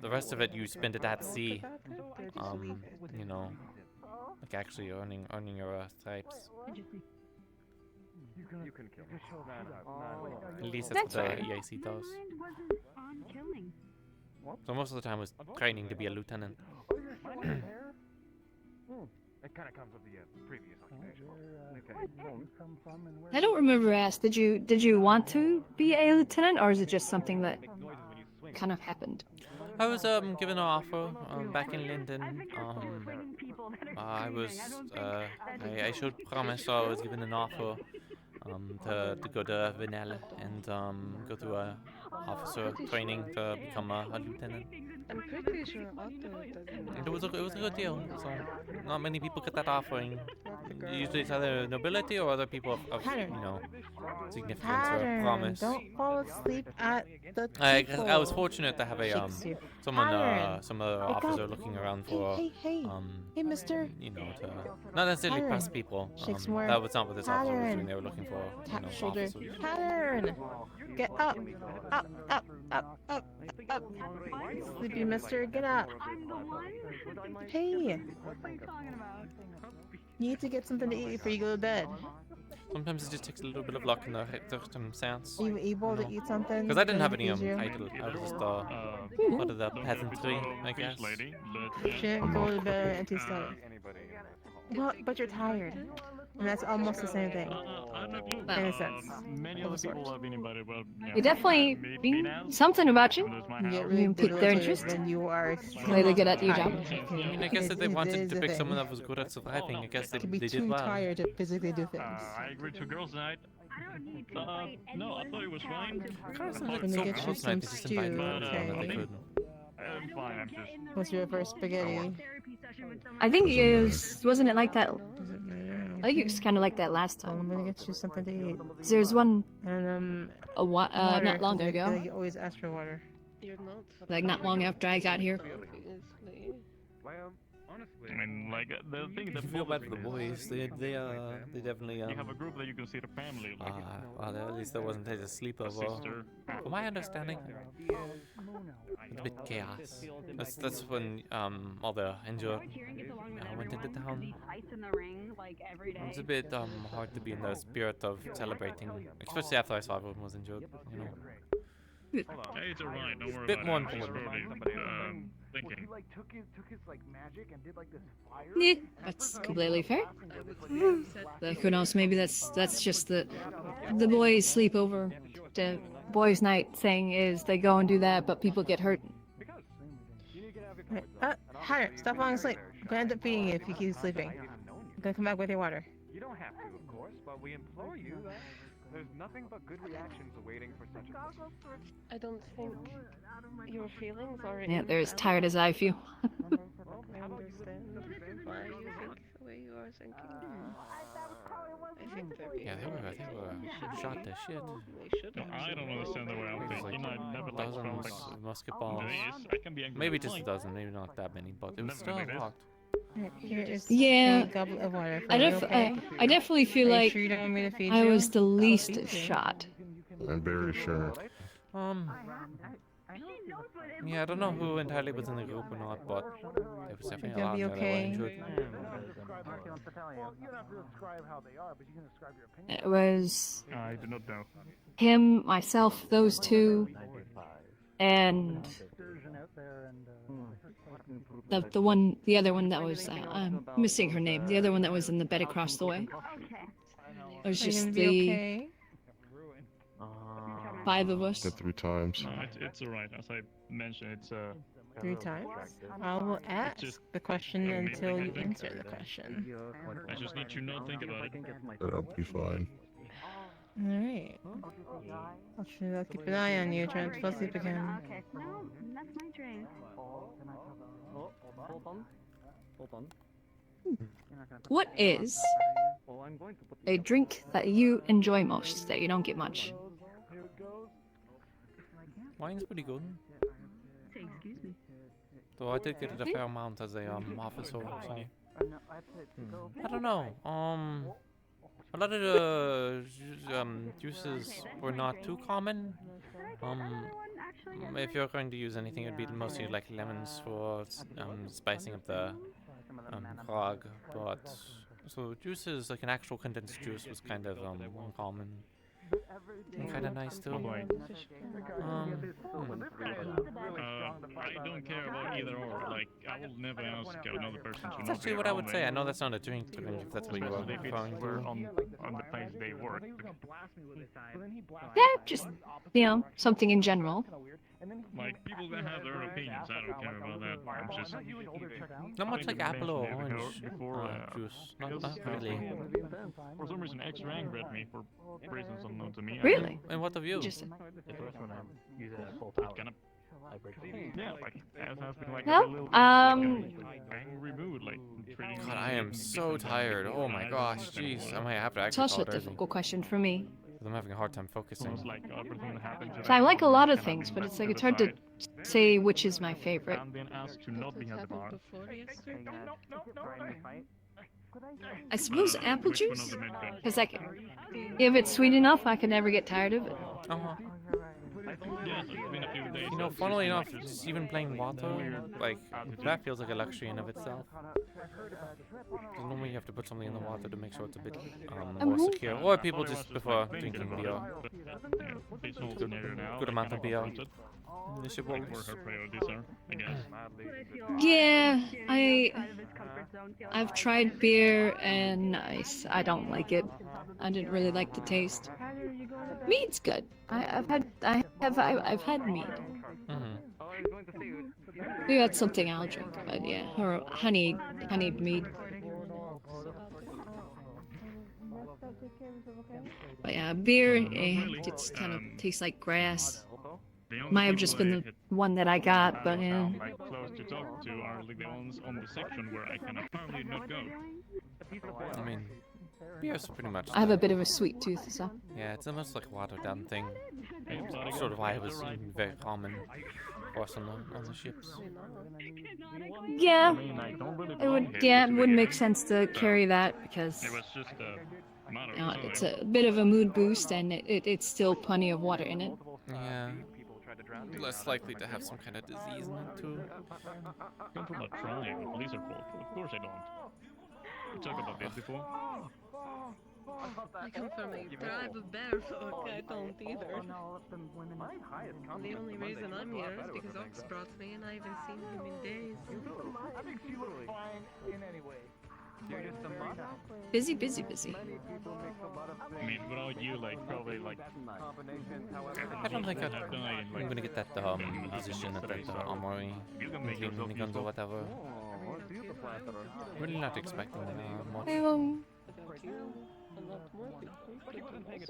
The rest of it you spend it at sea, you know, like actually earning your stripes. You can kill me. At least that's what the EIC does. So most of the time was training to be a lieutenant. It kind of comes with the previous occupation. I don't remember asked. Did you want to be a lieutenant, or is it just something that kind of happened? I was given an offer back in London. I showed promise, so I was given an offer to go to Vanilla and go through a officer training to become a lieutenant. I'm pretty sure Otto doesn't. It was a good deal. So not many people get that offering. Usually it's either nobility or other people of you know, significance or promise. Don't fall asleep at the I was fortunate to have a some other officer looking around for hey, mister. You know, to not necessarily press people. That was not what this officer was doing. They were looking for Shoulder. officers. Pattern. Get up. Up. Sleepy mister, get up. Hey. You need to get something to eat before you go to bed. Sometimes it just takes a little bit of luck in the circumstance. Are you able to eat something? Because I didn't have any title. I was just part of the peasantry, I guess. You shouldn't go to bed empty stomach. Well, but you're tired. And that's almost the same thing. In a sense. Many other people have been invited, but It definitely means something about you. You pique their interest. When you are Clearly good at your job. I mean, I guess if they wanted to pick someone that was good at surviving, I guess they be did too well. tired to physically do things. I agreed to girls' night. No, I thought it was fine. When they get you some stew, okay. I'm fine, I'm just... What's your first spaghetti? I think wasn't it like that? I think it was kind of like that last time. I'm gonna get you something to eat. There's one and not long ago. They always ask for water. Like not long after I got here. I mean, like the thing that I feel bad bothers for the me boys. is They definitely you have a group that you can see the family. Like, well, at least there wasn't a sleepover. sister. From my understanding, it's a bit chaos. That's when all the injured went into town. It's a bit hard to be in the spirit of celebrating, especially after I saw everyone was injured. You know. Hey, it's alright. Don't worry Bit about more it. I'm just important. really thinking. He like took his like magic and did like this fire. Yeah, that's completely fair. Like, who knows? Maybe that's just the boys' sleepover. The boys' night thing is they go and do that, but people get hurt. Hunter, stop falling asleep. I'm gonna end up feeding you if you keep sleeping. I'm gonna come back with your water. You don't have to, of course, but we implore you. There's nothing but good reactions awaiting for such a... I don't think your feelings are. Yeah, they're as tired as I feel. I understand why you think the way you are thinking. I think Yeah, they were shot to shit. No, I don't understand the way I'm There's thinking. like I never liked dozens conflict. of musket balls. I can be angry. Maybe just a dozen, maybe not that many, but it was still a lot. Here is Yeah, a goblet of water. I definitely feel Are you like sure you don't want me to feed I you? was the I'll least feed you. shot. I'm very sure. Yeah, I don't know who entirely was in the group or not, but there was definitely a lot You'll that be were okay. injured. Well, you don't have to describe how they are, but you can describe your opinion. It was I do not know. him, myself, those two, and the other one that was I'm missing her name. The other one that was in the bed across the way. It was Are you just gonna the be okay? 5 of us. Did 3 times. No, it's alright. As I mentioned, it's 3 times? I will ask the question until you answer the question. I just need you not think about it. That'll be fine. Alright. I'll keep an eye on you, trying to fall asleep again. Okay. No, that's my drink. Hold on. What is a drink that you enjoy most that you don't get much? Wine's pretty good. Excuse me. Though I did get it a fair amount as a officer, so I don't know. A lot of the juices were not too common. If you're going to use anything, it'd be mostly like lemons for spicing up the grog. But so juices, like an actual condensed juice, was kind of uncommon. Kind of nice too. I don't care about either or. Like, I will never ask another person to That's not actually be what I would around say. me. I know that's not a drink, if that's what you were Especially if referring it's to. on the place they work. Yeah, just, something in general. Like, people that have their own opinions, I don't care about that. I'm just... Not much like apple or orange before, juice. Not because, really. For some reason, extra angry at me for reasons unknown to me. Really? And what of you? Interesting. Yeah, like, as has been like No, a little bit, angry mood, like, treating God, I am so tired. Oh my gosh, jeez. I might have to It's actually also call a it early. difficult question for me. 'Cause I'm having a hard time focusing. So I like a lot of things, but it's like it's hard to say which is my favorite. And then asked to not be at the bar. I suppose apple Which one juice, of them is good? because like, if it's sweet enough, I can never get tired of it. Yeah, it's been a few days. You know, funnily enough, just even playing water, like, that feels like a luxury in of itself. 'Cause normally you have to put something in the water to make sure it's a bit more secure. Or people just prefer drinking beer. Good amount of beer. Where her priorities are, I guess. Yeah, I've tried beer and I don't like it. I didn't really like the taste. Mead's good. I've had mead. Maybe that's something I'll drink, but yeah, or honeyed mead. But yeah, beer, it's kind of tastes like grass. Might have just been the one that I got, but yeah. Like, close to talk to are like the ones on the section where I can apparently not go. I mean, beer's pretty much. I have a bit of a sweet tooth, so. Yeah, it's almost like a watered down thing. Sort of why it was very common. workforce on the ships. Yeah, I don't really it would. Yeah, it wouldn't make sense to carry that because It was just a matter of time. it's a bit of a mood boost, and it's still plenty of water in it. Yeah. Less likely to have some kind of disease in it too. People are trying. The police are fault. Of course I don't. We talked about this before. I come from a tribe of bear folk. I don't either. The only reason I'm here is because Ox brought me, and I haven't seen him in days. I think she looks fine in any way. Busy, busy, busy. I mean, without you, like, probably, like... I don't think I'm gonna get that position at that armory, cleaning guns or whatever. Really not expecting much.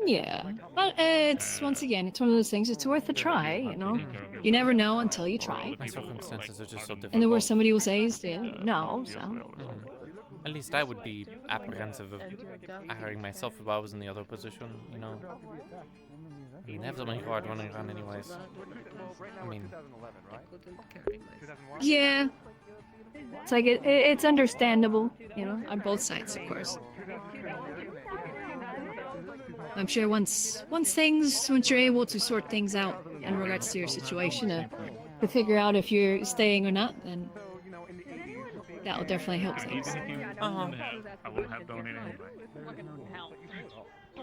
Yeah, but it's once again, it's one of those things. It's worth a try, you know. You never know until you try. My circumstances are just so difficult. And the worst somebody will say is no. So. At least I would be apprehensive of hiring myself if I was in the other position, you know. I mean, they have so many hard running around anyways. I mean... Yeah. It's like, it's understandable, you know, on both sides, of course. I'm sure once you're able to sort things out in regards to your situation, to figure out if you're staying or not, then that will definitely help things. I would have done it anyway.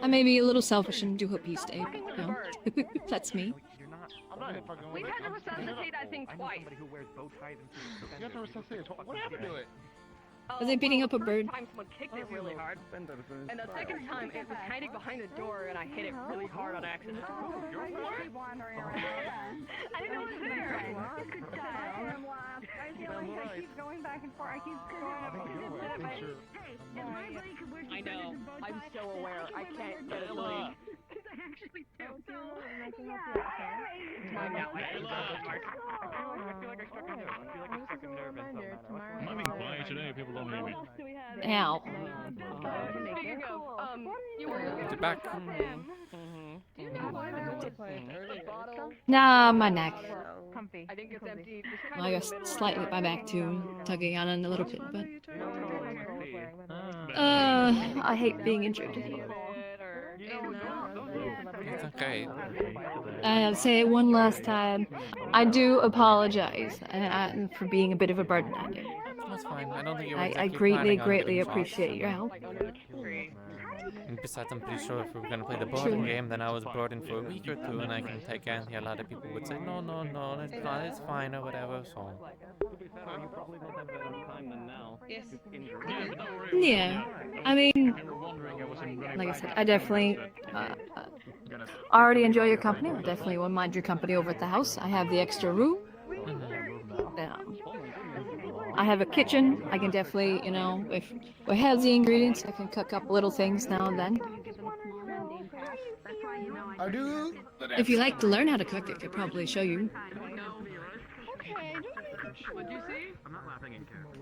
I may be a little selfish and do hope you stay, but you know, that's me. We've had to resuscitate that thing twice. What happened to it? Are they beating up a bird? One time someone kicked it really hard, and the second time it was hiding behind the door, and I hit it really hard on accident. I didn't know it was there. I feel like I keep going back and forth. I keep going up. I know. I'm so aware. I can't get it to leave. I'm not being quiet today. People don't hear me. Ow. Speaking of, you were Is it back? Nah, my neck. I think it's empty. Well, I guess slightly my back too, tugging on it a little bit, but... I hate being injured. It's okay. I'll say it one last time. I do apologize for being a bit of a burden on you. That's fine. I don't think you were I exactly greatly, planning on greatly getting appreciate shots. your help. And besides, I'm pretty sure if we were going to play the boarding game, then I was boarding for a week or two, and I can take guarantee a lot of people would say, no, it's not, it's fine, or whatever, so... You probably don't have better time than now. Yes. Yeah, I mean, like I said, I definitely already enjoy your company. I definitely won't mind your company over at the house. I have the extra room. I have a kitchen. I can definitely, you know, if we have the ingredients, I can cook up little things now and then. I do. If you like to learn how to cook, I could probably show you. What'd you see? I'm not laughing in character.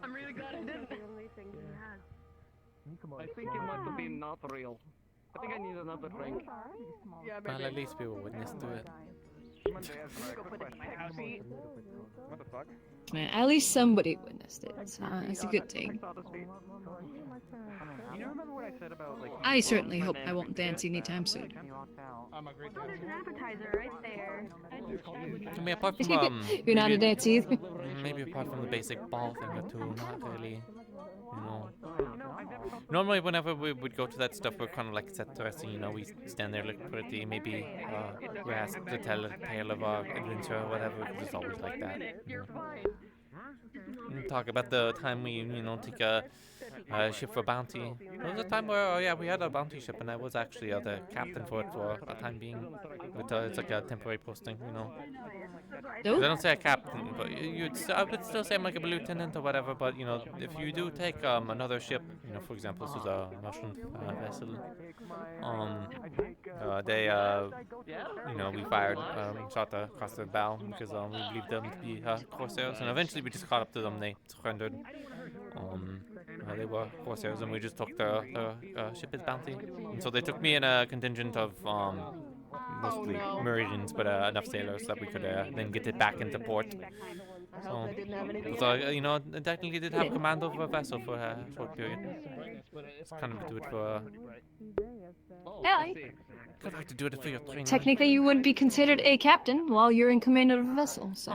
I'm really glad I didn't. I think it must have been not real. I think I need another drink. Yeah, Well, at least we were witness to it. What the fuck? Man, at least somebody witnessed it. So it's a good thing. You remember what I said about, like... I certainly hope I won't dance anytime soon. I'm a great Oh, there's an appetizer right there. I mean, apart from, You're not a dance either? maybe apart from the basic ball thing or two, not really, you know. Normally, whenever we would go to that stuff, we're kind of like set dressing, you know, we stand there looking pretty, maybe we're asked to tell a tale of our adventure or whatever, 'cause it's always like that. You know. And talk about the time we, you know, take a ship for bounty. There was a time where, oh yeah, we had a bounty ship, and I was actually the captain for it for a time being. But it's like a temporary posting, you know. 'Cause I don't say a captain, but I would still say I'm like a lieutenant or whatever. But you know, if you do take another ship, you know, for example, this is a Russian vessel. They, you know, we fired shot across their bow because we believed them to be corsairs, and eventually we just caught up to them. They surrendered. They were corsairs, and we just took the ship as bounty. And so they took me in a contingent of mostly Meridians, but enough sailors that we could then get it back into port. So, you know, I technically did have command over a vessel for a short period. It's kind of do it for. Yeah. I'd like to do it for your training. Technically, you would be considered a captain while you're in command of a vessel. So.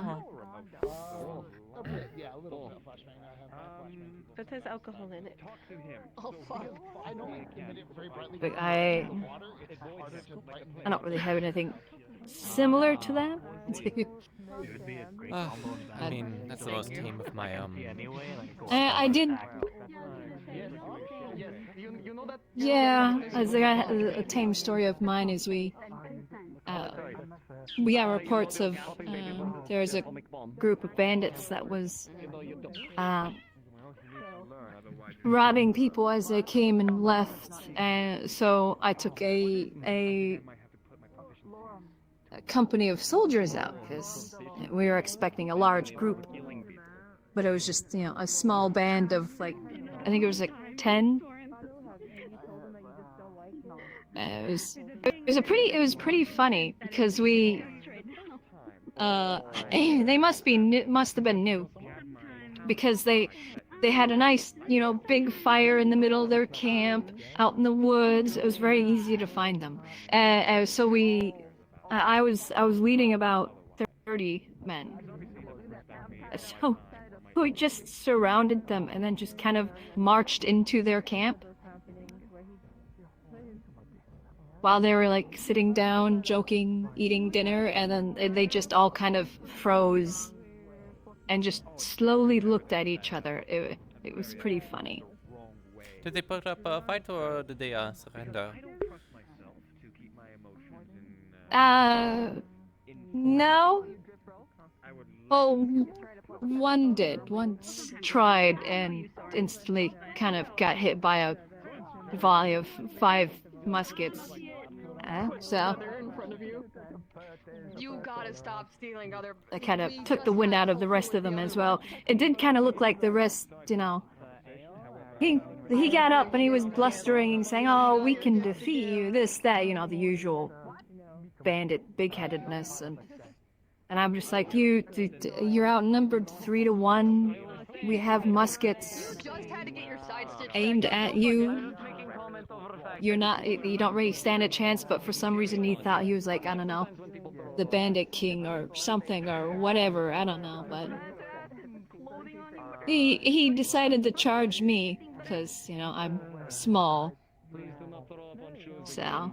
Yeah, a little bit of flashbang. But there's alcohol in it. Oh fuck! I know. But I don't really have anything similar to that. I mean, that's the most tame of my I did. Yeah, as a tame story of mine is we got reports of there's a group of bandits that was robbing people as they came and left, and so I took a company of soldiers out because we were expecting a large group, but it was just, you know, a small band of like, I think it was like 10. It was pretty funny because we they must have been new because they had a nice, you know, big fire in the middle of their camp out in the woods. It was very easy to find them. So I was leading about 30 men. So we just surrounded them and then just kind of marched into their camp. While they were like sitting down, joking, eating dinner, and then they just all kind of froze and just slowly looked at each other. It was pretty funny. Did they put up a fight or did they surrender? No. Well, one did. One tried and instantly kind of got hit by a volley of 5 muskets. So You gotta stop stealing other. I kind of took the wind out of the rest of them as well. It did kind of look like the rest, you know. He got up and he was blustering and saying, "Oh, we can defeat you." This, that, you know, the usual bandit big-headedness, and I'm just like, you're outnumbered 3-1. We have muskets aimed at you. You don't really stand a chance, but for some reason he thought he was like, I don't know, the bandit king or something or whatever, I don't know, but he decided to charge me because, you know, I'm small. So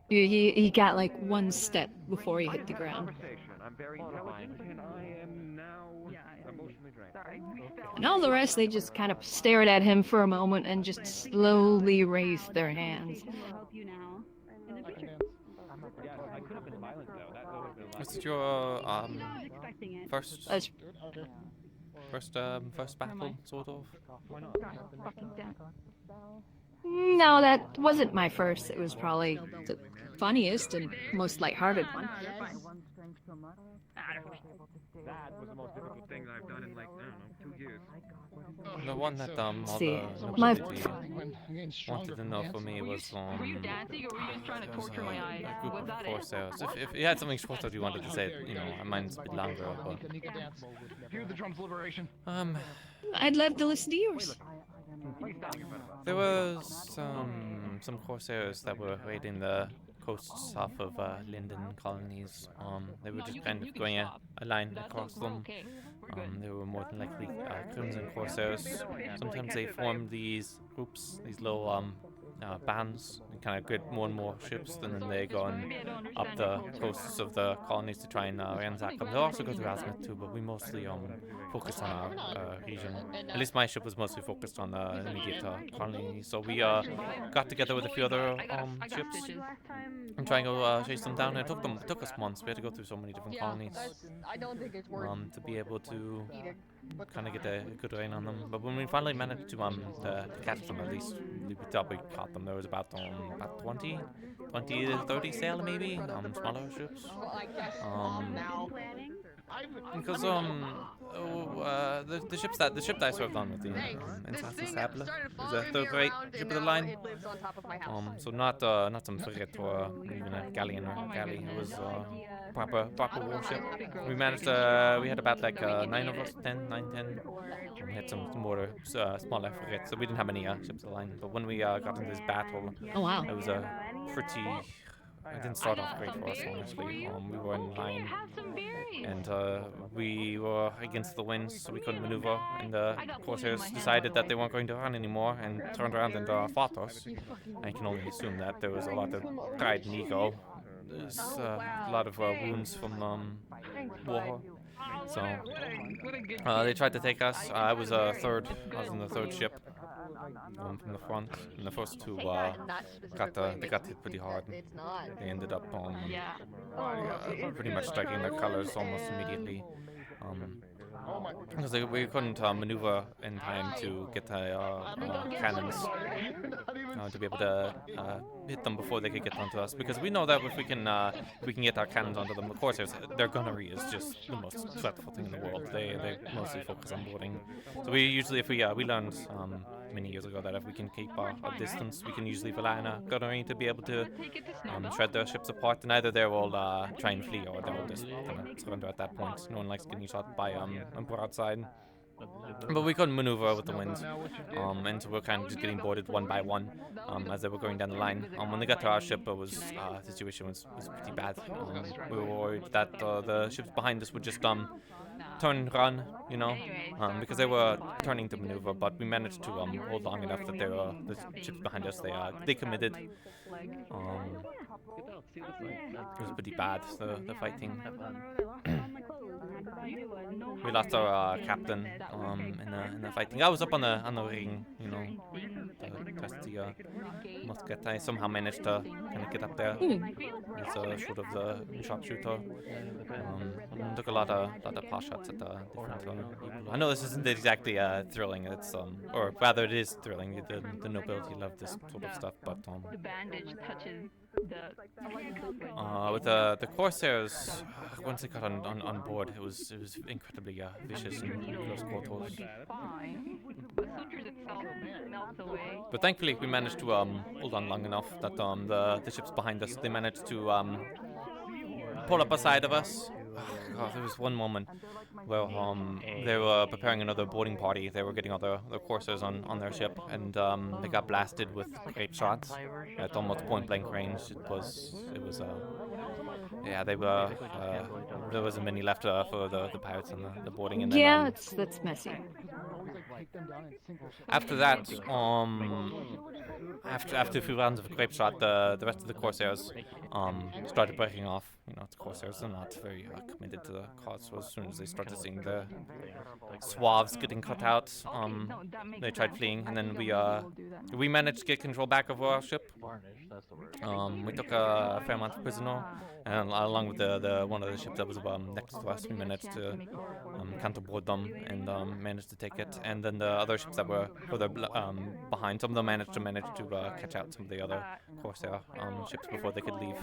he got like 1 step before he hit the ground. And all the rest, they just kind of stared at him for a moment and just slowly raised their hands. Was it your first battle, sort of? No, that wasn't my first. It was probably the funniest and most lighthearted one. That was the most difficult thing that I've done in like, I don't know, 2 years. The one that all See, the my wanted to know for me was Were you dancing or were you just trying to torture my eyes? a group Was of that it? corsairs. If you had something shorter you wanted to say, you know, mine's a bit longer, but Hear the drums liberation. I'd love to listen to yours. there was some corsairs that were raiding the coasts off of Linden colonies. They were just kind of going a line across them. They were more than likely Crimson Corsairs. Sometimes they formed these groups, these little bands, and kind of get more and more ships, and then they go up the coasts of the colonies to try and ransack them. They'll also go to Azimuth too, but we mostly focused on our region. At least my ship was mostly focused on the immediate colony. So we got together with a few other ships and try and go chase them down. And it took us months. We had to go through so many different colonies to be able to kind of get a good reign on them. But when we finally managed to catch them, at least we thought we caught them. There was about 20 to 30 sail maybe, smaller ships. Because the ship that I served on with the Insassable was a third rate ship of the line. So not some frigate or even a galleon or a galley. It was proper warship. We managed we had about like 9 of us, 10. We had some more smaller frigates, so we didn't have any ships of the line. But when we got into this battle, oh wow, it was a pretty. It didn't start off great for us, honestly. We were in line, and we were against the winds, so we couldn't maneuver. And the Corsairs decided that they weren't going to run anymore, and turned around and fought us. I can only assume that there was a lot of pride and ego. There's a lot of wounds from war. So they tried to take us. I was in the third ship. From the front, and the first two they got hit pretty hard. They ended up pretty much striking their colors almost immediately. Because we couldn't maneuver in time to get the cannons to be able to hit them before they could get onto us. Because we know that if we can get our cannons onto them, the Corsairs, their gunnery is just the most dreadful thing in the world. They mostly focus on boarding. So we usually, if we learned many years ago that if we can keep our distance, we can usually rely on our gunnery to be able to shred their ships apart. And either they will try and flee, or they will just kind of surrender at that point. No one likes getting shot by a broadside. But we couldn't maneuver with the wind, and so we were kind of just getting boarded one by one as they were going down the line. When they got to our ship, the situation was pretty bad. We were worried that the ships behind us would just turn and run, you know, because they were turning to maneuver. But we managed to hold long enough that the ships behind us they committed. It was pretty bad, the fighting. We lost our captain in the fighting. I was up on the ring, you know, the musket. I somehow managed to kind of get up there. It's sort of the sharpshooter. Took a lot of pot shots at the different people. I know this isn't exactly thrilling. It's or rather, it is thrilling. The nobility love this sort of stuff, but the bandage touches with the Corsairs, once they got on board, it was incredibly vicious and close quarters. But thankfully, we managed to hold on long enough that the ships behind us, they managed to pull up a side of us. God, there was one moment where they were preparing another boarding party. They were getting all the Corsairs on their ship, and they got blasted with grape shots at almost point blank range. It was yeah, they were there wasn't many left for the pirates and the boarding. And then, yeah, that's messy. After that, after a few rounds of grape shot, the rest of the Corsairs started breaking off. You know, the Corsairs are not very committed to the cause. So as soon as they started seeing the swaths getting cut out, they tried fleeing, and then we managed to get control back of our ship. We took a fair amount of prisoner, and along with the one of the ships that was next to us, we managed to counterboard them and managed to take it. And then the other ships that were further behind, some of them managed to catch out some of the other Corsair ships before they could leave.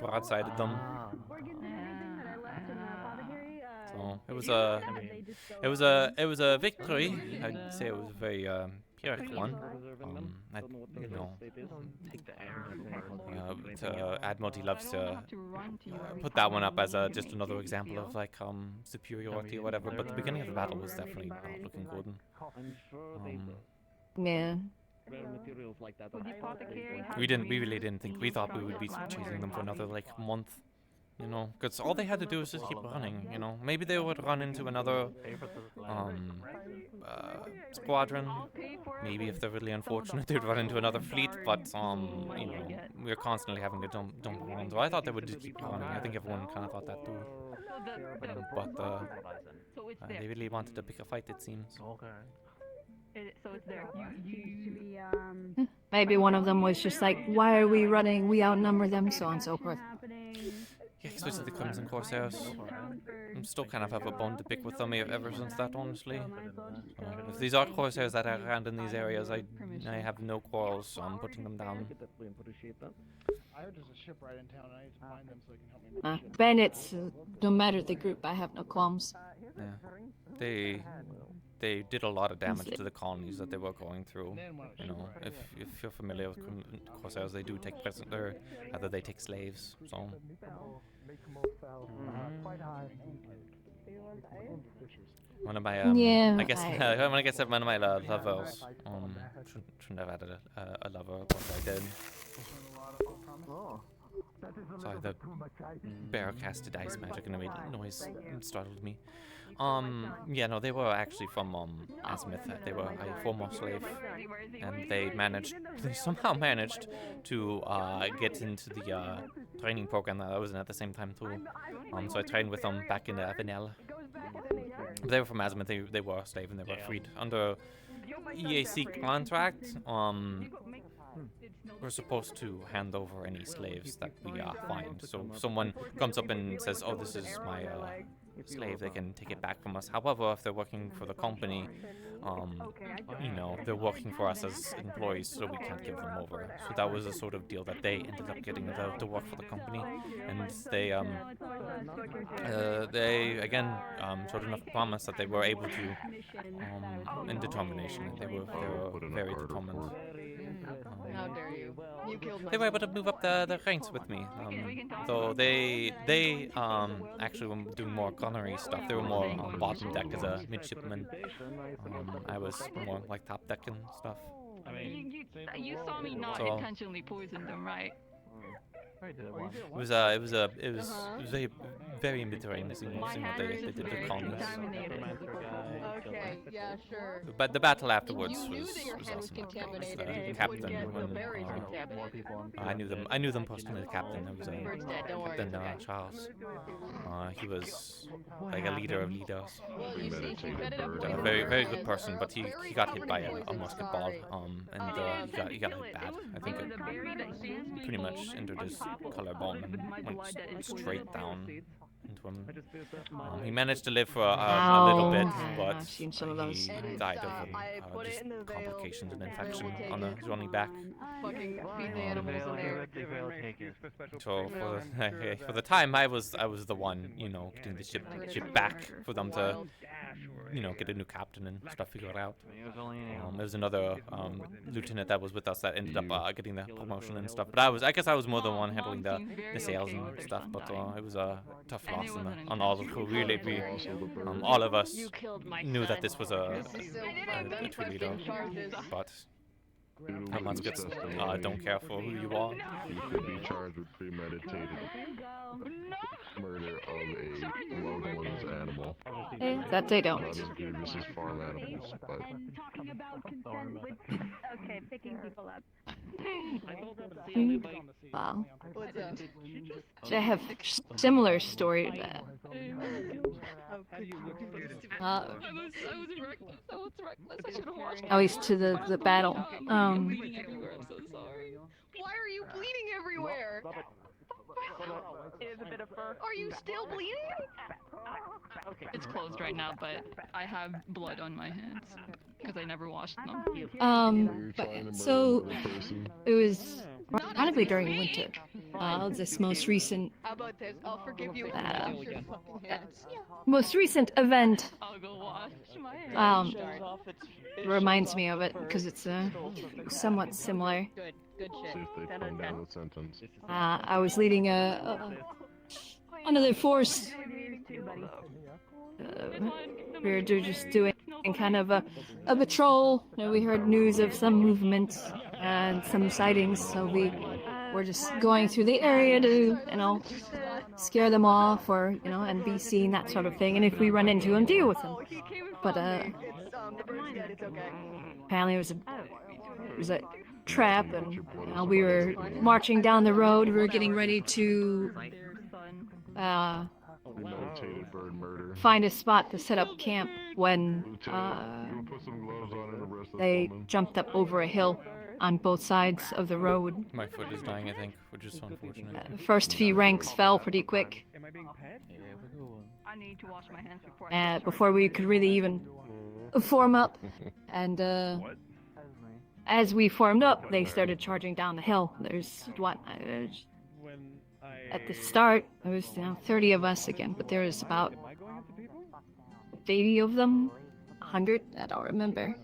Broadsided them. So it was a victory. I'd say it was a very Pyrrhic one. Admiralty loves to put that one up as just another example of like superiority or whatever. But the beginning of the battle was definitely not looking good. Yeah. We really didn't think. We thought we would be chasing them for another like month. You know, because all they had to do was just keep running, you know. Maybe they would run into another squadron. Maybe if they're really unfortunate, they'd run into another fleet. But, you know, we're constantly having to jump around. So I thought they would just keep running. I think everyone kind of thought that too. But they really wanted to pick a fight, it seems. So it's there. Maybe one of them was just like, why are we running? We outnumber them, so on and so forth. Yeah, especially the Crimson Corsairs. I'm still kind of have a bone to pick with them ever since that, honestly. If these are Corsairs that are around in these areas, I have no quarrels on putting them down. I heard there's a ship right in town, and I need to find them so they can help me. Bandits no matter the group, I have no qualms. Yeah. They did a lot of damage to the colonies that they were going through. You know, if you're familiar with Corsairs, they do take they take slaves. So. One of my I guess when I said one of my lovers shouldn't have added a lover, but I did. Sorry, the bear casted ice magic and it made noise and startled me. Yeah, no, they were actually from Azimuth. They were a former slave, and they somehow managed to get into the training program that I was in at the same time too. So I trained with them back in Vanilla. They were from Azimuth. They were a slave and they were freed under EAC contract. We're supposed to hand over any slaves that we find. So if someone comes up and says, "Oh, this is my slave," they can take it back from us. However, if they're working for the company, you know, they're working for us as employees, so we can't give them over. So that was a sort of deal that they ended up getting to work for the company, and they again showed enough promise that they were able to, and determination. They were very determined. How dare you? You killed my They were able to move up the ranks with me. Though they actually were doing more gunnery stuff. They were more bottom deck as a midshipman. I was more like top deck and stuff. I mean, you saw me not intentionally poison them, right? It was very, very Mediterranean seeing what they did to the colonies. Okay, yeah, sure. But the battle afterwards was awesome. The captain, I knew them personally. The captain, it was Captain Charles. He was like a leader of leaders. A very, very good person, but he got hit by a musket ball, and he got hit bad. I think it pretty much entered his collarbone and went straight down into him. He managed to live for a little bit, but he died of just complications and infection on the journey back. So for the time, I was the one, you know, getting the ship back for them to, you know, get a new captain and stuff figured out. There was another lieutenant that was with us that ended up getting the promotion and stuff. But I guess I was more the one handling the sales and stuff. But it was a tough loss on all of the crew. Really, all of us knew that this was a true leader, but muskets don't care for who you are. You could be charged with premeditated murder of a loved one's animal. That they don't. Not as grievous as farm animals, but... Okay, picking people up. Wow. I have similar story to that. I was reckless. I was reckless. I should have watched. At least to the battle. Bleeding everywhere. I'm so sorry. Why are you bleeding everywhere? It is a bit of fur. Are you still bleeding? It's closed right now, but I have blood on my hands because I never washed them. So it was probably during winter. This most recent. How about this? I'll forgive you. Most recent event. I'll go wash my hands. Reminds me of it because it's somewhat similar. Good shit. See if they come down with sentence. I was leading another force. We were just doing kind of a patrol. You know, we heard news of some movements and some sightings, so we were just going through the area to, you know, scare them off or, you know, and be seen, that sort of thing. And if we run into them, deal with them. But apparently it was a trap, and we were marching down the road. We were getting ready to find a spot to set up camp when they jumped up over a hill on both sides of the road. My foot is dying, I think, which is unfortunate. The first few ranks fell pretty quick. I need to wash my hands before we could really even form up. And as we formed up, they started charging down the hill. There's at the start, there was 30 of us again, but there was about 80 of them, 100. I don't remember.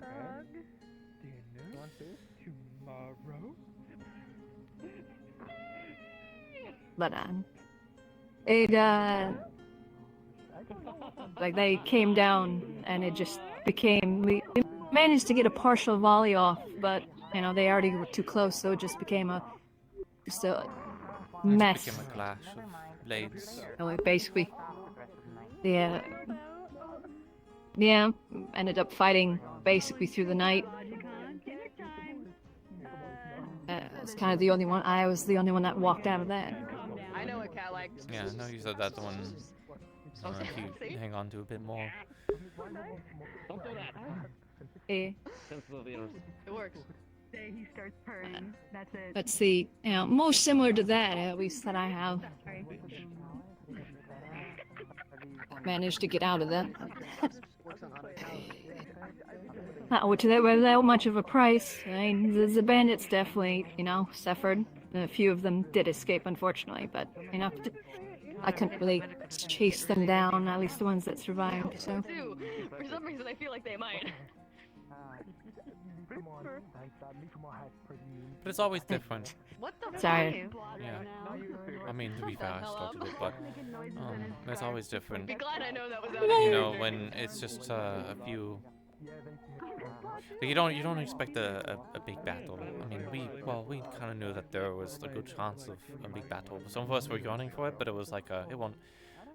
But it like they came down and it just became. We managed to get a partial volley off, but they already were too close, so it just became a mess. It became a clash of blades. So it basically, ended up fighting basically through the night. It's kind of the only one. I was the only one that walked out of that. I know what Cat likes. Yeah, no, you said that's the one. If you hang on to a bit more. Don't do that. It works. Say he starts purring. That's it. Let's see. Most similar to that, at least that I have. Managed to get out of that. Not without much of a price. I mean, the bandits definitely, suffered. A few of them did escape, unfortunately, but I couldn't really chase them down. At least the ones that survived. So. For some reason, I feel like they might. But it's always different. What the Sorry. Yeah. I mean, to be fair, I started it, but it's always different. Be glad I know that was When it's just a few. Like, you don't expect a big battle. I mean, we kind of knew that there was a good chance of a big battle. Some of us were gunning for it, but it was like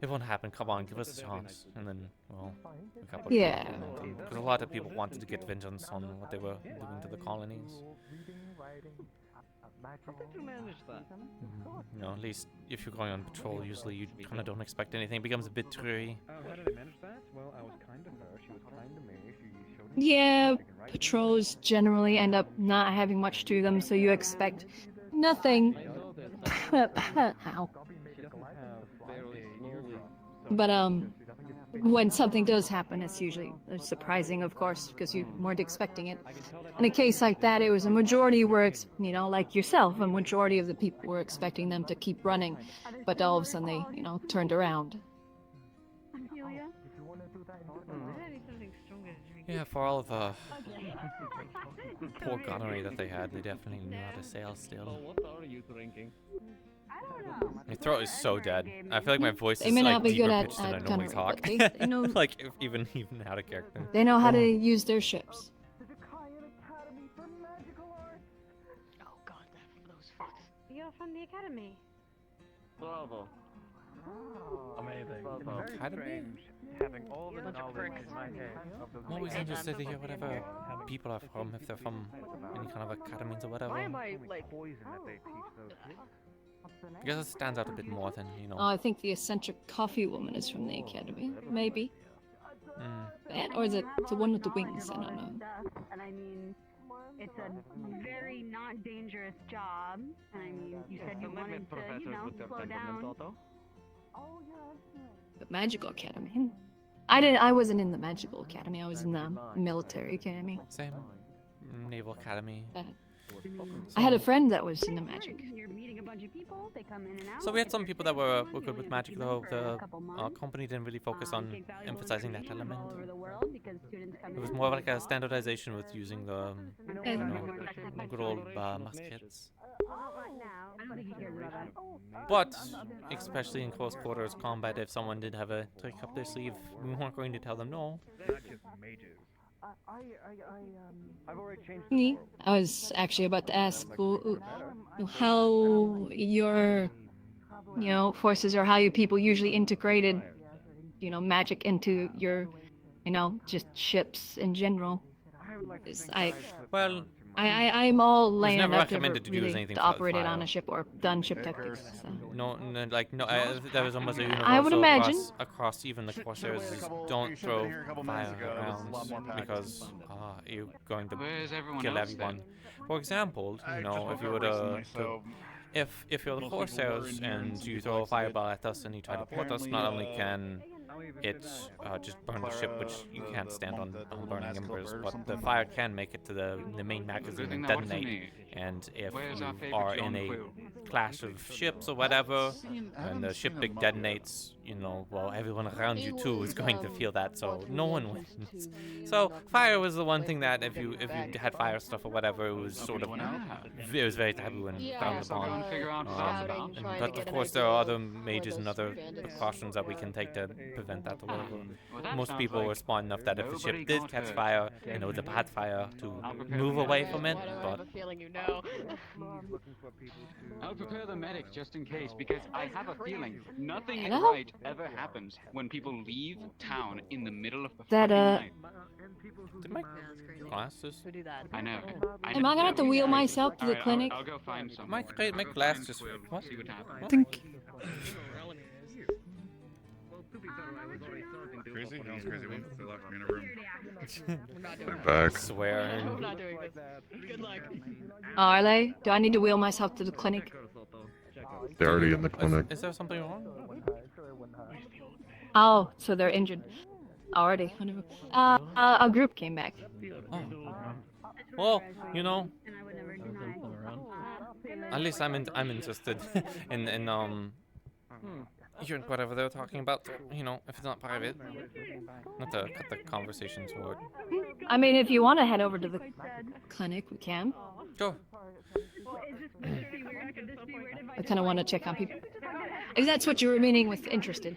it won't happen. Come on, give us a chance. And then, a couple Yeah. Because a lot of people wanted to get vengeance on what they were doing to the colonies. How did you manage that? At least if you're going on patrol, usually you kind of don't expect anything. It becomes a bit dreary. How did I manage that? Well, I was kind to her. She was kind to me. She showed Yeah, patrols generally end up not having much to them, so you expect nothing. Ow. But when something does happen, it's usually surprising, of course, because you weren't expecting it. In a case like that, it was a majority were, like yourself, a majority of the people were expecting them to keep running, but all of a sudden they, turned around. Yeah, for all of the poor gunnery that they had, they definitely knew how to sail still. What are you drinking? My throat is so dead. I feel like my voice They is may like not be deeper good pitched than I at normally gunnery, talk. but they know, like even out of character. They know how to use their ships. Oh god, those fucks. You're from the academy. Bravo. Amazing. Academy? Having all the knowledge in my head of the I'm always interested to hear whatever people are from, if they're from any kind of academies or whatever. Why am I like poison that they teach those kids? I guess it stands out a bit more than, Oh, I think the eccentric coffee woman is from the academy. Maybe. Or is it the one with the wings? I don't know. And I mean, it's a very not dangerous job. And I mean, you said you wanted to, slow down. The magical academy. I wasn't in the magical academy. I was in the military academy. Same. Naval Academy. I had a friend that was in the magic. You're meeting a bunch of people. They come in and out. So we had some people that were good with magic, though. The company didn't really focus on emphasizing that element. It was more like a standardization with using the good old muskets. But, especially in close quarters combat, if someone did have a trick up their sleeve, we weren't going to tell them no. Not just mages. I've already changed. I was actually about to ask how your, forces or how you people usually integrated, magic into your, just ships in general. I'm all laying up to operate it on a ship or done ship tactics. So. No, that was almost a universal I would imagine across even the Corsairs. Don't throw fire rounds because you're going to kill everyone. For example, if you were to if you're the Corsairs and you throw a fireball at us and you try to port us, not only can it just burn the ship, which you can't stand on burning embers, but the fire can make it to the main magazine and detonate, And if Where's our you favorite are in John a Quill? clash of ships or whatever, and the ship big detonates, you know, well, everyone around you too is going to feel that, so no one wins. So fire was the one thing that if you had fire stuff or whatever, it was sort of it was very taboo and frowned upon. But of course, there are other mages and other precautions that we can take to prevent that or whatever. Most people were smart enough that if the ship did catch fire and it was a bad fire, to move away from it. But I'll prepare the medic just in case, because I have a feeling nothing Hello? right ever happens when people leave town in the middle of the That, fucking night. Did my glasses? I know. Am I gonna have to wheel myself to the Alright, clinic? I'll go find some. My glasses. What? See what happens. Think. Crazy? That was crazy one. They locked me in a room. Back. Swearing. We're not doing this. Good luck. Oh, are they? Do I need to wheel myself to the clinic? They're already in the clinic. Is there something wrong? Oh, so they're injured. Already. A group came back. Oh. Well, you know, at least I'm interested in hearing whatever they're talking about. You know, if it's not private, not to cut the conversation short. I mean, if you want to head over to the clinic, we can. Sure. I kind of want to check on people. If that's what you were meaning with interested.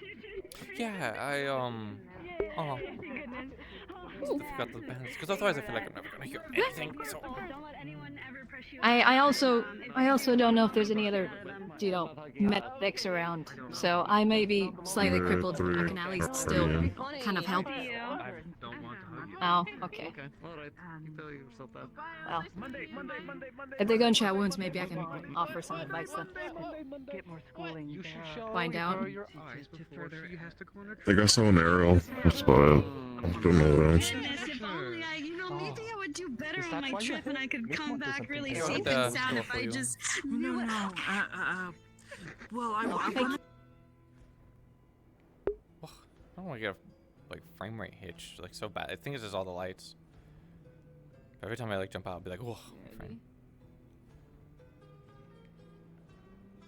Yeah, oh. I forgot the bands, because otherwise I feel like I'm never gonna hear anything. So. I also don't know if there's any other, you know, medics around. So I may be slightly crippled. I can at least still kind of help. Oh, okay. Alright. You tell yourself that. Well, if they're gunshot wounds, maybe I can offer some advice then. Get more schooling. You should show Find out. her your eyes before she has to go on her I think I saw an arrow. That's about it. I don't know what else. If only you know, maybe I would do better on my trip and I could come back really Yeah, safe what and the- sound if I just knew it. Well, I I don't want to get a frame rate hitch like so bad. I think it's just all the lights. Every time I jump out, I'll be like, whoa. Frame.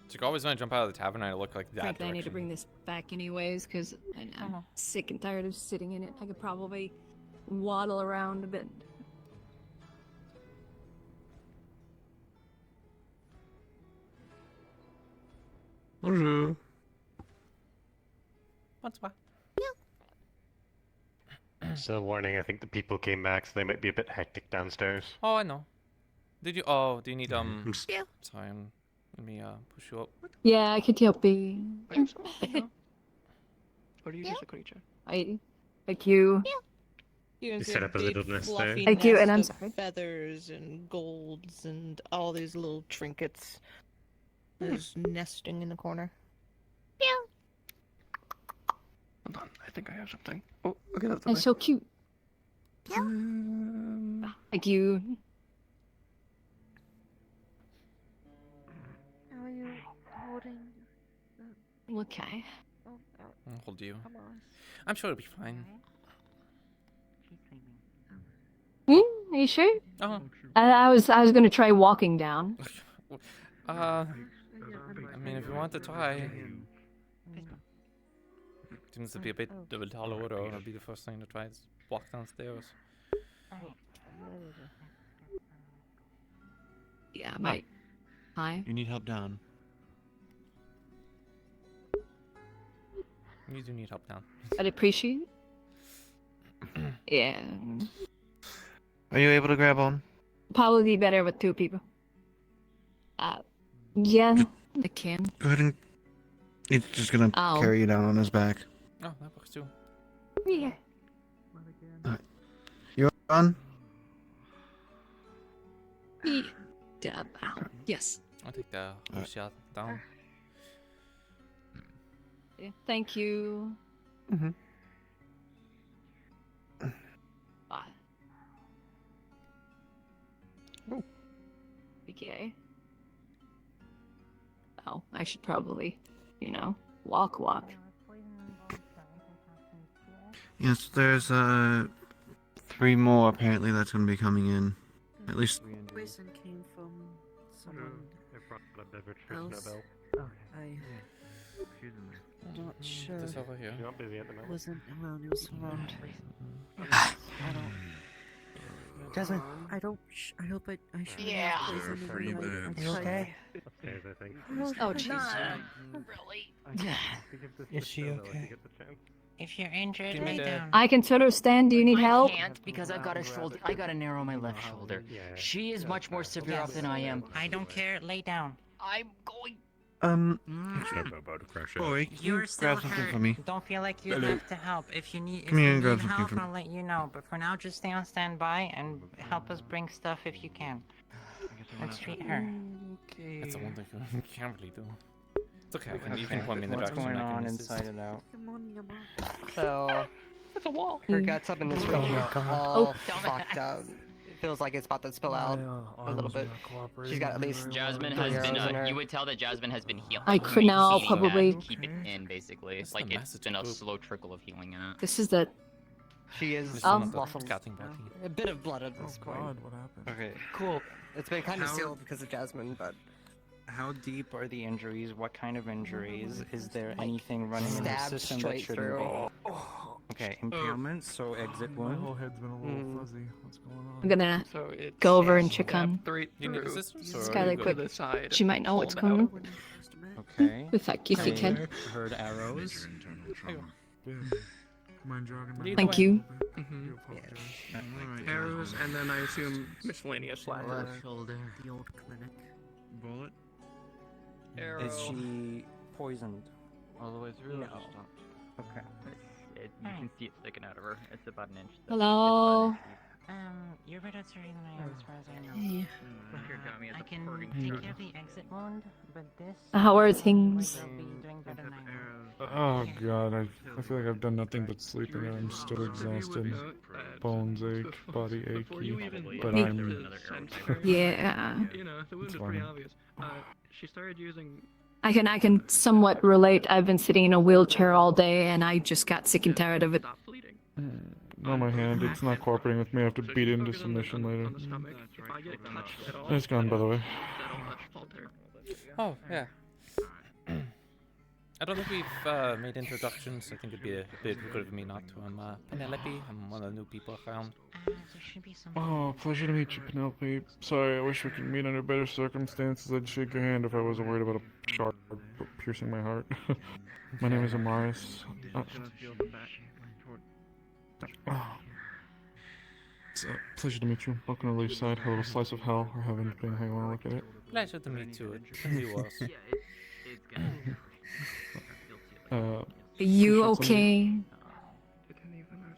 It's like always when I jump out of the tavern, I look like that. Frankly, I need to direction. bring this back anyways, because I'm sick and tired of sitting in it. I could probably waddle around a bit. Bonjour. Bonsoir. So warning, I think the people came back, so they might be a bit hectic downstairs. Oh, I know. Did you? Oh, do you need Yeah. Sorry, let me push you up. Yeah, I could help be. Or do you use a creature? Like you. You set up a little nest there. Thank you, and I'm nest of sorry. Feathers and golds and all these little trinkets. There's nesting in the corner. Hold on, I think I have something. Oh, okay, that's That's so cute. Like you. How are you holding? Okay. I'll hold you. I'm sure it'll be fine. Are you sure? Uh-huh. I was gonna try walking down. I mean, if you want to try. Seems to be a bit of a tall order. I'll be the first thing to try is walk downstairs. Yeah, I might. Hi. You need help down. You do need help now. I'd appreciate it. Yeah. Are you able to grab on? Probably be better with two people. Yeah, I can. Go ahead and. He's just gonna Ow. carry you down on his back. Oh, that works too. Yeah. You on? Yes. I'll take the whole shot down. Yeah, thank you. Mm-hmm. Bye. Okay. Oh, I should probably, you know, walk. Yes, there's 3 more apparently that's gonna be coming in. At least Poison came from someone else. I'm not sure. This over here. You're not busy at the moment. Wasn't around. It was around. I don't. Jasmine. I don't. I hope I shouldn't Yeah. have poisoned Pretty anybody. bad. I You tried- okay? Upstairs, I think. Oh, jeez. Really? Is she okay? If you're injured, Give me lay the- down. I can sort of stand. Do you need help? I can't because I've got a shoulder. I got a narrow my left shoulder. She is much more severe off than I am. I don't care. Lay down. I'm going. I'm about to crash out. Boy, You're still grab something hurt. for me? Don't feel like you Hello. have to help. If you need, Come here and need grab something help, for me. I'll let you know. But for now, just stay on standby and help us bring stuff if you can. Let's treat her. Okay. That's the one thing you can't really do. It's okay. You can point me in the What's direction. going I can on assist. inside and out? So, It's a wall. her guts up in this room all fucked up. It feels like it's about to spill out a little bit. She's got at least Jasmine 3 has been. arrows in her. You would tell that Jasmine has been healing. Like, for now, I'll probably- Keep it in, basically. It's like it's been a slow trickle of healing in it. This is the. She is Oh. a bit of blood at this point. God, what happened? Okay. Cool. It's been kind of How- sealed because of Jasmine, but How deep are the injuries? What kind of injuries? Is there anything running in the stabbed system that straight should through. Okay, impalement, so exit My wound. whole head's been a little fuzzy. What's going on? I'm gonna So it's go over and check on You need assistance, or are Skylar you quick. good? She might know what's going on. Okay. In fact, if you can. Heard arrows. Mind jogging? Lead Thank the way. you. Alright. Arrows, and then I assume miscellaneous slashers. Left shoulder. The old clinic. Bullet? Arrow. Is she poisoned? All the way through? No. Okay. You can see it sticking out of her. It's about an inch. thick. Hello. You're better at surgery than I am, as far as I know. Hey. I can take care of the exit wound, but this. How are things? You'll be doing better than I will. Oh god, I feel like I've done nothing but sleeping and I'm still exhausted. Bones ache, body achy, but Me- I'm... Yeah. You know, the wounds It's are pretty fine. obvious. She started using. I can somewhat relate. I've been sitting in a wheelchair all day, and I just got sick and tired of it. No, my hand, it's not cooperating with me. I have to beat it into submission later. If I get touched at all, It's gone, by the way. that'll falter. Oh, yeah. I don't think we've made introductions. I think it'd be a bit good of me not to. I'm Penelope. I'm one of the new people around. Oh, pleasure to meet you, Penelope. Sorry, I wish we could meet under better circumstances. I'd shake your hand if I wasn't worried about a shark piercing my heart. My name is Amaris. It's a pleasure to meet you. Welcome to Leafside, a little slice of hell, or heaven, depending on how you want to look at it. Pleasure to meet you. It can be worse. Are you okay?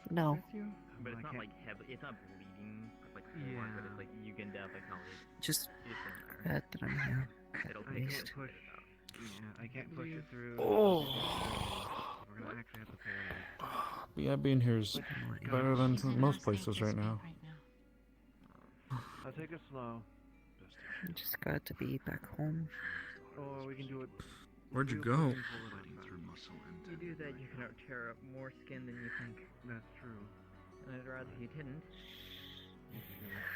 No. But it's not like heavy. It's not bleeding like hard, but it's like you can definitely tell it. Just glad that I'm here. It'll At take least. I can't push it through. Oh. We're gonna actually have to pay. But yeah, being here is better than most places right now. I'll take it slow. I'm just glad to be back home. Or we can do it. Where'd you go? You do that, you can tear up more skin than you think. That's true. And I'd rather you didn't.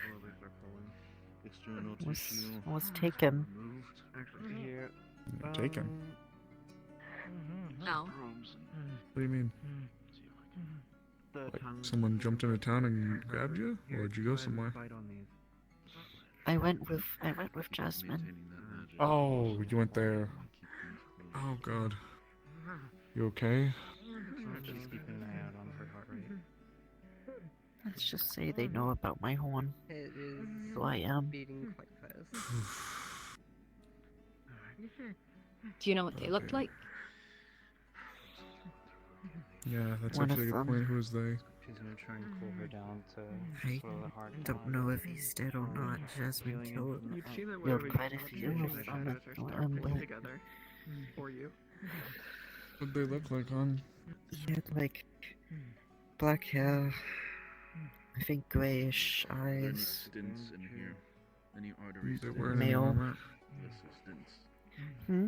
Slowly start pulling. External Was taken. Moved. Actually, here. Taken? No. What do you mean? The Like, tongue. someone jumped into town and grabbed you? Or did you go somewhere? I went with Jasmine. Oh, you went there. Oh god. You okay? Just keeping an eye out on her heart rate. Let's just say they know about my horn. It is Who I am. beating quite fast. Do you know what they looked like? Yeah, that's One of actually a good them. point. Who is they? She's gonna try and cool her down to I slow the heart don't down. know if he's dead or not. Jasmine killed quite a few of them at the together for you. What'd they look like, hon? He had like black hair, I think grayish eyes. Stents in here. Any arteries? They weren't any Male. armor? Hmm?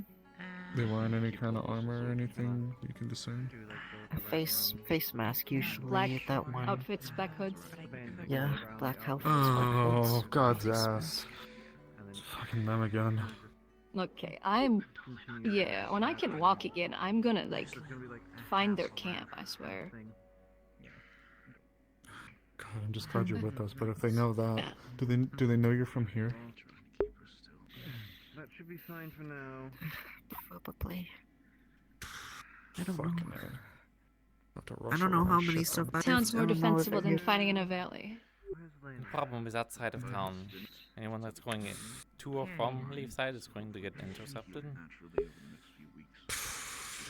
They weren't any kind of armor or anything you can discern? A face mask usually. Black that one. outfits, black hoods. Yeah, black outfits. Oh, black hoods. God's ass. fucking them again. Okay, yeah, when I can walk again, I'm gonna, like, find their camp, I swear. God, I'm just glad you're with us, but if they know that, do they know you're from here? That should be fine for now. Probably. I don't know. I don't know how many survived. Town's more I don't know if defensible than fighting in a valley. The problem is outside of town. Anyone that's going to or from Leafside is going to get intercepted.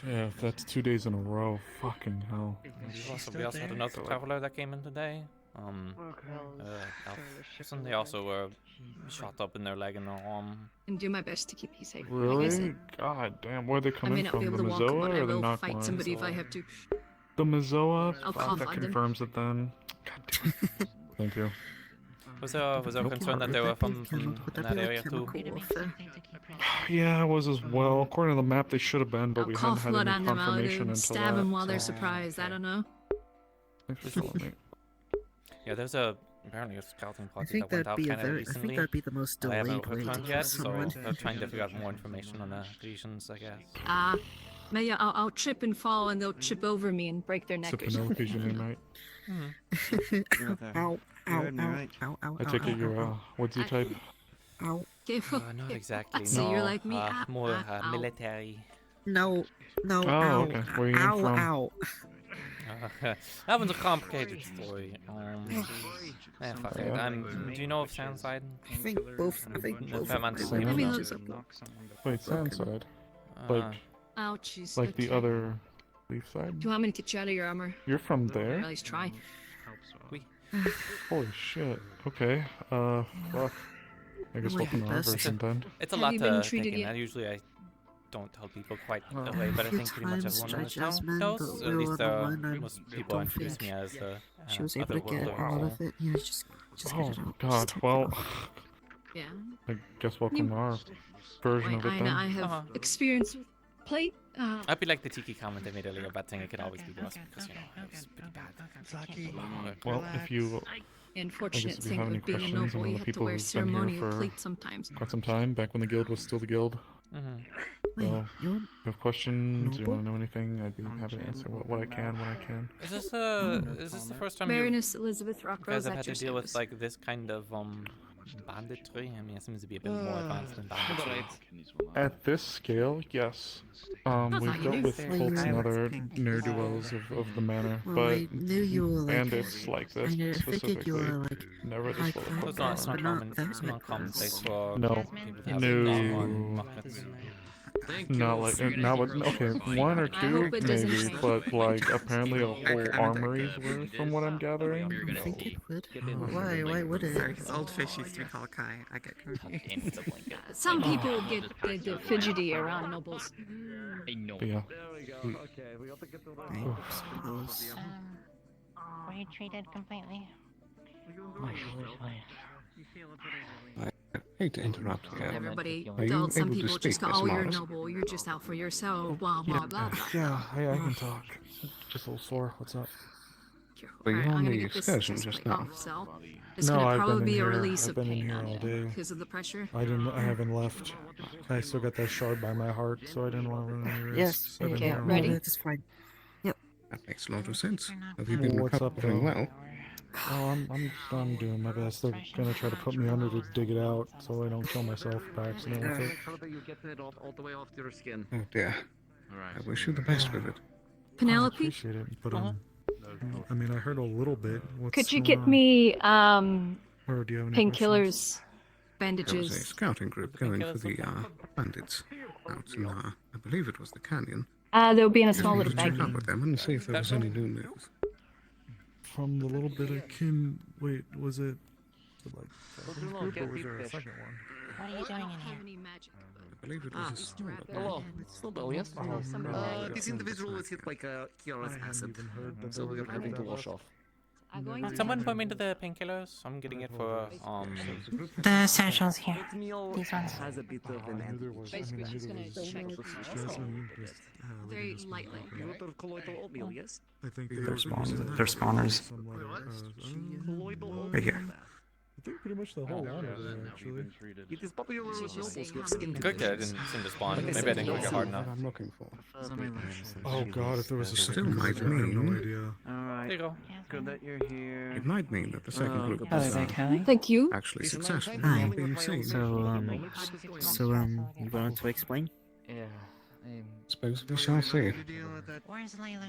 Yeah, if that's 2 days in a row, fucking hell. We also had another traveler that came in today. They also were shot up in their leg and their arm. And do my best to keep you safe. Like I Really? said, God damn, where are they I may coming not from? be able The to walk, Mazoa but I or the will fight Nakwan? somebody if I have to. The Mazoa? I'll Fuck, call that on them. confirms it then. God damn it. Thank you. Was there concern that they were from in that area too? Yeah, I was as well. According to the map, they should have been, but I'll we call hadn't had flood any on them. I'll confirmation until stab them while they're so- surprised. I don't know. Thanks for telling me. Yeah, there's apparently a scouting I party think that went that'd out be kind of recently. I think that'd be the most I haven't delayed way to returned kill yet, so someone. they're trying to figure out more information on the regions, I guess. Maybe I'll trip and fall, and they'll trip over me and break their neck So or something. Penelope's your name, right? Ow, ow, ow, ow, ow, I take it you're, what's your type? Ow. Not exactly. So no. you're like me. More Ow. military. No, Oh, ow, okay. Where are you ow, from? ow. That one's a complicated story. Fuck it. Yeah. Do you know of Sandside? I think both. Fairmont's Let me name. look. Wait, Sandside? Like, Ouchies. like the okay. other Leaf side? Do you want me to get you out of your armor? You're from Or there? at least try. Holy shit. Okay. Fuck. I guess we'll come over sometime. It's a Have lot you been to treated take in. yet? Usually I don't tell people quite away, but I few think pretty much times everyone in the Stretch has town been, knows. but At we least were the one and most I people don't introduce me think as the she was able to get a otherworldly. lot of it. Yeah, just Oh get it out. god, Just take it well, out. Yeah. I guess welcome to our version of it I then. have experience with plate. I'd be like the Tiki comment they made earlier about saying it can always be worse because, you know, it's pretty bad. Well, if you... Unfortunate I guess if you thing have any with being a questions, noble, one you of the have to people wear who's been here ceremonial for plate sometimes. quite some time, back when the guild was still the guild. So, if you have questions, you want to know anything, I'd be happy to answer what I can when I can. Is this the first time you Baroness Elizabeth Rockrose guys have at had your to deal with service. like this kind of banditry? I mean, it seems to be a bit more advanced than banditry. At this scale, yes. We've dealt with cults and other ne'er-do-wells of the manor, Well, but I knew you were like. bandits like this I figured specifically, you were like never high this class, low. It's not but common. not that It's not high common class. place for No. people to have No. one muckets. Not like, not with, okay, one or I two hope it doesn't maybe, change. but like apparently a whole armory's worth from what I'm gathering. I think it would. Why would it? Sorry, 'cause old fish used to be called Kai. I get confused. Some people get fidgety around nobles. But yeah. Were you treated completely? I hate to interrupt here. Everybody Are you adults, some able to people speak, just go, Miss oh, you're Morris? noble, you're just out for yourself, blah, blah, blah, blah. Yeah, I can talk. Just a little sore. What's up? Were you Alright, I'm on gonna the get this excursion chest just plate now? off, so it's No, gonna I've probably been be in a here. release I've of been in pain here on all you day. because of the pressure. I haven't left. I still got that shard by my heart, so I didn't want to ruin any Yes. risks. I've been Okay. here all Ready. day. That's fine. Yep. That makes a lot of sense. Have you been What's up, recovering though? well? Oh, I'm doing my best. They're gonna try to put me under to dig it out, so I don't kill myself by accident with it. You get it all the way off your skin. Oh dear. Alright. I wish you the best with it. I Penelope, appreciate it, but I mean, I heard a little bit. What's could you going get on? me Or do you have any painkillers, There was a bandages? scouting group going for the bandits out in, I believe it was the canyon. They'll be in a Just small need little to check baggie. up with them and see if there was any new news. From the little bit of kin. Wait, was it like group or was there a second one? What are you doing in here? I believe it was a small Hello. Hello, yes? This individual was hit like a Kiara's acid. So we're having to wash off. Someone put me into the painkillers. I'm getting it for The essentials here. These ones. Has a bit of an Basically, she's gonna check very lightly. A lot of colloidal oatmeal, yes? I think They're spawners. They're spawners. Right here. think pretty much the whole lot of it, actually. It is probably a little Good that I didn't seem to spawn. Maybe I didn't click it hard enough. I'm looking for. Oh god, if there was a Still second might group, I have no mean. idea. Alright. There you go. Good that you're here. It might mean that the second group Hello was there, Callie. Thank you. actually successful Hi. in being seen. You wanted to explain? Yeah. Suppose we shall see.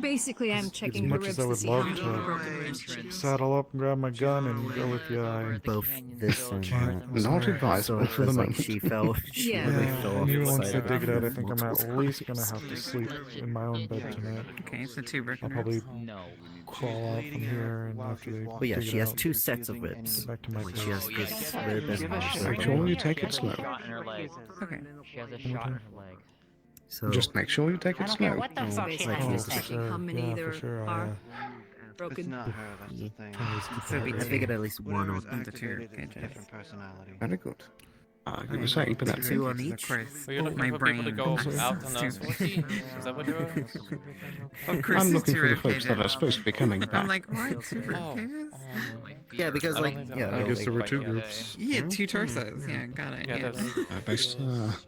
Basically, I'm checking As her much ribs as I to would see love how many broken ribs to she has. saddle up and grab my gun and go with you, I Both this and Not advisable for the like moment. she fell. She Yeah. really yeah, fell and off even the once side they of dig it her. out, I think I'm at least gonna have to sleep in my own bed tonight. Okay, so 2 broken I'll probably No. crawl out from here and after they But yeah, dig she it has out, 2 sets of ribs. get back to my Like she has place. this rib and Make sure you take it slow. Shot in her leg. Okay. She has a shot in her leg. So Just make sure you take I it don't care slow. what the So fuck she basically, has to she's say. checking how many yeah, there for sure, are It's broken. not her, that's the thing. so we figured at least one Whatever's on the 2 activated is a cages. different personality. Very good. You were saying, but that's 2 on each. Were you looking for people to go out on a sortie? Is that what you're... I'm looking for the folks that are supposed to be coming back. I'm like, what? 2 rib cages? Yeah, because I don't like, think that yeah, would I guess be there were quite 2 the groups. yeah, 2 torsos. Yeah, got it. Yeah, Yeah. that's... Best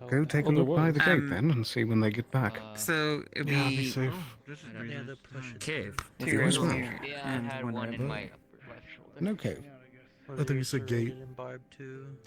go take a Oh, there look by the gate was. then and see when they get back. So it'd Yeah, be be safe. cave. You as well. Yeah, I had one in my left shoulder. No cave. I think it's a gate.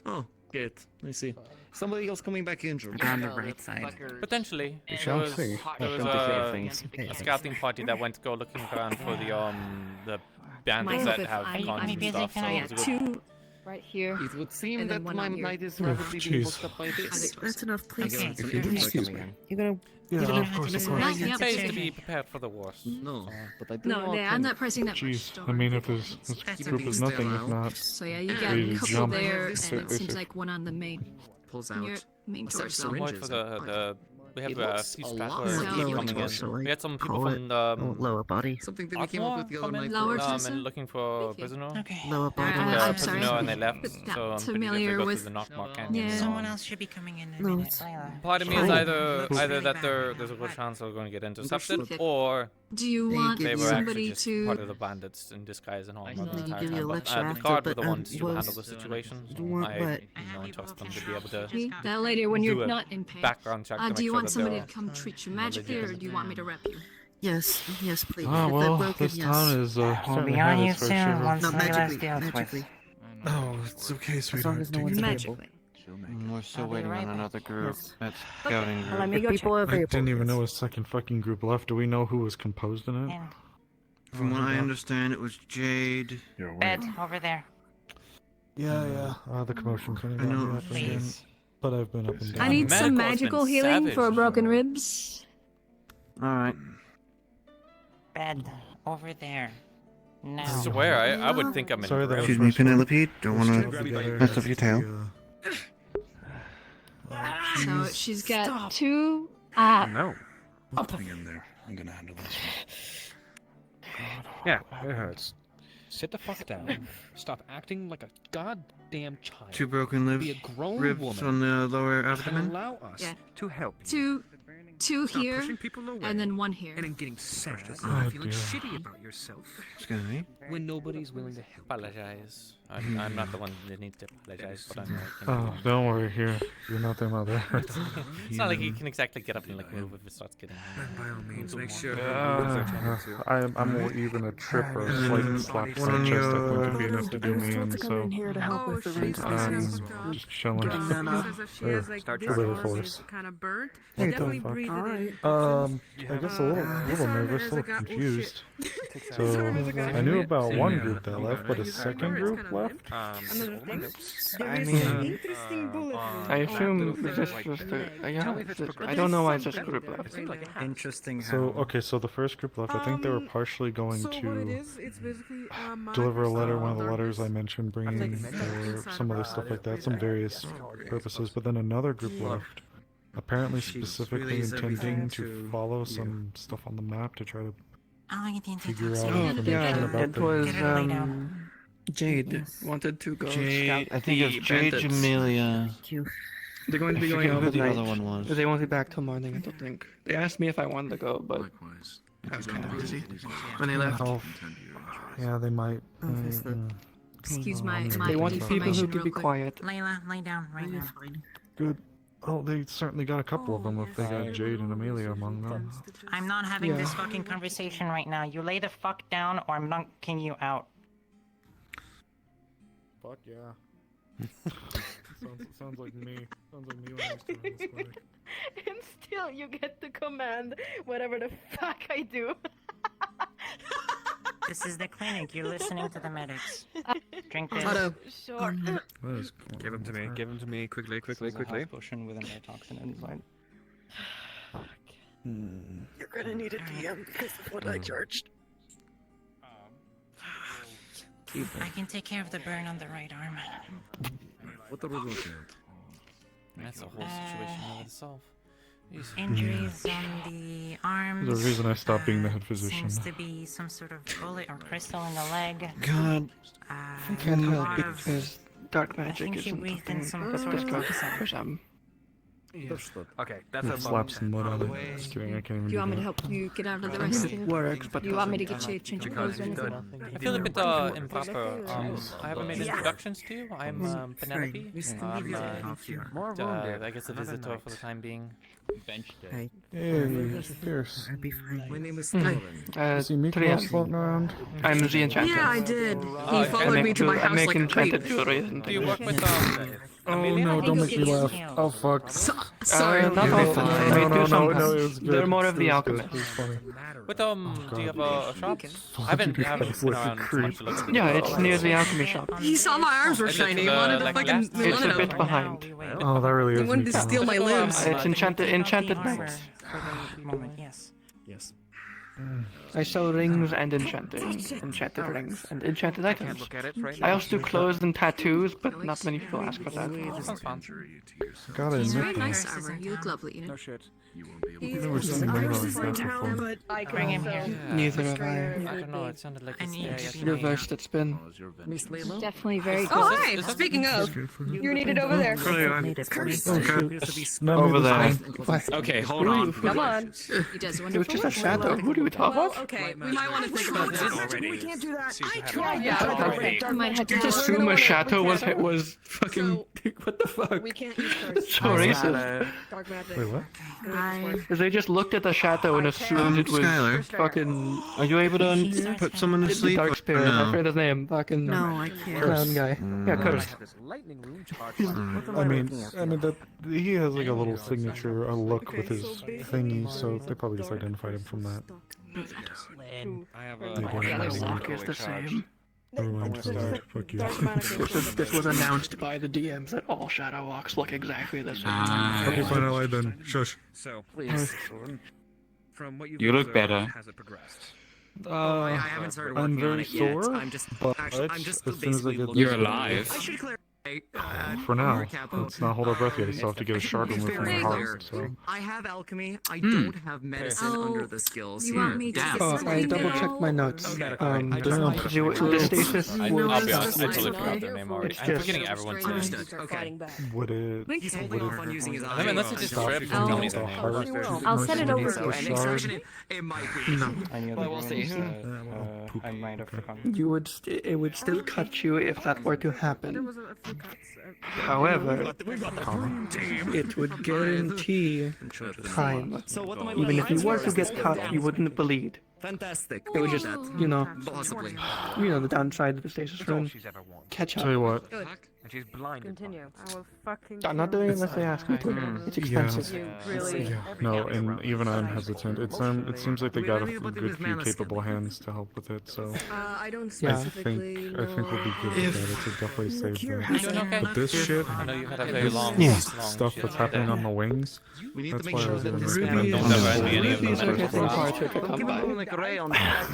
Oh, good. I see. Somebody else coming back in. On the right side. Potentially. We shall There was, see. there was a scouting party that went to go looking around for the bandits that have guns and stuff, so it was a good... 2 right here. It would seem And then that one my on here. night is Oh, rapidly being jeez. booked up by this. That's enough, please. Okay. If you do excuse me. You're gonna. Yeah, gonna of have course, to of do course. something. Yep. Pays to be prepared for the worst. No, but I do No, want yeah, I'm not pressing that Jeez, much. don't I mean, worry. if this That's group a is big nothing, if style. not, So yeah, you got ready a to couple jump. there, and Stay it seems safe. like one on the main. Pulls In your out. main a set of torso. More syringes. for the we have It a looks few a lot stragglers more coming lower in. torso, We had some people call from lower body. Something that we came up with the other come night. in Lower torso? and looking for a prisoner. Okay. Lower body. I'm sorry. Prisoner and they left, But so not I'm pretty sure if familiar they go with- through the Knockmark Canyon. Yeah. Someone else should be coming in. No, Part of me is Fine. either that there's a good chance they're going to get intercepted, Okay. or Do you They want give they you- were actually somebody just to? part of the bandits in disguise and all They the can entire give you a time. But, lecture the after, guard were but, the ones who was- handle the situation. So what- I what- no trust them to be able to Me? That later when do you're a not in pain. background check to Do make you sure want that somebody they're to come treat you magically, or do you want me to rep you? Yes, yes, please. Ah, If they're well, broken, this yes. town is We'll certainly be had on you its fair soon share once No, we left magically, the outpost. magically. Oh, it's okay, As long sweetheart. as no Take one's it easy. available. We're still I'll be waiting right on back. another group. Yes. That's scouting group. Let me go If people are I available. didn't even yes. know a second fucking group left. Do we know who was composed in it? And From what I understand, it was Jade. bed over there. Yeah. The commotion kind of I got know. me up and down. Please. But I've been up and down. I need some Medical's magical been healing savage. for broken ribs. Alright. Bed over there. I Now. swear, I would think I'm in. Sorry that I was Excuse me, first one. Penelope. Don't want Let's to together mess up your to tail. So she's got 2. No. Nothing in there. I'm gonna handle this Yeah, it hurts. Sit the fuck down. Stop acting like a goddamn child. 2 broken ribs. Be a grown Ribs woman. on the lower And abdomen. allow us Yeah. to help you. 2 here, pushing people away and then 1 here. and then getting sad Oh, and feeling dear. shitty about yourself Excuse me. when nobody's willing to help. Apologize. I'm not the one that needs to apologize, but I'm. Oh, don't worry. You're not their mother. It's not like you can exactly get up and like move if it starts getting. By all means, make sure. I'm even a trip or a slight slap to One my on chest. I think your- would be enough to do me in. So here to help with the just chilling. Start A little force. Kind of burnt. What the Definitely fuck? breathe it in. I guess a little nervous, a little confused. So I knew about one group that left, but a second group left. I mean, I assume it's just I don't know why it's just group left. Interesting. So okay, so the first group left. I think they were partially going so what it to is, it's basically deliver a letter. One of the letters I mentioned, bringing or some other stuff like that, some various purposes. But then another group left, apparently specifically intending to follow some stuff on the map to try to figure out information about it the was Jade wanted to go Jade, scout I think it's the Jade bandits. Jamelia. They're going to I be forget going who the overnight. other one was. They won't be back till morning, I don't think. They asked me if I wanted to go, but I was kind of busy when they left. Oh, yeah, they might. Oh, there's the excuse Oh, my I'm my They want information people who real can be quick. quiet. Layla, lay down right now. Good. Oh, they certainly got a couple of them if they got Jade and Amelia among them. I'm not having this fucking conversation right now. You lay the fuck down or I'm knocking you out. Fuck yeah. sounds like me. Sounds like me when I used to run this clinic. And still, you get to command whatever the fuck I do. This is the clinic. You're listening to the medics. Drink this. Sure. Give him to me. Give him to me. Quickly. Potion with an antitoxin inside. You're gonna need a DM because of what I charged. I can take care of the burn on the right arm. What are we looking at? That's a whole situation in itself. Injuries on the arms. There's a reason I stopped being the head physician. Seems to be some sort of bullet or crystal in the leg. God. I can't help because dark magic I think she isn't breathed in something some that's sort of prescribed for some. Okay, that's a Slap some mud on it. Just kidding, I can't even Do you want me to that. help you get out of the rest? It works, but Do you want me to get you change your clothes or anything? I feel a bit improper. I haven't made introductions to you. I'm Penelope. I guess a visitor for the time being. Hey. Hey, Pierce. I'd be fine. My name is Is he Miklos floating around? I'm the enchanter. Yeah, I did. Oh, He followed me to my house I make like a enchanted creep. jewelry and Do you work with Oh Amelia? no, don't make me laugh. Oh fuck. Sorry. Not all fine. No, We do some- it was good. They're more of the It was alchemists. good. It was funny. With do you have a shop? I haven't been around much to look. Yeah, it's near the alchemy shop. He saw my arms were Is it shiny. He the, wanted to like, fucking last- line It's a it bit up. behind. Oh, that really He is. wanted to Miklos. steal my limbs. It's enchanted knights. For the moment, yes. Yes. I sell rings and enchanted rings and enchanted items. look at it right I now. also do clothes and tattoos, but not many people ask for that. Sounds fun. Gotta He's admit, very though. nice armor. You look lovely, you know. shit. I've never seen anyone like that before. I Bring him here. Neither have I. I don't know. It sounded like I it's need there to be- You're versed at spin. Miss Layla? Definitely very Oh, good. hi! Speaking of, you're needed over there. Over there. Okay, hold on. Come on. He does It was wonderful just a work. shadow. Who do we talk Well, about? okay, we might want to think about that. We can't do that. I tried that. I might have to Just just assume a chateau was So- fucking. What the fuck? We can't use curse. So racist. Dark magic. Wait, what? They just looked at the chateau and assumed it was Skylar. fucking. Are you able to put someone to The sleep? dark or spirit. I no? forget his name. Fucking. No, I can't. Clown guy. Yeah, Curse. I mean that he has like a little signature, a look with his thingy, so they probably just identified him from that. I have They a. don't Yeah, know. their look is the same. Never mind, fuck you. This was announced by the DMs that all shadow walks look exactly the same. Okay, fine, I lied then. Shush. So, from what You look better. Has it progressed? I haven't started I'm working on very it yet. sore, I'm just but actually, I'm just as soon as I basically get looking You're this- alive. I should clarify. For now, recap. let's not hold our breath yet. You still have to get a shard removed from your heart. So I have alchemy. I don't have medicine Oh, under the skills you here. want me to Damn. get Oh, I something double now? checked my notes. damn. The stasis I'll was. be honest. I totally forgot their name already. It's I'm just- forgetting everyone's name. Understood. Okay. would it? He's holding off on using his I mean, unless it just straight up tell me their name. I'll send it over to you. An exception, it might be. No. But we'll see. I might have forgotten. It would still cut you if that were to happen. However, it would guarantee time. So what am I Even if you were to looking get for? cut, you wouldn't bleed. Fantastic. It would just, Possibly. the downside of the stasis rune. Catch Tell you up. what. Good. And she's blinded. Continue. I will fucking. I'm not doing it unless they ask me to. It's expensive. You really. Yeah, no, and even I'm hesitant. It seems like they got a good few capable hands to help with it, so I don't I specifically think we'll be good with that. It should definitely save You that. doing okay? But this shit, I know you had a very long, this long stuff shit that's like happening that. on the wings. We need to That's make why I sure was that gonna this recommend Rubies on are the any of them Rubies are medical getting products. harder to come by.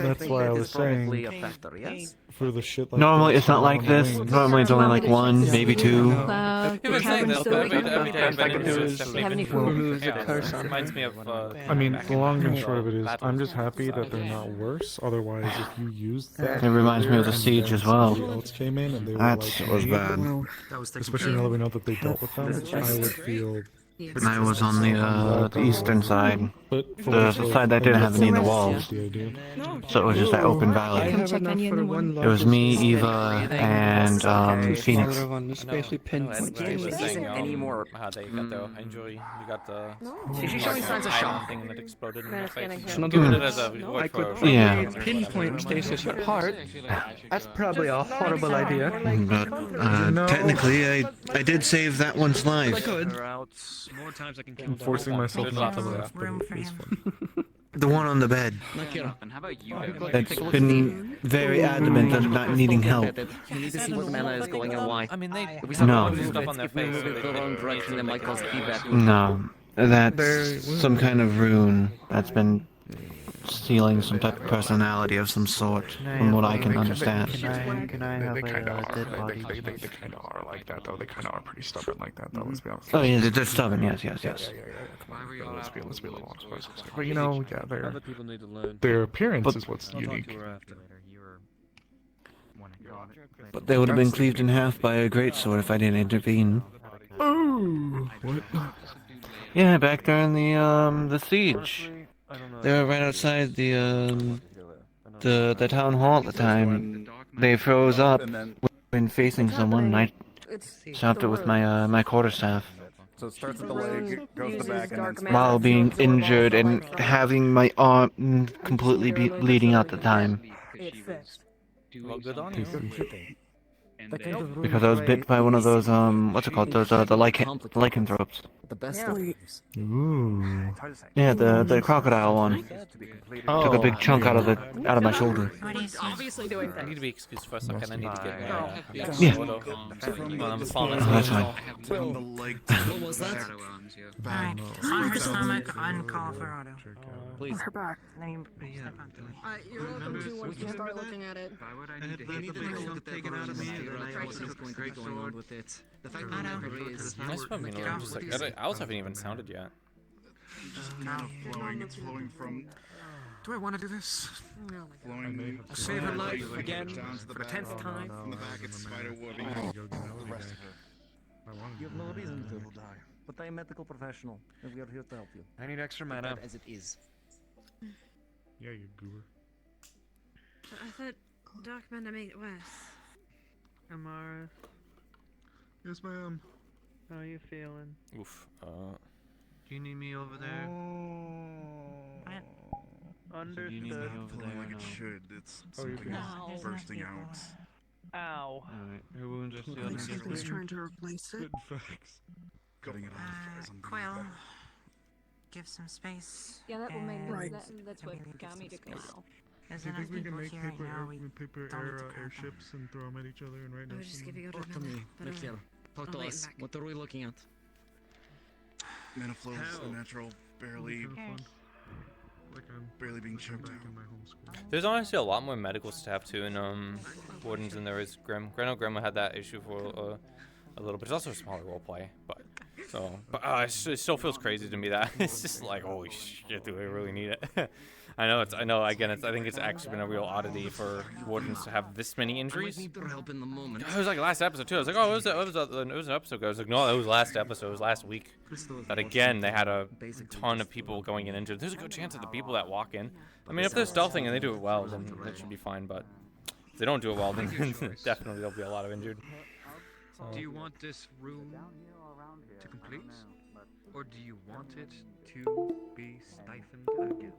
That's why I was saying for the shit like Normally this, it's not like on the this. wings. Normally it's only like one, maybe two. You've been saying this, but every day I've been Have into any it, definitely clues been that curse on reminds me of. I mean, back the in long and the short of it is, battles I'm just and happy stuff. that they're not worse. Otherwise, if you used that, It reminds me of the and siege then as well. somebody else came in and they were That like, was "Hey," bad. especially now that we know that they dealt with them, I would feel I was on the eastern side, But the side that didn't have any of the walls. So it was just that open I valley. have enough for one It was me, Eva, and Phoenix. Another one, just basically pinpoint Eddie was stasis. saying anymore. how they got the enjoy. You got the She's showing signs of shock. thing that exploded in her face. So in other Given it words, as a word I could for probably pinpoint stasis apart. That's probably a horrible idea. But technically, I did save that one's life. More times I can kill I'm forcing myself not to laugh, but Room it for is him. fun. The one on the bed. And how about you? That's been very adamant of not needing help. You need to see what mana is going and why. I mean, they If we start No. moving stuff on their face. move it the wrong direction, it might cause feedback. No, that's some kind of rune that's been stealing some type of personality of some sort, from what I can understand. Can I have They kind of a dead are. body? They kind of are like that, though. They kind of are pretty stubborn like that, though. Let's be honest. Oh yeah, they're stubborn. Yes. Yeah. Come on, let's be a little honest. But yeah, Other people need to learn. Their appearance is what's I'll talk unique. to her after. But they would have been cleaved in half by a greatsword if I didn't intervene. Oh, what? Yeah, back during the siege. They were right outside the town hall at the time. They froze up when facing someone, and I stopped it with my quarterstaff. So it starts at the leg, goes to the back, and then While being injured and having my arm completely bleeding out the time. Well, good on you. Because I was bit by one of those, what's it called? Those, the lycanthropes. The best Ooh. Yeah, the crocodile one. Took a big chunk out of my shoulder. Obviously doing I need things. to be excused for a second. I need to get Yeah. photo. I'm falling Oh, that's fine. What was that? Alright, on her stomach, uncall for auto. Please. Her back. Then you step onto it. You're welcome to once you start looking at it. Nice for me. I'm just like, owls haven't even sounded yet. It's flowing from. do I want to do this? Flowing. Save her life again Down to the for the back. 10th time. From the back, it's spider wobbing. The rest of it. You have no reason to, but I am a medical professional, and we are here to help you. I need extra mana. As it is. Yeah, you goober. I thought dark mana made it worse. Amara, Yes, ma'am. how are you feeling? Oof. Do you need me over there? Understood. You need me over there like it should. It's something is bursting out. Ow. Alright, your wounds are still Looks like he's trying to replace it. Facts. Cutting it off as I'm breathing Quill, back. give some space. Yeah, that will make Right. that's what got me to go. There's Do you enough think we can people make here right now. We paper don't need to grab airships and throw them at each other and right I now? was just giving you a Talk to me, Mikhail. Talk to I'll wait us. back. What are we looking at? Mana flows, the natural, barely being choked out. There's honestly a lot more medical staff too in Wardens than there is Grim. I know Grim had that issue for a little bit. It's also a smaller roleplay, but it still feels crazy to me that it's just like, holy shit, do I really need it? I think it's actually been a real oddity for Wardens to have this many injuries. Need your help in the moment. It was like last episode too. I was like, oh, it was an episode ago. I was like, no, it was last episode. It was last week. That again, they had a ton of people going in injured. There's a good chance that the people that walk in, I mean, if they're stealthing and they do it well, then it should be fine. But if they don't do it well, then definitely there'll be a lot of injured. So. Do you want this room to complete? Or do you want it to be stifled again?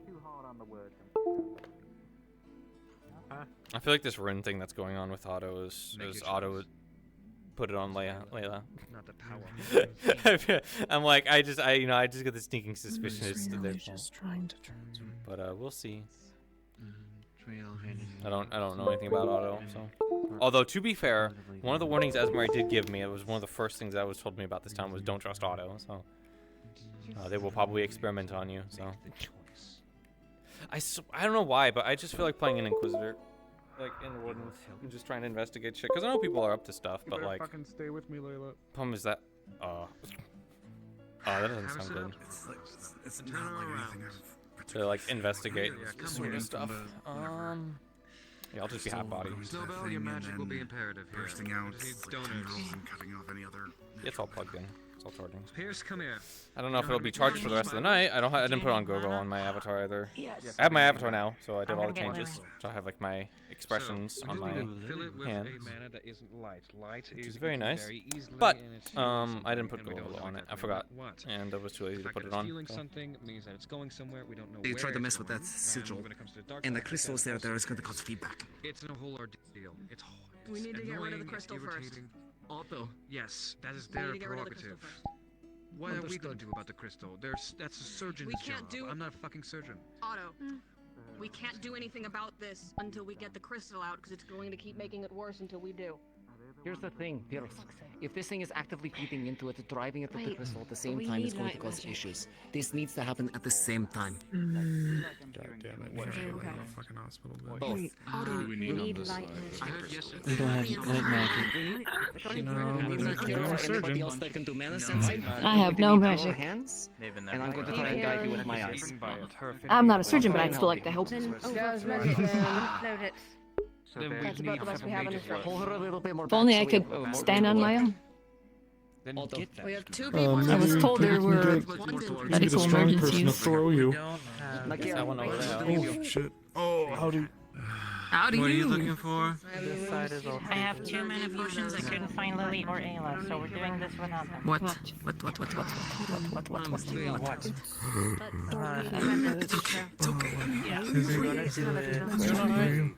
I feel like this rune thing that's going on with Otto is Otto would put it on Layla. Not the power. I'm like, I just get the sneaking suspicion it's their fault. Just trying to transfer. But we'll see. I don't know anything about Otto, so. Although to be fair, one of the warnings Esmeri did give me, it was one of the first things that was told me about this time was don't trust Otto. So they will probably experiment on you. So I don't know why, but I just feel like playing an Inquisitor, like in Wardens, and just trying to investigate shit. Because I know people are up to stuff, but like. Fucking stay with me, Layla. Problem is that. That doesn't sound good. It's not like anything To like investigate sort of stuff. Yeah, I'll just be half body. Snowbell, your magic will be imperative here. Bursting out, We need like donors. tendrils and cutting off any other. It's all plugged in. Salt sharding. Pierce, come here. I don't know if it'll be charged for the rest of the night. I didn't put on Google on my avatar either. I have my avatar now, so I did all the changes. So I have like my expressions on my hands, which is very nice. But I didn't put Google on it. I forgot, and I was too lazy to put it on. You tried to mess with that sigil, and the crystals there is going to cause feedback. It's a whole ordeal. It's We need to get rid of the crystal first. Otto, yes, that is their prerogative. What are we going to do about the crystal? That's a surgeon's job. I'm not a fucking surgeon. Otto, we can't do anything about this until we get the crystal out, because it's going to keep making it worse until we do. Here's the thing, Pierce. If this thing is actively feeding into it, driving it to the crystal at the same time, it's going to cause issues. This needs to happen at the same time. God damn it. Okay. Fucking hospital bed. Both. Otto, we need light. We don't have light magic. Anybody else that can do mana sensing? I have no magic. Hands, and I'm going to try and guide you with my eyes. I'm not a surgeon, but I'd still like to help. Does magic then. Load it. That's about the best we have in this room. If only I could stand on my own. We have two people. I was told there were medical strong person to emergencies. throw you. I went over there. Oh shit. Oh, howdy. Howdy. What are you looking for? I have 2 mana potions. I couldn't find Lily or Ayla, so we're doing this without them. What? It's okay.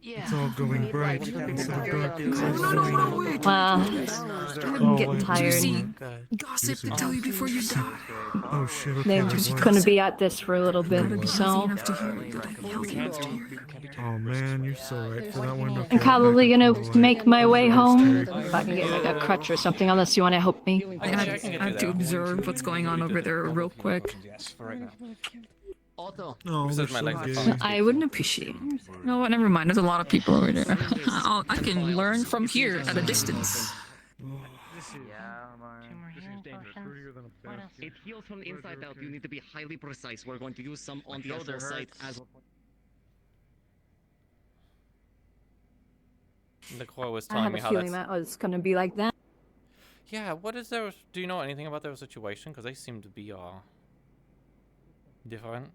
It's all going bright instead of dark. No, wait. Well, I'm getting wait. tired. Gossip to tell you before you die. Oh shit, okay. They're just gonna be at this for a little bit, so Oh man, you're so right for that window. I'm probably gonna make my way home. If I can get like a crutch or something, unless you want to help me. I have to observe what's going on over there real quick. Oh, they're so gay. I wouldn't appreciate it. No, what? Never mind. There's a lot of people over there. I can learn from here at a distance. It heals from the inside out. You need to be highly precise. We're going to use some on the actual site as well. Nicole was I telling have me a how feeling that's... that was gonna be like that. Yeah, what is their... Do you know anything about their situation? Because they seem to be, different.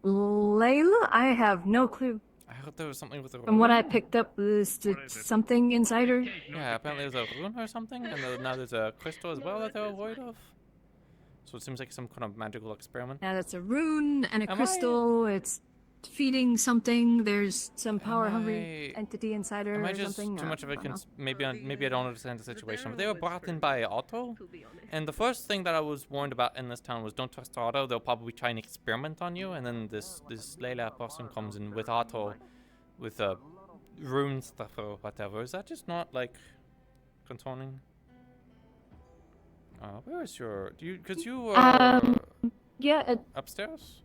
Layla? I have no clue. I heard there was something with the From what I picked up, there's something inside her. Yeah, apparently there's a rune or something, and now there's a crystal as well that they're avoid of. So it seems like some kind of magical experiment. Yeah, that's a rune and a Am crystal. It's feeding something. There's some power-hungry entity inside her Am I or just something. too much of a... I don't know. maybe I don't understand the situation, but they were brought in by Otto, and the first thing that I was warned about in this town was don't trust Otto. They'll probably try and experiment on you, and then this Layla person comes in with Otto, with a rune stuff or whatever. Is that just not like concerning? Where is your... Do you... Because you were... Yeah, upstairs?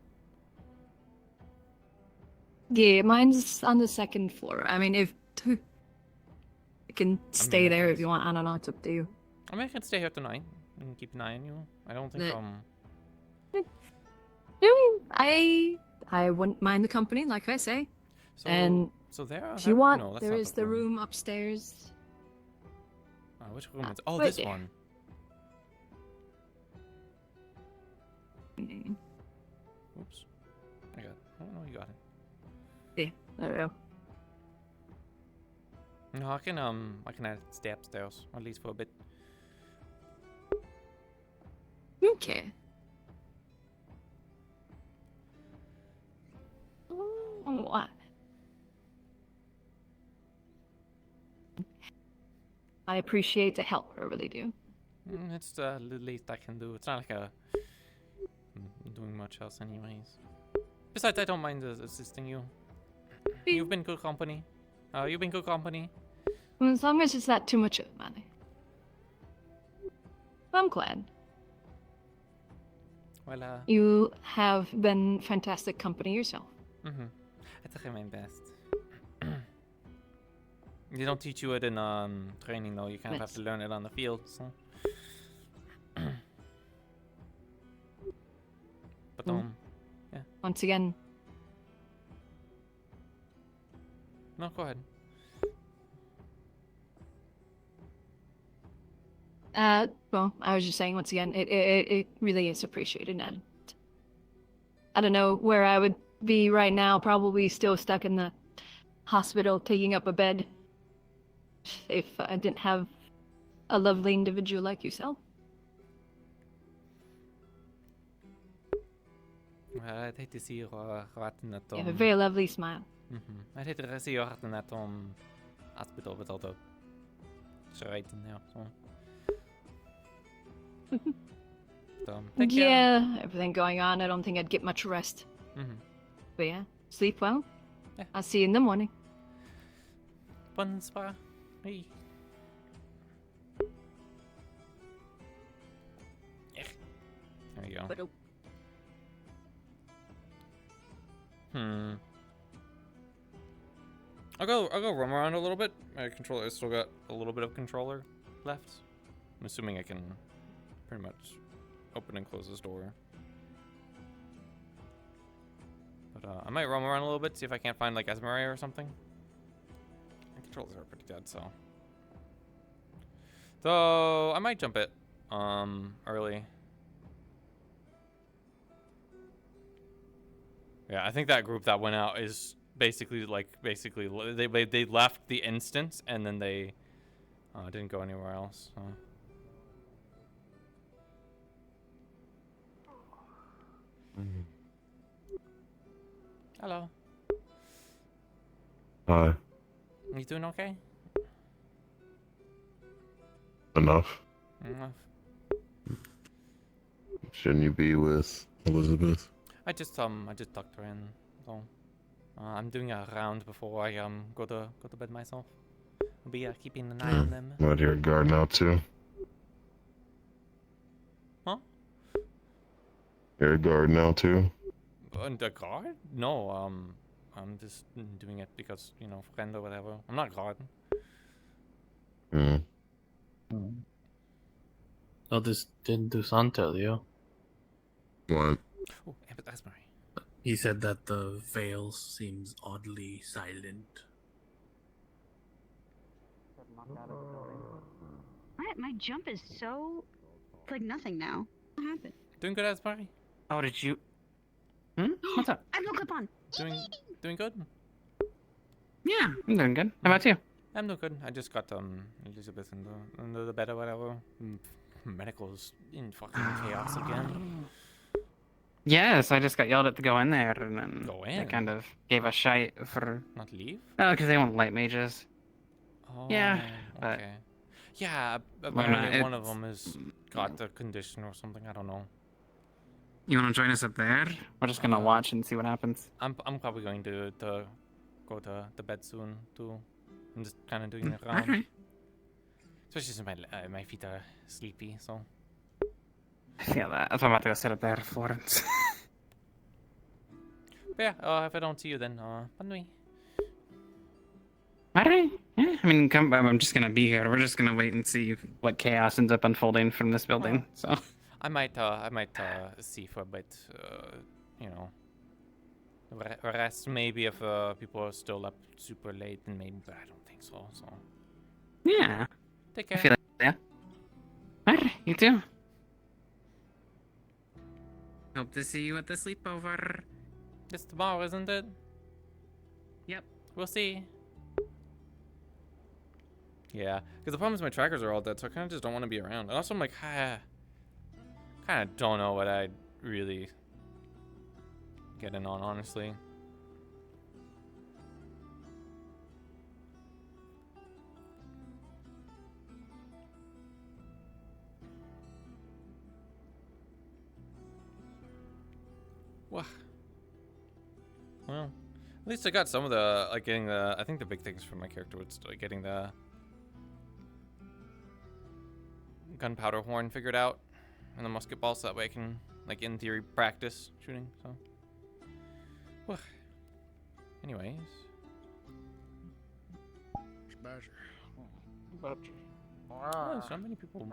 Yeah, mine's on the second floor. I mean, if you can stay there if you want. I don't know. It's up to you. I mean, I can stay here tonight and keep an eye on you. I don't think I wouldn't mind the company, like I say. So, and so there. if you want, no, that's there not is the room upstairs. Which room is? Oh, right this there. one. Oops. I got it. Oh no, you got it. Yeah, there we go. No, I can stay upstairs at least for a bit. Okay. What? I appreciate the help. I really do. It's the least I can do. It's not like I'm doing much else anyways. Besides, I don't mind assisting you. You've been good company. You've been good company. As long as it's not too much of money. I'm glad. Well, you have been fantastic company yourself. I try my best. They don't teach you it in training though. You kind of have to learn it on the field. So. But yeah. Once again. No, go ahead. Well, I was just saying once again, it really is appreciated, and I don't know where I would be right now. Probably still stuck in the hospital, taking up a bed. If I didn't have a lovely individual like yourself. I'd hate to see you rotten at You have a very lovely smile. I'd hate to see you rotten at hospital with all the shite in there. So, take care. Yeah, everything going on. I don't think I'd get much rest. But yeah, sleep well. Yeah. I'll see you in the morning. Bonsoir. Hey. There you go. I'll go roam around a little bit. My controller, I still got a little bit of controller left. I'm assuming I can pretty much open and close this door. But I might roam around a little bit, see if I can't find like Esmeralda or something. My controllers are pretty dead, so. So I might jump it early. Yeah, I think that group that went out is basically they left the instance and then they didn't go anywhere else. So. Hello. Hi. You doing okay? Enough. Enough. Shouldn't you be with Elizabeth? I just tucked her in. So I'm doing a round before I go to bed myself. I'll be keeping an eye on them. What, you're a guard now too? Huh? You're a guard now too? And a guard? No, I'm just doing it because, you know, friend or whatever. I'm not guard. Oh, this didn't Dusan tell you? What? Oh, that's Mary. He said that the veil seems oddly silent. My jump is so... It's like nothing now. What happened? Doing good, Asbury? Oh, did you... What's up? I have no clip on. Doing good? Yeah, I'm doing good. How about you? I'm doing good. I just got Elizabeth into the bed or whatever. Medical's in fucking chaos again. Yes, I just got yelled at to go in there, and then Go in? they kind of gave a shite for... Not leave? Oh, because they want light mages. Oh, yeah, but... okay. Yeah, Well, apparently no, one of them has got the condition or something. I don't know. You want to join us up there? We're just gonna watch and see what happens. I'm probably going to go to the bed soon too. I'm just kind of doing it around. Alright. Especially since my feet are sleepy, so. I feel that. That's why I'm about to go sit up there, Florence. But yeah, if I don't see you then, bonne nuit. Alright. Yeah, I mean, I'm just gonna be here. We're just gonna wait and see what chaos ends up unfolding from this building. So. I might see for a bit, you know. Rest maybe if people are still up super late, and maybe, but I don't think so. So. Yeah. Take care. I feel like, yeah. Alright, you too. Hope to see you at the sleepover. It's tomorrow, isn't it? Yep. We'll see. Yeah, because the problem is my trackers are all dead, so I kind of just don't want to be around. And also, I'm like, kind of don't know what I'd really get in on, honestly. Well, at least I got some of the, like, getting the, I think the big things for my character was like getting the gunpowder horn figured out and the musket ball, so that way I can, like, in theory, practice shooting, so. Well, anyways. Oh, there's not many people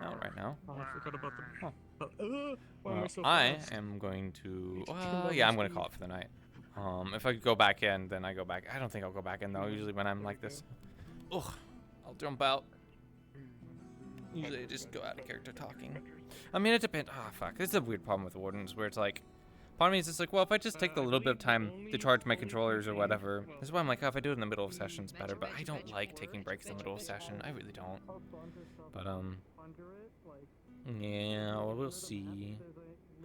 out right now. Oh, I forgot about them. Well, I am going to, yeah, I'm going to call it for the night. If I go back in, then I go back. I don't think I'll go back in, though, usually when I'm like this. Ugh, I'll jump out. Usually I just go out of character talking. I mean, it depends. Ah, fuck. This is a weird problem with Wardens, where it's like, part of me is just like, well, if I just take the little bit of time to charge my controllers or whatever, this is why I'm like, oh, if I do it in the middle of session, it's better. But I don't like taking breaks in the middle of session. I really don't. But yeah, well, we'll see.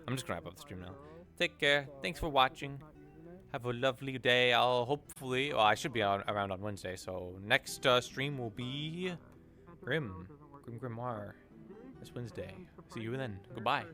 I'm just gonna wrap up the stream now. Take care. Thanks for watching. Have a lovely day. I'll hopefully, well, I should be around on Wednesday, so next stream will be Grim Grimoire this Wednesday. See you then. Goodbye.